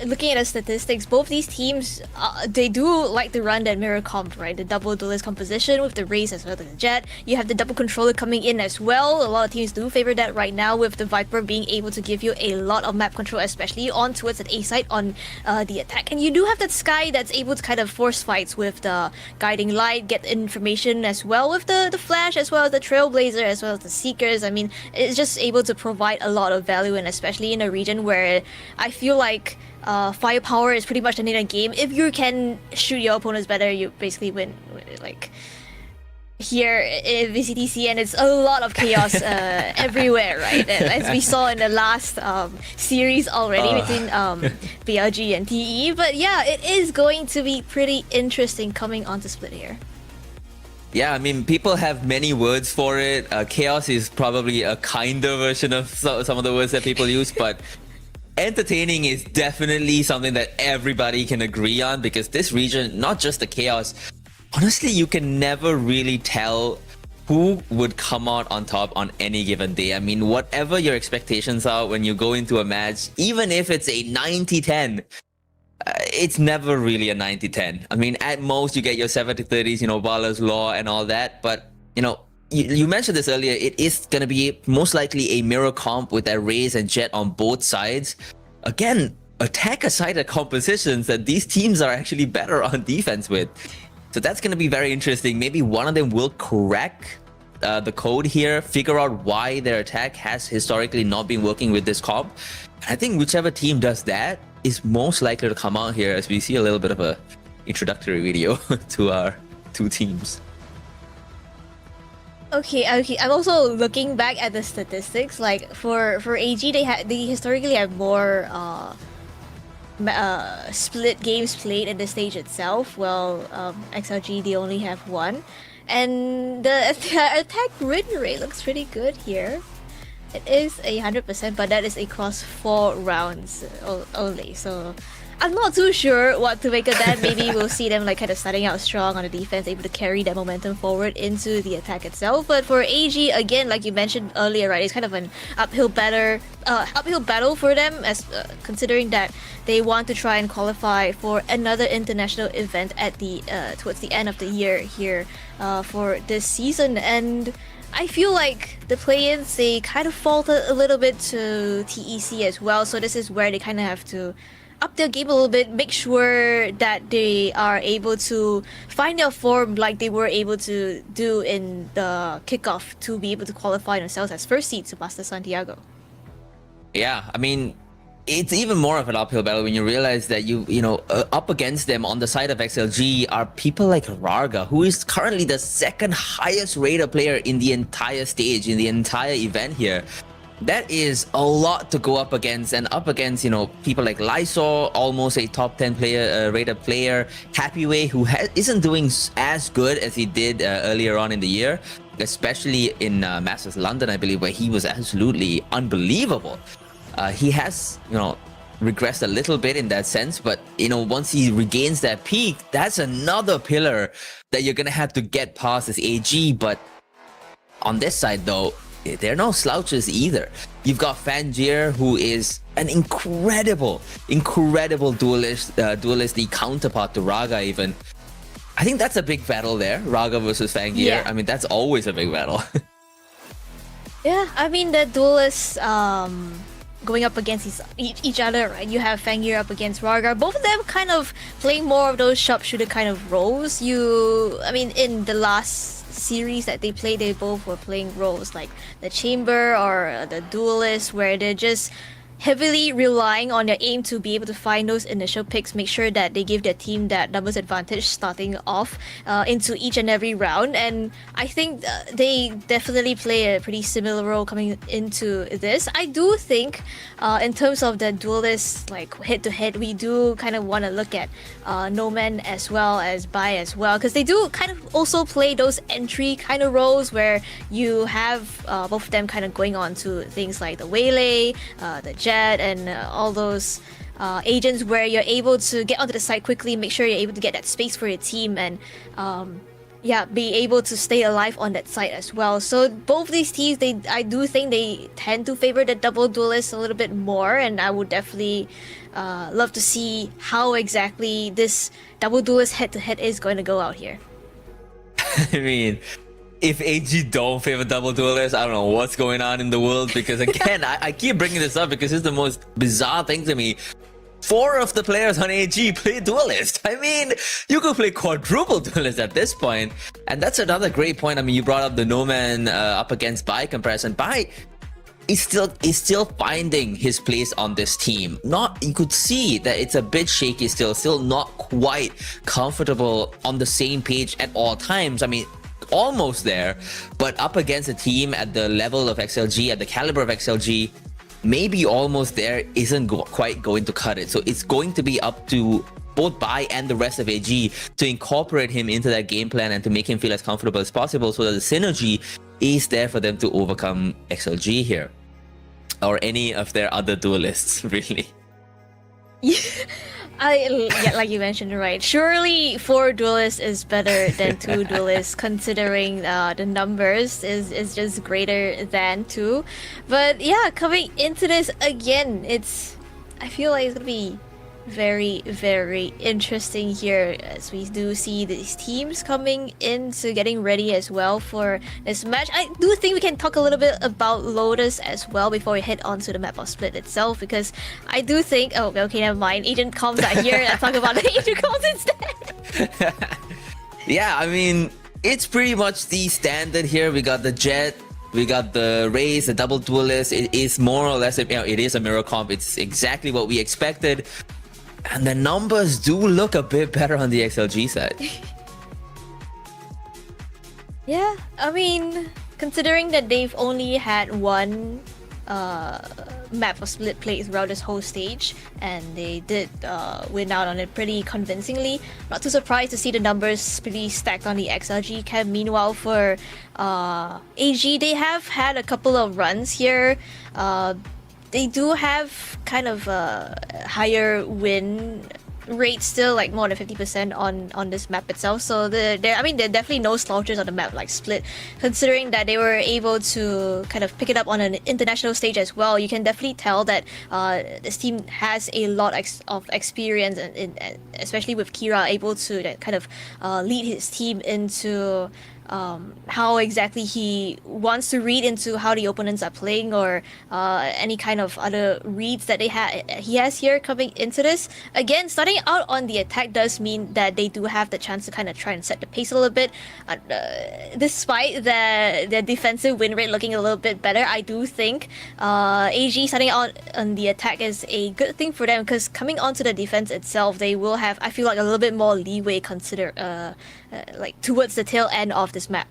looking at the statistics, both these teams, they do like to run that mirror comp, right? The double duelist composition with the Raze as well as the Jet. You have the double controller coming in as well. A lot of teams do favor that right now with the Viper being able to give you a lot of map control, especially on towards that A side on the attack. And you do have that Sky that's able to kind of force fights with the Guiding Light, get information as well with the Flash, as well as the Trailblazer, as well as the Seekers. I mean, it's just able to provide a lot of value, and especially in a region where I feel like firepower is pretty much the name of the game. If you can shoot your opponents better, you basically win. Like here in VCTC, and it's a lot of chaos everywhere, right? As we saw in the last series already between BLG and TE. But yeah, it is going to be pretty interesting coming onto Split here. Yeah, I mean, people have many words for it. Chaos is probably a kinder version of some of the words that people use, but entertaining is definitely something that everybody can agree on, because this region, not just the chaos, honestly, you can never really tell who would come out on top on any given day. I mean, whatever your expectations are when you go into a match, even if it's a 90-10, it's never really a 90-10. I mean, at most you get your 70-30s, you know, Valor's Law and all that, but, you know, you mentioned this earlier, it is going to be most likely a mirror comp with that Raze and Jet on both sides. Again, attacker-sided compositions that these teams are actually better on defense with. So that's going to be very interesting. Maybe one of them will crack the code here, figure out why their attack has historically not been working with this comp. And I think whichever team does that is most likely to come out here, as we see a little bit of a introductory video to our two teams. Okay. I'm also looking back at the statistics. Like for AG, they historically have more split games played in the stage itself. Well, XLG, they only have one, and the attack win rate looks pretty good here. It is 100%, but that is across 4 rounds only. So I'm not too sure what to make of that. Maybe we'll see them like kind of starting out strong on the defense, able to carry that momentum forward into the attack itself. But for AG, again, like you mentioned earlier, right, it's kind of an uphill battle for them, as considering that they want to try and qualify for another international event at the towards the end of the year here for this season. And I feel like the play-ins, they kind of faltered a little bit to TEC as well. So this is where they kind of have to up their game a little bit, make sure that they are able to find their form like they were able to do in the kickoff to be able to qualify themselves as first seed to Master Santiago. Yeah, I mean, it's even more of an uphill battle when you realize that you know, up against them on the side of XLG are people like Rarga, who is currently the second highest rated player in the entire stage, in the entire event here. That is a lot to go up against, and up against, you know, people like Lysor, almost a top 10 player rated player, Happyway, who isn't doing as good as he did earlier on in the year, especially in Masters London, I believe, where he was absolutely unbelievable. He has, you know, regressed a little bit in that sense, but, you know, once he regains that peak, that's another pillar that you're gonna have to get past as AG. But on this side, though, they're no slouches either. You've got Fangier, who is an incredible duelist, the counterpart to Raga even. I think that's a big battle there, Raga versus Fangier. Yeah. I mean, that's always a big battle. Yeah, I mean, the duelists going up against each other, right? You have Fangier up against Raga. Both of them kind of playing more of those sharpshooter kind of roles. I mean, in the last series that they played, they both were playing roles like the chamber or the duelist, where they're just heavily relying on their aim to be able to find those initial picks, make sure that they give their team that numbers advantage starting off into each and every round. And I think they definitely play a pretty similar role coming into this. I do think in terms of the duelists, like head-to-head, we do kind of want to look at Noman as well as Bai as well, because they do kind of also play those entry kind of roles where you have both of them kind of going on to things like the Waylay, the Jet, and all those agents where you're able to get onto the site quickly, make sure you're able to get that space for your team, and be able to stay alive on that site as well. So both these teams, I do think they tend to favor the double duelists a little bit more, and I would definitely love to see how exactly this double duelist head-to-head is going to go out here. I mean, if AG don't favor double duelists, I don't know what's going on in the world, because again, I keep bringing this up because it's the most bizarre thing to me. 4 of the players on AG play duelist. I mean, you could play quadruple duelist at this point. And that's another great point. I mean, you brought up the Noman up against Bai comparison. Bai is still finding his place on this team. You could see that it's a bit shaky still not quite comfortable on the same page at all times. I mean, almost there, but up against a team at the level of XLG, at the caliber of XLG, maybe almost there isn't quite going to cut it. So it's going to be up to both Bai and the rest of AG to incorporate him into that game plan and to make him feel as comfortable as possible so that the synergy is there for them to overcome XLG here. Or any of their other duelists, really. Yeah, like you mentioned, right? Surely 4 duelists is better than 2 duelists, considering the numbers is just greater than 2. But yeah, coming into this again, I feel like it's gonna be very, very interesting here as we do see these teams coming into getting ready as well for this match. I do think we can talk a little bit about Lotus as well before we head on to the map of Split itself, because I do think... Oh, okay, never mind. Agent comms are here. Let's talk about the agent comms instead. Yeah, I mean, it's pretty much the standard here. We got the Jet, we got the Raze, the double duelist. It is more or less, it is a mirror comp. It's exactly what we expected. And the numbers do look a bit better on the XLG side. Yeah, I mean, considering that they've only had one map of split play throughout this whole stage, and they did win out on it pretty convincingly. Not too surprised to see the numbers pretty stacked on the XLG camp. Meanwhile, for AG, they have had a couple of runs here. They do have kind of a higher win rate still, like more than 50% on this map itself. So there are definitely no slouches on the map like Split. Considering that they were able to kind of pick it up on an international stage as well, you can definitely tell that this team has a lot of experience, especially with Kira able to kind of lead his team into how exactly he wants to read into how the opponents are playing, or any kind of other reads that he has here coming into this. Again, starting out on the attack does mean that they do have the chance to kind of try and set the pace a little bit. Despite their defensive win rate looking a little bit better, I do think AG starting out on the attack is a good thing for them, because coming onto the defense itself, they will have, I feel like, a little bit more leeway like towards the tail end of this map.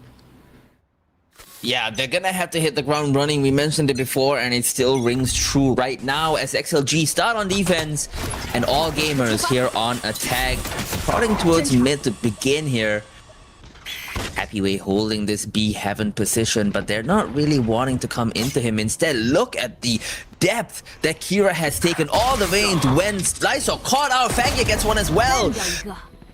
Yeah, they're gonna have to hit the ground running. We mentioned it before, and it still rings true right now as XLG start on defense and all gamers here on attack, prodding towards mid to begin here. Happyway holding this B heaven position, but they're not really wanting to come into him. Instead, look at the depth that Kira has taken all the way into when Lysol caught out. Fangya gets one as well.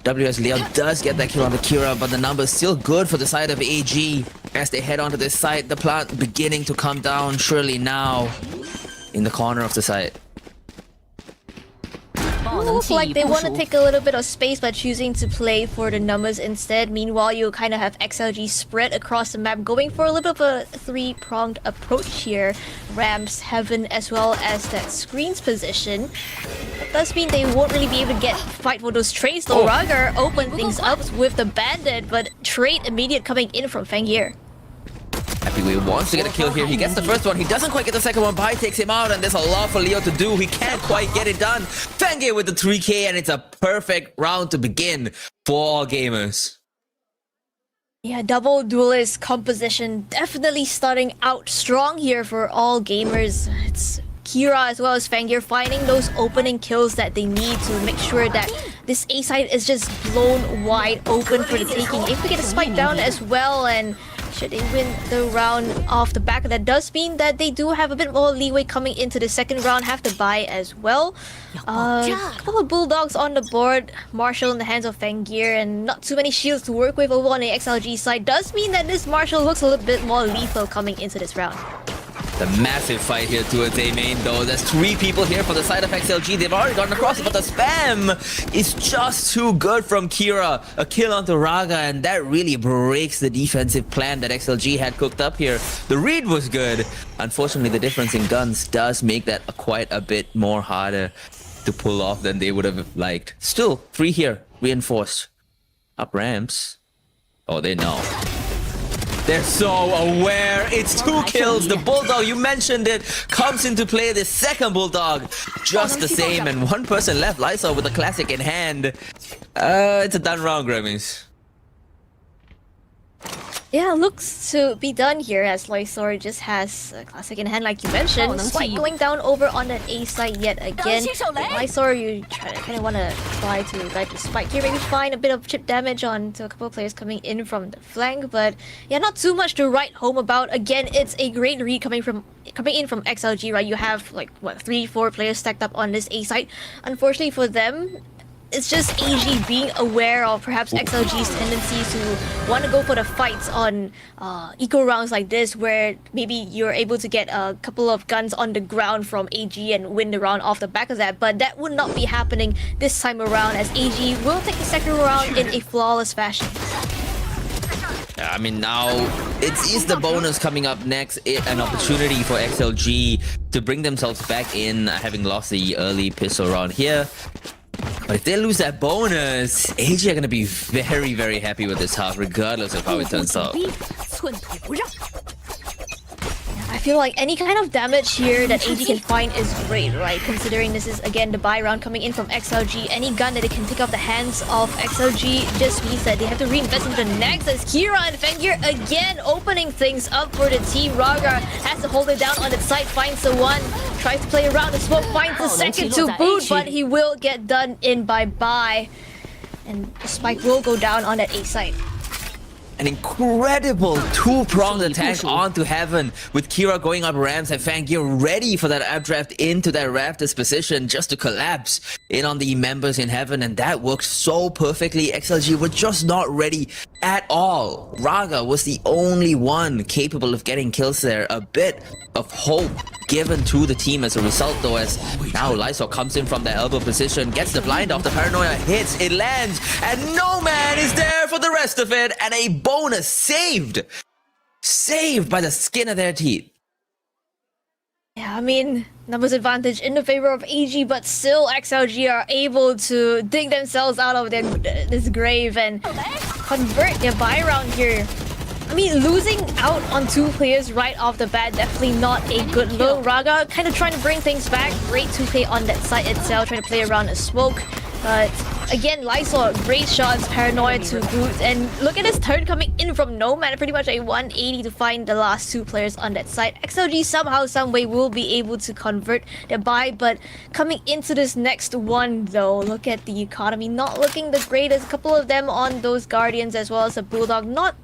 WS Leo does get that kill on the Kira, but the number is still good for the side of AG. As they head onto this site, the plant beginning to come down surely now in the corner of the site. Look like they want to take a little bit of space by choosing to play for the numbers instead. Meanwhile, you kind of have XLG spread across the map, going for a little bit of a three-pronged approach here. Ramps, Heaven, as well as that screens position. That does mean they won't really be able to fight for those trades. though. Rager open things up with the Bandit, but trade immediate coming in from Fang here. I happy with. He wants to get a kill here. He gets the first one. He doesn't quite get the second one. Bai takes him out, and there's a lot for Leo to do. He can't quite get it done. Fangir with the 3K, and it's a perfect round to begin for all gamers. Yeah, double duelist composition definitely starting out strong here for all gamers. It's Kira as well as Fangir finding those opening kills that they need to make sure that this A side is just blown wide open for the taking. If we get a spike down as well, and should they win the round off the back, that does mean that they do have a bit more leeway coming into the second round, have to buy as well. A couple of Bulldogs on the board, Marshall in the hands of Fangir, and not too many shields to work with over on the XLG side. Does mean that this Marshall looks a little bit more lethal coming into this round. The massive fight here towards A main though. There's 3 people here for the side of XLG. They've already gotten across it, but the spam is just too good from Kira. A kill onto Raga, and that really breaks the defensive plan that XLG had cooked up here. The read was good. Unfortunately, the difference in guns does make that quite a bit more harder to pull off than they would have liked. Still, 3 here. Reinforced. Up ramps. Oh, they know. They're so aware. It's 2 kills. The Bulldog, you mentioned it, comes into play. The second Bulldog, just the same. And 1 person left. Lysol with a classic in hand. It's a done round, Grammys. Yeah, looks to be done here as Lysor just has a classic in hand, like you mentioned. Spike going down over on that A side yet again. Lysor, you kind of want to try to guide the spike here, maybe find a bit of chip damage onto a couple of players coming in from the flank, but yeah, not too much to write home about. Again, it's a great read coming in from XLG, right? You have like what, 3-4 players stacked up on this A side. Unfortunately for them, it's just AG being aware of perhaps XLG's tendency to want to go for the fights on eco rounds like this, where maybe you're able to get a couple of guns on the ground from AG and win the round off the back of that. But that would not be happening this time around, as AG will take the second round in a flawless fashion. I mean, now it is the bonus coming up next. An opportunity for XLG to bring themselves back in, having lost the early pistol round here. But if they lose that bonus, AG are going to be very, very happy with this half, regardless of how it turns out. I feel like any kind of damage here that AG can find is great, right? Considering this is, again, the buy round coming in from XLG. Any gun that they can take off the hands of XLG just means that they have to reinvest into the next, as Kira and Fangir again opening things up for the team. Raga has to hold it down on its side, finds the one, tries to play around the smoke, finds the second to boot, but he will get done in by Bai. And the spike will go down on that A side. An incredible 2-pronged attack onto Heaven, with Kira going up ramps and Fangir ready for that updraft into that Raptors position just to collapse in on the members in Heaven, and that worked so perfectly. XLG were just not ready at all. Raga was the only one capable of getting kills there. A bit of hope given to the team as a result though, as now Lysol comes in from the elbow position, gets the blind off, the paranoia hits, it lands, and no man is there for the rest of it, and a bonus saved by the skin of their teeth. Yeah, I mean, numbers advantage in the favor of AG, but still XLG are able to dig themselves out of this grave and convert their buy round here. I mean, losing out on 2 players right off the bat, definitely not a good look. Raga kind of trying to bring things back. Great 2K on that side itself, trying to play around a smoke. But again, Lysol, great shots, paranoia to boot. And look at this turn coming in from Nomad, pretty much a 180 to find the last 2 players on that side. XLG somehow, someway will be able to convert their buy, but coming into this next one though, look at the economy, not looking the greatest. A couple of them on those Guardians as well as a Bulldog, not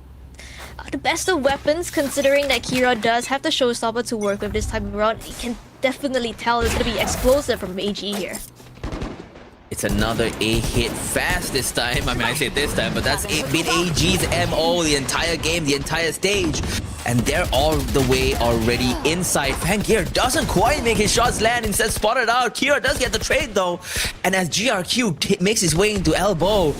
the best of weapons, considering that Kira does have the showstopper to work with this time around. You can definitely tell it's going to be explosive from AG here. It's another A hit fast this time. I mean, I say this time, but that's been AG's MO the entire game, the entire stage. And they're all the way already inside. Fangir doesn't quite make his shots land, instead spotted out. Kira does get the trade though. And as GRQ makes his way into elbow,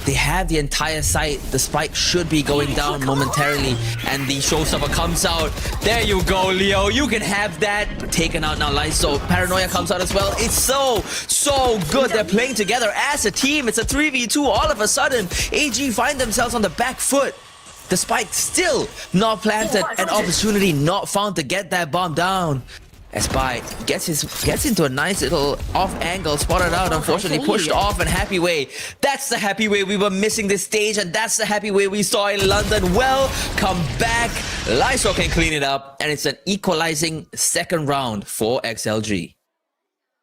they have the entire site. The spike should be going down momentarily, and the showstopper comes out. There you go, Leo. You can have that. Taken out now, Lysol. Paranoia comes out as well. It's so good. They're playing together as a team. It's a 3v2 all of a sudden. AG find themselves on the back foot. The spike still not planted, an opportunity not found to get that bomb down. As Spy gets into a nice little off angle, spotted out, unfortunately pushed off, and Happy Way. That's the Happy Way we were missing this stage, and that's the Happy Way we saw in London. Well, come back. Lysol can clean it up, and it's an equalizing second round for XLG.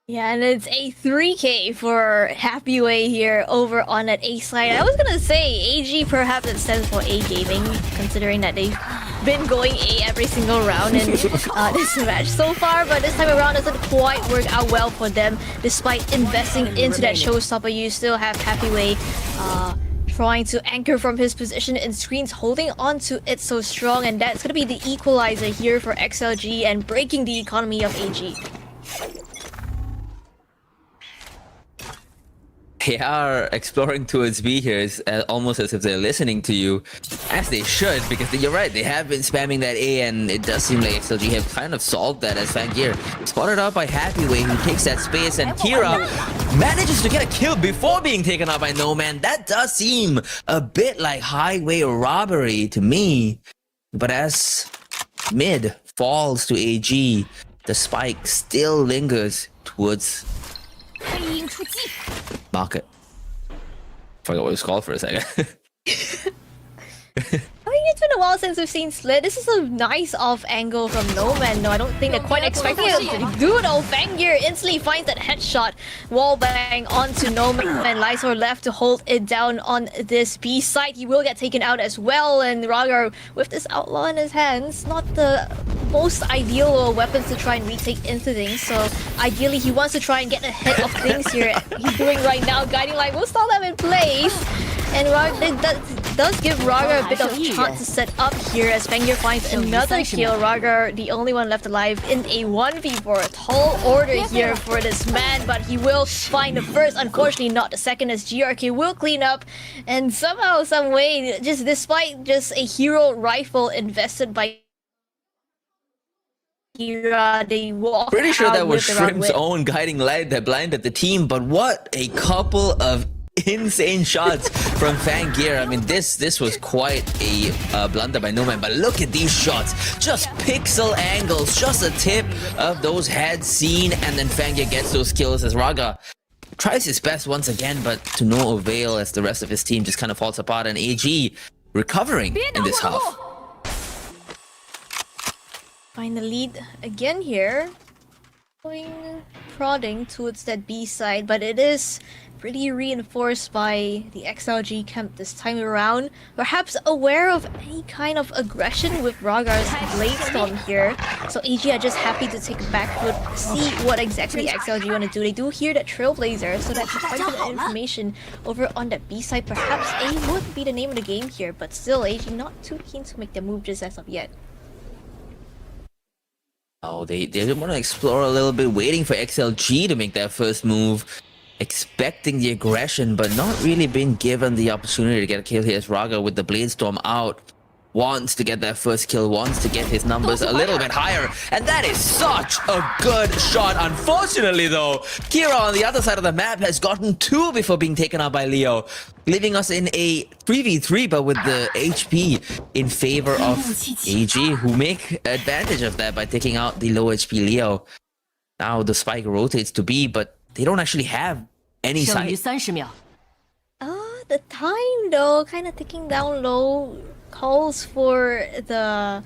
Yeah, and it's a 3K for Happy Way here over on that A side. I was gonna say AG, perhaps it stands for A Gaming, considering that they've been going A every single round in this match so far, but this time around doesn't quite work out well for them. Despite investing into that showstopper, you still have Happy Way trying to anchor from his position in screens, holding on to it so strong, and that's gonna be the equalizer here for XLG and breaking the economy of AG. They are exploring towards B here. It's almost as if they're listening to you, as they should, because you're right, they have been spamming that A, and it does seem like XLG have kind of solved that, as Fangir spotted out by Happy Way, who takes that space, and Kira manages to get a kill before being taken out by No Man. That does seem a bit like highway robbery to me. But as mid falls to AG, the spike still lingers towards market. Forgot what it was called for a second. I mean, it's been a while since we've seen Slit. This is a nice off angle from No Man. No, I don't think they're quite expecting it to do it. Oh, Fangir instantly finds that headshot. Wallbang onto No Man, and Lysor left to hold it down on this B side. He will get taken out as well, and Ragar with this outlaw in his hands, not the most ideal weapons to try and retake into things. So ideally, he wants to try and get ahead of things here. He's doing right now, guiding light will stall them in place. And Ragar does give Ragar a bit of chance to set up here as Fangir finds another kill. Ragar, the only one left alive in a 1v4. A tall order here for this man, but he will find the first, unfortunately not the second, as GRK will clean up. And somehow, some way, just despite just a hero rifle invested by Kira, they walk Pretty sure out that was with the round Shrimp's win. own guiding light that blinded the team, but what a couple of insane shots from Fangir. I mean, this was quite a blunder by No Man, but look at these shots. Just pixel angles, just a tip of those heads seen, and then Fangir gets those kills as Raga tries his best once again, but to no avail as the rest of his team just kind of falls apart, and AG recovering in this half. Find the lead again here. Going prodding towards that B side, but it is pretty reinforced by the XLG camp this time around. Perhaps aware of any kind of aggression with Ragar's Blade Storm here. So AG are just happy to take a back foot, see what exactly XLG want to do. They do hear that Trailblazer, so that's quite a bit of information over on that B side. Perhaps A would be the name of the game here, but still AG not too keen to make their move just as of yet. Oh, they want to explore a little bit, waiting for XLG to make their first move, expecting the aggression, but not really being given the opportunity to get a kill here as Raga with the Blade Storm out. Wants to get that first kill, wants to get his numbers a little bit higher, and that is such a good shot. Unfortunately though, Kira on the other side of the map has gotten 2 before being taken out by Leo, leaving us in a 3v3, but with the HP in favor of AG, who make advantage of that by taking out the low HP Leo. Now the spike rotates to B, but they don't actually have any sight. The time though, kind of ticking down low, calls for the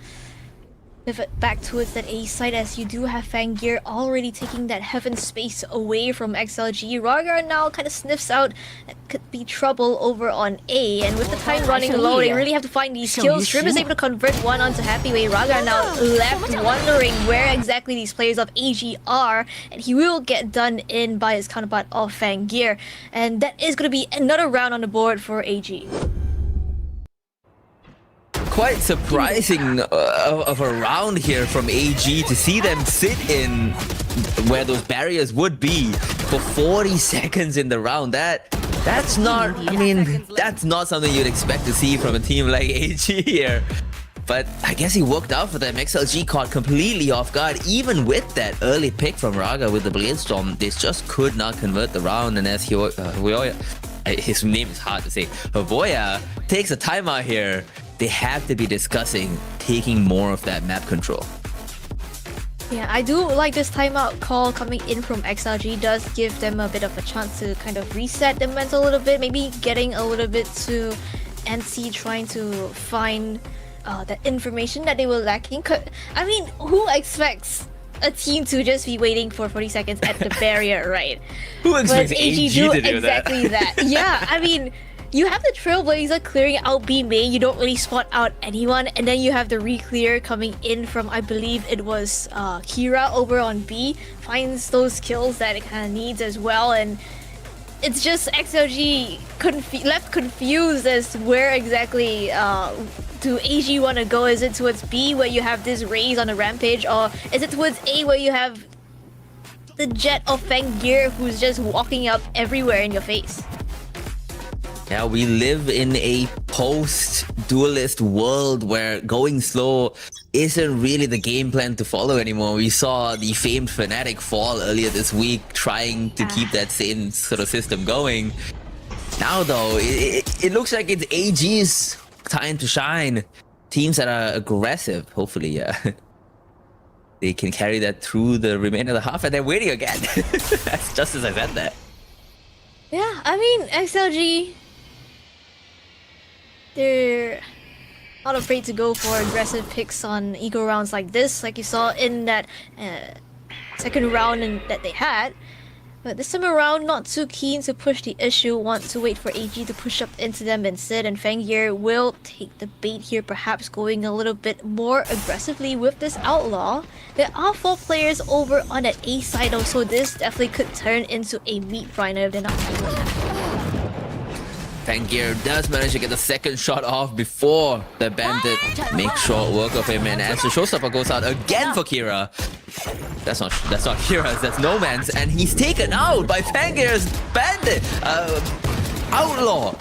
pivot back towards that A side, as you do have Fangir already taking that heaven space away from XLG. Ragar now kind of sniffs out that could be trouble over on A, and with the time running low, they really have to find these kills. Shrimp is able to convert one onto Happy Way. Ragar now left wondering where exactly these players of AG are, and he will get done in by his counterpart of Fangir, and that is going to be another round on the board for AG. Quite surprising of a round here from AG to see them sit in where those barriers would be for 40 seconds in the round. That's not, I mean, that's not something you'd expect to see from a team like AG here. But I guess he worked out for them. XLG caught completely off guard, even with that early pick from Raga with the Blade Storm. They just could not convert the round, and as his name is hard to say, Havoya takes a timeout here. they have to be discussing taking more of that map control. Yeah, I do like this timeout call coming in from XLG. Does give them a bit of a chance to kind of reset the mental a little bit, maybe getting a little bit to NC trying to find the information that they were lacking. I mean, who expects a team to just be waiting for 40 seconds at the barrier, right? Who expects but AG do to do exactly that? Yeah, I mean, you have the Trailblazer clearing out B main, you don't really spot out anyone, and then you have the re-clear coming in from, I believe it was Kira over on B, finds those kills that it kind of needs as well, and it's just XLG left confused as where exactly do AG want to go. Is it towards B where you have this Raze on a rampage, or is it towards A where you have the Jet of Fang Gear who's just walking up everywhere in your face? Yeah, we live in a post-duelist world where going slow isn't really the game plan to follow anymore. We saw the famed Fnatic fall earlier this week, trying to keep that same sort of system going. Now though, it looks like it's AG's time to shine. Teams that are aggressive, hopefully, they can carry that through the remainder of the half, and they're waiting again. That's just as I said that. Yeah, I mean, XLG, they're not afraid to go for aggressive picks on eco rounds like this, like you saw in that second round that they had. But this time around, not too keen to push the issue, want to wait for AG to push up into them instead, and Fangyear will take the bait here, perhaps going a little bit more aggressively with this Outlaw. There are 4 players over on that A side though, so this definitely could turn into a meat grinder if they're not doing that. Fangyear does manage to get the second shot off before the Bandit makes short work of him, and as the showstopper goes out again for Kira. That's not Kira's, that's No Man's, and he's taken out by Fangyear's Bandit! Outlaw!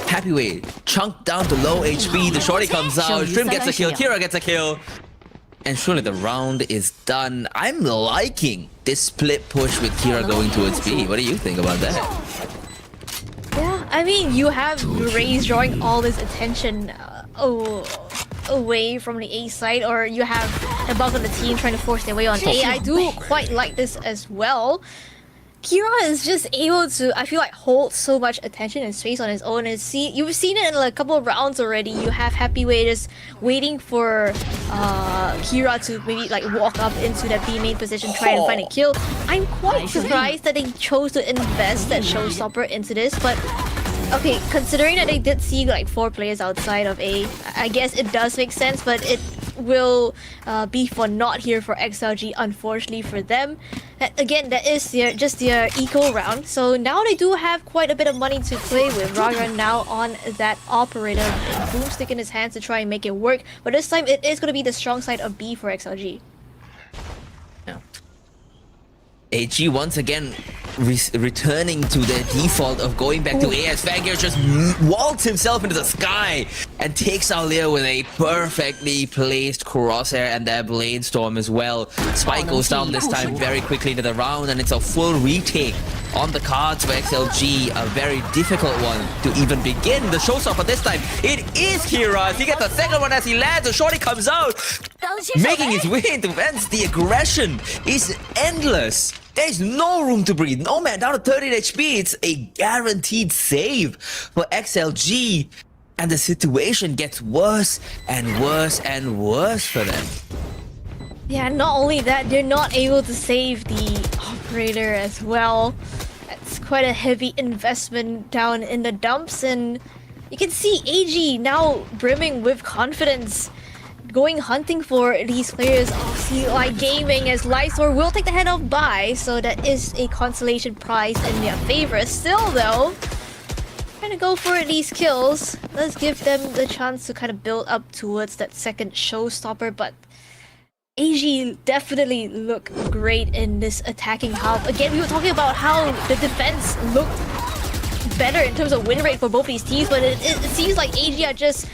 Happyway chunked down to low HP, the shorty comes out, Shrimp gets a kill, Kira gets a kill. And surely the round is done. I'm liking this split push with Kira going towards B. What do you think about that? Yeah, I mean, you have Raze drawing all this attention away from the A side, or you have the bulk of the team trying to force their way on A. I do quite like this as well. Kira is just able to, I feel like, hold so much attention and space on his own. And you've seen it in like a couple of rounds already. You have Happyway just waiting for Kira to maybe like walk up into that B main position, try and find a kill. I'm quite surprised that they chose to invest that showstopper into this, but okay, considering that they did see like 4 players outside of A, I guess it does make sense, but it will be for naught here for XLG, unfortunately for them. Again, that is just their eco round, so now they do have quite a bit of money to play with. Raga now on that operator, boomstick in his hands to try and make it work, but this time it is going to be the strong side of B for XLG. AG once again returning to their default of going back to A, as Fangyear just waltzed himself into the sky and takes out Leo with a perfectly placed crosshair and that blade storm as well. Spike goes down this time very quickly into the round, and it's a full retake on the cards for XLG. A very difficult one to even begin. The showstopper this time, it is Kira. He gets the second one as he lands. The shorty comes out, making his way into Vents. The aggression is endless. There's no room to breathe. No Man down to 13 HP. It's a guaranteed save for XLG. And the situation gets worse and worse and worse for them. Yeah, not only that, they're not able to save the operator as well. That's quite a heavy investment down in the dumps, and you can see AG now brimming with confidence, going hunting for these players of CLI Gaming, as Lysor will take the head off by, so that is a consolation prize in their favor. Still though, trying to go for these kills. Let's give them the chance to kind of build up towards that second showstopper, but AG definitely look great in this attacking half. Again, we were talking about how the defense looked better in terms of win rate for both these teams, but it seems like AG are just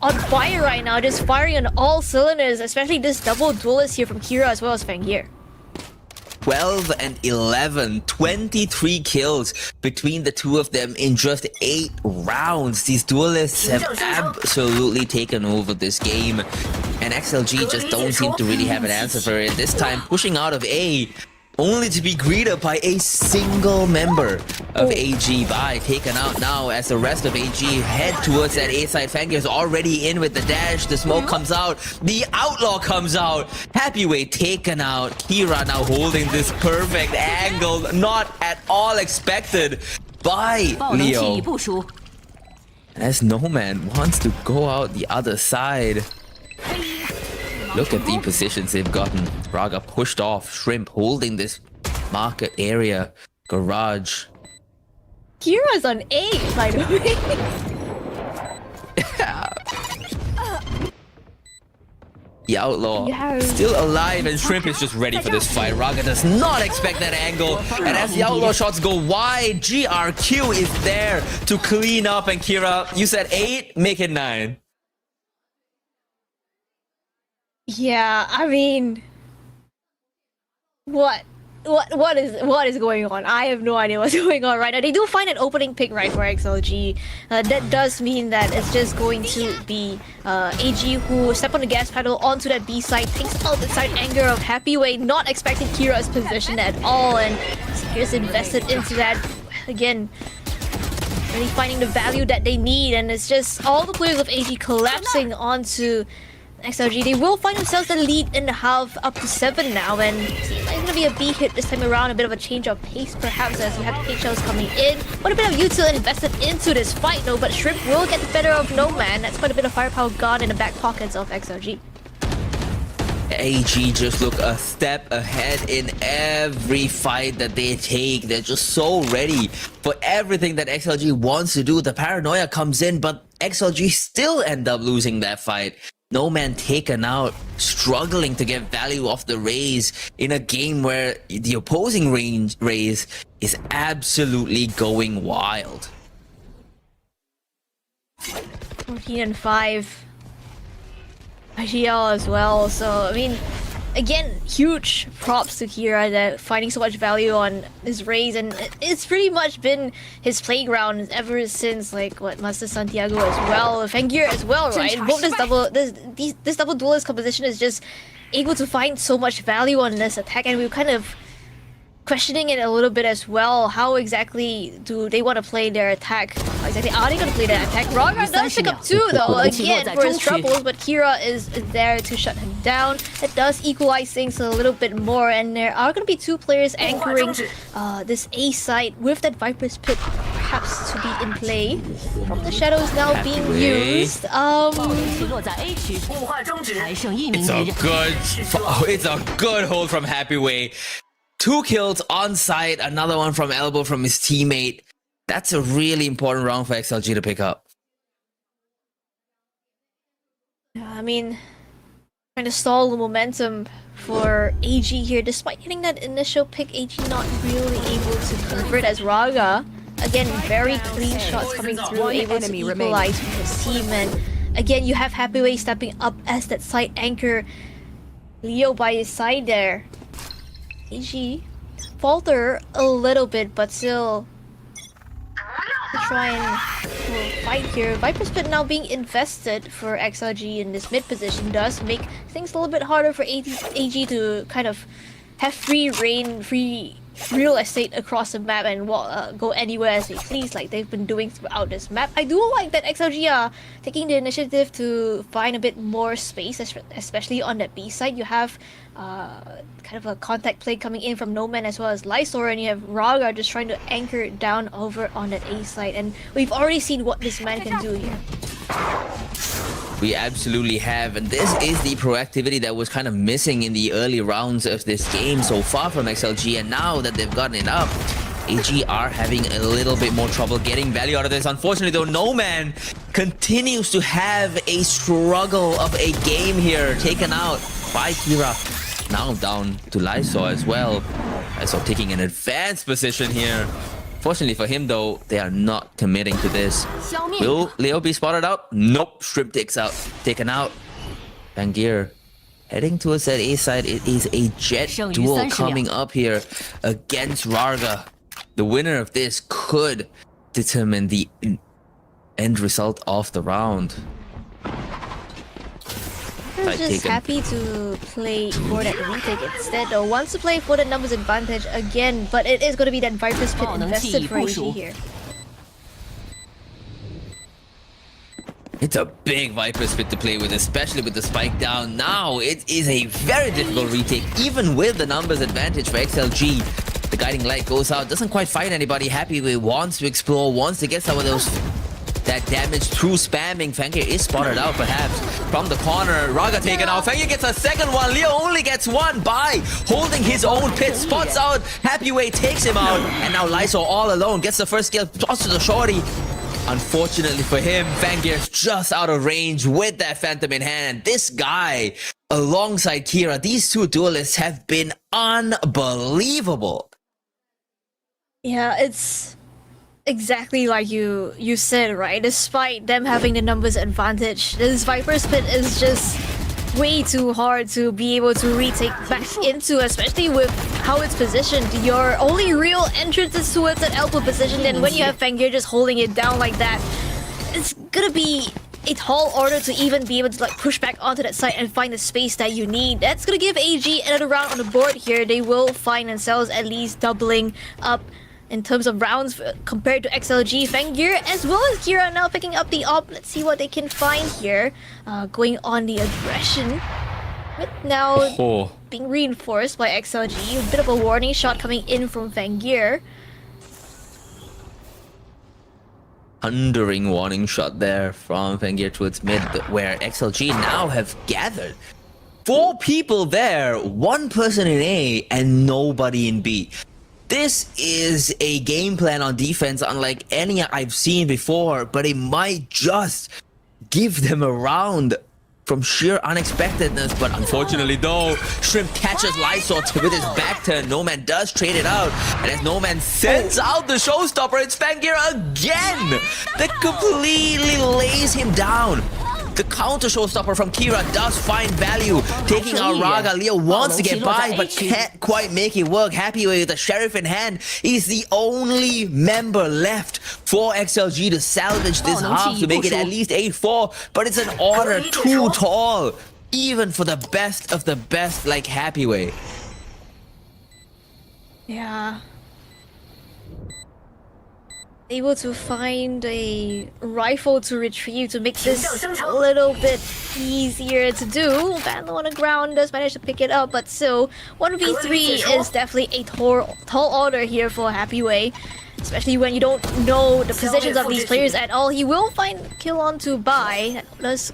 on fire right now, just firing on all cylinders, especially this double duelist here from Kira as well as Fangyear. 12 and 11, 23 kills between the two of them in just 8 rounds. These duelists have absolutely taken over this game, and XLG just don't seem to really have an answer for it. This time pushing out of A, only to be greeted by a single member of AG. Bai taken out now as the rest of AG head towards that A side. Fangir is already in with the dash. The smoke comes out. The Outlaw comes out. Happyway taken out. Kira now holding this perfect angle. Not at all expected by Leo. And as Nomad wants to go out the other side. Look at the positions they've gotten. Raga pushed off. Shrimp holding this market area. Garage. Kira's on A, by the way. The Outlaw still alive, and Shrimp is just ready for this fight. Raga does not expect that angle. And as the Outlaw shots go wide, GRQ is there to clean up. And Kira, you said 8, make it 9. Yeah, I mean, what is going on? I have no idea what's going on right now. They do find an opening pick right for XLG. That does mean that it's just going to be AG who step on the gas pedal onto that B side, takes out the side anger of Happyway, not expecting Kira's position at all, and here's invested into that again. Really finding the value that they need, and it's just all the players of AG collapsing onto XLG. They will find themselves the lead in the half, up to 7 now, and seems like it's gonna be a B hit this time around. A bit of a change of pace perhaps as you have HLs coming in. What a bit of util invested into this fight though, but Shrimp will get the better of Nomad. That's quite a bit of firepower gone in the back pockets of XLG. AG just look a step ahead in every fight that they take. They're just so ready for everything that XLG wants to do. The paranoia comes in, but XLG still end up losing that fight. Nomad taken out, struggling to get value off the Raze in a game where the opposing Raze is absolutely going wild. 14 and 5. IGL as well, so I mean, again, huge props to Kira that finding so much value on his Raze, and it's pretty much been his playground ever since, like, what, Master Santiago as well, Fangir as well, right? Both this double duelist composition is just able to find so much value on this attack, and we're kind of questioning it a little bit as well. How exactly do they want to play their attack? How exactly are they going to play their attack? Raga does pick up 2 though, again, for his troubles, but Kira is there to shut him down. That does equalize things a little bit more, and there are going to be 2 players anchoring this A site with that Viper's Pit perhaps to be in play. The shadows now being used. It's a good hold from Happyway. 2 kills on site, another one from elbow from his teammate. That's a really important round for XLG to pick up. I mean, trying to stall the momentum for AG here. Despite hitting that initial pick, AG not really able to convert as Raga. Again, very clean shots coming through, able to equalize for his team. And again, you have Happyway stepping up as that side anchor. Leo by his side there. AG falter a little bit, but still to try and fight here. Viper's Pit now being invested for XLG in this mid position does make things a little bit harder for AG to kind of have free reign, free real estate across the map and go anywhere as they please, like they've been doing throughout this map. I do like that XLG are taking the initiative to find a bit more space, especially on that B side. You have kind of a contact play coming in from Nomad as well as Lysor, and you have Raga just trying to anchor it down over on that A side, and we've already seen what this man can do here. We absolutely have, and this is the proactivity that was kind of missing in the early rounds of this game so far from XLG, and now that they've gotten it up, AG are having a little bit more trouble getting value out of this. Unfortunately though, Nomad continues to have a struggle of a game here, taken out by Kira. Now down to Lysor as well. Lysor taking an advanced position here. Fortunately for him though, they are not committing to this. Will Leo be spotted out? Nope. Shrimp taken out. Fangir Heading towards that A side, it is a jet duel coming up here against Raga. The winner of this could determine the end result of the round. I'm just happy to play for that retake instead, though. Wants to play for the numbers advantage again, but it is going to be that Viper's Pit invested for AG here. It's a big Viper's Pit to play with, especially with the spike down. Now it is a very difficult retake, even with the numbers advantage for XLG. The guiding light goes out, doesn't quite find anybody. Happyway wants to explore, wants to get some of that damage through spamming. Fangir is spotted out perhaps from the corner. Raga taken out. Fangir gets a second one. Leo only gets one by holding his own pit. Spots out. Happyway takes him out. And now Lysol all alone gets the first kill. Toss to the shorty. Unfortunately for him, Fangir's just out of range with that Phantom in hand. This guy, alongside Kira, these two duelists have been unbelievable. Yeah, it's exactly like you said, right? Despite them having the numbers advantage, this Viper's Pit is just way too hard to be able to retake back into, especially with how it's positioned. Your only real entrance is towards that elbow position, and when you have Fangir just holding it down like that, it's gonna be a tall order to even be able to like push back onto that side and find the space that you need. That's gonna give AG another round on the board here. They will find themselves at least doubling up in terms of rounds compared to XLG. Fangir as well as Kira now picking up the op. Let's see what they can find here. Going on the aggression. But now being reinforced by XLG. A bit of a warning shot coming in from Fangir. Thundering warning shot there from Fangir towards mid, where XLG now have gathered 4 people there, 1 person in A and nobody in B. This is a game plan on defense unlike any I've seen before, but it might just give them a round from sheer unexpectedness. But unfortunately though, Shrimp catches Lysol with his back turn. No Man does trade it out, and as No Man sends out the showstopper, it's Fangir again that completely lays him down. The counter showstopper from Kira does find value, taking out Raga. Leo wants to get by, but can't quite make it work. Happyway with the Sheriff in hand. He's the only member left for XLG to salvage this half to make it at least 8-4, but it's an order too tall, even for the best of the best like Happyway. Yeah. Able to find a rifle to retrieve to make this a little bit easier to do. Vandal on the ground does manage to pick it up, but still 1v3 is definitely a tall order here for Happyway, especially when you don't know the positions of these players at all. He will find kill on to buy. That does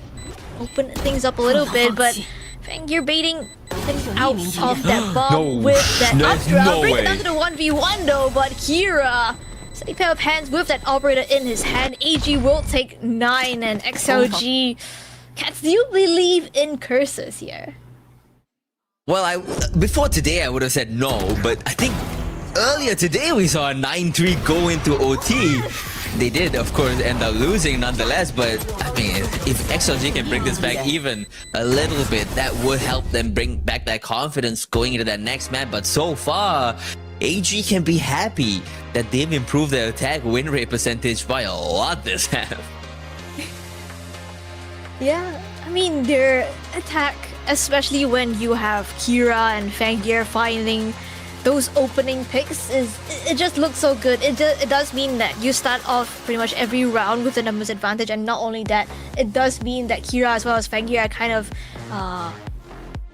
open things up a little bit, but Fangir baiting him out of that bomb with that Astra. Brings it down to the 1v1 though, but Kira, steady pair of hands with that operator in his hand. AG will take 9, and XLG can still believe in curses here. Well, before today I would have said no, but I think earlier today we saw a 9-3 go into OT. They did, of course, end up losing nonetheless, but I mean, if XLG can bring this back even a little bit, that would help them bring back that confidence going into that next map. But so far, AG can be happy that they've improved their attack win rate percentage by a lot this half. Yeah, I mean, their attack, especially when you have Kira and Fangir finding those opening picks, it just looks so good. It does mean that you start off pretty much every round with the numbers advantage, and not only that, it does mean that Kira as well as Fangir are kind of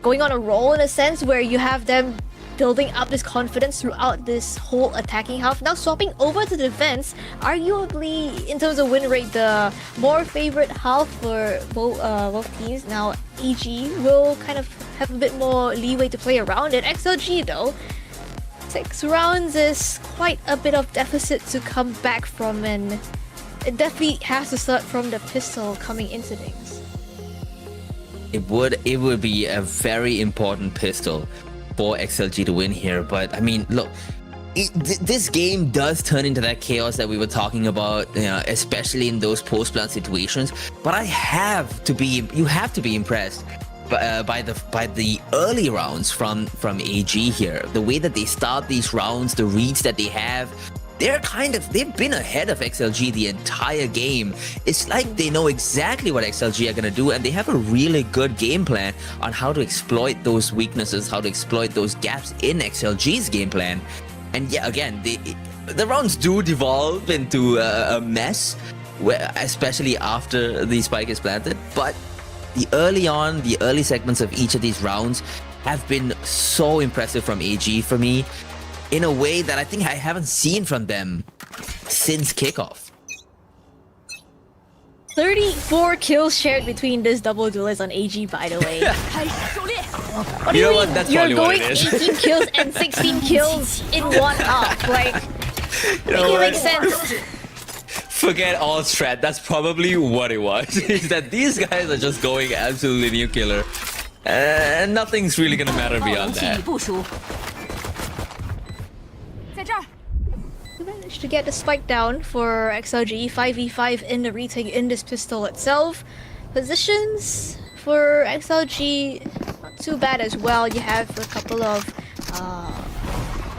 going on a roll in a sense where you have them building up this confidence throughout this whole attacking half. Now swapping over to defense, arguably in terms of win rate, the more favorite half for both teams. Now EG will kind of have a bit more leeway to play around it. XLG though, 6 rounds is quite a bit of deficit to come back from, and it definitely has to start from the pistol coming into things. It would be a very important pistol for XLG to win here, but I mean, look, this game does turn into that chaos that we were talking about, you know, especially in those post-plant situations. But you have to be impressed by the early rounds from AG here. The way that they start these rounds, the reads that they have, they've been ahead of XLG the entire game. It's like they know exactly what XLG are gonna do, and they have a really good game plan on how to exploit those weaknesses, how to exploit those gaps in XLG's game plan. And yeah, again, the rounds do devolve into a mess, especially after the spike is planted. But the early segments of each of these rounds have been so impressive from AG for me, in a way that I think I haven't seen from them since kickoff. 34 kills shared between this double duelist on AG, by the way. What do You you know what? mean? That's You're probably what going it is. 18 kills and 16 kills in one half. Like, You know make it what? make sense. Forget all strat. That's probably what it was. Is that these guys are just going absolutely nuclear, and nothing's really gonna matter beyond that. We managed to get the spike down for XLG. 5v5 in the retake in this pistol itself. Positions for XLG, not too bad as well. You have a couple of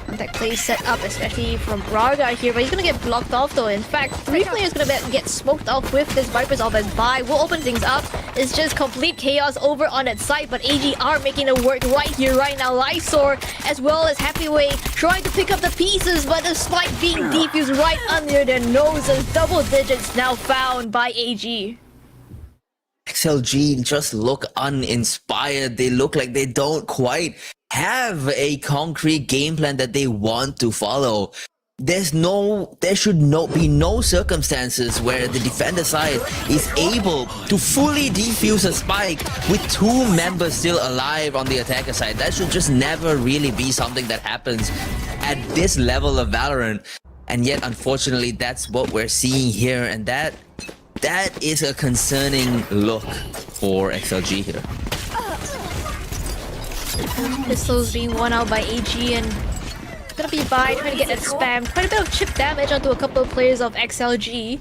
contact plays set up, especially from Raga here, but he's gonna get blocked off though. In fact, 3 players gonna get smoked off with this Viper's off as buy. Will open things up. It's just complete chaos over on that side, but AG are making it work right here, right now. Lysor as well as Happyway trying to pick up the pieces, but the spike being defused right under their noses. Double digits now found by AG. XLG just look uninspired. They look like they don't quite have a concrete game plan that they want to follow. There should be no circumstances where the defender side is able to fully defuse a spike with 2 members still alive on the attacker side. That should just never really be something that happens at this level of Valorant. And yet, unfortunately, that's what we're seeing here, and that is a concerning look for XLG here. Pistols being won out by AG, and gonna be by trying to get that spam. Quite a bit of chip damage onto a couple of players of XLG.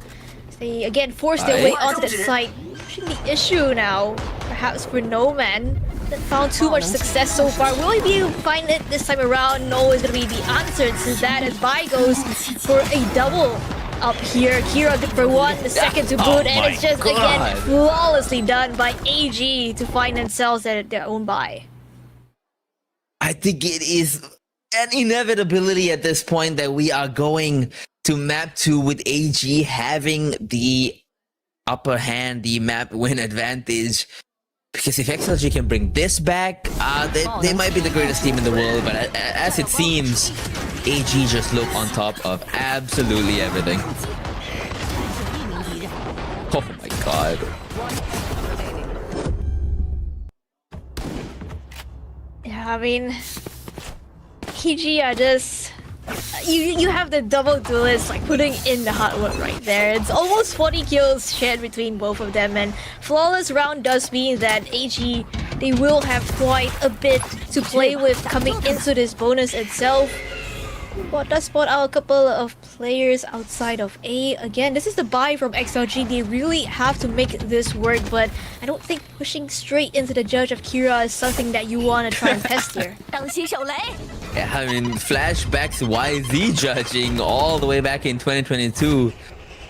They again force their way onto that site. Pushing the issue now, perhaps for No Man. That found too much success so far. Will he be able to find it this time around? No is gonna be the answer to that, as Bai goes for a double up here. Kira good for 1, the second to boot, and it's just again flawlessly done by AG to find themselves at their own buy. I think it is an inevitability at this point that we are going to map 2 with AG having the upper hand, the map win advantage. Because if XLG can bring this back, they might be the greatest team in the world, but as it seems, AG just look on top of absolutely everything. Oh my god. Yeah, I mean, KG are just... You have the double duelists like putting in the hard work right there. It's almost 40 kills shared between both of them, and flawless round does mean that AG, they will have quite a bit to play with coming into this bonus itself. But does spot out a couple of players outside of A. Again, this is the buy from XLG. They really have to make this work, but I don't think pushing straight into the judge of Kira is something that you want to try and test here. Yeah, I mean, flashbacks YZ judging all the way back in 2022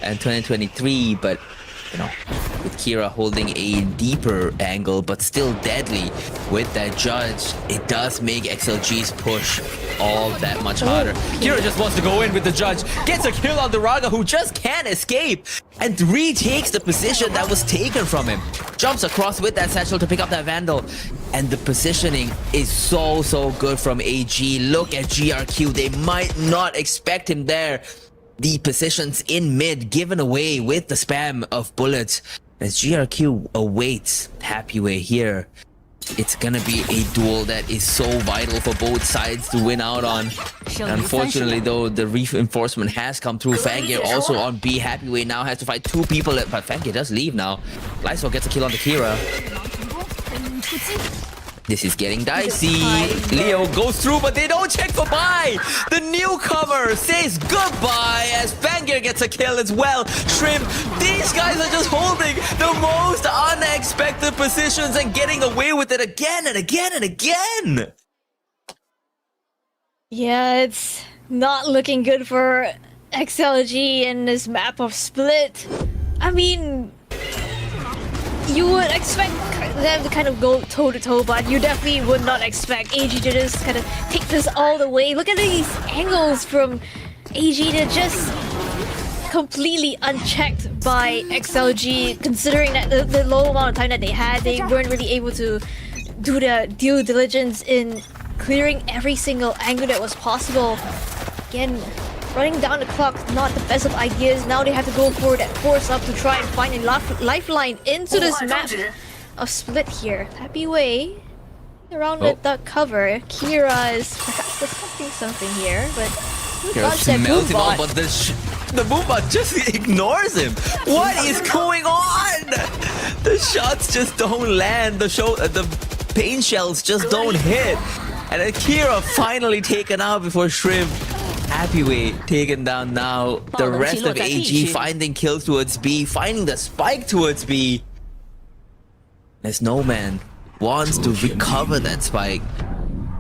and 2023, but you know, with Kira holding a deeper angle but still deadly with that judge, it does make XLG's push all that much harder. Kira just wants to go in with the judge, gets a kill on the Raga, who just can't escape, and retakes the position that was taken from him. Jumps across with that satchel to pick up that Vandal, and the positioning is so good from AG. Look at GRQ, they might not expect him there. The positions in mid given away with the spam of bullets as GRQ awaits Happyway here. It's gonna be a duel that is so vital for both sides to win out on. And unfortunately though, the reinforcement has come through. Fangir also on B. Happyway now has to fight 2 people, but Fangir does leave now. Lysol gets a kill on the Kira. This is getting dicey. Leo goes through, but they don't check for buy. The newcomer says goodbye as Fangir gets a kill as well. Shrimp, these guys are just holding the most unexpected positions and getting away with it again and again and again. Yeah, it's not looking good for XLG in this map of Split. I mean, you would expect them to kind of go toe-to-toe, but you definitely would not expect AG to just kind of take this all the way. Look at these angles from AG to just completely unchecked by XLG, considering that the low amount of time that they had, they weren't really able to do the due diligence in clearing every single angle that was possible. Again, running down the clock, not the best of ideas. Now they have to go for that force up to try and find a lifeline into this map of Split here. Happy way around with that cover. Kira is perhaps suspecting something here, but Kira's melting on, but the Moombot just ignores him. What is going on? The shots just don't land. The pain shells just don't hit. And then Kira finally taken out before Shrimp. Happy way taken down now. The rest of AG finding kills towards B, finding the spike towards B. As No Man wants to recover that spike.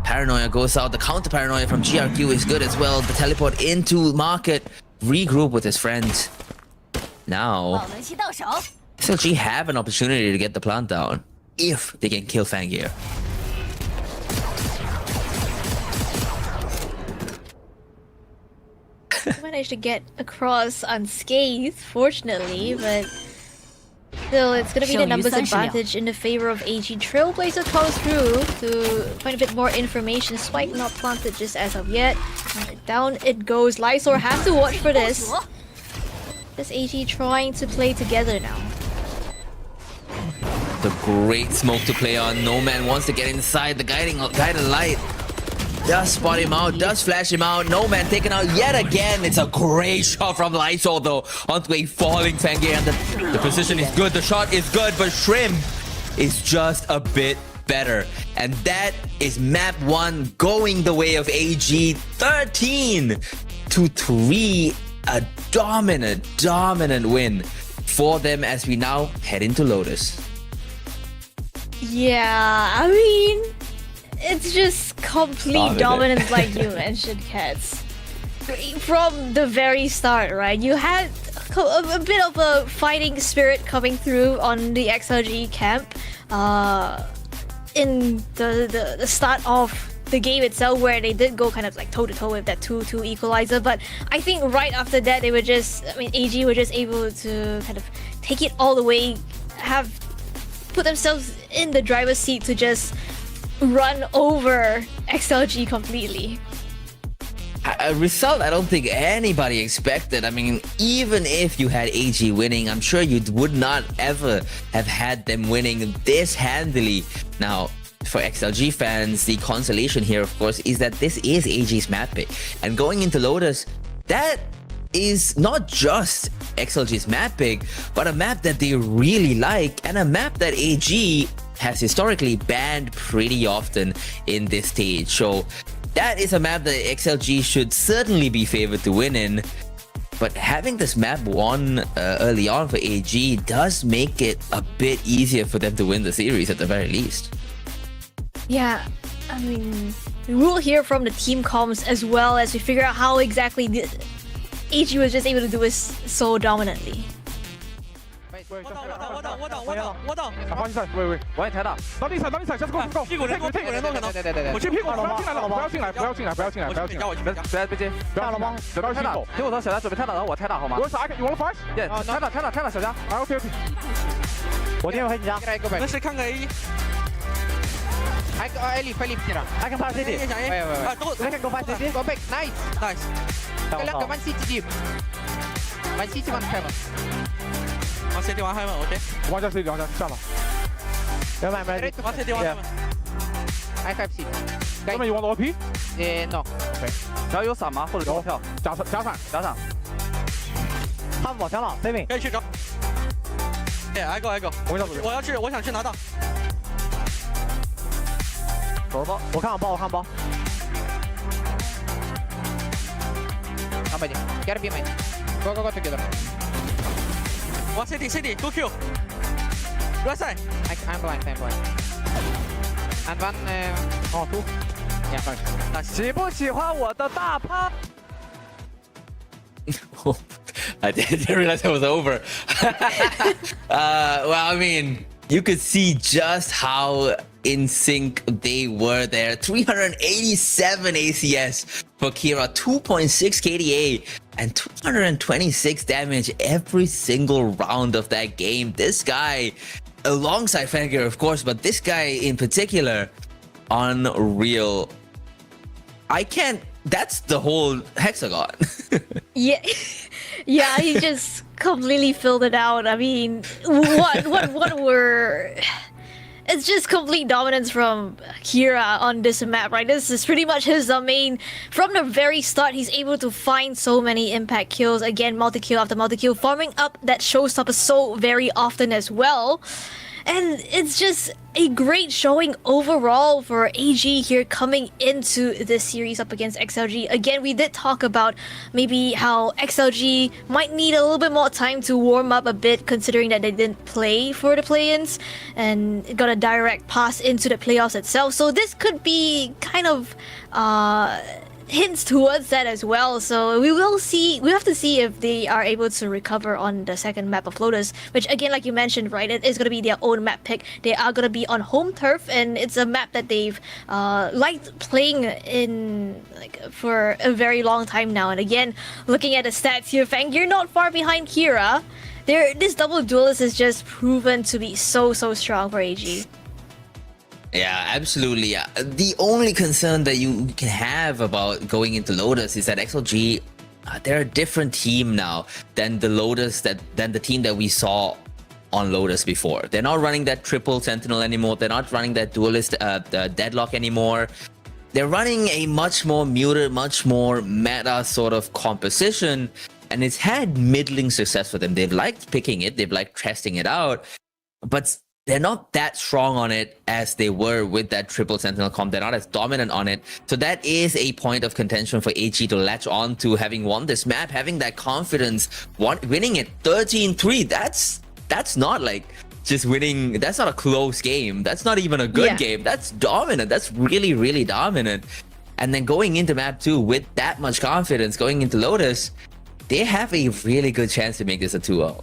Paranoia goes out. The counter paranoia from GRQ is good as well. The teleport into market. Regroup with his friends. Now, XLG have an opportunity to get the plant down if they can kill Fangir. Managed to get across unscathed, fortunately, but still, it's gonna be the numbers advantage in the favor of AG. Trailblazer comes through to find a bit more information. Spike not planted just as of yet. Down it goes. Lysor has to watch for this. This AG trying to play together now. The great smoke to play on. No Man wants to get inside the guiding light. Does spot him out, does flash him out. No Man taken out yet again. It's a great shot from Lysol though onto a falling Fangir. And the position is good, the shot is good, but Shrimp is just a bit better. And that is map 1 going the way of AG. 13-3. A dominant win for them as we now head into Lotus. Yeah, I mean, it's just complete dominance like you mentioned, Cats. From the very start, right? You had a bit of a fighting spirit coming through on the XLG camp in the start of the game itself, where they did go kind of like toe-to-toe with that 2-2 equalizer. But I think right after that, they were just, I mean, AG were just able to kind of take it all the way, put themselves in the driver's seat to just run over XLG completely. A result I don't think anybody expected. I mean, even if you had AG winning, I'm sure you would not ever have had them winning this handily. Now, for XLG fans, the consolation here, of course, is that this is AG's map pick. And going into Lotus, that is not just XLG's map pick, but a map that they really like, and a map that AG has historically banned pretty often in this stage. So that is a map that XLG should certainly be favored to win in. But having this map won early on for AG does make it a bit easier for them to win the series at the very least. Yeah, I mean, we'll hear from the team comms as well as we figure out how exactly AG was just able to do this so dominantly. 我倒，好，你踩，喂，我也踩到，倒地踩，下次够，屁股人多可能，对，我去屁股，不要进来，别接，不要了吗？小家听我说，小家准备踩倒，然后我踩倒好吗？我啥？你忘了发？踩倒，小家，啊 OK， 我这边黑你家，那谁看个 A？ I leave here. I can pass CT. Wait. I can go pass CT. Go back. Nice. 兩個 one CT deep. One CT one heaven. 我 CT one heaven. OK. 我再 CT 兩下下啦。有冇人？我 CT one heaven. I have CT. 咁咪要我攞 P？ No. OK. 然後有閃嗎？或者給我跳？加閃。他們搶了 ，saving。可以去找。I go。我想去拿到。走走，我看包，我看包。I'm ready. Gotta be mine. Go together. One city, go kill. Right side. I'm blind. And one. Oh, two. Yeah, first. 喜不喜欢我的大趴？ I didn't realize it was over. Well, I mean, you could see just how in sync they were there. 387 ACS for Kira, 2.6 KDA, and 226 damage every single round of that game. This guy, alongside Fenrir, of course, but this guy in particular, unreal. I can't. That's the whole hexagon. Yeah, yeah, he just completely filled it out. I mean, what were? It's just complete dominance from Kira on this map, right? This is pretty much his main. From the very start, he's able to find so many impact kills. Again, multi-kill after multi-kill, farming up that showstopper so very often as well. And it's just a great showing overall for AG here coming into this series up against XLG. Again, we did talk about maybe how XLG might need a little bit more time to warm up a bit, considering that they didn't play for the play-ins and got a direct pass into the playoffs itself. So this could be kind of hints towards that as well. So we will see. We have to see if they are able to recover on the second map of Lotus, which again, like you mentioned, right, it is going to be their own map pick. They are going to be on home turf, and it's a map that they've liked playing in for a very long time now. And again, looking at the stats here, Fang, you're not far behind Kira. This double duelist is just proven to be so strong for AG. Yeah, absolutely. The only concern that you can have about going into Lotus is that XLG, they're a different team now than the team that we saw on Lotus before. They're not running that triple sentinel anymore. They're not running that duelist deadlock anymore. They're running a much more muted, much more meta sort of composition, and it's had middling success for them. They've liked picking it, they've liked testing it out, but they're not that strong on it as they were with that triple sentinel comp. They're not as dominant on it. So that is a point of contention for AG to latch on to, having won this map, having that confidence, winning it 13-3. That's not like just winning. That's not a close game. That's not even a good game. That's dominant. That's really dominant. And then going into map 2 with that much confidence, going into Lotus, they have a really good chance to make this a 2-0.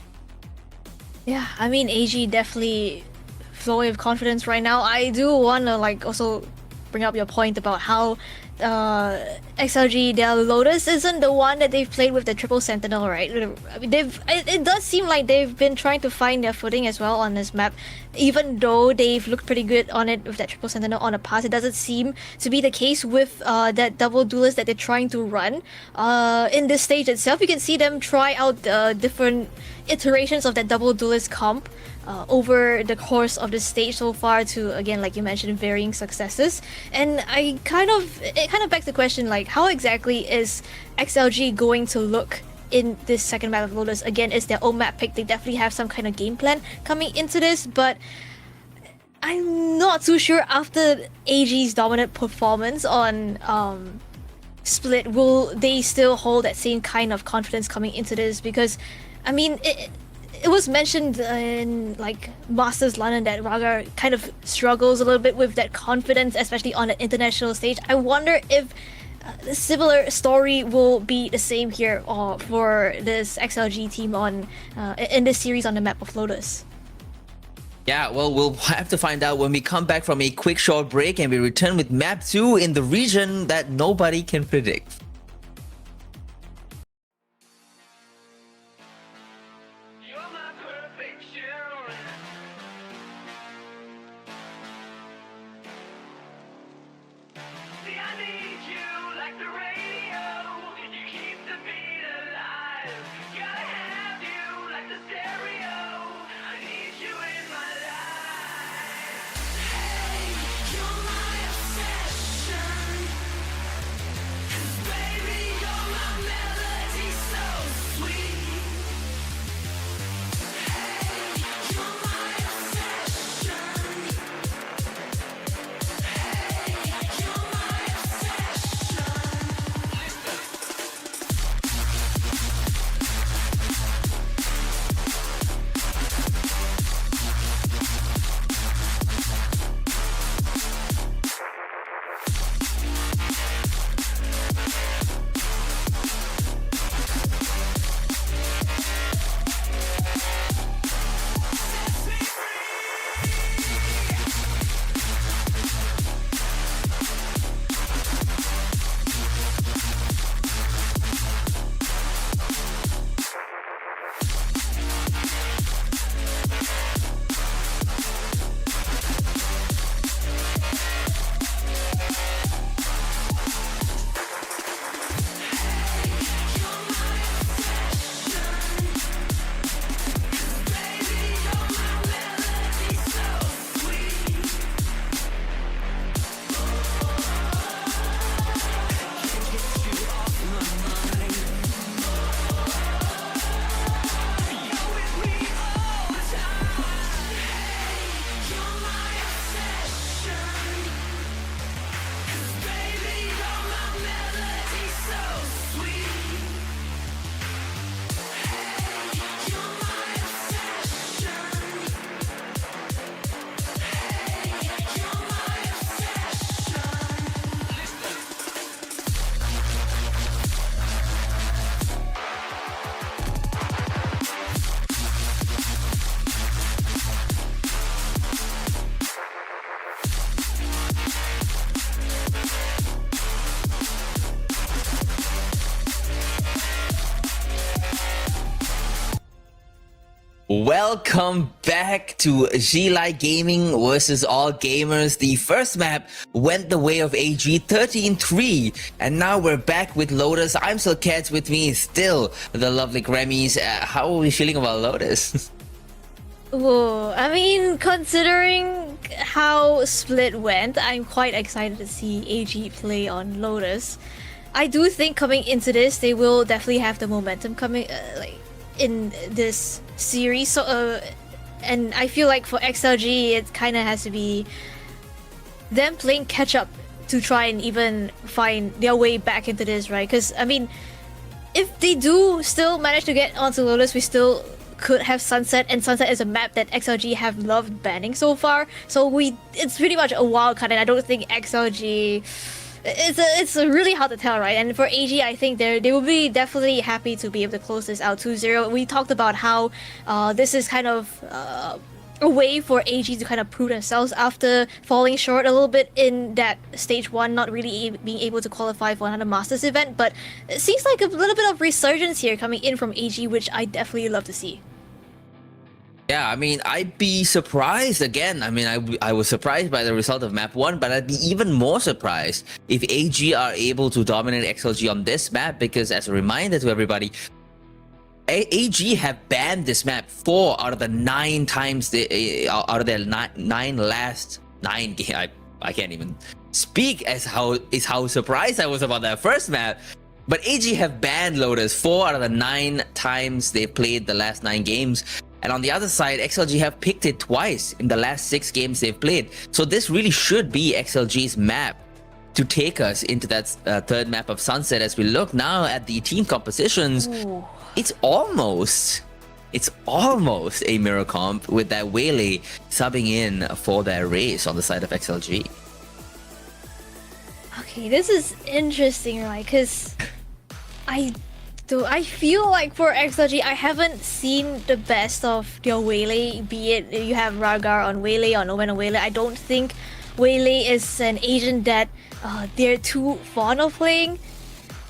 Yeah, I mean, AG definitely flowing with confidence right now. I do want to also bring up your point about how XLG, their Lotus isn't the one that they've played with the triple sentinel, right? I mean, it does seem like they've been trying to find their footing as well on this map. Even though they've looked pretty good on it with that triple sentinel on the pass, it doesn't seem to be the case with that double duelist that they're trying to run. In this stage itself, you can see them try out different iterations of that double duelist comp over the course of the stage so far, to, again, like you mentioned, varying successes. And it kind of begs the question, like, how exactly is XLG going to look in this second map of Lotus? Again, it's their own map pick. They definitely have some kind of game plan coming into this, but I'm not too sure after AG's dominant performance on Split, will they still hold that same kind of confidence coming into this? Because, I mean, it was mentioned in Masters London that Raga kind of struggles a little bit with that confidence, especially on an international stage. I wonder if a similar story will be the same here for this XLG team in this series on the map of Lotus. Yeah, well, we'll have to find out when we come back from a quick short break and we return with map 2 in the region that nobody can predict. You're my obsession. 'Cause baby, Welcome back to G-Lai Gaming versus All Gamers. The first map went the way of AG 13-3, and now we're back with Lotus. I'm still Cats, with me still the lovely Grammys. How are we feeling about Lotus? Whoa, I mean, considering how Split went, I'm quite excited to see AG play on Lotus. I do think coming into this, they will definitely have the momentum coming, in this series. So, and I feel like for XLG, it kind of has to be them playing catch up to try and even find their way back into this, right? Because I mean, if they do still manage to get onto Lotus, we still could have Sunset, and Sunset is a map that XLG have loved banning so far. So it's pretty much a wild card, and I don't think XLG. It's really hard to tell, right? And for AG, I think they will be definitely happy to be able to close this out 2-0. We talked about how this is kind of a way for AG to kind of prove themselves after falling short a little bit in that stage 1, not really being able to qualify for another Masters event. But it seems like a little bit of resurgence here coming in from AG, which I definitely love to see. Yeah, I mean, I'd be surprised again. I mean, I was surprised by the result of map 1, but I'd be even more surprised if AG are able to dominate XLG on this map, because as a reminder to everybody, AG have banned this map 4 out of the 9 times out of their 9 last 9 games. I can't even speak as how surprised I was about that first map. But AG have banned Lotus 4 out of the 9 times they've played the last 9 games. And on the other side, XLG have picked it twice in the last 6 games they've played. So this really should be XLG's map to take us into that third map of Sunset. As we look now at the team compositions, it's almost a mirror comp, with that Whaley subbing in for their race on the side of XLG. Okay, this is interesting, right? Because I feel like for XLG, I haven't seen the best of their Whaley, be it you have Ragar on Whaley or Noven on Whaley. I don't think Whaley is an agent that they're too fond of playing.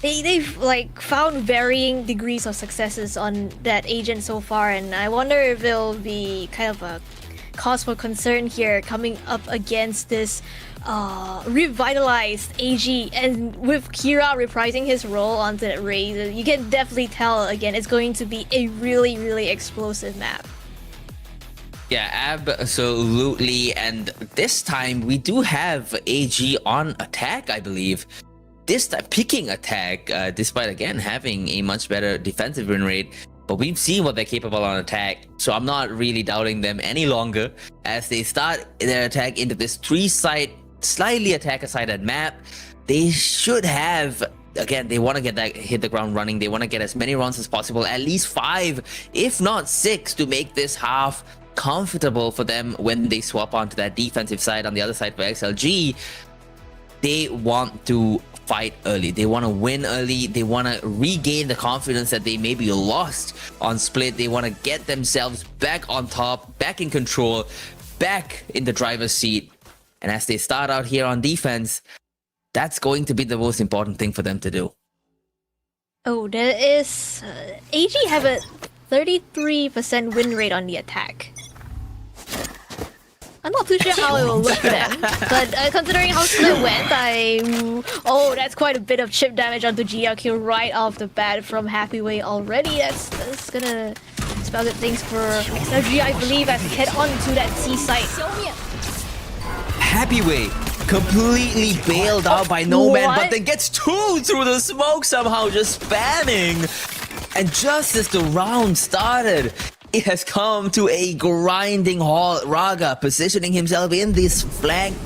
They've like found varying degrees of successes on that agent so far, and I wonder if it'll be kind of a cause for concern here coming up against this revitalized AG, and with Kira reprising his role on the raid, you can definitely tell again it's going to be a really explosive map. Yeah, absolutely. And this time we do have AG on attack, I believe. This time picking attack, despite again having a much better defensive win rate. But we've seen what they're capable on attack, so I'm not really doubting them any longer as they start their attack into this 3-side, slightly attacker-sided map. They should have, again, they want to get that hit the ground running. They want to get as many rounds as possible, at least 5, if not 6, to make this half comfortable for them when they swap onto that defensive side. On the other side for XLG, they want to fight early. They want to win early. They want to regain the confidence that they maybe lost on Split. They want to get themselves back on top, back in control, back in the driver's seat. And as they start out here on defense, that's going to be the most important thing for them to do. Oh, there is... AG have a 33% win rate on the attack. I'm not too sure how it will look for them, but considering how Split went, oh, that's quite a bit of chip damage onto GRQ right off the bat from Happy Way already. That's gonna spell good things for XLG, I believe, as we head on to that C site. Happy Way completely bailed out by No Man, but then gets 2 through the smoke somehow, just spamming. And just as the round started, it has come to a grinding halt. Raga positioning himself in this flank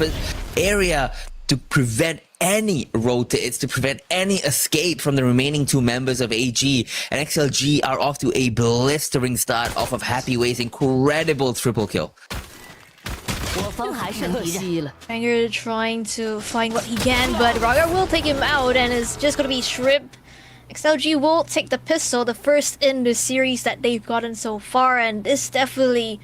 area to prevent any rotates, to prevent any escape from the remaining 2 members of AG. And XLG are off to a blistering start off of Happy Way's incredible triple kill. Banger trying to find what he can, but Raga will take him out and is just going to be stripped. XLG will take the pistol, the first in the series that they've gotten so far, and this definitely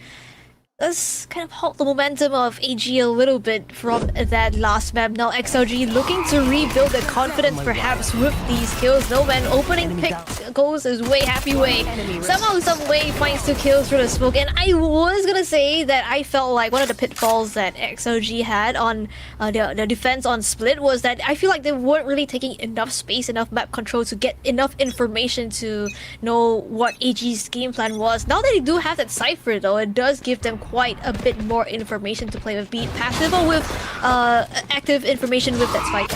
does kind of halt the momentum of AG a little bit from that last map. Now XLG looking to rebuild their confidence perhaps with these kills. No Man opening pick goes his way, happy way. Somehow, some way finds 2 kills through the smoke. And I was gonna say that I felt like one of the pitfalls that XLG had on the defense on split was that I feel like they weren't really taking enough space, enough map control to get enough information to know what AG's game plan was. Now that they do have that cipher though, it does give them quite a bit more information to play with, be it passive or with active information with that spike.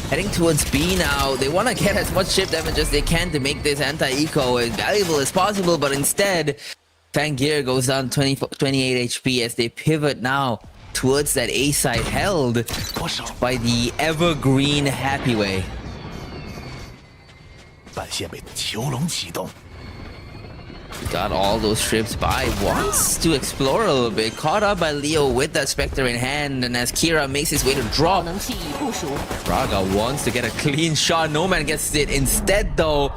Heading towards B now. They want to get as much chip damage as they can to make this anti-eco as valuable as possible, but instead, Fangir goes down 28 HP as they pivot now towards that A side held by the evergreen Happy Way. Got all those trips by, wants to explore a little bit, caught up by Leo with that Spectre in hand, and as Kira makes his way to drop, Raga wants to get a clean shot. No Man gets it instead though.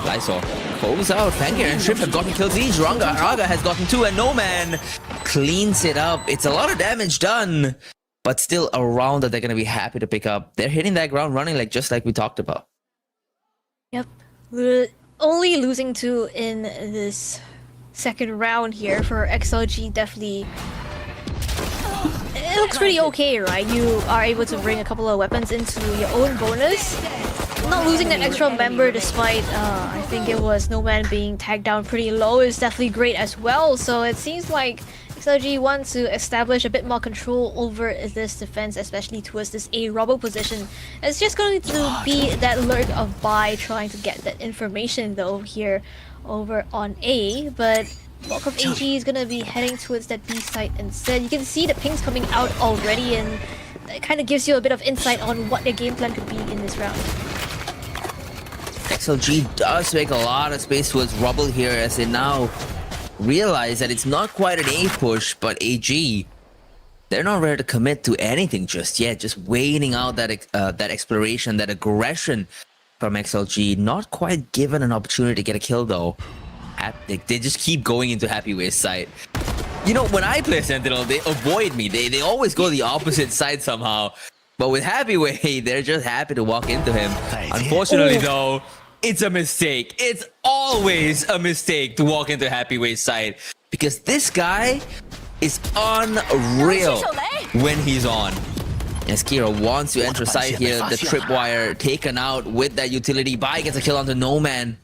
Lysol pulls out. Fangir and Trip have gotten kills each. Raga has gotten 2 and No Man cleans it up. It's a lot of damage done, but still a round that they're going to be happy to pick up. They're hitting that ground running just like we talked about. Yep. Only losing 2 in this second round here for XLG definitely... It looks pretty okay, right? You are able to bring a couple of weapons into your own bonus. Not losing that extra member despite, I think it was No Man being tagged down pretty low is definitely great as well. So it seems like XLG wants to establish a bit more control over this defense, especially towards this A robo position. It's just going to be that lurk of buy trying to get that information though here over on A, but bulk of AG is going to be heading towards that B site instead. You can see the pings coming out already, and it kind of gives you a bit of insight on what their game plan could be in this round. XLG does make a lot of space towards Rubble here as they now realize that it's not quite an A push, but AG, they're not ready to commit to anything just yet, just waiting out that that exploration, that aggression from XLG. Not quite given an opportunity to get a kill though. They just keep going into Happy Way's side. You know, when I play Sentinel, they avoid me. They always go the opposite side somehow. But with Happy Way, they're just happy to walk into him. Unfortunately though, it's a mistake. It's always a mistake to walk into Happy Way's side, because this guy is unreal when he's on. As Kira wants to enter side here, the tripwire taken out with that utility. Bai gets a kill onto No Man.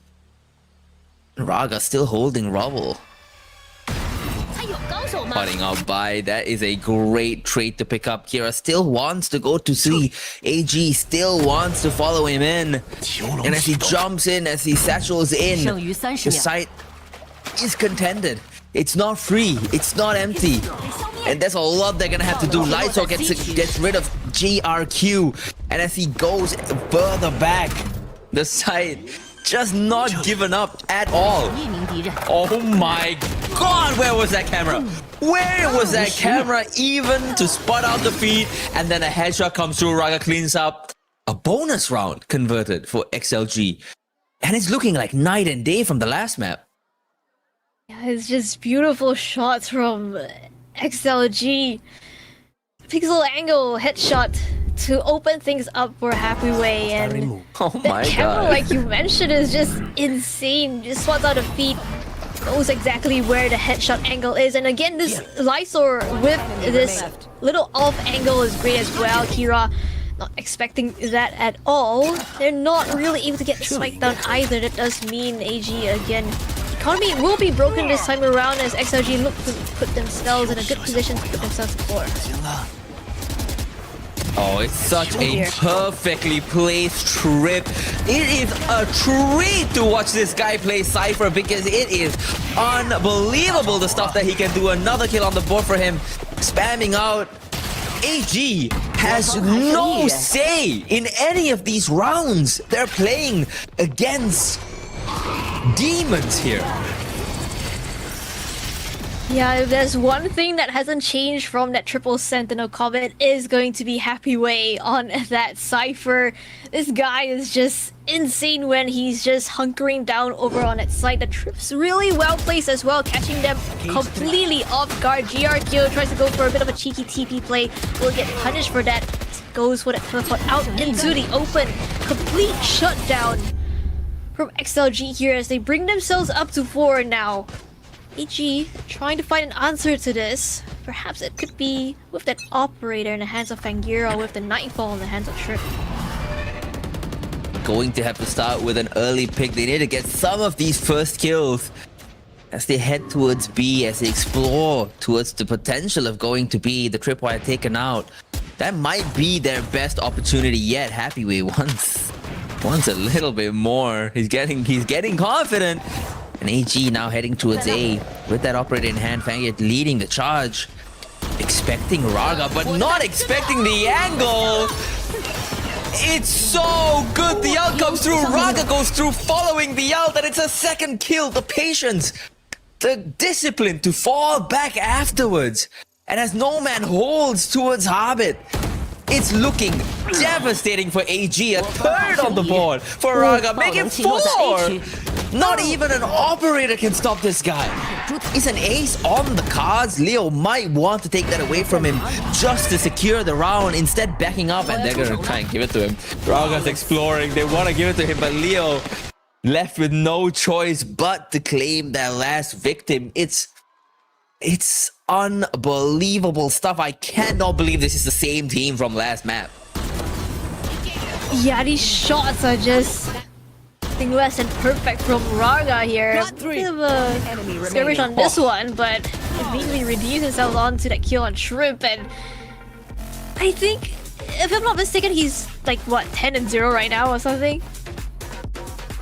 Raga still holding Rubble. Putting out Bai, that is a great trait to pick up. Kira still wants to go to C. AG still wants to follow him in. And as he jumps in, as he satchels in, the site is contended. It's not free, it's not empty. And there's a lot they're gonna have to do. Lightsor gets rid of GRQ. And as he goes further back, the site just not given up at all. Oh my god, where was that camera? Where was that camera even to spot out the feed? And then a headshot comes through, Raga cleans up. A bonus round converted for XLG. And it's looking like night and day from the last map. Yeah, it's just beautiful shots from XLG. Pixel angle headshot to open things up for Happy Way, and the camera, like you mentioned, is just insane. Just spots out a feed, knows exactly where the headshot angle is, and again, this Lysor with this little off angle is great as well. Kira not expecting that at all. They're not really able to get the spike down either. That does mean AG again. Economy will be broken this time around as XLG look to put themselves in a good position to put themselves forward. Oh, it's such a perfectly placed trip. It is a treat to watch this guy play Cypher, because it is unbelievable the stuff that he can do. Another kill on the board for him, spamming out. AG has no say in any of these rounds. They're playing against demons here. Yeah, if there's one thing that hasn't changed from that triple sentinel comment, is going to be Happy Way on that Cypher. This guy is just insane when he's just hunkering down over on that side. The trip's really well placed as well, catching them completely off guard. GRQ tries to go for a bit of a cheeky TP play, will get punished for that. Goes for that teleport out into the open. Complete shutdown from XLG here as they bring themselves up to 4 now. AG trying to find an answer to this. Perhaps it could be with that operator in the hands of Fangira, with the Nightfall in the hands of Trip. Going to have to start with an early pick. They need to get some of these first kills as they head towards B, as they explore towards the potential of going to B. The Tripwire taken out. That might be their best opportunity yet. Happy Way wants a little bit more. He's getting confident. And AG now heading towards A with that operator in hand. Fangia leading the charge, expecting Raga, but not expecting the angle. It's so good. The ult comes through. Raga goes through, following the ult, and it's a second kill. The patience, the discipline to fall back afterwards. And as No Man holds towards Habit, it's looking devastating for AG. A third on the board for Raga, make it 4. Not even an operator can stop this guy. It's an ace on the cards. Leo might want to take that away from him just to secure the round, instead backing up, and they're gonna try and give it to him. Raga's exploring, they want to give it to him, but Leo left with no choice but to claim that last victim. It's unbelievable stuff. I cannot believe this is the same team from last map. Yeah, these shots are just less than perfect from Raga here. Bit of a skirmish on this one, but immediately reduces himself onto that kill on Shrimp, and I think, if I'm not mistaken, he's like, what, 10-0 right now or something?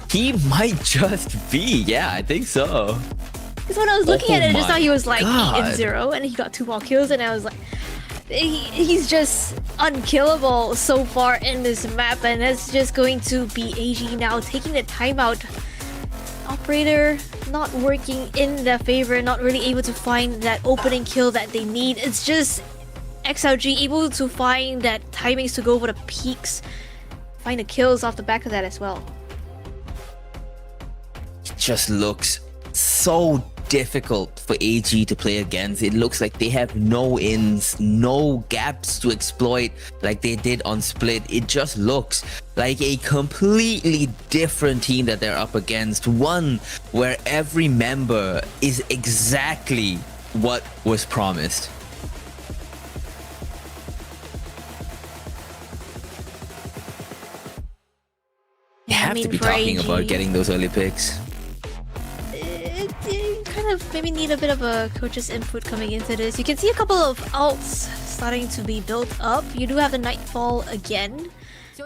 He might just be, yeah, I think so. Because when I was looking at it just now, he was like God. 8-0, and he got 2 more kills, and I was like, he's just unkillable so far in this map, and that's just going to be AG now taking the timeout. Operator not working in their favor, not really able to find that opening kill that they need. It's just XLG able to find that timings to go for the peaks, find the kills off the back of that as well. It just looks so difficult for AG to play against. It looks like they have no ins, no gaps to exploit like they did on Split. It just looks like a completely different team that they're up against. One where every member is exactly what was promised. You have to be talking about getting those early picks. You kind of maybe need a bit of a coach's input coming into this. You can see a couple of ults starting to be built up. You do have the Nightfall again,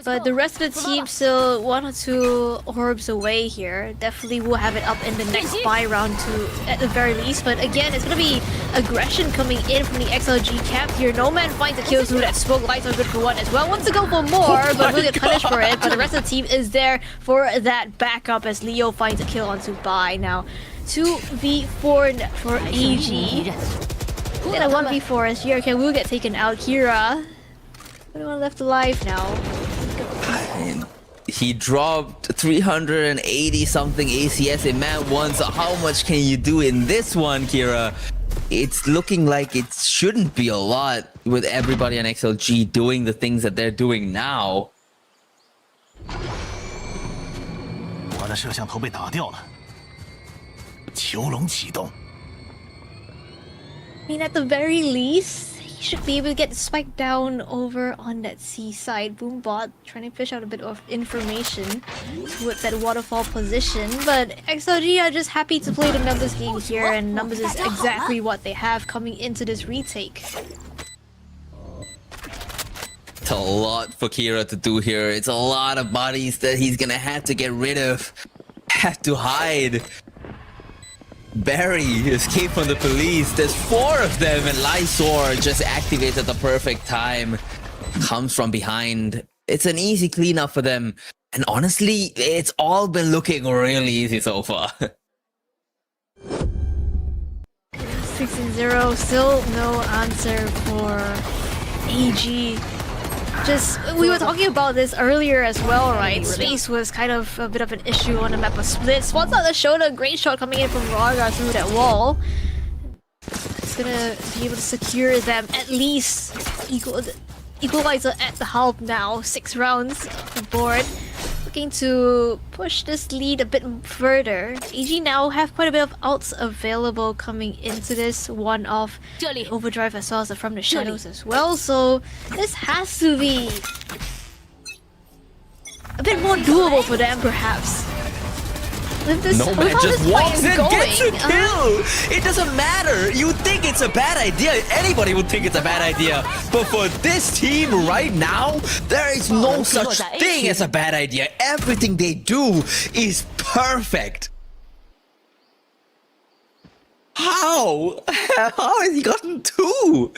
but the rest of the team still 1 or 2 orbs away here. Definitely will have it up in the next buy round too, at the very least. But again, it's gonna be aggression coming in from the XLG camp here. No Man finds a kill through that smoke. Lights are good for 1 as well. Wants to go for more, but will get punished for it. But the rest of the team is there for that backup as Leo finds a kill onto Bai now. 2v4 for AG. Then a 1v4 as GRK will get taken out. Kira, anyone left alive now? And he dropped 380 something ACS in man 1, so how much can you do in this one, Kira? It's looking like it shouldn't be a lot with everybody on XLG doing the things that they're doing now. 我的摄像头被打掉了。 囚笼启动。 I mean, at the very least, he should be able to get spiked down over on that C side. Boombot trying to fish out a bit of information towards that waterfall position, but XLG are just happy to play the numbers game here, and numbers is exactly what they have coming into this retake. It's a lot for Kira to do here. It's a lot of bodies that he's gonna have to get rid of, have to hide. Barry escaped from the police. There's 4 of them, and Lysor just activates at the perfect time. Comes from behind. It's an easy cleanup for them. And honestly, it's all been looking really easy so far. 6-0, still no answer for AG. Just, we were talking about this earlier as well, right? Space was kind of a bit of an issue on the map of Split. Spots out the shoulder, great shot coming in from Raga through that wall. It's gonna be able to secure them at least equalizer at the half now. 6 rounds on the board. Looking to push this lead a bit further. AG now have quite a bit of ults available coming into this. One off Overdrive as well as from the shadows as well. So this has to be a bit more doable for them perhaps. Nomad just walks in, gets a kill! It doesn't matter! You think it's a bad idea, anybody would think it's a bad idea. But for this team right now, there is no such thing as a bad idea. Everything they do is perfect. How? How has he gotten 2?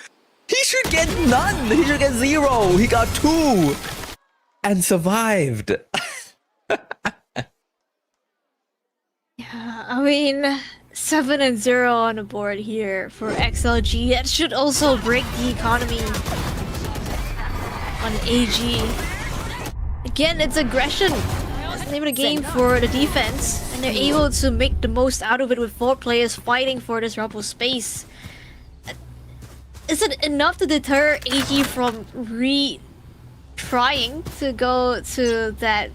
He should get none! He should get 0! He got 2! And survived. Yeah, I mean, 7-0 on the board here for XLG. That should also break the economy on AG. Again, it's aggression. It's the name of the game for the defense, and they're able to make the most out of it with 4 players fighting for this Rumble space. Is it enough to deter AG from trying to go to that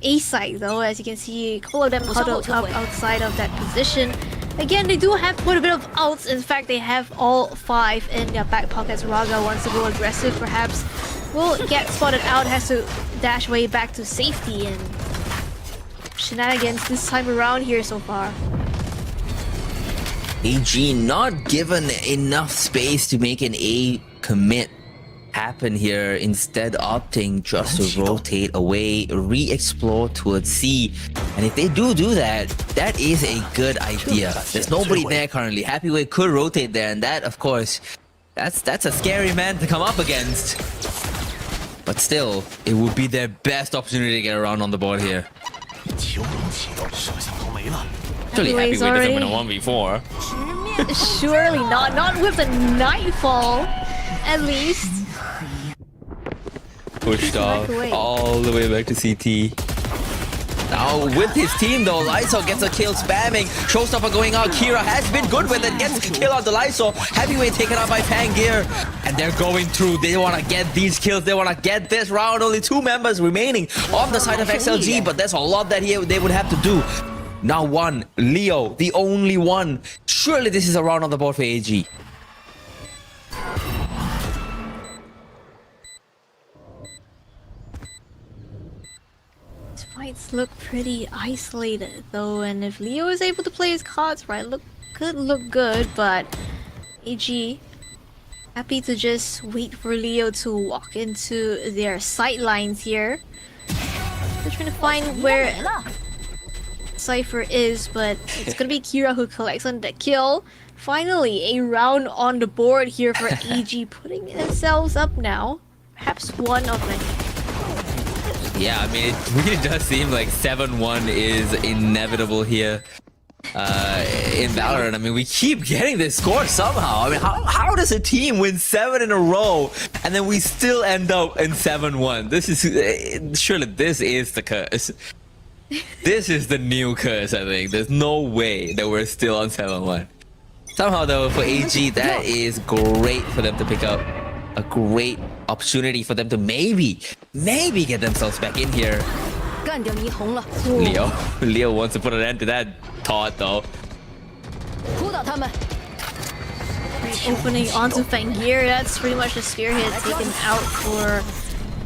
A side though? As you can see, a couple of them huddled up outside of that position. Again, they do have quite a bit of outs. In fact, they have all 5 in their back pockets. Raga wants to go aggressive, perhaps will get spotted out, has to dash way back to safety, and shenanigans this time around here so far. AG not given enough space to make an A commit happen here, instead opting just to rotate away, re-explore towards C. And if they do that, that is a good idea. There's nobody there currently. Happyway could rotate there, and that, of course, that's a scary man to come up against. But still, it would be their best opportunity to get around on the board here. Surely Happyway doesn't win a 1v4. Surely not with the Nightfall, at least. Pushed off all the way back to CT. Now with his team though, Lysol gets a kill spamming. Showstopper going out. Kira has been good with it. Gets a kill on the Lysol. Heavyweight taken out by Pangear. And they're going through. They want to get these kills. They want to get this round. Only 2 members remaining on the side of XLG. But there's a lot that they would have to do. Now one. Leo, the only one. Surely this is a round on the board for AG. Fights look pretty isolated though, and if Leo is able to play his cards right, could look good, but AG happy to just wait for Leo to walk into their sidelines here. They're trying to find where Cypher is, but it's gonna be Kira who collects on the kill. Finally, a round on the board here for AG, putting themselves up now. Perhaps one of many. Yeah, I mean, it really does seem like 7-1 is inevitable here in Valorant. I mean, we keep getting this score somehow. I mean, how does a team win 7 in a row and then we still end up in 7-1? This is surely this is the curse. This is the new curse, I think. There's no way that we're still on 7-1. Somehow, though, for AG, that is great for them to pick up. A great opportunity for them to maybe get themselves back in here. Leo wants to put an end to that thought though. Opening onto Fangir, that's pretty much the spearhead taken out for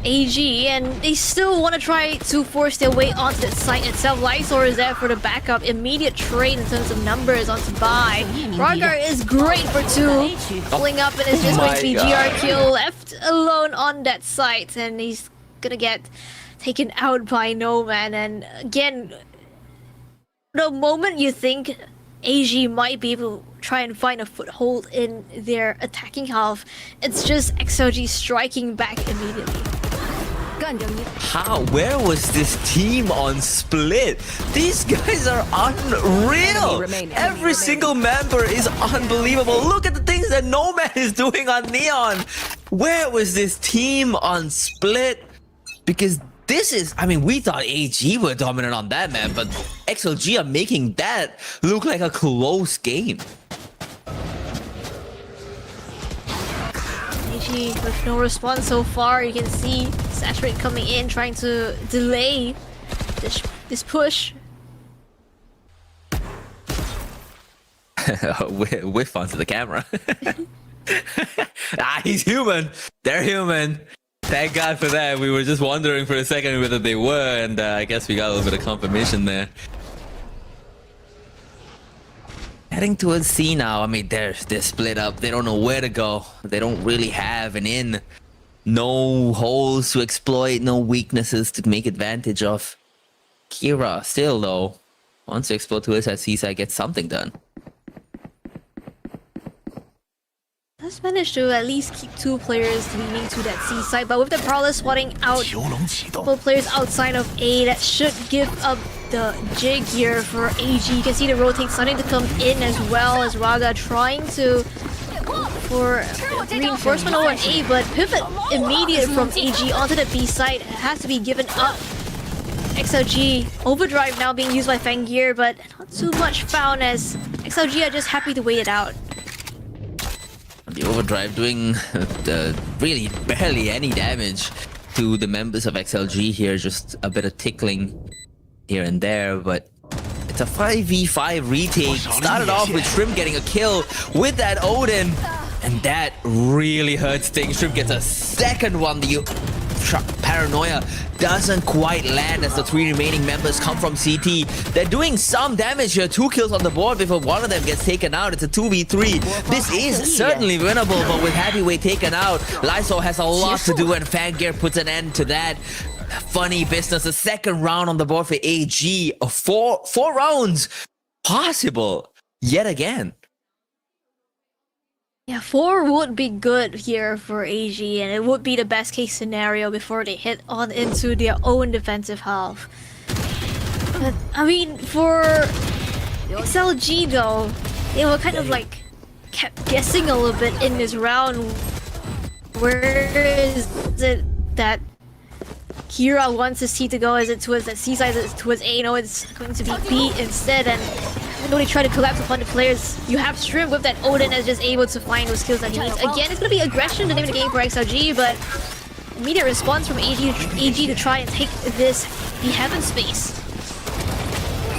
AG, and they still want to try to force their way onto the site itself. Lysor is there for the backup, immediate trade in terms of numbers onto buy. Ragar is great for 2, pulling up, and it's just going to be GR kill, left alone on that site, and he's gonna get taken out by Nomad. And again, the moment you think AG might be able to try and find a foothold in their attacking half, it's just XLG striking back immediately. How? Where was this team on Split? These guys are unreal. Every single member is unbelievable. Look at the things that Nomad is doing on Neon. Where was this team on Split? Because this is, I mean, we thought AG were dominant on that map, but XLG are making that look like a close game. AG with no response so far. You can see Saturate coming in, trying to delay this push. Whiff onto the camera. He's human. They're human. Thank God for that. We were just wondering for a second whether they were, and I guess we got a little bit of confirmation there. Heading towards C now. I mean, they're split up. They don't know where to go. They don't really have an in. No holes to exploit, no weaknesses to make advantage of. Kira still though wants to explore to his at C-side, get something done. Has managed to at least keep 2 players leaning to that C side, but with the Prowler swatting out couple players outside of A, that should give up the jig here for AG. You can see the rotate starting to come in as well as Raga trying to for reinforcement over on A, but pivot immediate from AG onto the B side has to be given up. XLG overdrive now being used by Fangir, but not too much found as XLG are just happy to wait it out. The overdrive doing really barely any damage to the members of XLG here, just a bit of tickling here and there, but it's a 5v5 retake. Started off with Shrimp getting a kill with that Odin, and that really hurts things. Shrimp gets a second one. The paranoia doesn't quite land as the 3 remaining members come from CT. They're doing some damage here. 2 kills on the board before one of them gets taken out. It's a 2v3. This is certainly winnable, but with Heavyweight taken out, Lysol has a lot to do, and Fangir puts an end to that. Funny business. A second round on the board for AG. Four rounds possible yet again. Yeah, 4 would be good here for AG, and it would be the best case scenario before they hit on into their own defensive half. But I mean, for XLG though, they were kind of like kept guessing a little bit in this round. Where is it that Kira wants his C to go? Is it towards that C side? Is it towards A? No, it's going to be B instead. And even though they try to collapse upon the players, you have Shrimp with that Odin as just able to find those kills that he needs. Again, it's going to be aggression, the name of the game for XLG, but immediate response from AG to try and take this the heaven space.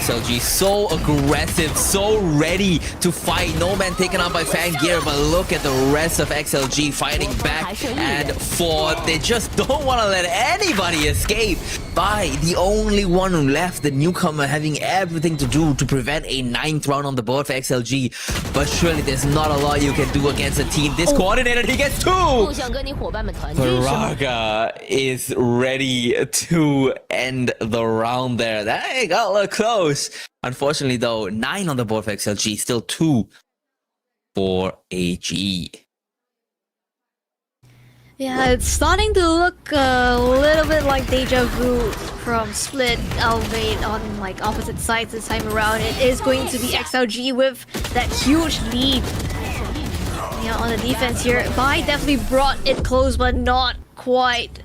XLG so aggressive, so ready to fight. No man taken out by Fangir, but look at the rest of XLG fighting back and forth. They just don't want to let anybody escape. By the only one left, the newcomer having everything to do to prevent a 9th round on the board for XLG. But surely there's not a lot you can do against a team this coordinated. He gets 2! Braga is ready to end the round there. That got a little close. Unfortunately though, 9 on the board for XLG, still 2 for AG. Yeah, it's starting to look a little bit like deja vu from Split Elevate on like opposite sides this time around. It is going to be XLG with that huge lead. Yeah, on the defense here. Bai definitely brought it close, but not quite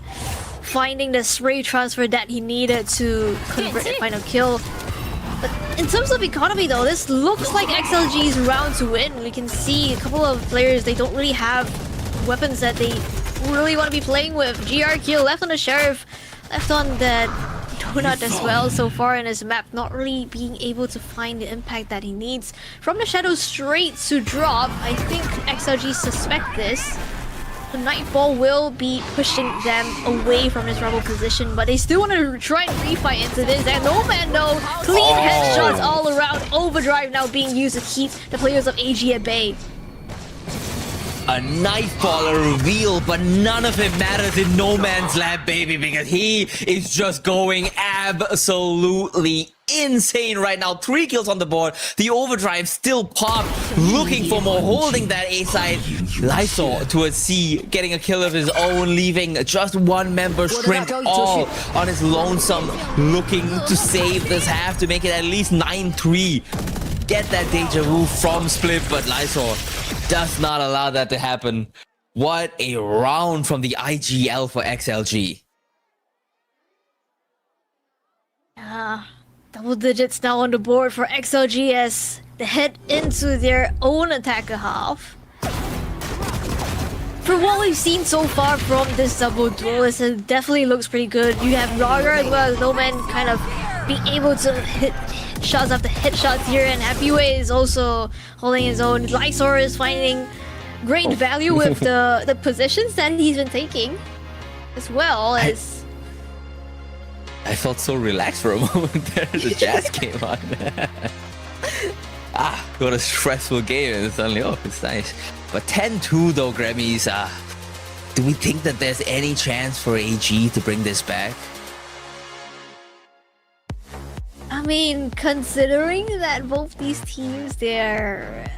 finding the spray transfer that he needed to convert the final kill. But in terms of economy though, this looks like XLG's round to win. We can see a couple of players, they don't really have weapons that they really want to be playing with. GR kill left on the Sheriff, left on the Donut as well so far in his map, not really being able to find the impact that he needs. From the Shadows straight to drop, I think XLG suspect this. The Nightfall will be pushing them away from this rebel position, but they still want to try and refight into this. And no man, no! Clean headshots all around. Overdrive now being used to keep the players of AG at bay. A Nightfall reveal, but none of it matters in No Man's Land, baby, because he is just going absolutely insane right now. 3 kills on the board. The overdrive still popped, looking for more, holding that A side. Lysol to a C, getting a kill of his own, leaving just one member Shrimp all on his lonesome, looking to save this half to make it at least 9-3. Get that deja vu from Split, but Lysol does not allow that to happen. What a round from the IGL for XLG. Double digits now on the board for XLG as they head into their own attacker half. For what we've seen so far from this double duelist, it definitely looks pretty good. You have Raga as well as Noman kind of being able to hit shots after headshots here, and Happyway is also holding his own. Lysor is finding great value with the positions that he's been taking, as well as... I felt so relaxed for a moment there. The jazz came on. What a stressful game, and suddenly, oh, it's nice. But 10-2 though, Grammys. Do we think that there's any chance for AG to bring this back? I mean, considering that both these teams, their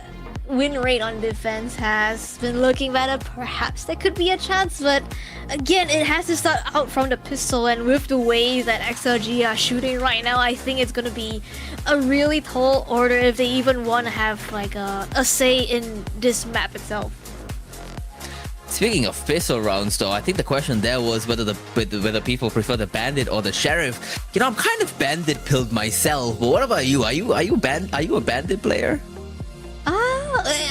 win rate on defense has been looking better, perhaps there could be a chance, but again, it has to start out from the pistol, and with the way that XLG are shooting right now, I think it's gonna be a really tall order if they even want to have like a say in this map itself. Speaking of pistol rounds though, I think the question there was whether people prefer the bandit or the sheriff. You know, I'm kind of bandit pilled myself, but what about you? Are you a bandit player?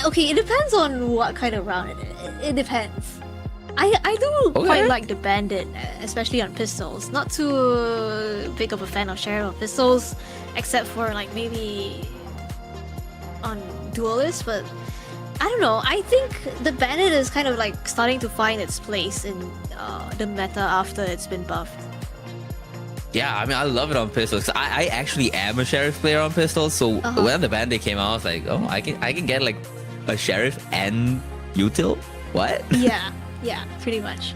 Okay, it depends on what kind of round it is. It depends. I do quite like the bandit, especially on pistols. Not too big of a fan of sheriff or pistols, except for like maybe on duelist, but I don't know. I think the bandit is kind of like starting to find its place in the meta after it's been buffed. Yeah, I mean, I love it on pistols. I actually am a sheriff player on pistols, so when the bandit came out, I was like, oh, I can get like a sheriff and util? What? Yeah, pretty much.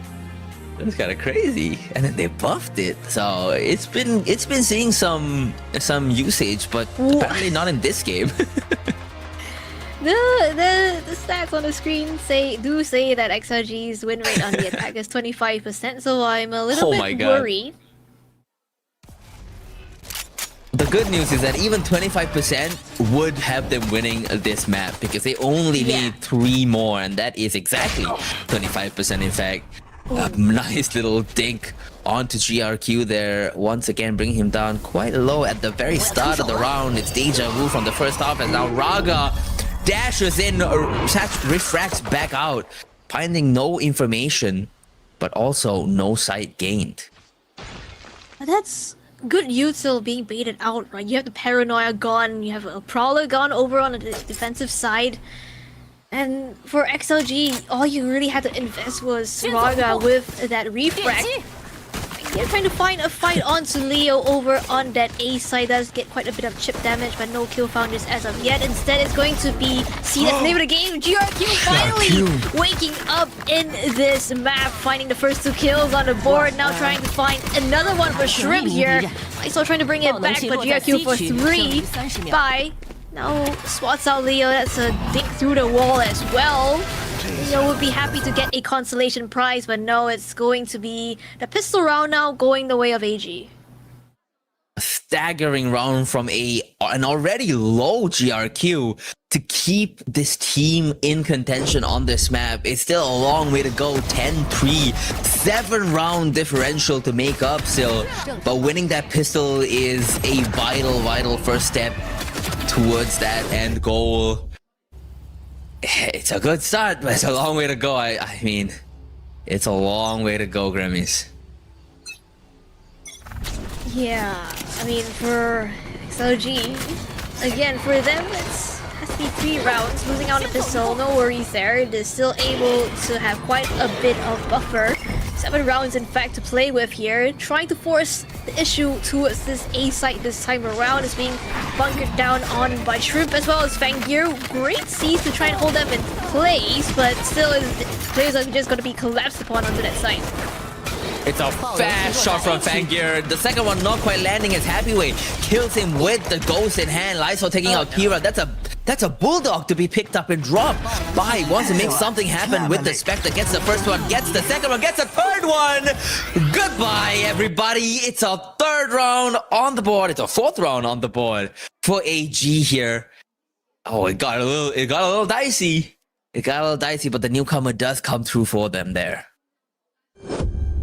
It's kind of crazy, and then they buffed it, so it's been seeing some usage, but apparently not in this game. The stats on the screen do say that XRG's win rate on the attack is 25%, so I'm a little bit worried. The good news is that even 25% would have them winning this map, because they only need 3 more, and that is exactly 25% in fact. A nice little dink onto GRQ there, once again bringing him down quite low at the very start of the round. It's deja vu from the first half, and now Raga dashes in, refracts back out, finding no information, but also no sight gained. That's good util being baited out, right? You have the Paranoia gone, you have a Prowler gone over on the defensive side. And for XLG, all you really had to invest was Raga with that refract. Again, trying to find a fight onto Leo over on that A side. Does get quite a bit of chip damage, but no kill found just as of yet. Instead, it's going to be see the name of the game. GRQ finally waking up in this map, finding the first 2 kills on the board. Now trying to find another one for Shrimp here. Still trying to bring it back, but GRQ for 3 by. Now spots out Leo. That's a dig through the wall as well. Leo would be happy to get a consolation prize, but no, it's going to be the pistol round now, going the way of AG. A staggering round from an already low GRQ to keep this team in contention on this map. It's still a long way to go. 10-3, 7-round differential to make up still, but winning that pistol is a vital first step towards that end goal. It's a good start, but it's a long way to go. I mean, it's a long way to go, Grammys. Yeah, I mean, for XLG, again, for them, it has to be 3 rounds. Losing out on the pistol, no worries there. They're still able to have quite a bit of buffer. 7 rounds, in fact, to play with here. Trying to force the issue towards this A site this time around is being bunkered down on by Shrimp as well as Fangir. Great C's to try and hold them in place, but still, players are just going to be collapsed upon onto that site. It's a fast shot from Fangir. The second one not quite landing as Happyway kills him with the ghost in hand. Lysol taking out Kira. That's a bulldog to be picked up and dropped. Bai wants to make something happen with the Spectre. Gets the first one, gets the second one, gets a third one. Goodbye, everybody. It's a third round on the board. It's a fourth round on the board for AG here. Oh, it got a little dicey. It got a little dicey, but the newcomer does come through for them there.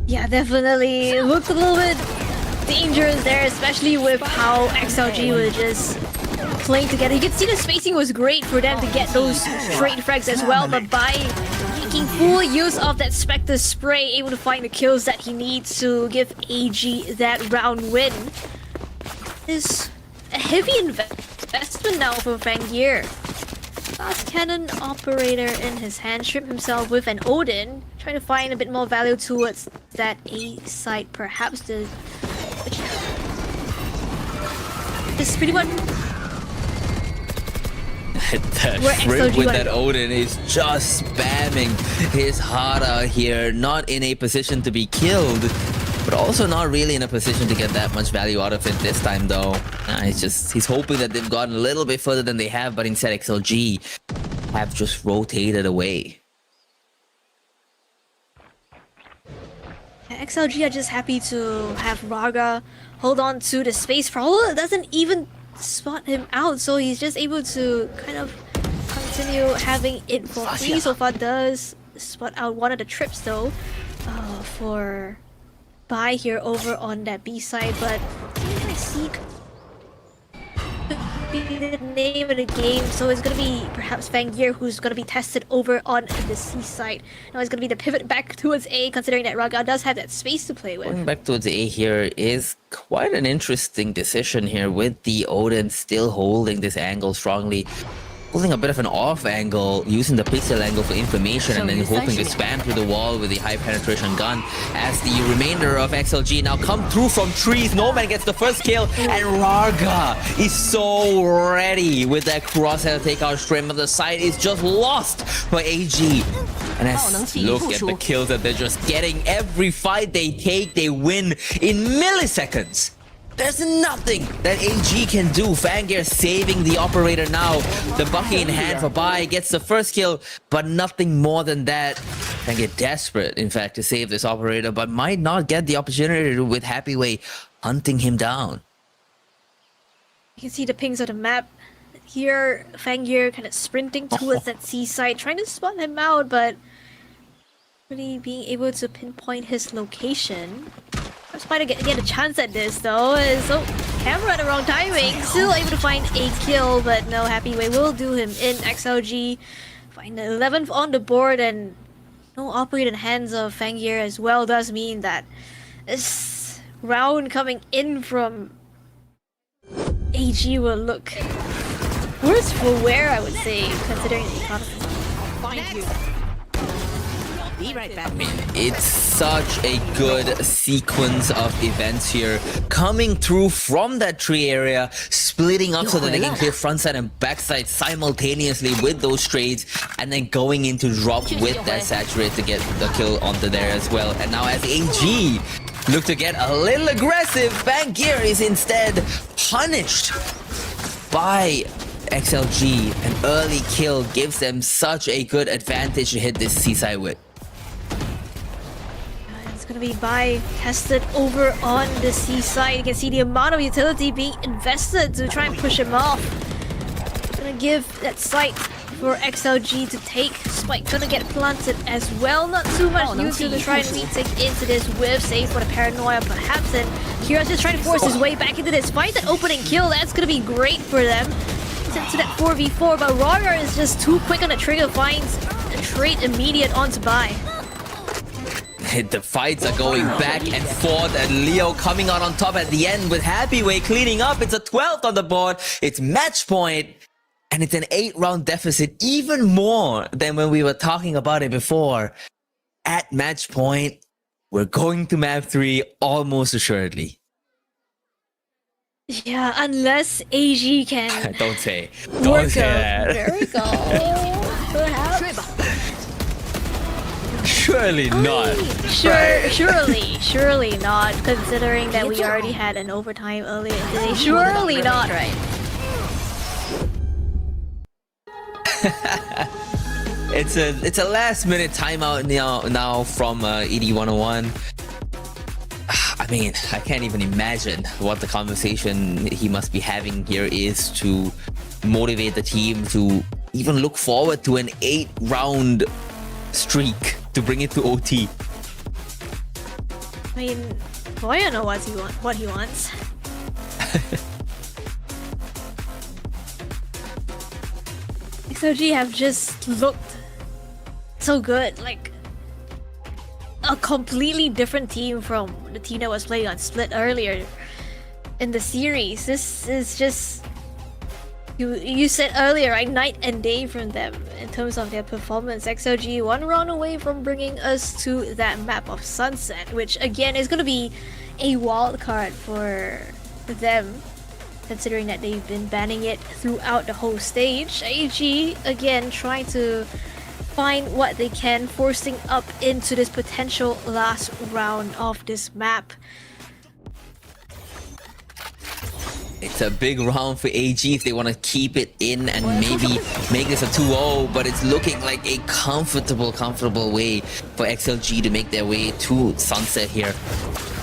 Yeah, definitely. It looked a little bit dangerous there, especially with how XLG was just playing together. You could see the spacing was great for them to get those straight frags as well, but by making full use of that Spectre spray, able to find the kills that he needs to give AG that round win. Is a heavy investment now for Fangir. Fast cannon operator in his hand, strip himself with an Odin, trying to find a bit more value towards that A site, perhaps the. This is pretty much. That Rip with that Odin is just spamming his heart out here, not in a position to be killed, but also not really in a position to get that much value out of it this time though. He's hoping that they've gotten a little bit further than they have, but instead XLG have just rotated away. XLG are just happy to have Raga hold on to the space. Prowler doesn't even spot him out, so he's just able to kind of continue having it for free. So far does spot out one of the trips though for Bai here over on that B side, but I see be the name of the game, so it's gonna be perhaps Fangir who's gonna be tested over on the C side. Now it's gonna be the pivot back towards A, considering that Raga does have that space to play with. Going back towards A here is quite an interesting decision here, with the Odin still holding this angle strongly. Holding a bit of an off angle, using the pixel angle for information, and then hoping to spam through the wall with the high penetration gun as the remainder of XLG now come through from trees. No Man gets the first kill, and Raga is so ready with that crosshair takeout stream, but the side is just lost for AG. And as look at the kills that they're just getting. Every fight they take, they win in milliseconds. There's nothing that AG can do. Fangir saving the operator now. The Bucky in hand for Bai gets the first kill, but nothing more than that. Fangir desperate, in fact, to save this operator, but might not get the opportunity with Happyway hunting him down. You can see the pings of the map. Here, Fangir kind of sprinting towards that C side, trying to spot him out, but really being able to pinpoint his location. I'm trying to get a chance at this though. So camera at the wrong timing, still able to find a kill, but no, Happyway will do him in. XLG find the 11th on the board, and no operator in hands of Fangir as well does mean that this round coming in from AG will look worse for wear, I would say, considering the economy. Find you. Be right back. I mean, it's such a good sequence of events here, coming through from that tree area, splitting up so that they can clear front side and back side simultaneously with those trades, and then going into drop with that saturate to get the kill onto there as well. And now as AG look to get a little aggressive, Fangir is instead punished by XLG. An early kill gives them such a good advantage to hit this seaside with. Gonna be Bai tested over on the C side. You can see the amount of utility being invested to try and push him off. Gonna give that site for XLG to take. Spike gonna get planted as well. Not too much due to try and retake into this with save for the paranoia perhaps. And Kira's just trying to force his way back into this fight. That opening kill, that's gonna be great for them. To that 4v4, but Raga is just too quick on the trigger, finds a trade immediate onto Bai. The fights are going back and forth, and Leo coming out on top at the end with Happyway cleaning up. It's a 12th on the board. It's match point, and it's an 8-round deficit, even more than when we were talking about it before. At match point, we're going to map 3 almost assuredly. Yeah, unless AG can Don't say that. There we go. Perhaps. Surely not. Surely not, considering that we already had an overtime earlier today. Surely not, right? It's a last minute timeout now from ED101. I mean, I can't even imagine what the conversation he must be having here is to motivate the team to even look forward to an 8-round streak to bring it to OT. I mean, boy, I know what he wants. XLG have just looked so good, like a completely different team from the team that was playing on Split earlier in the series. This is just, you said earlier, right, night and day from them in terms of their performance. XLG 1 round away from bringing us to that map of Sunset, which again is going to be a wild card for them, considering that they've been banning it throughout the whole stage. AG again trying to find what they can, forcing up into this potential last round of this map. It's a big round for AG if they want to keep it in and maybe make this a 2-0, but it's looking like a comfortable way for XLG to make their way to Sunset here.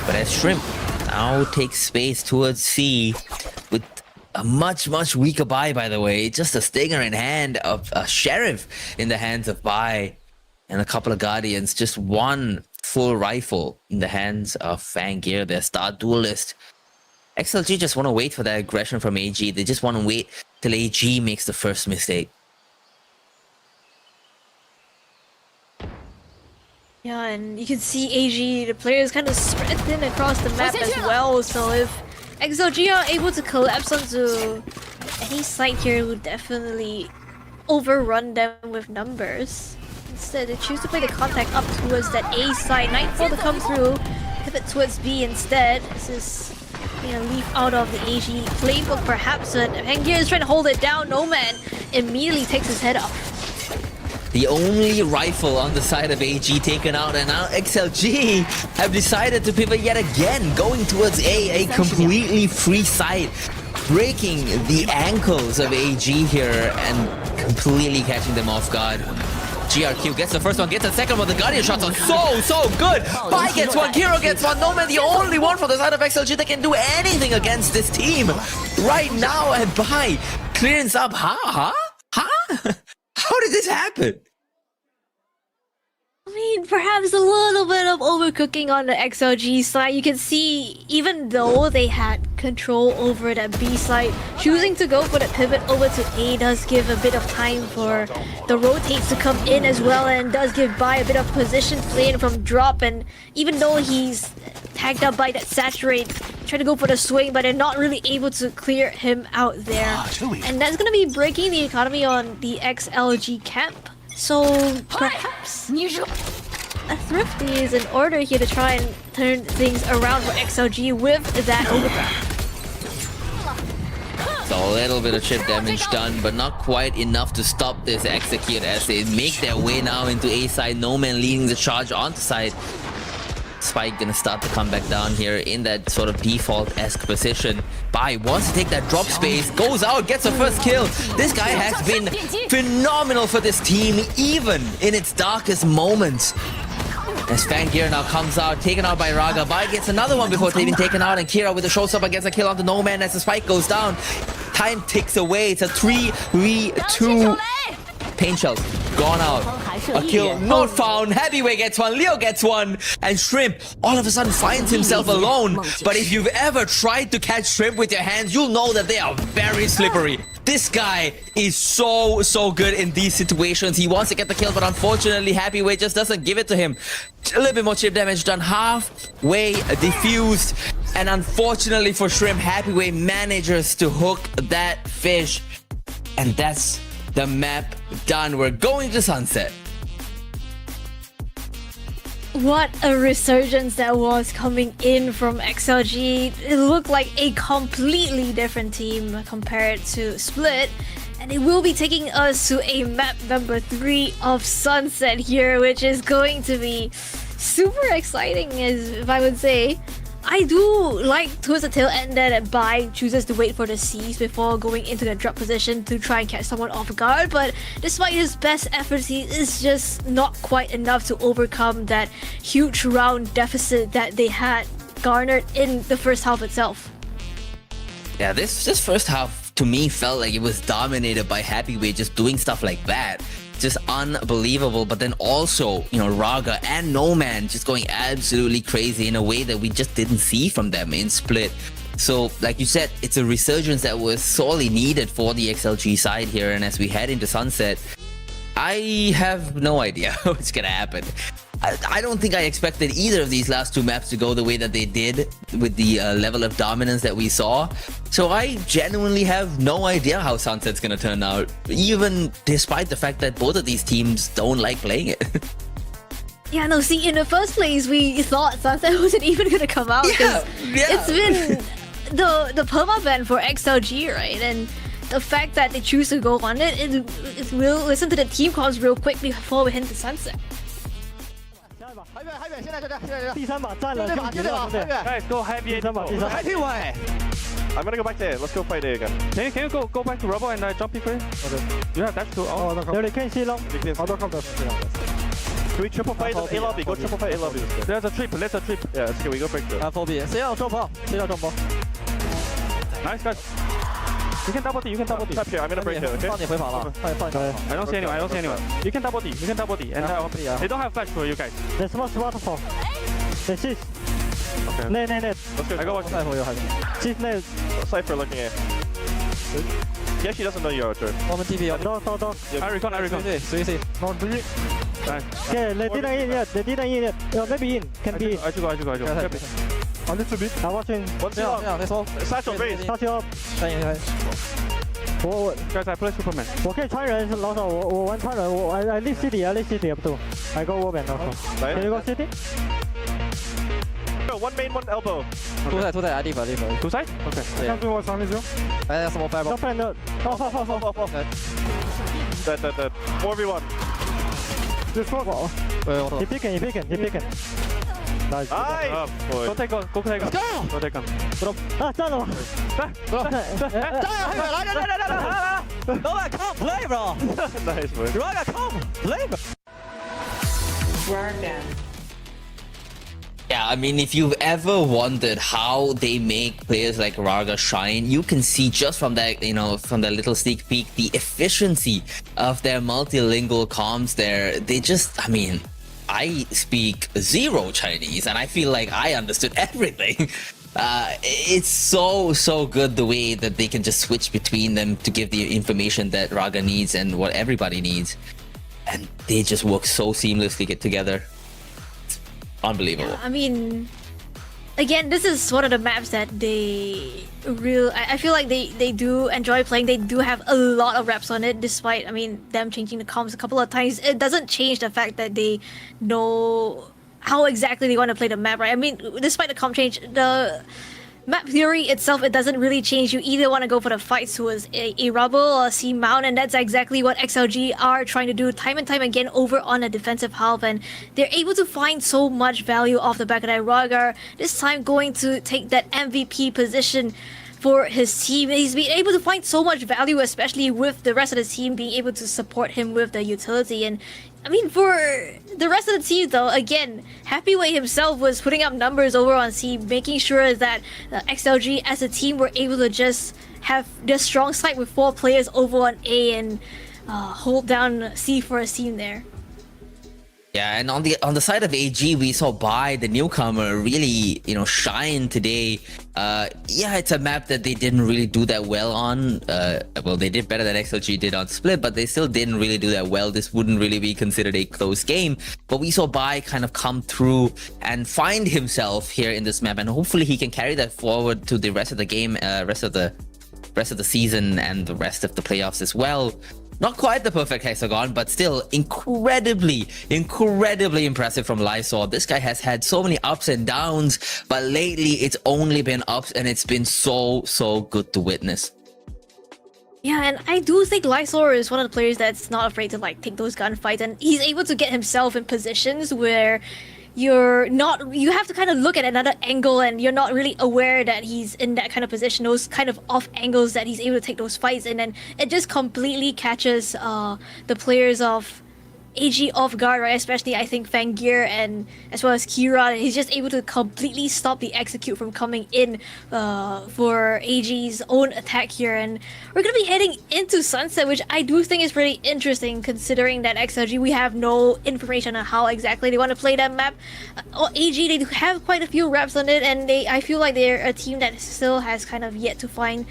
But as Shrimp now takes space towards C with a much weaker Bai, by the way. Just a stinger in hand of a Sheriff in the hands of Bai, and a couple of Guardians. Just one full rifle in the hands of Fangir, their star duelist. XLG just want to wait for that aggression from AG. They just want to wait till AG makes the first mistake. Yeah, and you can see AG, the players kind of spread thin across the map as well, so if XLG are able to collapse onto any site here, it would definitely overrun them with numbers. Instead, they choose to play the contact up towards that A side. Nightfall to come through, pivot towards B instead. This is a leaf out of the AG playbook perhaps, and Fangir is trying to hold it down. No Man immediately takes his head off. The only rifle on the side of AG taken out, and now XLG have decided to pivot yet again, going towards a completely free site, breaking the ankles of AG here and completely catching them off guard. GRQ gets the first one, gets the second one. The Guardian shots are so good. Bai gets one, Kiro gets one. No Man, the only one from the side of XLG that can do anything against this team right now. And Bai clearance up. Huh? How did this happen? I mean, perhaps a little bit of overcooking on the XLG side. You can see, even though they had control over that B side, choosing to go for the pivot over to A does give a bit of time for the rotates to come in as well, and does give Bai a bit of position playing from drop. And even though he's tagged up by that saturate, try to go for the swing, but they're not really able to clear him out there. And that's going to be breaking the economy on the XLG camp. So perhaps a Thrifty is in order here to try and turn things around for XLG with that overgraph. So a little bit of chip damage done, but not quite enough to stop this execute as they make their way now into A side. No Man leading the charge onto side. Spike gonna start to come back down here in that sort of default-esque position. Bai wants to take that drop space, goes out, gets the first kill. This guy has been phenomenal for this team, even in its darkest moments. As Fangir now comes out, taken out by Raga. Bai gets another one before they've been taken out, and Kira with a showstopper gets a kill on the No Man as the spike goes down. Time ticks away. It's a 3v2. Pain shells gone out. A kill not found. Heavyweight gets one. Leo gets one. And Shrimp all of a sudden finds himself alone. But if you've ever tried to catch Shrimp with your hands, you'll know that they are very slippery. This guy is so good in these situations. He wants to get the kill, but unfortunately Heavyweight just doesn't give it to him. A little bit more chip damage done. Halfway diffused. And unfortunately for Shrimp, Heavyweight manages to hook that fish. And that's the map done. We're going to Sunset. What a resurgence that was coming in from XLG. It looked like a completely different team compared to Split. And it will be taking us to a map number 3 of Sunset here, which is going to be super exciting, as if I would say. I do like towards the tail end that Bai chooses to wait for the C's before going into the drop position to try and catch someone off guard, but despite his best efforts, he is just not quite enough to overcome that huge round deficit that they had garnered in the first half itself. Yeah, this first half to me felt like it was dominated by Heavyweight just doing stuff like that. Just unbelievable, but then also, you know, Raga and No Man just going absolutely crazy in a way that we just didn't see from them in Split. So, like you said, it's a resurgence that was sorely needed for the XLG side here, and as we head into Sunset, I have no idea what's gonna happen. I don't think I expected either of these last 2 maps to go the way that they did with the level of dominance that we saw. So I genuinely have no idea how Sunset's gonna turn out, even despite the fact that both of these teams don't like playing it. Yeah, no, see, in the first place, we thought Sunset wasn't even gonna come out. It's been the permaban for XLG, right? And the fact that they choose to go on it, it will listen to the team calls real quick before we hit the Sunset. Guys, go heavy. I'm gonna go back there. Let's go fight there again. Can you go back to Rubble and jump P3? Okay. You have dash too. Oh, can we triple fight A lobby? Go triple fight A lobby. There's a trip. Let's a trip. Yeah, let's go. We go break through. 4B，谁要撞包？ Nice guys. You can double D. You can double D. Trap here. I'm gonna break it. Okay. 放你回跑了，放。I don't see anyone. I don't see anyone. You can double D. You can double D. And they don't have flash for you guys. There's one waterfall. There's six. Okay. Net. Let's go. I go watch. Six net. Cypher looking at. He actually doesn't know you're a jerk. 我们 TP 到。I recon. 随。No, do it. Okay, they didn't in yet. They didn't in yet. Maybe in. Can be. I go. On this bit. I'm watching. What's up? Let's go. Satchel base. Satchel. 我 Guys, I play Superman. 我可以穿人，老手我玩穿人，我 I leave city up to. I go wallbang also. Can you go city? One main, one elbow. 都在 leave. Two side? Okay. Come to what's on this? I small five. Jump in the. Fall. Dead. 4v1. Just fall. He picking. Nice. Go take him. Go take him. 站了吗？老板 come play bro. Nice bro. Raga come play bro. Yeah, I mean, if you've ever wondered how they make players like Raga shine, you can see just from that, you know, from that little sneak peek, the efficiency of their multilingual comms there. They just, I mean, I speak 0 Chinese and I feel like I understood everything. It's so good the way that they can just switch between them to give the information that Raga needs and what everybody needs. And they just work so seamlessly together. It's unbelievable. Yeah, I mean, again, this is one of the maps that I feel like they do enjoy playing. They do have a lot of reps on it, despite, I mean, them changing the comms a couple of times. It doesn't change the fact that they know how exactly they want to play the map, right? I mean, despite the comp change, the map theory itself, it doesn't really change. You either want to go for the fights towards a rubble or a sea mount, and that's exactly what XLG are trying to do time and time again over on a defensive half, and they're able to find so much value off the back of that. Raga this time going to take that MVP position for his team. He's been able to find so much value, especially with the rest of the team being able to support him with the utility. And I mean, for the rest of the team though, again, Happyway himself was putting up numbers over on C, making sure that XLG as a team were able to just have their strong side with 4 players over on A and hold down C for a team there. Yeah, and on the side of AG, we saw Bai, the newcomer, really, you know, shine today. Yeah, it's a map that they didn't really do that well on. Well, they did better than XLG did on Split, but they still didn't really do that well. This wouldn't really be considered a close game. But we saw Bai kind of come through and find himself here in this map, and hopefully he can carry that forward to the rest of the game, rest of the season, and the rest of the playoffs as well. Not quite the perfect hexagon, but still incredibly impressive from Lysol. This guy has had so many ups and downs, but lately it's only been ups, and it's been so good to witness. Yeah, and I do think Lysor is one of the players that's not afraid to like take those gunfights, and he's able to get himself in positions where you have to kind of look at another angle, and you're not really aware that he's in that kind of position, those kind of off angles that he's able to take those fights, and then it just completely catches the players of AG off guard, right? Especially I think Fangir and as well as Kira. He's just able to completely stop the execute from coming in for AG's own attack here. And we're gonna be heading into Sunset, which I do think is pretty interesting considering that XLG, we have no information on how exactly they want to play that map. AG, they do have quite a few reps on it, and I feel like they're a team that still has kind of yet to find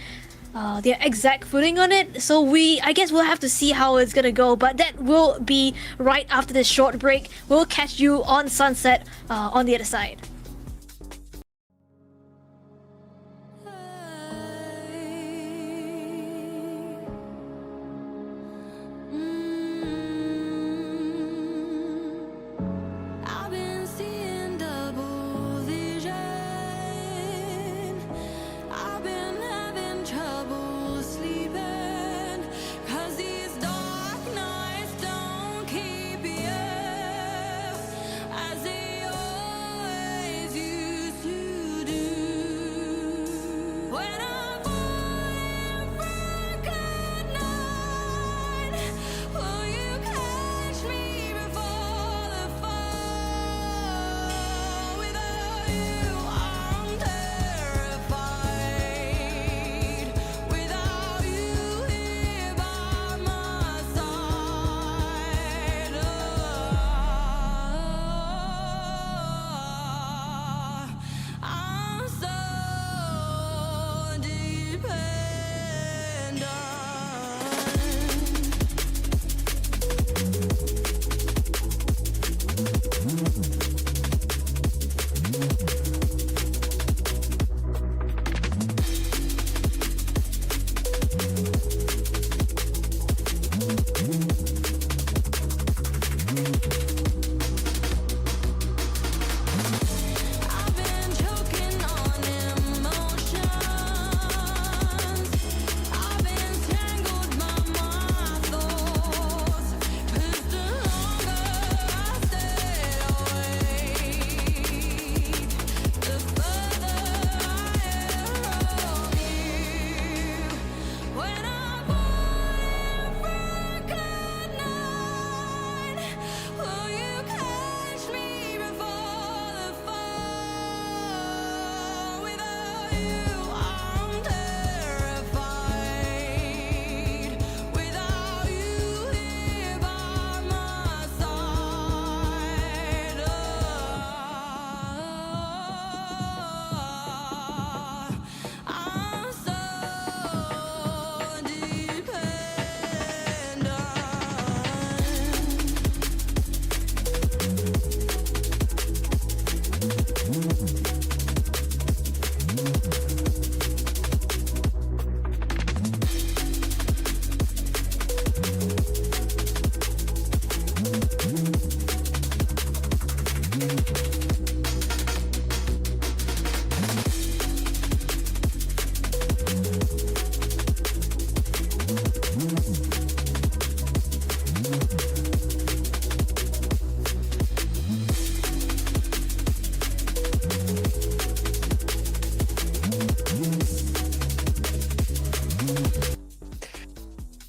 their exact footing on it. So I guess we'll have to see how it's gonna go, but that will be right after this short break. We'll catch you on Sunset on the other side.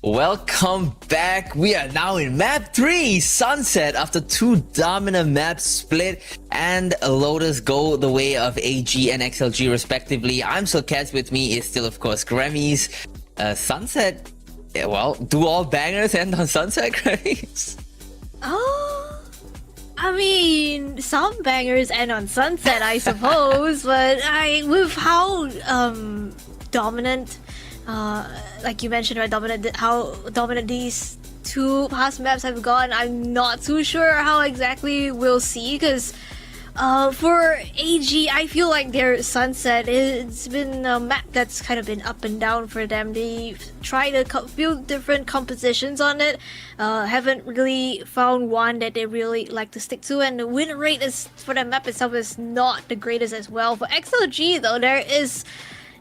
Welcome back. We are now in map 3, Sunset, after 2 dominant maps split and Lotus go the way of AG and XLG respectively. I'm Silkaz, with me is still of course Grammys. Sunset, well, do all bangers end on Sunset, Grammys? Oh, I mean, some bangers end on Sunset, I suppose, but with how dominant, like you mentioned, right, how dominant these 2 past maps have gone, I'm not too sure how exactly we'll see, because for AG, I feel like their Sunset, it's been a map that's kind of been up and down for them. They've tried a few different compositions on it, haven't really found one that they really like to stick to, and the win rate for the map itself is not the greatest as well. For XLG though, there is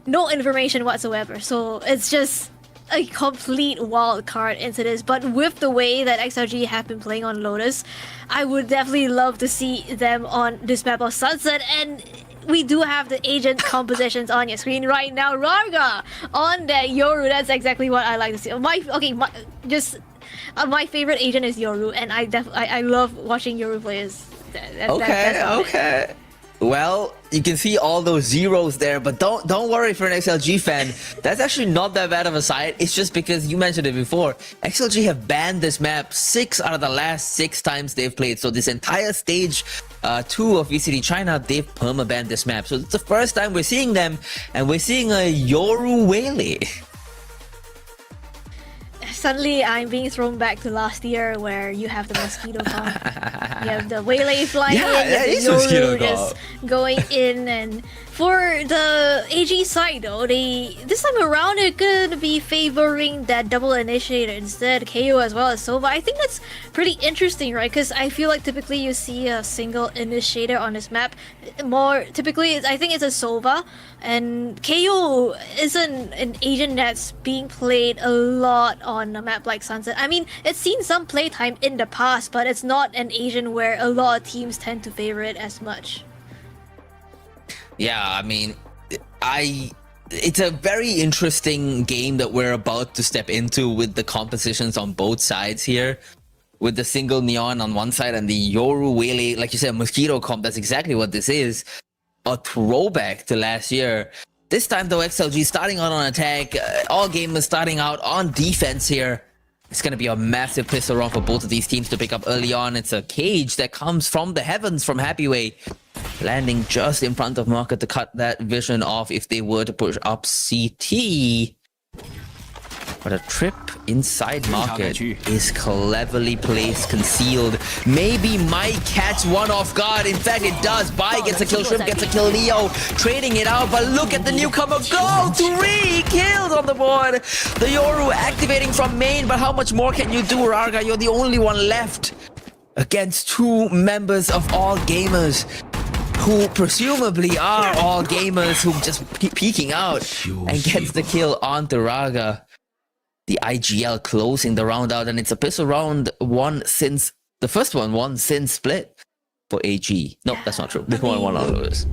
no information whatsoever, so it's just a complete wild card into this, but with the way that XLG have been playing on Lotus, I would definitely love to see them on this map of Sunset. And we do have the agent compositions on your screen right now. Rarga on that Yoru. That's exactly what I like to see. My favorite agent is Yoru, and I love watching Yoru players. Okay. Well, you can see all those zeros there, but don't worry for an XLG fan. That's actually not that bad of a sight. It's just because you mentioned it before. XLG have banned this map 6 out of the last 6 times they've played. So this entire stage 2 of VCT China, they've perma-banned this map. So it's the first time we're seeing them, and we're seeing a Yoru Wele. Suddenly, I'm being thrown back to last year where you have the mosquito comp. You have the Wele flying in, the Yoru just going in. And for the AG side though, this time around they're gonna be favoring that double initiator instead, KO as well as Sova. I think that's pretty interesting, right? Because I feel like typically you see a single initiator on this map. More typically, I think it's a Sova, and KO isn't an agent that's being played a lot on a map like Sunset. I mean, it's seen some playtime in the past, but it's not an agent where a lot of teams tend to favor it as much. Yeah, I mean, it's a very interesting game that we're about to step into with the compositions on both sides here. With the single Neon on one side and the Yoru Wele, like you said, mosquito comp, that's exactly what this is. A throwback to last year. This time though, XLG starting out on attack, all gamers starting out on defense here. It's going to be a massive pistol round for both of these teams to pick up early on. It's a cage that comes from the heavens from Happyway, landing just in front of Market to cut that vision off if they were to push up CT. But a trip inside Market is cleverly placed, concealed. Maybe might catch one off guard. In fact, it does. Bai gets a kill, Shrimp gets a kill, Leo trading it out. But look at the newcomer go! 3 kills on the board. The Yoru activating from main, but how much more can you do, Rarga? You're the only one left against 2 members of All Gamers, who presumably are All Gamers, who just peeking out, and gets the kill onto Rarga. The IGL closing the round out, and it's a pistol round since the first one since split for AG. No, that's not true. This one on Lotus.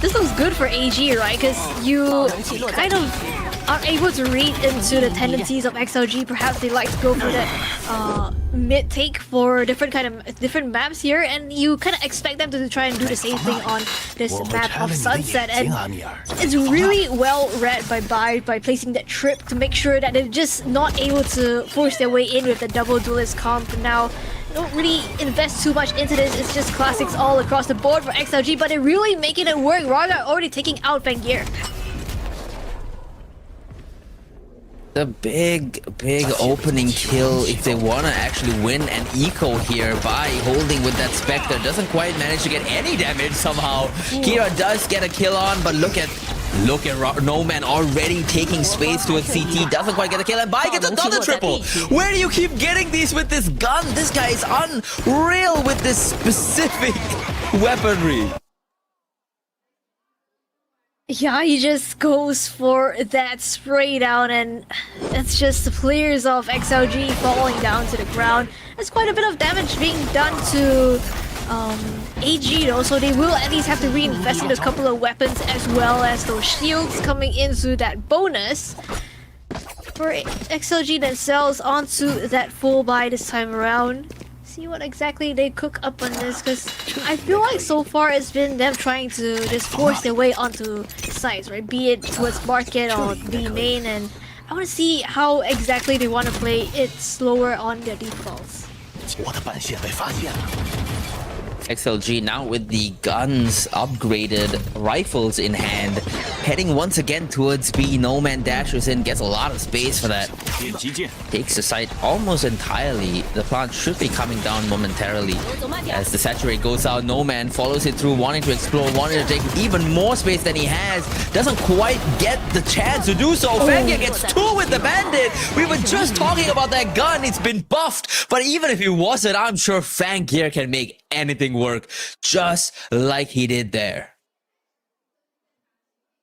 This was good for AG, right? Because you kind of are able to read into the tendencies of XLG. Perhaps they like to go for that mid take for different maps here, and you kind of expect them to try and do the same thing on this map of Sunset. And it's really well read by Bai by placing that trip to make sure that they're just not able to force their way in with the double duelist comp. Now, don't really invest too much into this. It's just classics all across the board for XLG, but they're really making it work. Raga already taking out Vangear. The big opening kill if they want to actually win an eco here. By holding with that Spectre, doesn't quite manage to get any damage somehow. Kira does get a kill on, but look at Nomad already taking space towards CT, doesn't quite get a kill, and Bai gets another triple. Where do you keep getting these with this gun? This guy is unreal with this specific weaponry. Yeah, he just goes for that spray down, and it's just the players of XLG falling down to the ground. There's quite a bit of damage being done to AG though, so they will at least have to reinvest in a couple of weapons as well as those shields coming into that bonus. For XLG themselves onto that full buy this time around. See what exactly they cook up on this, because I feel like so far it's been them trying to just force their way onto sites, right? Be it towards market or the main, and I want to see how exactly they want to play it slower on their defaults. XLG now with the guns, upgraded rifles in hand, heading once again towards B. No Man dashes in, gets a lot of space for that. Takes the site almost entirely. The plant should be coming down momentarily. As the saturate goes out, No Man follows it through, wanting to explore, wanting to take even more space than he has. Doesn't quite get the chance to do so. Fangya gets 2 with the Bandit. We were just talking about that gun. It's been buffed. But even if it wasn't, I'm sure Fangya can make anything work just like he did there.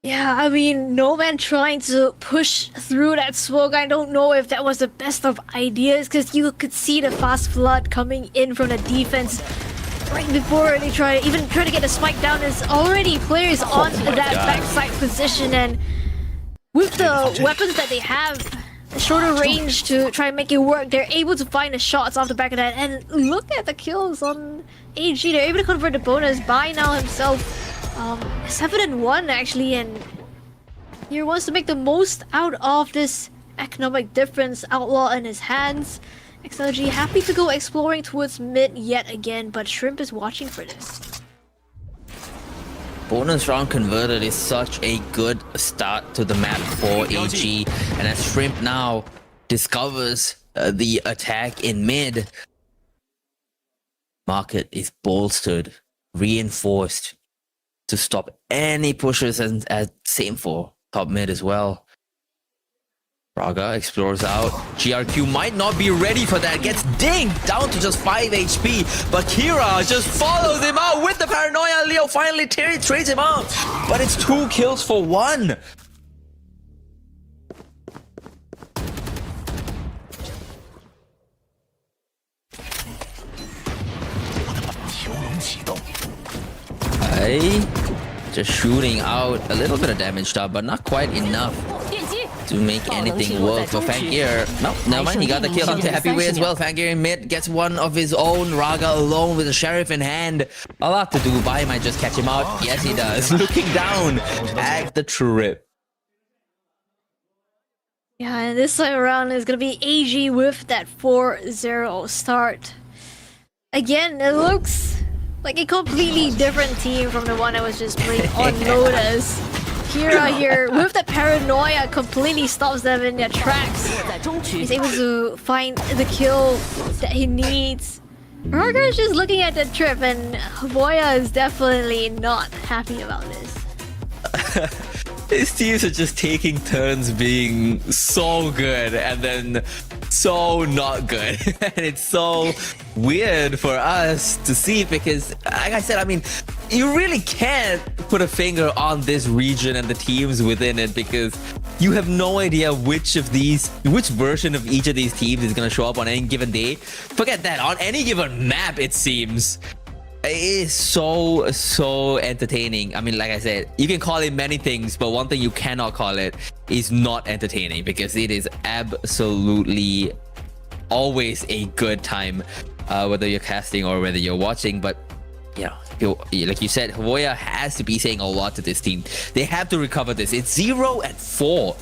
Yeah, I mean, no man trying to push through that smoke. I don't know if that was the best of ideas, because you could see the fast flood coming in from the defense right before they try to get the spike down. There's already players on that backside position, and with the weapons that they have, the shorter range to try and make it work, they're able to find the shots off the back of that. And look at the kills on AG. They're able to convert the bonus. By now himself 7-1 actually, and he wants to make the most out of this economic difference. Outlaw in his hands. XLG happy to go exploring towards mid yet again, but Shrimp is watching for this. Bonus round converted is such a good start to the map for AG, and as Shrimp now discovers the attack in mid, market is bolstered, reinforced to stop any pushes, and same for top mid as well. Raga explores out. GRQ might not be ready for that. Gets dinged down to just 5 HP. But Kira just follows him out with the paranoia. Leo finally trades him out. But it's 2 kills for 1. Just shooting out a little bit of damage, but not quite enough to make anything work for Fangir. No, never mind. He got the kill onto Heavyweight as well. Fangir in mid gets one of his own. Raga alone with the Sheriff in hand. A lot to do. Bai might just catch him out. Yes, he does. Looking down at the trip. Yeah, and this time around is gonna be AG with that 4-0 start. Again, it looks like a completely different team from the one I was just playing on Lotus. Kira here with the paranoia completely stops them in their tracks. He's able to find the kill that he needs. Raga is just looking at the trip, and Boya is definitely not happy about this. His teams are just taking turns being so good and then so not good. And it's so weird for us to see because, like I said, I mean, you really can't put a finger on this region and the teams within it because you have no idea which version of each of these teams is going to show up on any given day. Forget that, on any given map, it seems. It is so entertaining. I mean, like I said, you can call it many things, but one thing you cannot call it is not entertaining because it is absolutely always a good time, whether you're casting or whether you're watching. But you know, like you said, Havoya has to be saying a lot to this team. They have to recover this. It's 0-4.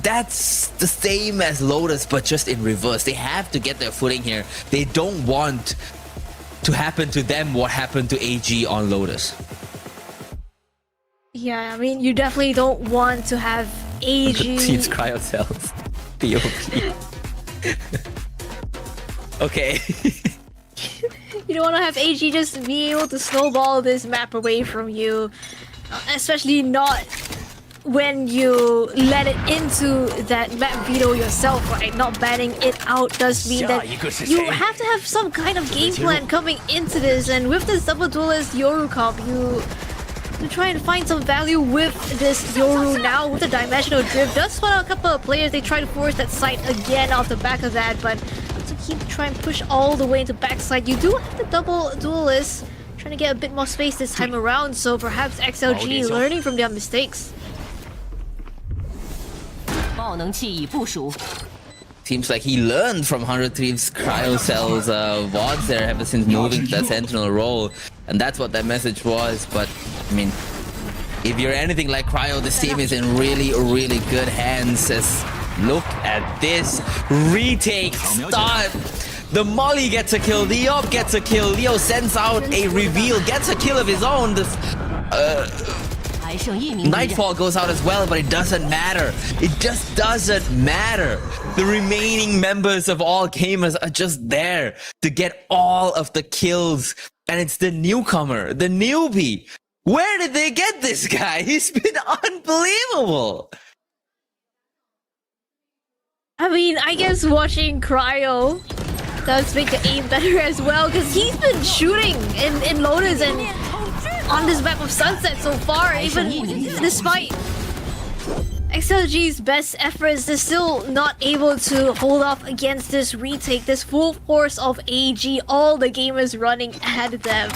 That's the same as Lotus, but just in reverse. They have to get their footing here. They don't want to happen to them what happened to AG on Lotus. Yeah, I mean, you definitely don't want to have AG... Teams cryo cells. POP. Okay. You don't want to have AG just be able to snowball this map away from you. Especially not when you let it into that map veto yourself, right? Not banning it out does mean that you have to have some kind of game plan coming into this, and with this double duelist Yoru comp, you try and find some value with this Yoru now with the dimensional drift. Does spot out a couple of players, they try to force that site again off the back of that, but to keep trying to push all the way into backside, you do have the double duelist trying to get a bit more space this time around, so perhaps XLG learning from their mistakes. Seems like he learned from 100 Thieves Cryo Cell's VODs there ever since moving to that Sentinel role. And that's what that message was. But, I mean, if you're anything like Cryo, this team is in really good hands. As look at this retake start. The Molly gets a kill, the Op gets a kill, Leo sends out a reveal, gets a kill of his own. Nightfall goes out as well, but it doesn't matter. It just doesn't matter. The remaining members of all gamers are just there to get all of the kills. And it's the newcomer, the newbie. Where did they get this guy? He's been unbelievable. I mean, I guess watching Cryo does make the aim better as well, because he's been shooting in Lotus, and on this map of Sunset so far, even despite XLG's best efforts, they're still not able to hold off against this retake, this full force of AG, all the gamers running at them.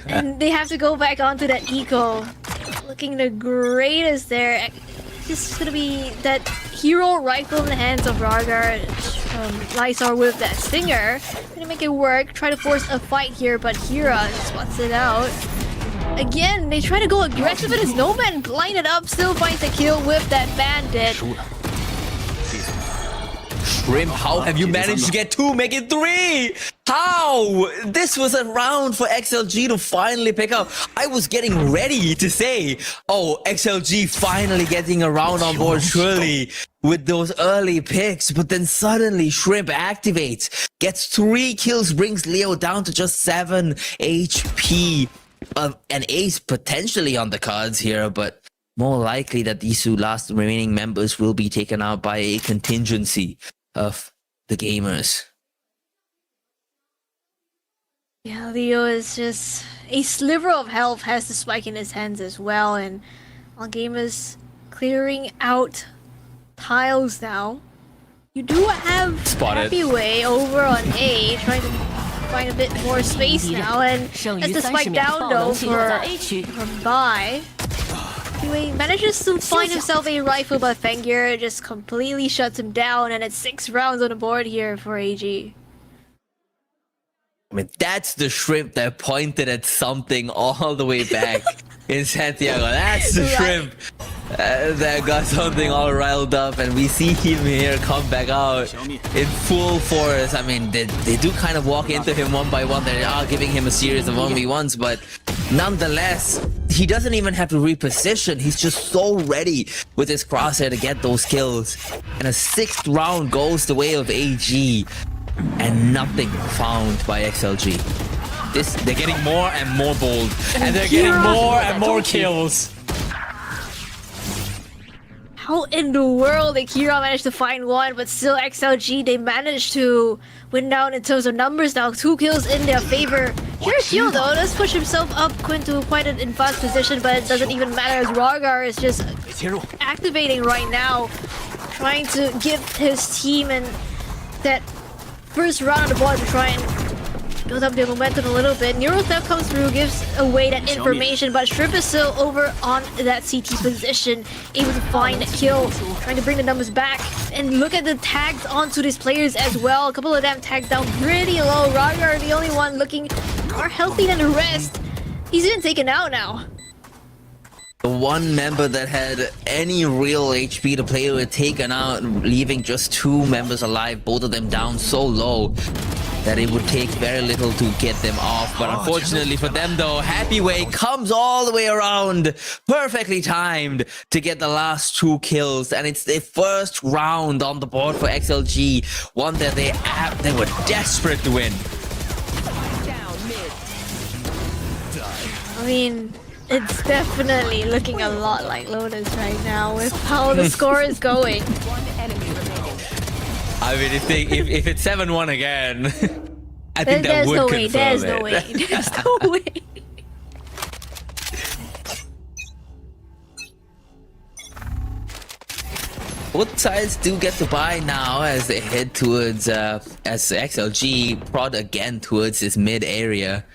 And they have to go back onto that eco. Looking the greatest there. This is gonna be that hero rifle in the hands of Rargar. Lysar with that stinger. Gonna make it work, try to force a fight here, but Hira spots it out. Again, they try to go aggressive, and his Nomad blinded up, still finds a kill with that bandit. Shrimp, how have you managed to get 2, make it 3? How? This was a round for XLG to finally pick up. I was getting ready to say, oh, XLG finally getting a round on board, surely, with those early picks. But then suddenly Shrimp activates, gets 3 kills, brings Leo down to just 7 HP. An ace potentially on the cards here, but more likely that these 2 last remaining members will be taken out by a contingency of the gamers. Yeah, Leo is just a sliver of health, has the spike in his hands as well, and while gamers clearing out tiles now. You do have Happy Way over on A, trying to find a bit more space now, and as the spike down though from Bai. Anyway, manages to find himself a rifle, but Fengir just completely shuts him down, and it's 6 rounds on the board here for AG. I mean, that's the Shrimp that pointed at something all the way back in Santiago. That's the Shrimp that got something all riled up, and we see him here come back out in full force. I mean, they do kind of walk into him one by one. They are giving him a series of 1v1s, but nonetheless, he doesn't even have to reposition. He's just so ready with his crosshair to get those kills. And a 6th round goes the way of AG. And nothing found by XLG. They're getting more and more bold, and they're getting more and more kills. How in the world did Kira manage to find one, but still XLG, they managed to win down in terms of numbers now. 2 kills in their favor. Here's Gil though, does push himself up into quite an advanced position, but it doesn't even matter as Rargar is just activating right now, trying to give his team and that first round of the board to try and build up their momentum a little bit. Neurotheft comes through, gives away that information, but Shrimp is still over on that CT position, able to find a kill, trying to bring the numbers back. And look at the tags onto these players as well. A couple of them tagged down pretty low. Rargar, the only one looking more healthy than the rest. He's even taken out now. The one member that had any real HP to play with taken out, leaving just 2 members alive, both of them down so low that it would take very little to get them off. But unfortunately for them though, Happy Way comes all the way around, perfectly timed to get the last 2 kills, and it's their first round on the board for XLG, one that they were desperate to win. I mean, it's definitely looking a lot like Lotus right now with how the score is going. I mean, if it's 7-1 again, I think that would confirm it. There's no way. There's no way. Both sides do get to buy now as they head towards, as XLG prod again towards this mid area.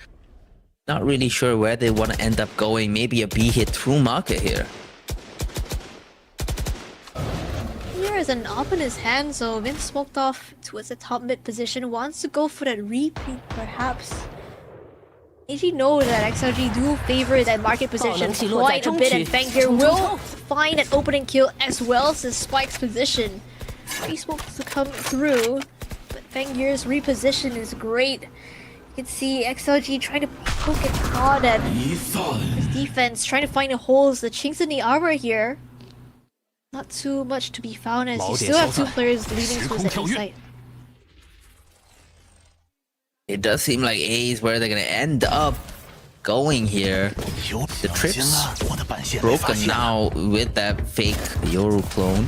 Not really sure where they want to end up going. Maybe a B hit through market here. There is an op in his hand, so Vince smoked off towards the top mid position. Wants to go for that repeat, perhaps. AG know that XLG do favor that market position quite a bit, and Fengir will find an opening kill as well as the Spike's position. He smokes to come through, but Fengir's reposition is great. You can see XLG trying to poke and prod at his defense, trying to find the holes, the chinks in the armor here. Not too much to be found as you still have 2 players leading towards the A site. It does seem like A is where they're gonna end up going here. The trips broken now with that fake Yoru clone.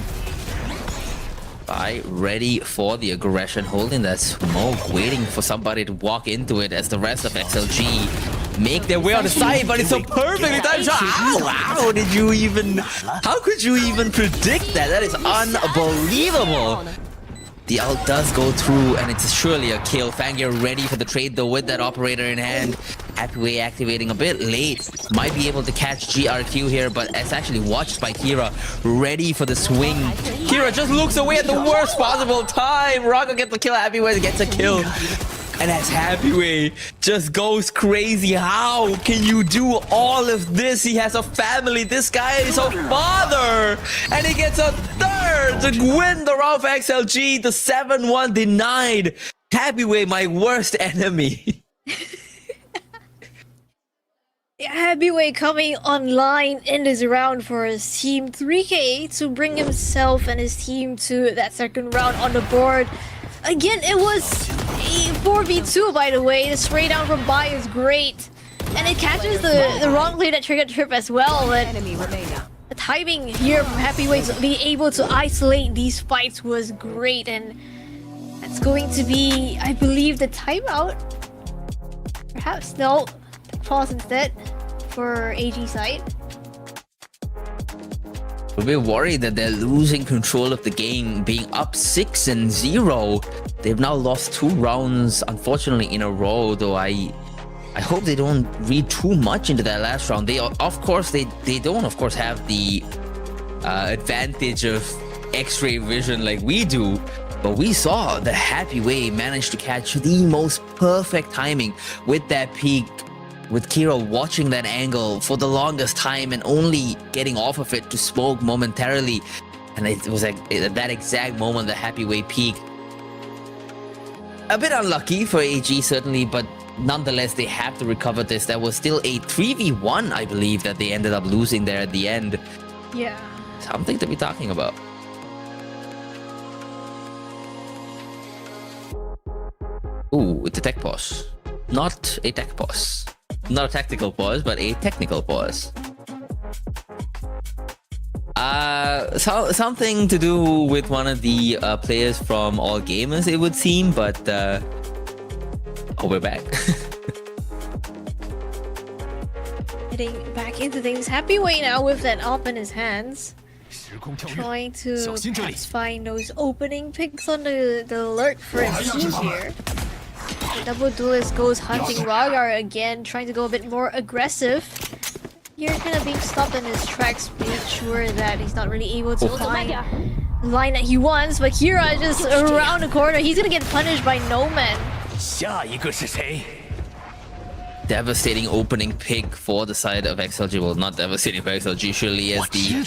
Ready for the aggression, holding that smoke, waiting for somebody to walk into it as the rest of XLG make their way on the side, but it's a perfectly timed shot. Ow, how did you even... How could you even predict that? That is unbelievable. The ult does go through, and it's surely a kill. Fangir ready for the trade, though, with that operator in hand. Happyway activating a bit late. Might be able to catch GRQ here, but it's actually watched by Kira. Ready for the swing. Kira just looks away at the worst possible time. Raga gets the kill. Happyway gets a kill. And as Happyway just goes crazy. How can you do all of this? He has a family. This guy is a father. And he gets a third to win the round for XLG. The 7-1 denied. Happyway, my worst enemy. Happyway coming online in this round for his team 3K to bring himself and his team to that second round on the board. Again, it was a 4v2, by the way. The spray down from Bai is great. And it catches the wrong play that triggered Trip as well. But the timing here from Happyway to be able to isolate these fights was great. And that's going to be, I believe, the timeout. Perhaps, no. Pause instead for AG side. We're a bit worried that they're losing control of the game, being up 6-0. They've now lost 2 rounds, unfortunately, in a row. Though I hope they don't read too much into that last round. They don't, of course, have the advantage of X-ray vision like we do. But we saw the Happyway manage to catch the most perfect timing with that peak. With Kira watching that angle for the longest time and only getting off of it to smoke momentarily. And it was like at that exact moment the Happyway peaked. A bit unlucky for AG certainly, but nonetheless they have to recover this. That was still a 3v1, I believe, that they ended up losing there at the end. Yeah. Something to be talking about. Ooh, it's a tech pause. Not a tech pause. Not a tactical pause, but a technical pause. Something to do with one of the players from All Gamers, it would seem, but oh, we're back. Heading back into things. Happyway now with that up in his hands. Trying to perhaps find those opening picks on the alert for his team here. The double duelist goes hunting Ragar again, trying to go a bit more aggressive. Here, kind of being stopped in his tracks, make sure that he's not really able to find the line that he wants. But Kira just around the corner, he's gonna get punished by Noman. Devastating opening pick for the side of XLG. Well, not devastating for XLG, surely, as the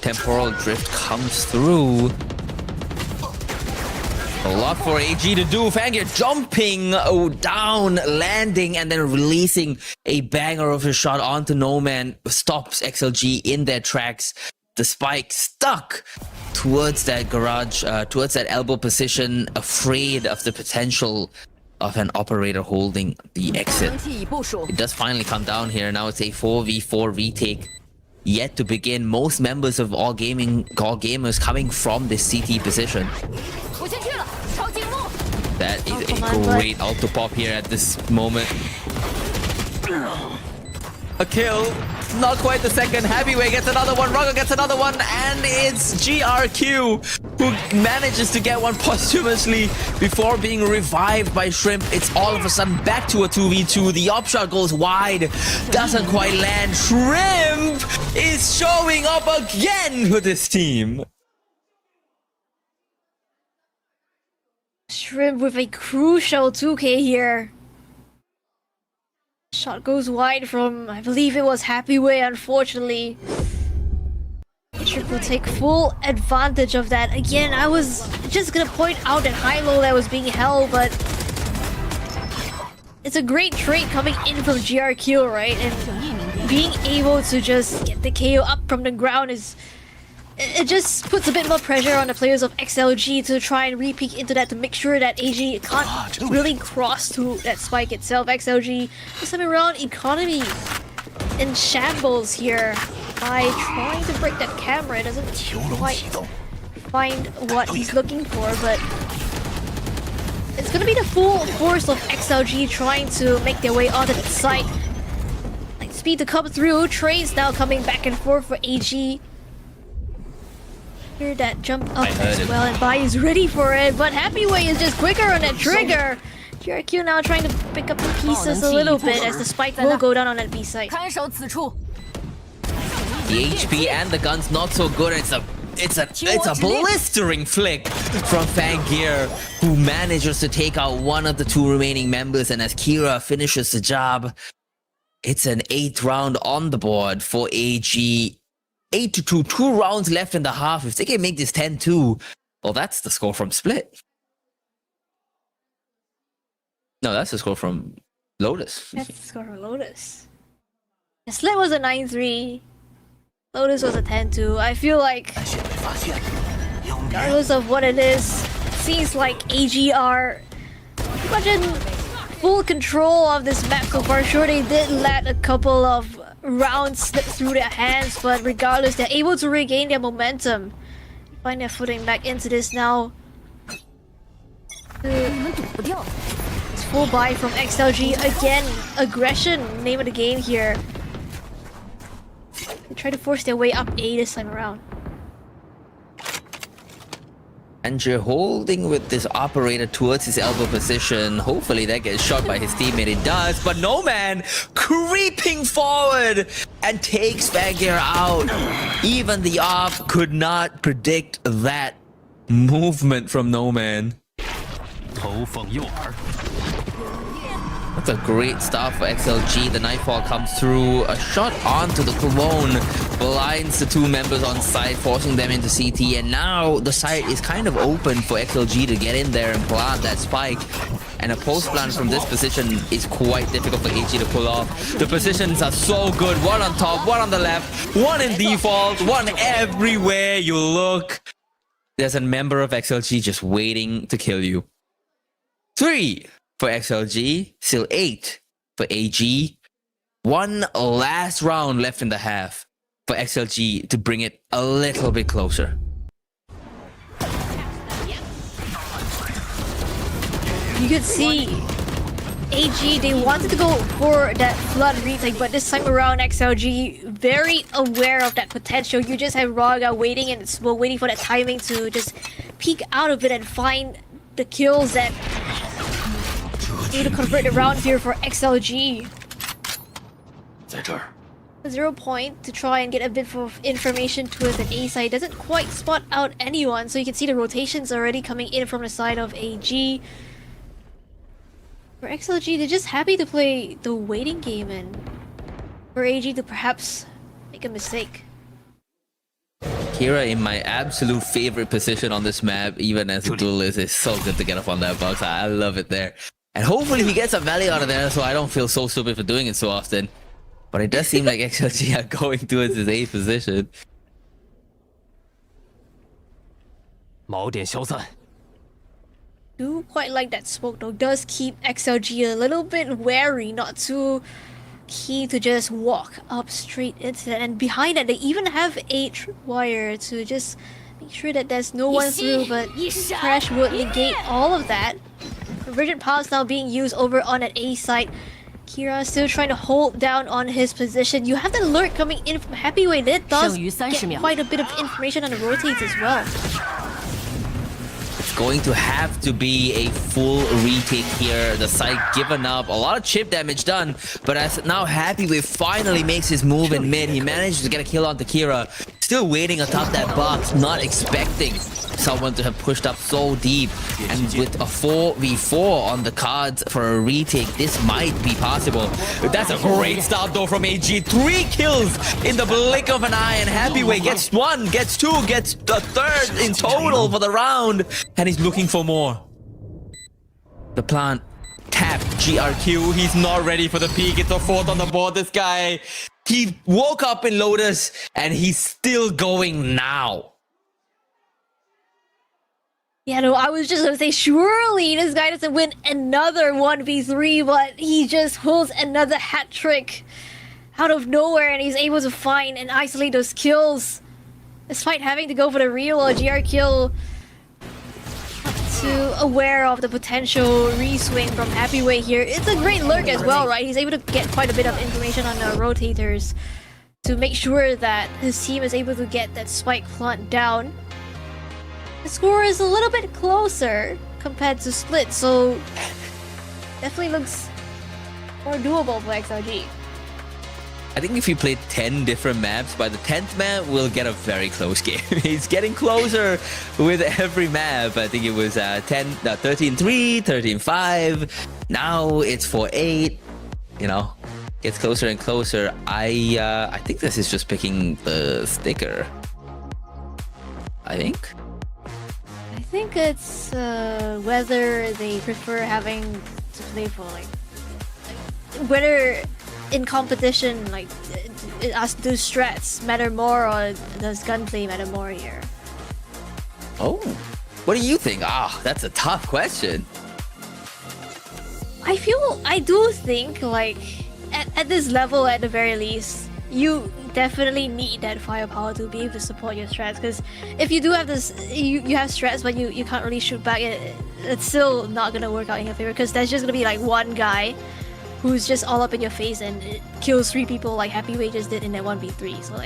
temporal drift comes through. A lot for AG to do. Fangir jumping down, landing, and then releasing a banger of a shot onto Noman. Stops XLG in their tracks. The spike stuck towards that garage, towards that elbow position, afraid of the potential of an operator holding the exit. It does finally come down here. Now it's a 4v4 retake. Yet to begin. Most members of All Gamers coming from this CT position. That is a great auto pop here at this moment. A kill. Not quite the second. Happyway gets another one. Raga gets another one. And it's GRQ who manages to get one posthumously before being revived by Shrimp. It's all of a sudden back to a 2v2. The up shot goes wide. Doesn't quite land. Shrimp is showing up again with this team. Shrimp with a crucial 2K here. Shot goes wide from, I believe it was Happyway, unfortunately. Shrimp will take full advantage of that. Again, I was just gonna point out that high-low that was being held, but it's a great trade coming in from GRQ, right? And being able to just get the KO up from the ground is... It just puts a bit more pressure on the players of XLG to try and re-peek into that to make sure that AG can't really cross to that spike itself. XLG this time around, economy in shambles here by trying to break that camera. It doesn't quite find what he's looking for, but it's gonna be the full force of XLG trying to make their way onto the site. Like speed to come through. Trace now coming back and forth for AG. Hear that jump up as well, and Bai is ready for it, but Happyway is just quicker on that trigger. GRQ now trying to pick up the pieces a little bit as the spike will go down on that B site.看守此处。 The HP and the gun's not so good. It's a blistering flick from Fangir, who manages to take out one of the two remaining members, and as Kira finishes the job, it's an 8th round on the board for AG. 8-2, 2 rounds left in the half. If they can make this 10-2, well, that's the score from Split. No, that's the score from Lotus. That's the score from Lotus. The Split was a 9-3. Lotus was a 10-2. I feel like, regardless of what it is, seems like AG are pretty much in full control of this map so far. Sure, they did let a couple of rounds slip through their hands, but regardless, they're able to regain their momentum. Find their footing back into this now. It's full buy from XLG. Again, aggression, name of the game here. They try to force their way up A this time around. And you're holding with this operator towards his elbow position. Hopefully that gets shot by his teammate. It does, but No Man creeping forward and takes Fangir out. Even the op could not predict that movement from No Man. That's a great start for XLG. The Nightfall comes through. A shot onto the clone blinds the two members on site, forcing them into CT. And now the site is kind of open for XLG to get in there and plant that spike. And a post plant from this position is quite difficult for AG to pull off. The positions are so good. One on top, one on the left, one in default, one everywhere you look. There's a member of XLG just waiting to kill you. 3 for XLG, still 8 for AG. One last round left in the half for XLG to bring it a little bit closer. You could see AG, they wanted to go for that flood retake, but this time around XLG very aware of that potential. You just have Raga waiting and smoke, waiting for that timing to just peek out of it and find the kills that need to convert the round here for XLG. 0 point to try and get a bit of information towards the A side. Doesn't quite spot out anyone, so you can see the rotations already coming in from the side of AG. For XLG, they're just happy to play the waiting game and for AG to perhaps make a mistake. Kira in my absolute favorite position on this map, even as a duelist. It's so good to get up on that box. I love it there. And hopefully he gets a value out of there so I don't feel so stupid for doing it so often. But it does seem like XLG are going towards his A position. Do quite like that smoke though. Does keep XLG a little bit wary, not too keen to just walk up straight into that. And behind that, they even have a wire to just make sure that there's no one through, but Crash would negate all of that. Convergent Powers now being used over on that A site. Kira still trying to hold down on his position. You have the alert coming in from Happyway. That does get quite a bit of information on the rotates as well. It's going to have to be a full retake here. The site given up. A lot of chip damage done. But as now Happyway finally makes his move in mid, he manages to get a kill onto Kira. Still waiting atop that box, not expecting someone to have pushed up so deep. And with a 4v4 on the cards for a retake, this might be possible. But that's a great start though from AG. 3 kills in the blink of an eye, and Happyway gets 1, gets 2, gets a 3rd in total for the round. And he's looking for more. The plant tapped GRQ. He's not ready for the peak. It's a 4th on the board. This guy, he woke up in Lotus and he's still going now. Yeah, no, I was just gonna say, surely this guy doesn't win another 1v3, but he just pulls another hat trick out of nowhere and he's able to find and isolate those kills. Despite having to go for the real or GR kill. Not to aware of the potential re-swing from Happyway here. It's a great lurk as well, right? He's able to get quite a bit of information on the rotators to make sure that his team is able to get that spike plant down. The score is a little bit closer compared to Split, so definitely looks more doable for XLG. I think if you play 10 different maps, by the 10th map, we'll get a very close game. It's getting closer with every map. I think it was 13-3, 13-5. Now it's 4-8. You know, gets closer and closer. I think this is just picking the sticker. I think it's whether they prefer having to play for whether in competition do strats matter more or does gunplay matter more here? Oh, what do you think? That's a tough question. I do think at this level at the very least, you definitely need that firepower to be able to support your strats, because if you do have this, you have strats but you can't really shoot back, it's still not gonna work out in your favor, because there's just gonna be one guy who's just all up in your face and it kills 3 people like Happyway just did in that 1v3. So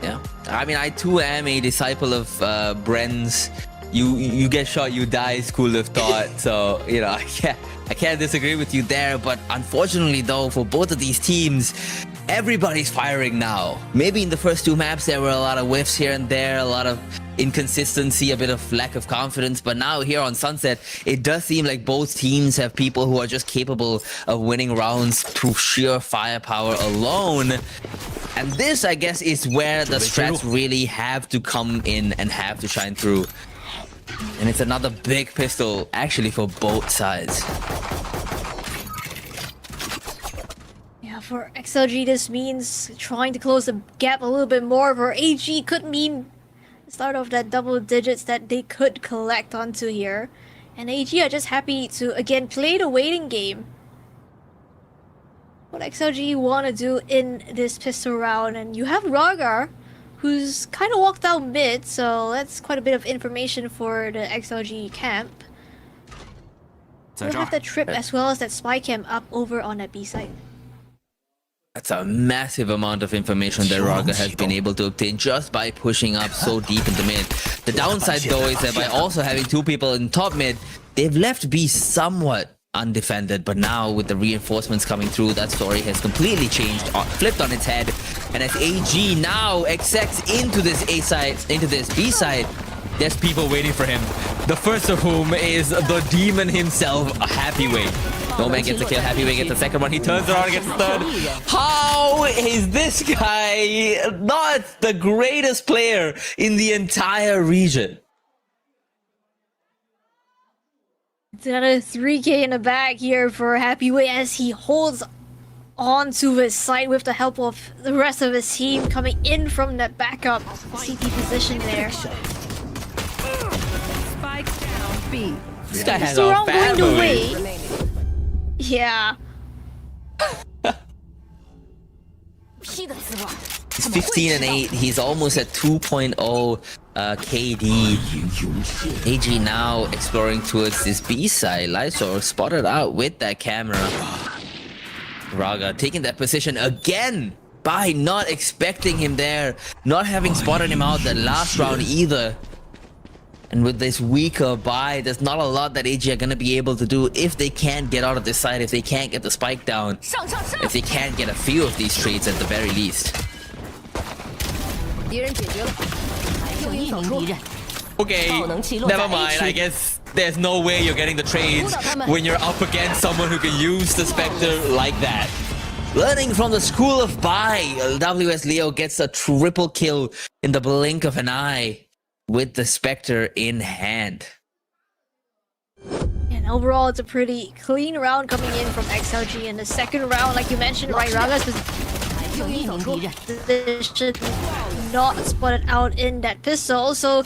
yeah, I mean, I too am a disciple of Bren's you get shot, you die school of thought. So, you know, I can't disagree with you there. But unfortunately though, for both of these teams, everybody's firing now. Maybe in the first 2 maps there were a lot of whiffs here and there, a lot of inconsistency, a bit of lack of confidence, but now here on Sunset, it does seem like both teams have people who are just capable of winning rounds through sheer firepower alone. And this, I guess, is where the strats really have to come in and have to shine through. And it's another big pistol, actually, for both sides. Yeah, for XLG, this means trying to close the gap a little bit more. For AG, could mean start of that double digits that they could collect onto here. And AG are just happy to again play the waiting game. What XLG want to do in this pistol round, and you have Raga, who's kind of walked out mid, so that's quite a bit of information for the XLG camp. We'll have the trip as well as that spy cam up over on that B side. That's a massive amount of information that Raga has been able to obtain just by pushing up so deep into mid. The downside though is that by also having 2 people in top mid, they've left B somewhat undefended, but now with the reinforcements coming through, that story has completely changed, flipped on its head. And as AG now execs into this A side, into this B side, there's people waiting for him. The first of whom is the demon himself, Happyway. No man gets a kill, Happyway gets the second one, he turns around and gets the third. How is this guy not the greatest player in the entire region? It's another 3k in the bag here for Happyway as he holds on to his side with the help of the rest of his team coming in from that backup CT position there. Spikes down B. This guy has so a family. Yeah. He's 15 and 8. He's almost at 2.0 KD. AG now exploring towards this B side. Lysor spotted out with that camera. Raga taking that position again by not expecting him there, not having spotted him out the last round either. And with this weaker buy, there's not a lot that AG are gonna be able to do if they can't get out of this side, if they can't get the spike down, if they can't get a few of these trades at the very least. Okay, never mind. I guess there's no way you're getting the trades when you're up against someone who can use the Spectre like that. Learning from the school of buy, WS Leo gets a triple kill in the blink of an eye with the Spectre in hand. And overall, it's a pretty clean round coming in from XLG in the second round. Like you mentioned, right, Raga's position not spotted out in that pistol. So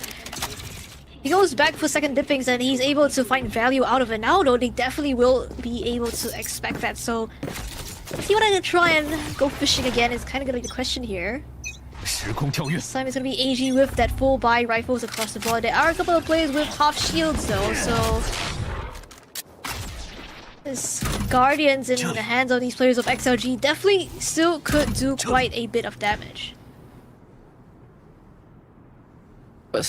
he goes back for second dippings and he's able to find value out of it. Now though, they definitely will be able to expect that. So if you wanted to try and go fishing again, it's kind of gonna be the question here. 时空跳跃。 This time it's gonna be AG with that full buy rifles across the board. There are a couple of players with half shields though, so this Guardians in the hands of these players of XLG definitely still could do quite a bit of damage. But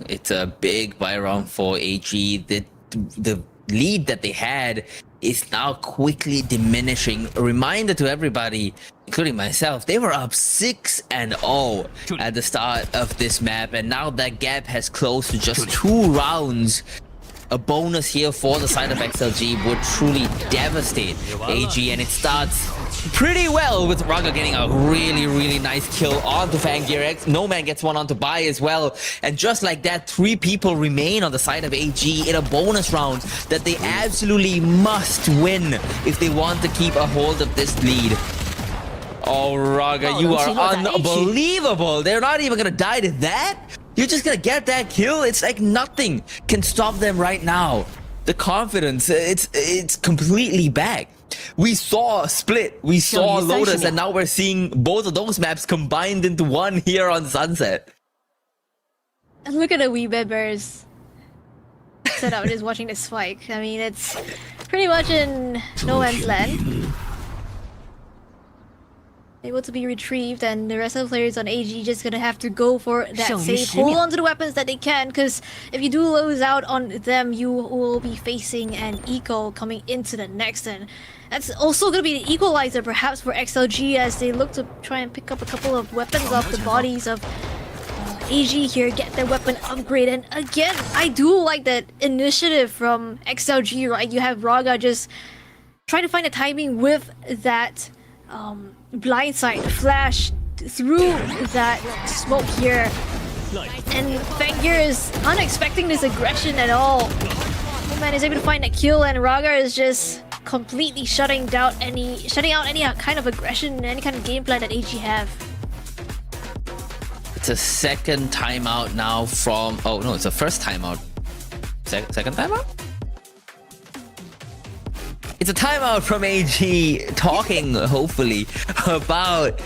it's a big buy round for AG. The lead that they had is now quickly diminishing. A reminder to everybody, including myself, they were up 6-0 at the start of this map, and now that gap has closed to just 2 rounds. A bonus here for the side of XLG would truly devastate AG, and it starts pretty well with Raga getting a really nice kill onto Fanggear X. No Man gets one onto Bai as well, and just like that, 3 people remain on the side of AG in a bonus round that they absolutely must win if they want to keep a hold of this lead. Oh, Raga, you are unbelievable. They're not even gonna die to that. You're just gonna get that kill. It's like nothing can stop them right now. The confidence, it's completely back. We saw Split, we saw Lotus, and now we're seeing both of those maps combined into one here on Sunset. And look at the wee bears set out just watching this spike. I mean, it's pretty much in no man's land. Able to be retrieved, and the rest of the players on AG just gonna have to go for that save. Hold on to the weapons that they can, because if you do lose out on them, you will be facing an eco coming into the next, and that's also gonna be the equalizer perhaps for XLG as they look to try and pick up a couple of weapons off the bodies of AG here, get their weapon upgrade. And again, I do like that initiative from XLG, right? You have Raga just trying to find a timing with that blindside flash through that smoke here, and Fanggear is unexpecting this aggression at all. Oh man is able to find a kill, and Raga is just completely shutting out any kind of aggression, any kind of game plan that AG have. It's a second timeout now from... Oh no, it's a first timeout. Second timeout? It's a timeout from AG talking, hopefully, about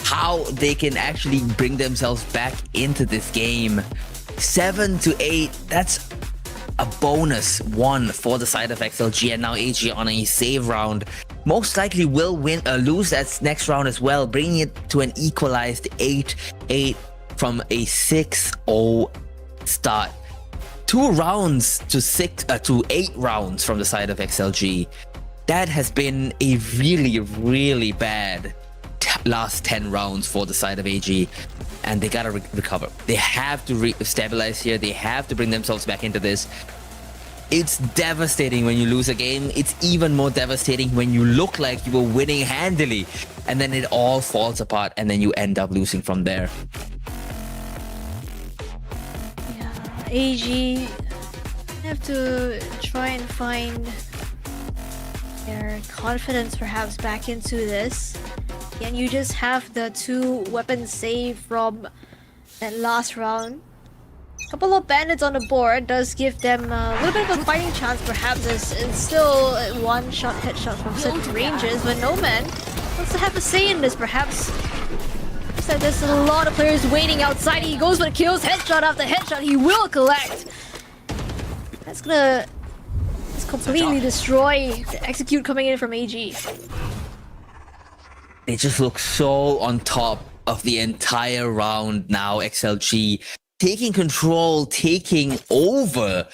how they can actually bring themselves back into this game. 7-8, that's a bonus 1 for the side of XLG, and now AG on a save round. Most likely will lose that next round as well, bringing it to an equalized 8-8 from a 6-0 start. 2 rounds to 8 rounds from the side of XLG. That has been a really bad last 10 rounds for the side of AG, and they gotta recover. They have to stabilize here. They have to bring themselves back into this. It's devastating when you lose a game. It's even more devastating when you look like you were winning handily, and then it all falls apart, and then you end up losing from there. Yeah, AG have to try and find their confidence perhaps back into this. And you just have the 2 weapons saved from that last round. A couple of bandits on the board does give them a little bit of a fighting chance perhaps, as it's still one-shot headshot from certain ranges, but No Man wants to have a say in this perhaps. So there's a lot of players waiting outside. He goes for the kills, headshot after headshot, he will collect. That's gonna completely destroy the execute coming in from AG. They just look so on top of the entire round now. XLG taking control, taking over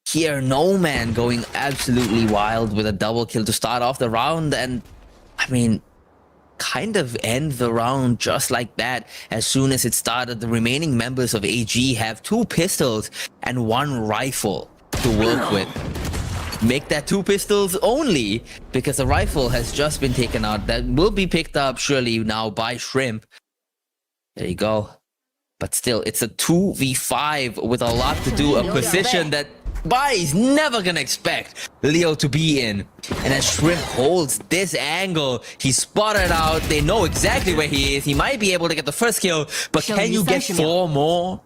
here. No Man going absolutely wild with a double kill to start off the round, and I mean, kind of end the round just like that. As soon as it started, the remaining members of AG have 2 pistols and 1 rifle to work with. Make that 2 pistols only, because the rifle has just been taken out. That will be picked up surely now by Shrimp. There you go. But still, it's a 2v5 with a lot to do, a position that Bai is never gonna expect Leo to be in. And as Shrimp holds this angle, he's spotted out. They know exactly where he is. He might be able to get the first kill, but can you get 4 more?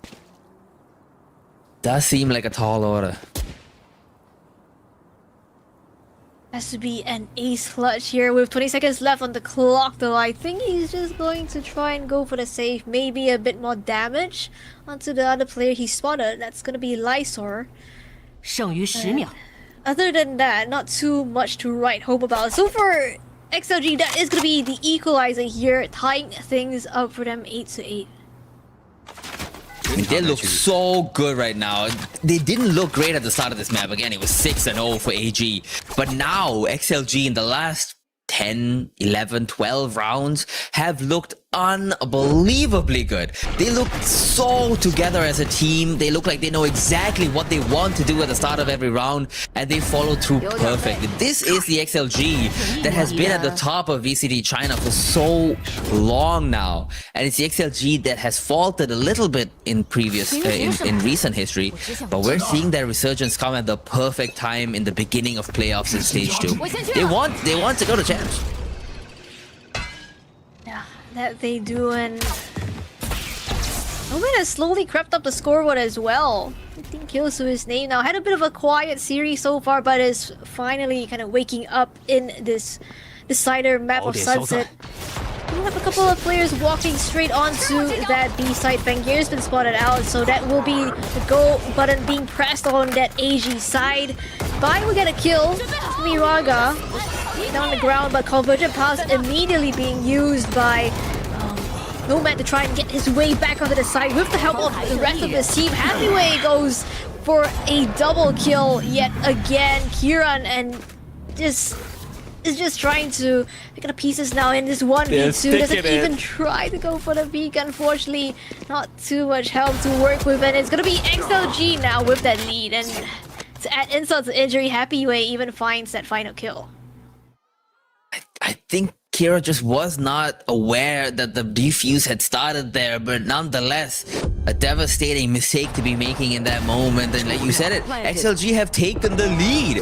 Does seem like a tall order. Has to be an ace clutch here with 20 seconds left on the clock, though. I think he's just going to try and go for the save. Maybe a bit more damage onto the other player he spotted. That's going to be Lysor. 剩余10秒。 Other than that, not too much to write home about. So for XLG, that is going to be the equalizer here, tying things up for them 8-8. I mean, they look so good right now. They didn't look great at the start of this map. Again, it was 6-0 for AG. But now, XLG in the last 10, 11, 12 rounds have looked unbelievably good. They look so together as a team. They look like they know exactly what they want to do at the start of every round, and they follow through perfectly. This is the XLG that has been at the top of VCT China for so long now, and it's the XLG that has faltered a little bit in previous in recent history, but we're seeing their resurgence come at the perfect time in the beginning of playoffs in stage 2. They want to go to champs. That they do, and Omen has slowly crept up the scoreboard as well. 15 kills to his name now. Had a bit of a quiet series so far, but is finally kind of waking up in this decider map of Sunset. We have a couple of players walking straight onto that B side. Fangir's been spotted out, so that will be the go button being pressed on that AG side. Bai will get a kill. Miraga down the ground, but Convergent Pass immediately being used by Nomad to try and get his way back onto the side with the help of the rest of his team. Happyway goes for a double kill yet again. Kieran and is just trying to pick up pieces now in this 1v2. Doesn't even try to go for the peak. Unfortunately, not too much help to work with, and it's gonna be XLG now with that lead. And to add insult to injury, Happyway even finds that final kill. I think Kira just was not aware that the defuse had started there, but nonetheless, a devastating mistake to be making in that moment. And like you said it, XLG have taken the lead.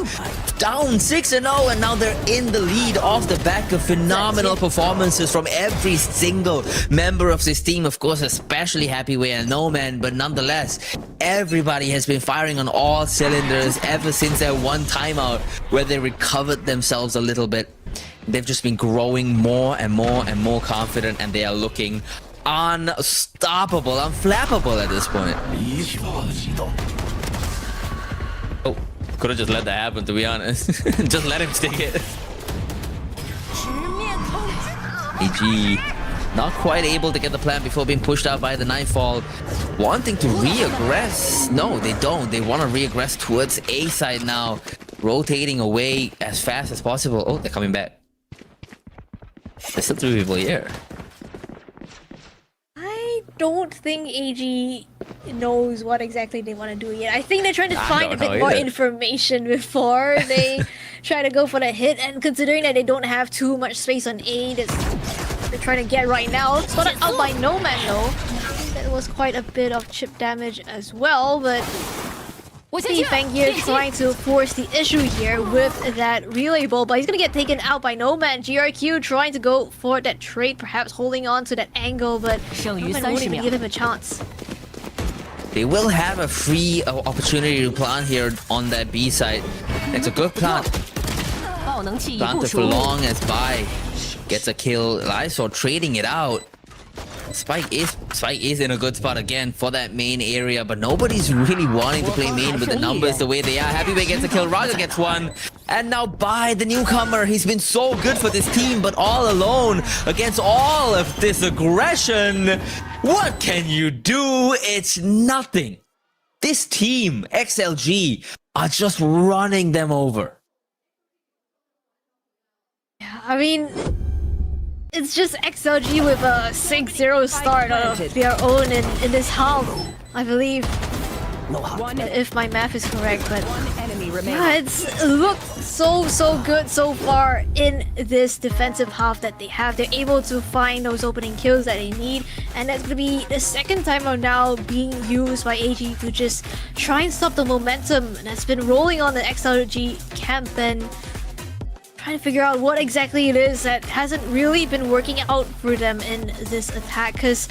Down 6-0, and now they're in the lead off the back of phenomenal performances from every single member of this team. Of course, especially Happyway and Nomad, but nonetheless, everybody has been firing on all cylinders ever since their one timeout where they recovered themselves a little bit. They've just been growing more and more and more confident, and they are looking unstoppable, unflappable at this point. Oh, could have just let that happen, to be honest. Just let him stick it. AG not quite able to get the plan before being pushed out by the Nightfall. Wanting to re-aggress. No, they don't. They want to re-aggress towards A side now. Rotating away as fast as possible. Oh, they're coming back. There's still 3 people here. I don't think AG knows what exactly they want to do yet. I think they're trying to find a bit more information before they try to go for the hit, and considering that they don't have too much space on A, they're trying to get right now. Spotted out by Nomad though. I think that was quite a bit of chip damage as well, but see Fangir trying to force the issue here with that relay ball, but he's gonna get taken out by Nomad. GRQ trying to go for that trade, perhaps holding on to that angle, but Nomad won't even give him a chance. They will have a free opportunity to plant here on that B side. It's a good plant. Planted for long as Bai gets a kill. Lysor trading it out. Spike is in a good spot again for that main area, but nobody's really wanting to play main with the numbers the way they are. Happyway gets a kill, Raga gets one, and now Bai, the newcomer, he's been so good for this team, but all alone against all of this aggression. What can you do? It's nothing. This team, XLG, are just running them over. Yeah, I mean, it's just XLG with a 6-0 start of their own in this half, I believe. If my math is correct, but yeah, it's looked so good so far in this defensive half that they have. They're able to find those opening kills that they need, and that's gonna be the second time around now being used by AG to just try and stop the momentum that's been rolling on the XLG camp, and trying to figure out what exactly it is that hasn't really been working out for them in this attack. Because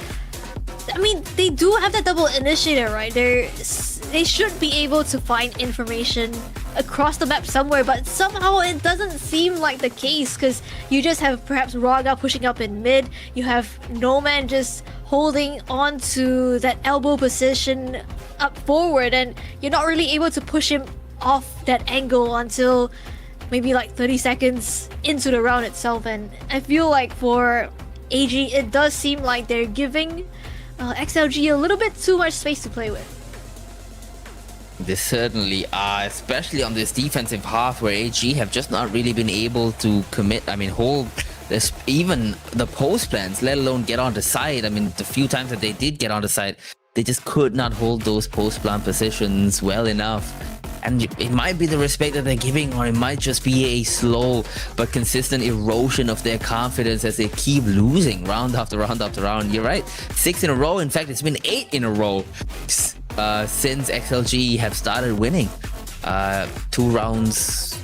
I mean, they do have that double initiator, right? They should be able to find information across the map somewhere, but somehow it doesn't seem like the case because you just have perhaps Raga pushing up in mid, you have Noman just holding on to that elbow position up forward, and you're not really able to push him off that angle until maybe like 30 seconds into the round itself. And I feel like for AG, it does seem like they're giving XLG a little bit too much space to play with. They certainly are, especially on this defensive half where AG have just not really been able to commit. I mean, hold this, even the post plans, let alone get on the side. I mean, the few times that they did get on the side, they just could not hold those post plan positions well enough. And it might be the respect that they're giving, or it might just be a slow but consistent erosion of their confidence as they keep losing round after round after round. You're right, 6 in a row. In fact, it's been 8 in a row since XLG have started winning. 2 rounds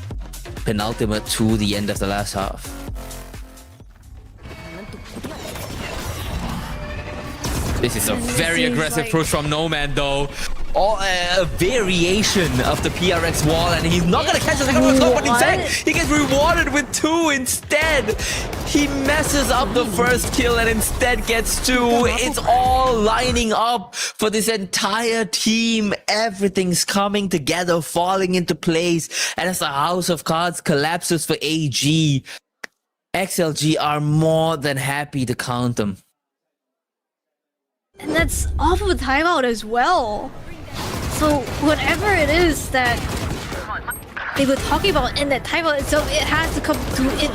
penultimate to the end of the last half. This is a very aggressive push from Noman though. A variation of the PRX wall, and he's not gonna catch the second one, but in fact, he gets rewarded with 2 instead. He messes up the first kill and instead gets 2. It's all lining up for this entire team. Everything's coming together, falling into place, and as the house of cards collapses for AG, XLG are more than happy to count them. And that's off of a timeout as well. So whatever it is that they were talking about in that timeout itself, it has to come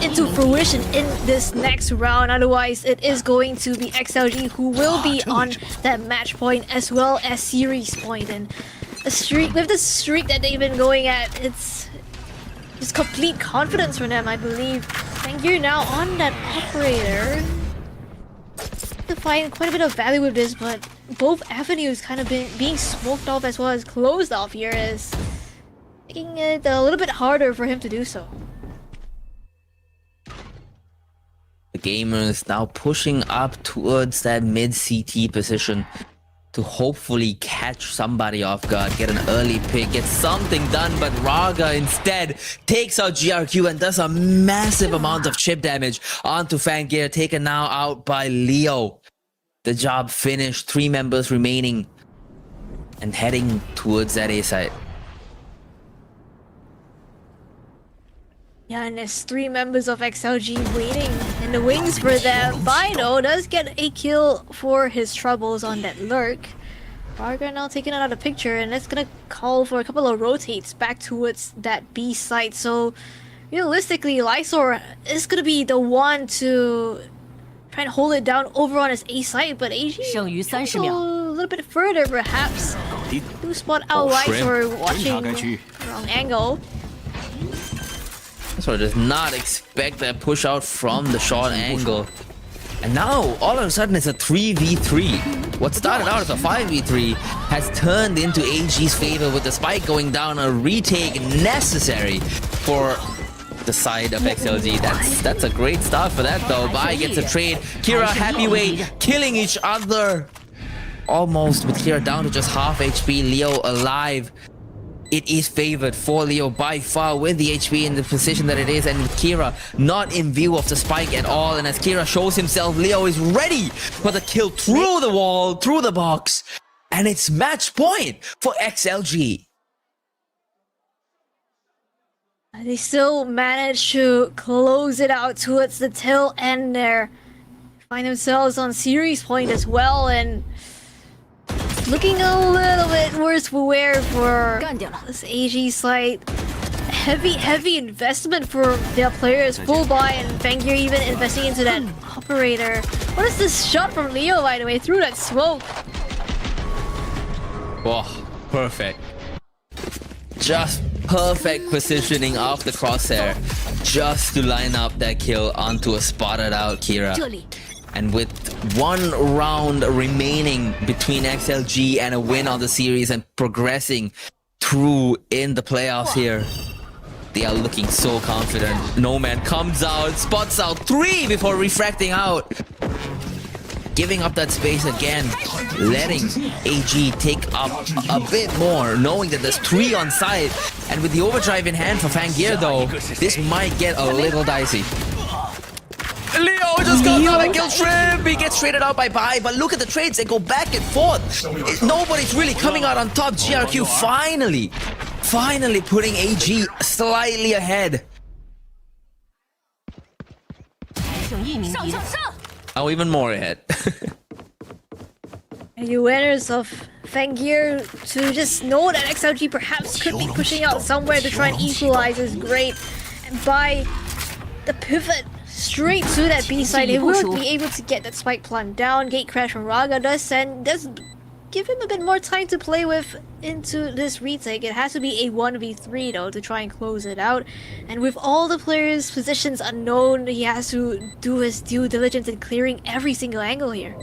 into fruition in this next round. Otherwise, it is going to be XLG who will be on that match point as well as series point. And a streak, with the streak that they've been going at, it's just complete confidence for them, I believe. And you're now on that operator. To find quite a bit of value with this, but both avenues kind of being smoked off as well as closed off here is making it a little bit harder for him to do so. The gamers now pushing up towards that mid CT position to hopefully catch somebody off guard, get an early pick, get something done, but Raga instead takes out GRQ and does a massive amount of chip damage onto Fangir, taken now out by Leo. The job finished, 3 members remaining and heading towards that A site. Yeah, and there's 3 members of XLG waiting in the wings for them. Bino does get a kill for his troubles on that lurk. Raga now taking it out of the picture, and that's gonna call for a couple of rotates back towards that B site. So realistically, Lysor is gonna be the one to try and hold it down over on his A site, but AG a little bit further perhaps. Do spot out Lysor watching the wrong angle. So does not expect that push out from the short angle. And now, all of a sudden, it's a 3v3. What started out as a 5v3 has turned into AG's favor with the spike going down, a retake necessary for the side of XLG. That's a great start for that though. Bai gets a trade. Kira happy way, killing each other. Almost with Kira down to just half HP. Leo alive. It is favored for Leo by far with the HP in the position that it is, and with Kira not in view of the spike at all. And as Kira shows himself, Leo is ready for the kill through the wall, through the box, and it's match point for XLG. They still manage to close it out towards the tail end there. Find themselves on series point as well, and looking a little bit worse for wear for this AG site. Heavy investment for their players. Full buy, and Fangir even investing into that operator. What is this shot from Leo, by the way, through that smoke? Oh, perfect. Just perfect positioning of the crosshair just to line up that kill onto a spotted out Kira. And with 1 round remaining between XLG and a win on the series and progressing through in the playoffs here, they are looking so confident. Noman comes out, spots out 3 before refracting out. Giving up that space again, letting AG take up a bit more, knowing that there's 3 on site. And with the overdrive in hand for Fangir though, this might get a little dicey. Leo just got out and kills Shrimp. He gets traded out by Bai, but look at the trades. They go back and forth. Nobody's really coming out on top. GRQ finally putting AG slightly ahead. Oh, even more ahead. And you winners of Fangir to just know that XLG perhaps could be pushing out somewhere to try and equalize is great. And by the pivot straight to that B side, they will be able to get that spike plant down. Gate crash from Raga does give him a bit more time to play with into this retake. It has to be a 1v3 though to try and close it out. And with all the players' positions unknown, he has to do his due diligence in clearing every single angle here.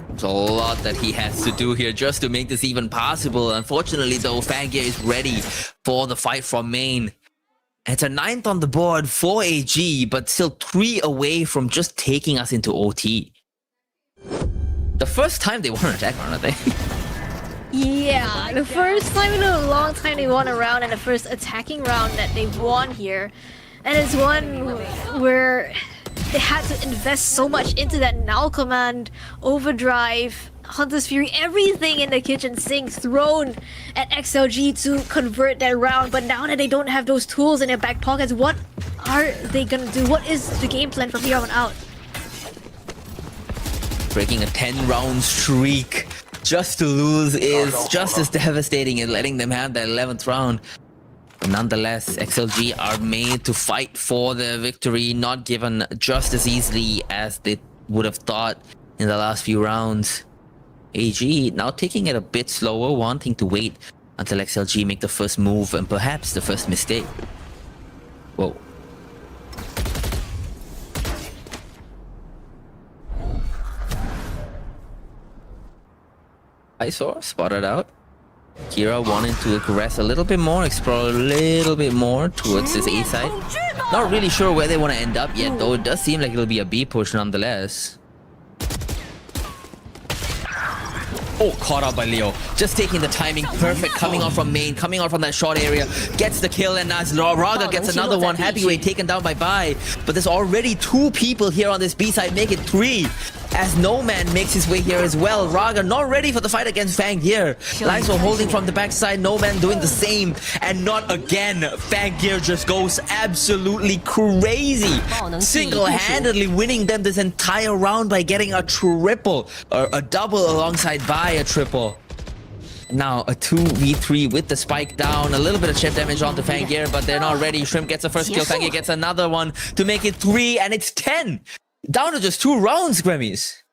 There's a lot that he has to do here just to make this even possible. Unfortunately though, Fangir is ready for the fight from main. It's a 9th on the board for AG, but still 3 away from just taking us into OT. The first time they won an attack round, I think. Yeah, the first time in a long time they won a round, and the first attacking round that they won here. And it's one where they had to invest so much into that null command, overdrive, Hunter's Fury, everything in the kitchen sink thrown at XLG to convert that round. But now that they don't have those tools in their back pockets, what are they gonna do? What is the game plan from here on out? Breaking a 10-round streak just to lose is just as devastating as letting them have that 11th round. But nonetheless, XLG are made to fight for their victory, not given just as easily as they would have thought in the last few rounds. AG now taking it a bit slower, wanting to wait until XLG make the first move and perhaps the first mistake. Whoa. I saw, spotted out. Kira wanting to aggress a little bit more, explore a little bit more towards this A side. Not really sure where they want to end up yet though. It does seem like it'll be a B push nonetheless. Oh, caught out by Leo. Just taking the timing perfect, coming on from main, coming on from that short area. Gets the kill, and as Raga gets another one. Happyway taken down by Bai. But there's already 2 people here on this B side, make it 3. As No Man makes his way here as well. Raga not ready for the fight against Fangir. Lyso holding from the backside, No Man doing the same. And not again. Fangir just goes absolutely crazy. Single-handedly winning them this entire round by getting a triple. Or a double alongside Bai, a triple. Now a 2v3 with the spike down. A little bit of chip damage onto Fangir, but they're not ready. Shrimp gets the first kill. Fangir gets another one to make it 3, and it's 10. Down to just 2 rounds, Grammys.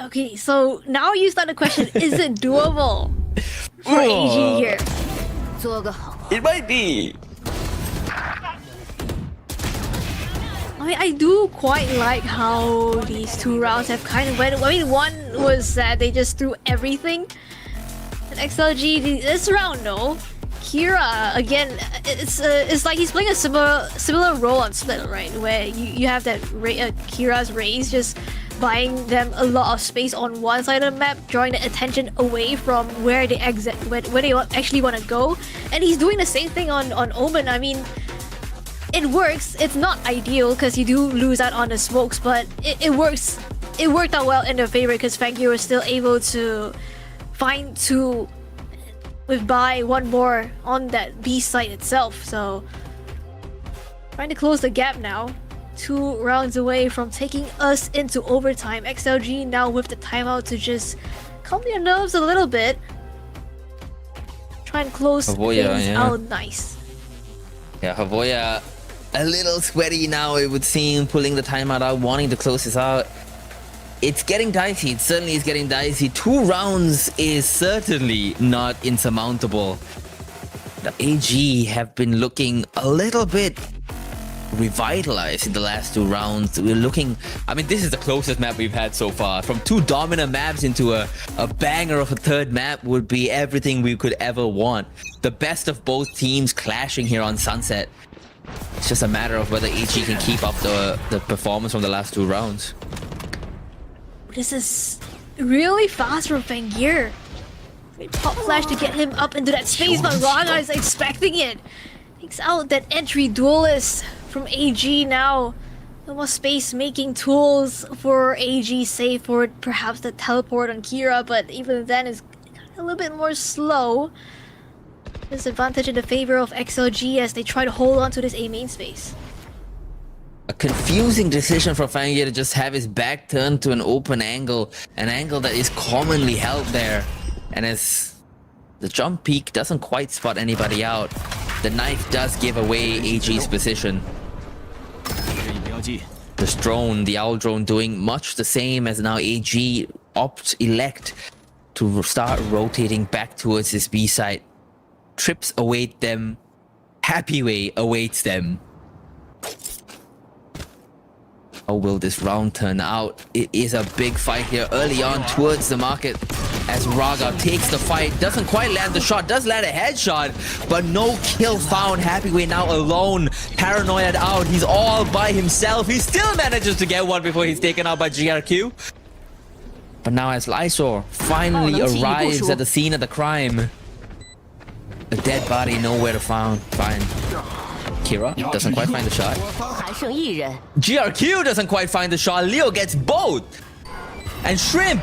Okay, so now you start the question, is it doable for AG here? It might be. I mean, I do quite like how these 2 rounds have kind of went. I mean, one was that they just threw everything. And XLG, this round though, Kira, again, it's like he's playing a similar role on Split, right? Where you have that Kira's Raze just buying them a lot of space on one side of the map, drawing the attention away from where they where they actually want to go. And he's doing the same thing on Omen. I mean, it works. It's not ideal because you do lose out on the smokes, but it works. It worked out well in their favor because Fangir was still able to find 2 with Bai, 1 more on that B site itself. So trying to close the gap now. 2 rounds away from taking us into overtime. XLG now with the timeout to just calm their nerves a little bit. Try and close things out nice. Yeah, Havoya a little sweaty now, it would seem, pulling the timeout out, wanting to close this out. It's getting dicey. It certainly is getting dicey. 2 rounds is certainly not insurmountable. The AG have been looking a little bit revitalized in the last 2 rounds. We're looking... I mean, this is the closest map we've had so far. From 2 dominant maps into a banger of a 3rd map would be everything we could ever want. The best of both teams clashing here on Sunset. It's just a matter of whether AG can keep up the performance from the last 2 rounds. This is really fast from Fangir. Pop flash to get him up into that space, but Raga is expecting it. Takes out that entry duelist from AG now. No more space making tools for AG, save for perhaps the teleport on Kira, but even then is a little bit more slow. Disadvantage in the favor of XLG as they try to hold on to this A main space. A confusing decision for Fangia to just have his back turned to an open angle, an angle that is commonly held there. And as the jump peak doesn't quite spot anybody out, the knife does give away AG's position. This drone, the owl drone, doing much the same as now AG elect to start rotating back towards this B site. Trips await them, Happy Way awaits them. How will this round turn out? It is a big fight here early on towards the market as Raga takes the fight. Doesn't quite land the shot, does land a headshot, but no kill found. Happy Way now alone, paranoid out. He's all by himself. He still manages to get one before he's taken out by GRQ. But now as Lysor finally arrives at the scene of the crime, a dead body nowhere to find. Kira doesn't quite find the shot. GRQ doesn't quite find the shot. Leo gets both. And Shrimp,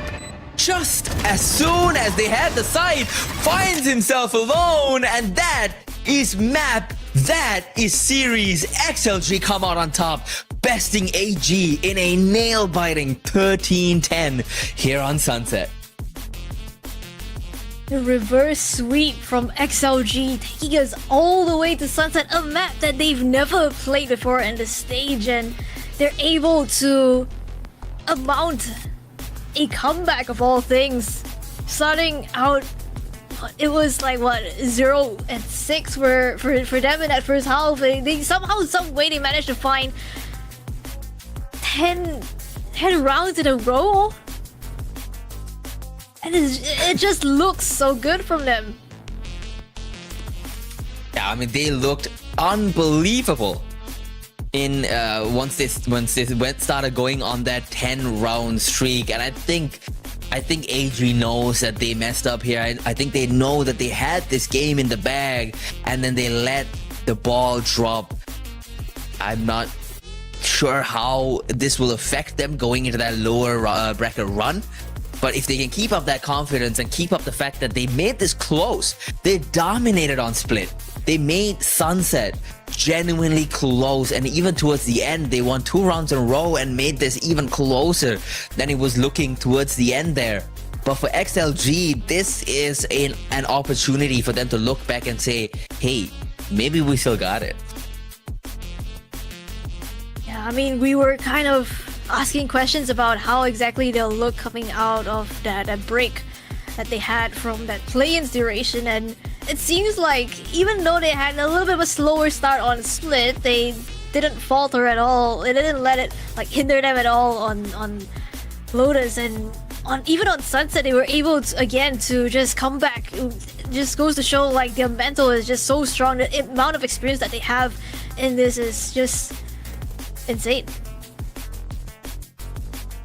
just as soon as they had the sight, finds himself alone. And that is map. That is series. XLG come out on top, besting AG in a nail-biting 13-10 here on Sunset. The reverse sweep from XLG taking us all the way to Sunset, a map that they've never played before in the stage, and they're able to mount a comeback of all things. Starting out, it was like what, 0-6 for them in that first half. They somehow, some way, they managed to find 10 rounds in a row. And it just looks so good from them. Yeah, I mean, they looked unbelievable in once they started going on that 10-round streak. And I think AG knows that they messed up here. I think they know that they had this game in the bag, and then they let the ball drop. I'm not sure how this will affect them going into that lower bracket run. But if they can keep up that confidence and keep up the fact that they made this close, they dominated on split. They made Sunset genuinely close, and even towards the end, they won 2 rounds in a row and made this even closer than it was looking towards the end there. But for XLG, this is an opportunity for them to look back and say, hey, maybe we still got it. Yeah, I mean, we were kind of asking questions about how exactly they'll look coming out of that break that they had from that play-in's duration, and it seems like even though they had a little bit of a slower start on split, they didn't falter at all. It didn't let it like hinder them at all on Lotus, and even on Sunset they were able to again to just come back. It just goes to show like their mental is just so strong. The amount of experience that they have in this is just insane.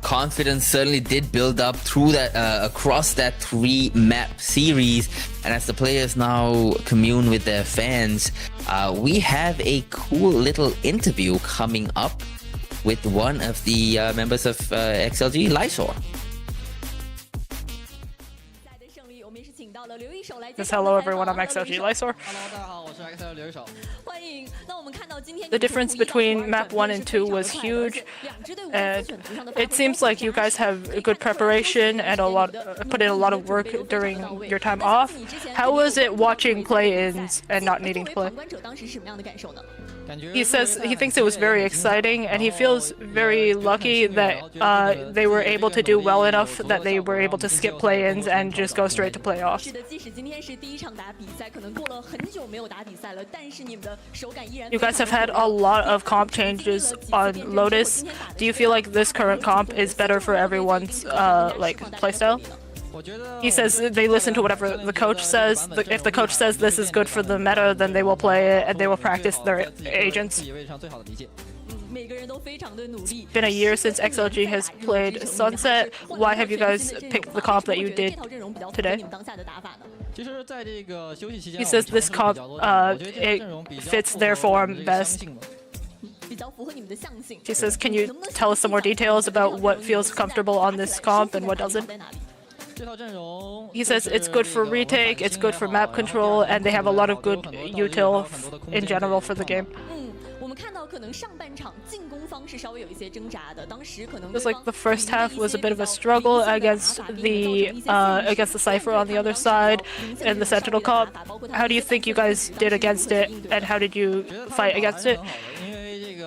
Confidence certainly did build up through that across that 3-map series, and as the players now commune with their fans, we have a cool little interview coming up with one of the members of XLG, Lysor. Just hello everyone, I'm XLG Lysor. The difference between map 1 and 2 was huge, and it seems like you guys have a good preparation and put in a lot of work during your time off. How was it watching play-ins and not needing to play? He says he thinks it was very exciting, and he feels very lucky that they were able to do well enough that they were able to skip play-ins and just go straight to playoffs. You guys have had a lot of comp changes on Lotus. Do you feel like this current comp is better for everyone's like playstyle? He says they listen to whatever the coach says. If the coach says this is good for the meta, then they will play it and they will practice their agents. been a year since XLG has played Sunset. Why have you guys picked the comp that you did today? He says this comp it fits their form best. He says, can you tell us some more details about what feels comfortable on this comp and what doesn't? He says it's good for retake, it's good for map control, and they have a lot of good util in general for the game. It's like the first half was a bit of a struggle against the Cypher on the other side and the Sentinel comp. How do you think you guys did against it, and how did you fight against it?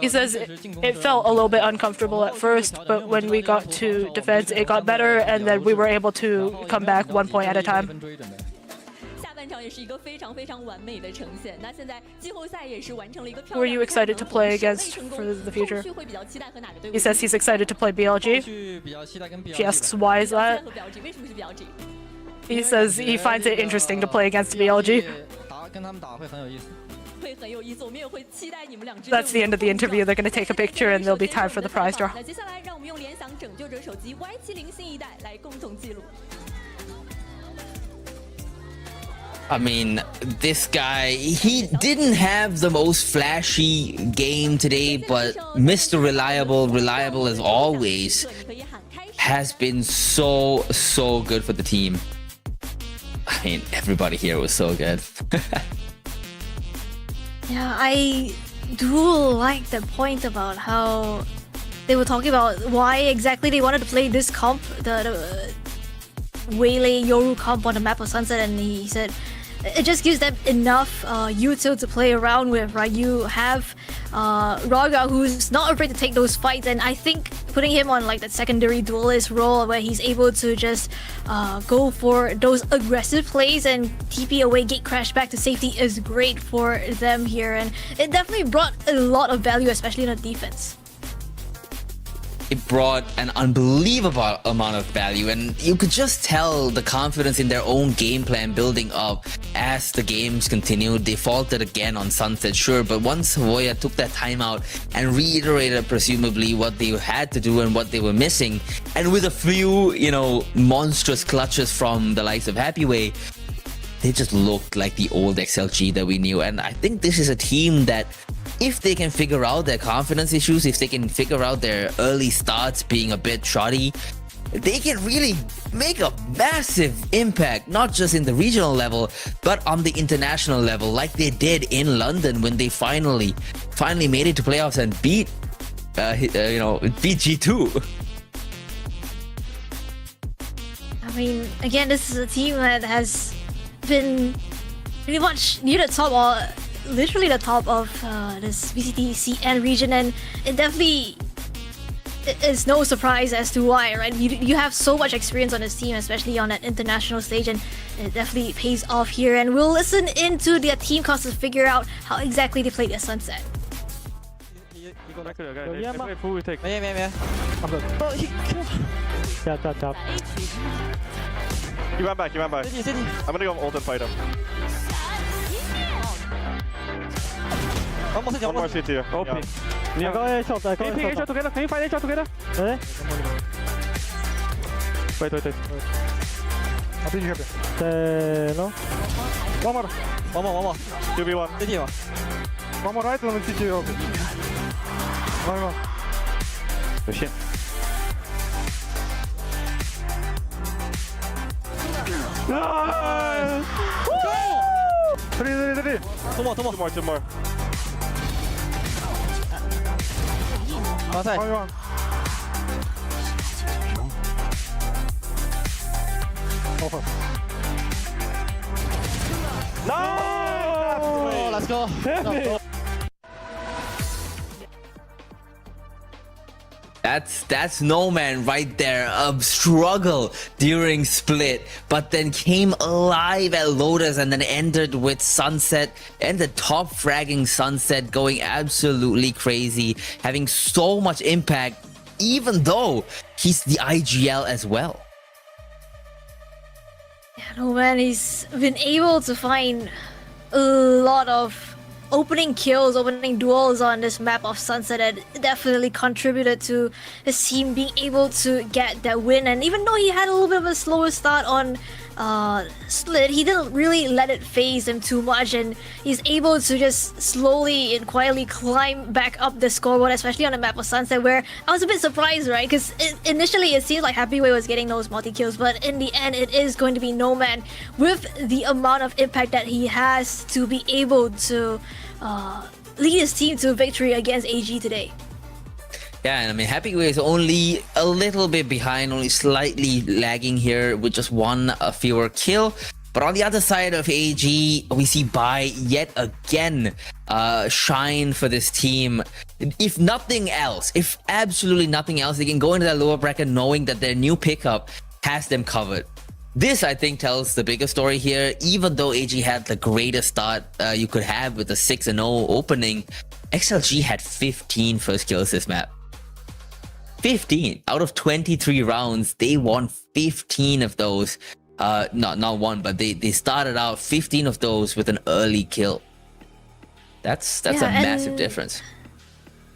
He says it felt a little bit uncomfortable at first, but when we got to defense, it got better, and then we were able to come back 1 point at a time. Who are you excited to play against for the future? He says he's excited to play BLG. She asks why is that? He says he finds it interesting to play against BLG. That's the end of the interview. They're going to take a picture and there'll be time for the prize draw. I mean, this guy, he didn't have the most flashy game today, but Mr. Reliable as always, has been so good for the team. I mean, everybody here was so good. Yeah, I do like the point about how they were talking about why exactly they wanted to play this comp, the Waylay Yoru comp on the map of Sunset, and he said it just gives them enough util to play around with, right? You have Raga, who's not afraid to take those fights, and I think putting him on like that secondary duelist role where he's able to just go for those aggressive plays and TP away, gate crash back to safety is great for them here, and it definitely brought a lot of value, especially in the defense. It brought an unbelievable amount of value, and you could just tell the confidence in their own game plan building up as the games continued. They faltered again on Sunset, sure, but once Savoya took that time out and reiterated presumably what they had to do and what they were missing, and with a few, you know, monstrous clutches from the likes of Happyway, they just looked like the old XLG that we knew. And I think this is a team that, if they can figure out their confidence issues, if they can figure out their early starts being a bit shoddy, they can really make a massive impact, not just in the regional level, but on the international level, like they did in London when they finally made it to playoffs and beat G2. I mean, again, this is a team that has been pretty much near the top, or literally the top of this VCT CN region, and it definitely is no surprise as to why, right? You have so much experience on this team, especially on an international stage, and it definitely pays off here. And we'll listen into their team costs to figure out how exactly they played their Sunset. You went back. I'm gonna go ult and fight him. One more CT here. OP. I got a shot. Can you shot together? Can you fight a shot together? Wait. I think you have it. No? One more. 2v1. One more right, one more CT. Okay. One. Oh shit. No! Three. Two more. Outside. No! Let's go. That's No Man right there. A struggle during split, but then came alive at Lotus and then ended with Sunset, ended top fragging Sunset, going absolutely crazy, having so much impact, even though he's the IGL as well. Yeah, No Man, he's been able to find a lot of opening kills, opening duels on this map of Sunset that definitely contributed to his team being able to get that win. And even though he had a little bit of a slower start on Slit, he didn't really let it phase him too much, and he's able to just slowly and quietly climb back up the scoreboard, especially on the map of Sunset, where I was a bit surprised, right? Because initially it seemed like Happyway was getting those multi-kills, but in the end it is going to be Nomad with the amount of impact that he has to be able to lead his team to victory against AG today. Yeah, and I mean, Happyway is only a little bit behind, only slightly lagging here with just one fewer kill. But on the other side of AG, we see Bai yet again shine for this team. If nothing else, if absolutely nothing else, they can go into that lower bracket knowing that their new pickup has them covered. This, I think, tells the bigger story here. Even though AG had the greatest start you could have with the 6-0 opening, XLG had 15 first kills this map. 15 out of 23 rounds, they won 15 of those. Not one, but they started out 15 of those with an early kill. That's a massive difference.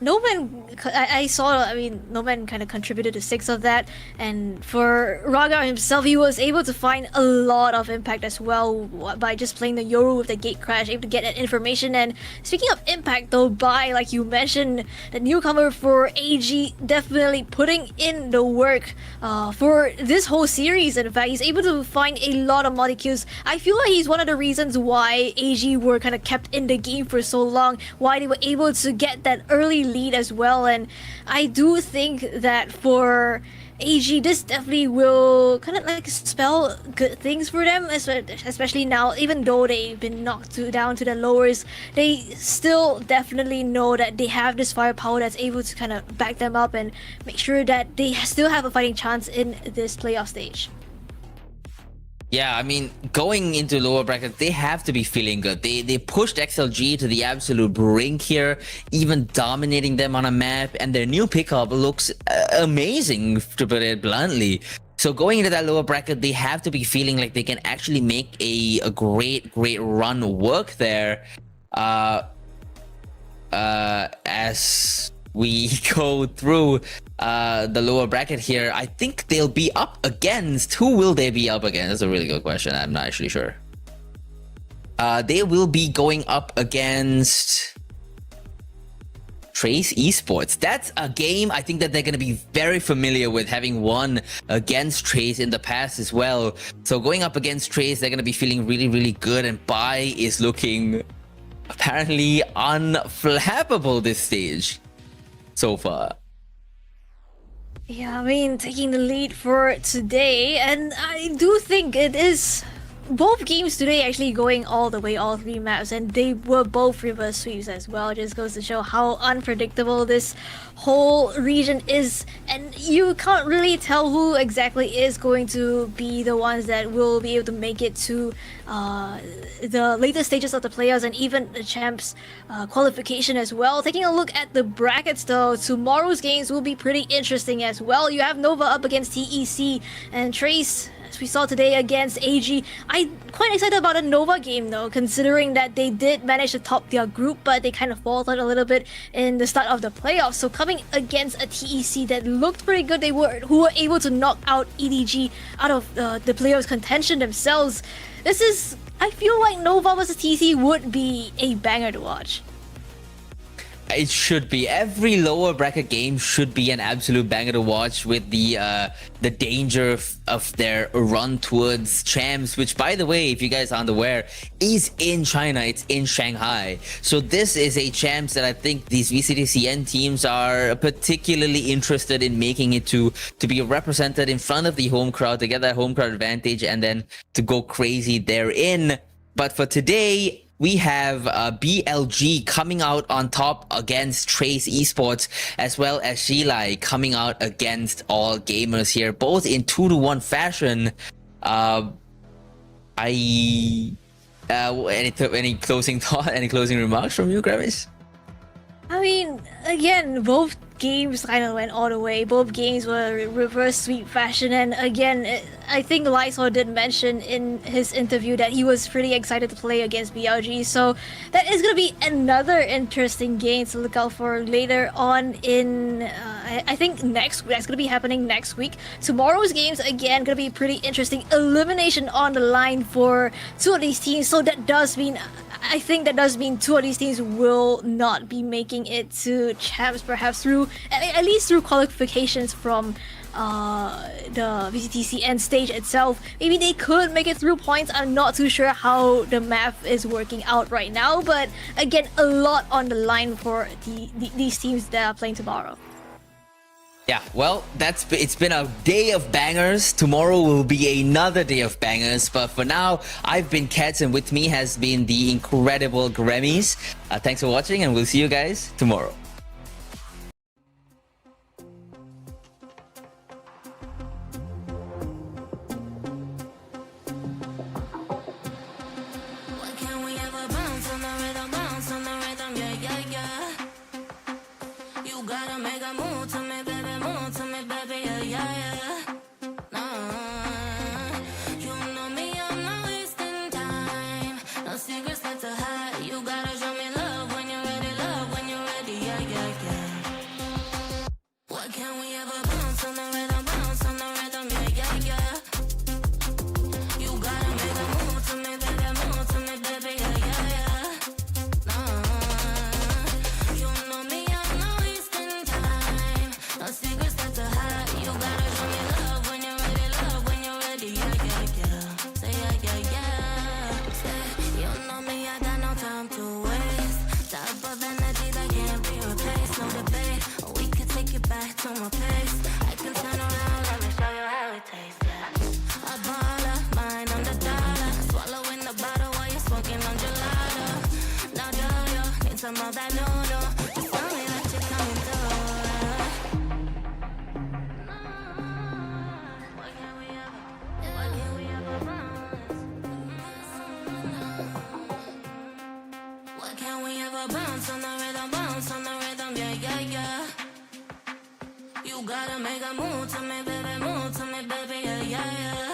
Noman, I saw, I mean, Noman kind of contributed to 6 of that, and for Raga himself, he was able to find a lot of impact as well by just playing the Yoru with the gate crash, able to get that information. And speaking of impact though, Bai, like you mentioned, the newcomer for AG, definitely putting in the work for this whole series. In fact, he's able to find a lot of multi-kills. I feel like he's one of the reasons why AG were kind of kept in the game for so long, why they were able to get that early lead as well. And I do think that for AG, this definitely will kind of like spell good things for them, especially now. Even though they've been knocked down to the lowers, they still definitely know that they have this firepower that's able to kind of back them up and make sure that they still have a fighting chance in this playoff stage. Yeah, I mean, going into lower brackets, they have to be feeling good. They pushed XLG to the absolute brink here, even dominating them on a map, and their new pickup looks amazing, to put it bluntly. So going into that lower bracket, they have to be feeling like they can actually make a great run work there. As we go through the lower bracket here, I think they'll be up against... Who will they be up against? That's a really good question. I'm not actually sure. They will be going up against Trace Esports. That's a game I think that they're going to be very familiar with, having won against Trace in the past as well. So going up against Trace, they're going to be feeling really good, and Bai is looking apparently unflappable this stage so far. Yeah, I mean, taking the lead for today, and I do think it is both games today actually going all the way, all 3 maps, and they were both reverse sweeps as well. It just goes to show how unpredictable this whole region is, and you can't really tell who exactly is going to be the ones that will be able to make it to the later stages of the playoffs and even the champs qualification as well. Taking a look at the brackets though, tomorrow's games will be pretty interesting as well. You have Nova up against TEC, and Trace, as we saw today, against AG. I'm quite excited about a Nova game though, considering that they did manage to top their group, but they kind of faltered a little bit in the start of the playoffs. So coming against a TEC that looked pretty good, who were able to knock out EDG out of the playoffs contention themselves. This is, I feel like Nova vs TEC would be a banger to watch. It should be. Every lower bracket game should be an absolute banger to watch, with the danger of their run towards champs, which, by the way, if you guys aren't aware, is in China. It's in Shanghai. So this is a champs that I think these VCTCN teams are particularly interested in making it to be represented in front of the home crowd, to get that home crowd advantage, and then to go crazy therein. But for today, we have BLG coming out on top against Trace Esports, as well as Shilai coming out against All Gamers here, both in 2-1 fashion. Any closing thought, any closing remarks from you, Gravis? I mean, again, both games kind of went all the way. Both games were reverse sweep fashion, and again, I think Lysol did mention in his interview that he was pretty excited to play against BLG. So that is gonna be another interesting game to look out for later on in. I think that's gonna be happening next week. Tomorrow's games again gonna be pretty interesting. Elimination on the line for two of these teams. So that does mean. I think that does mean two of these teams will not be making it to champs, perhaps through at least through qualifications from the VCTC end stage itself. Maybe they could make it through points. I'm not too sure how the math is working out right now, but again, a lot on the line for these teams that are playing tomorrow. Yeah, well, it's been a day of bangers. Tomorrow will be another day of bangers. But for now, I've been Kets, and with me has been the incredible Grammys. Thanks for watching, and we'll see you guys tomorrow. You gotta make a move to me, baby, move to me, baby, yeah, yeah, yeah.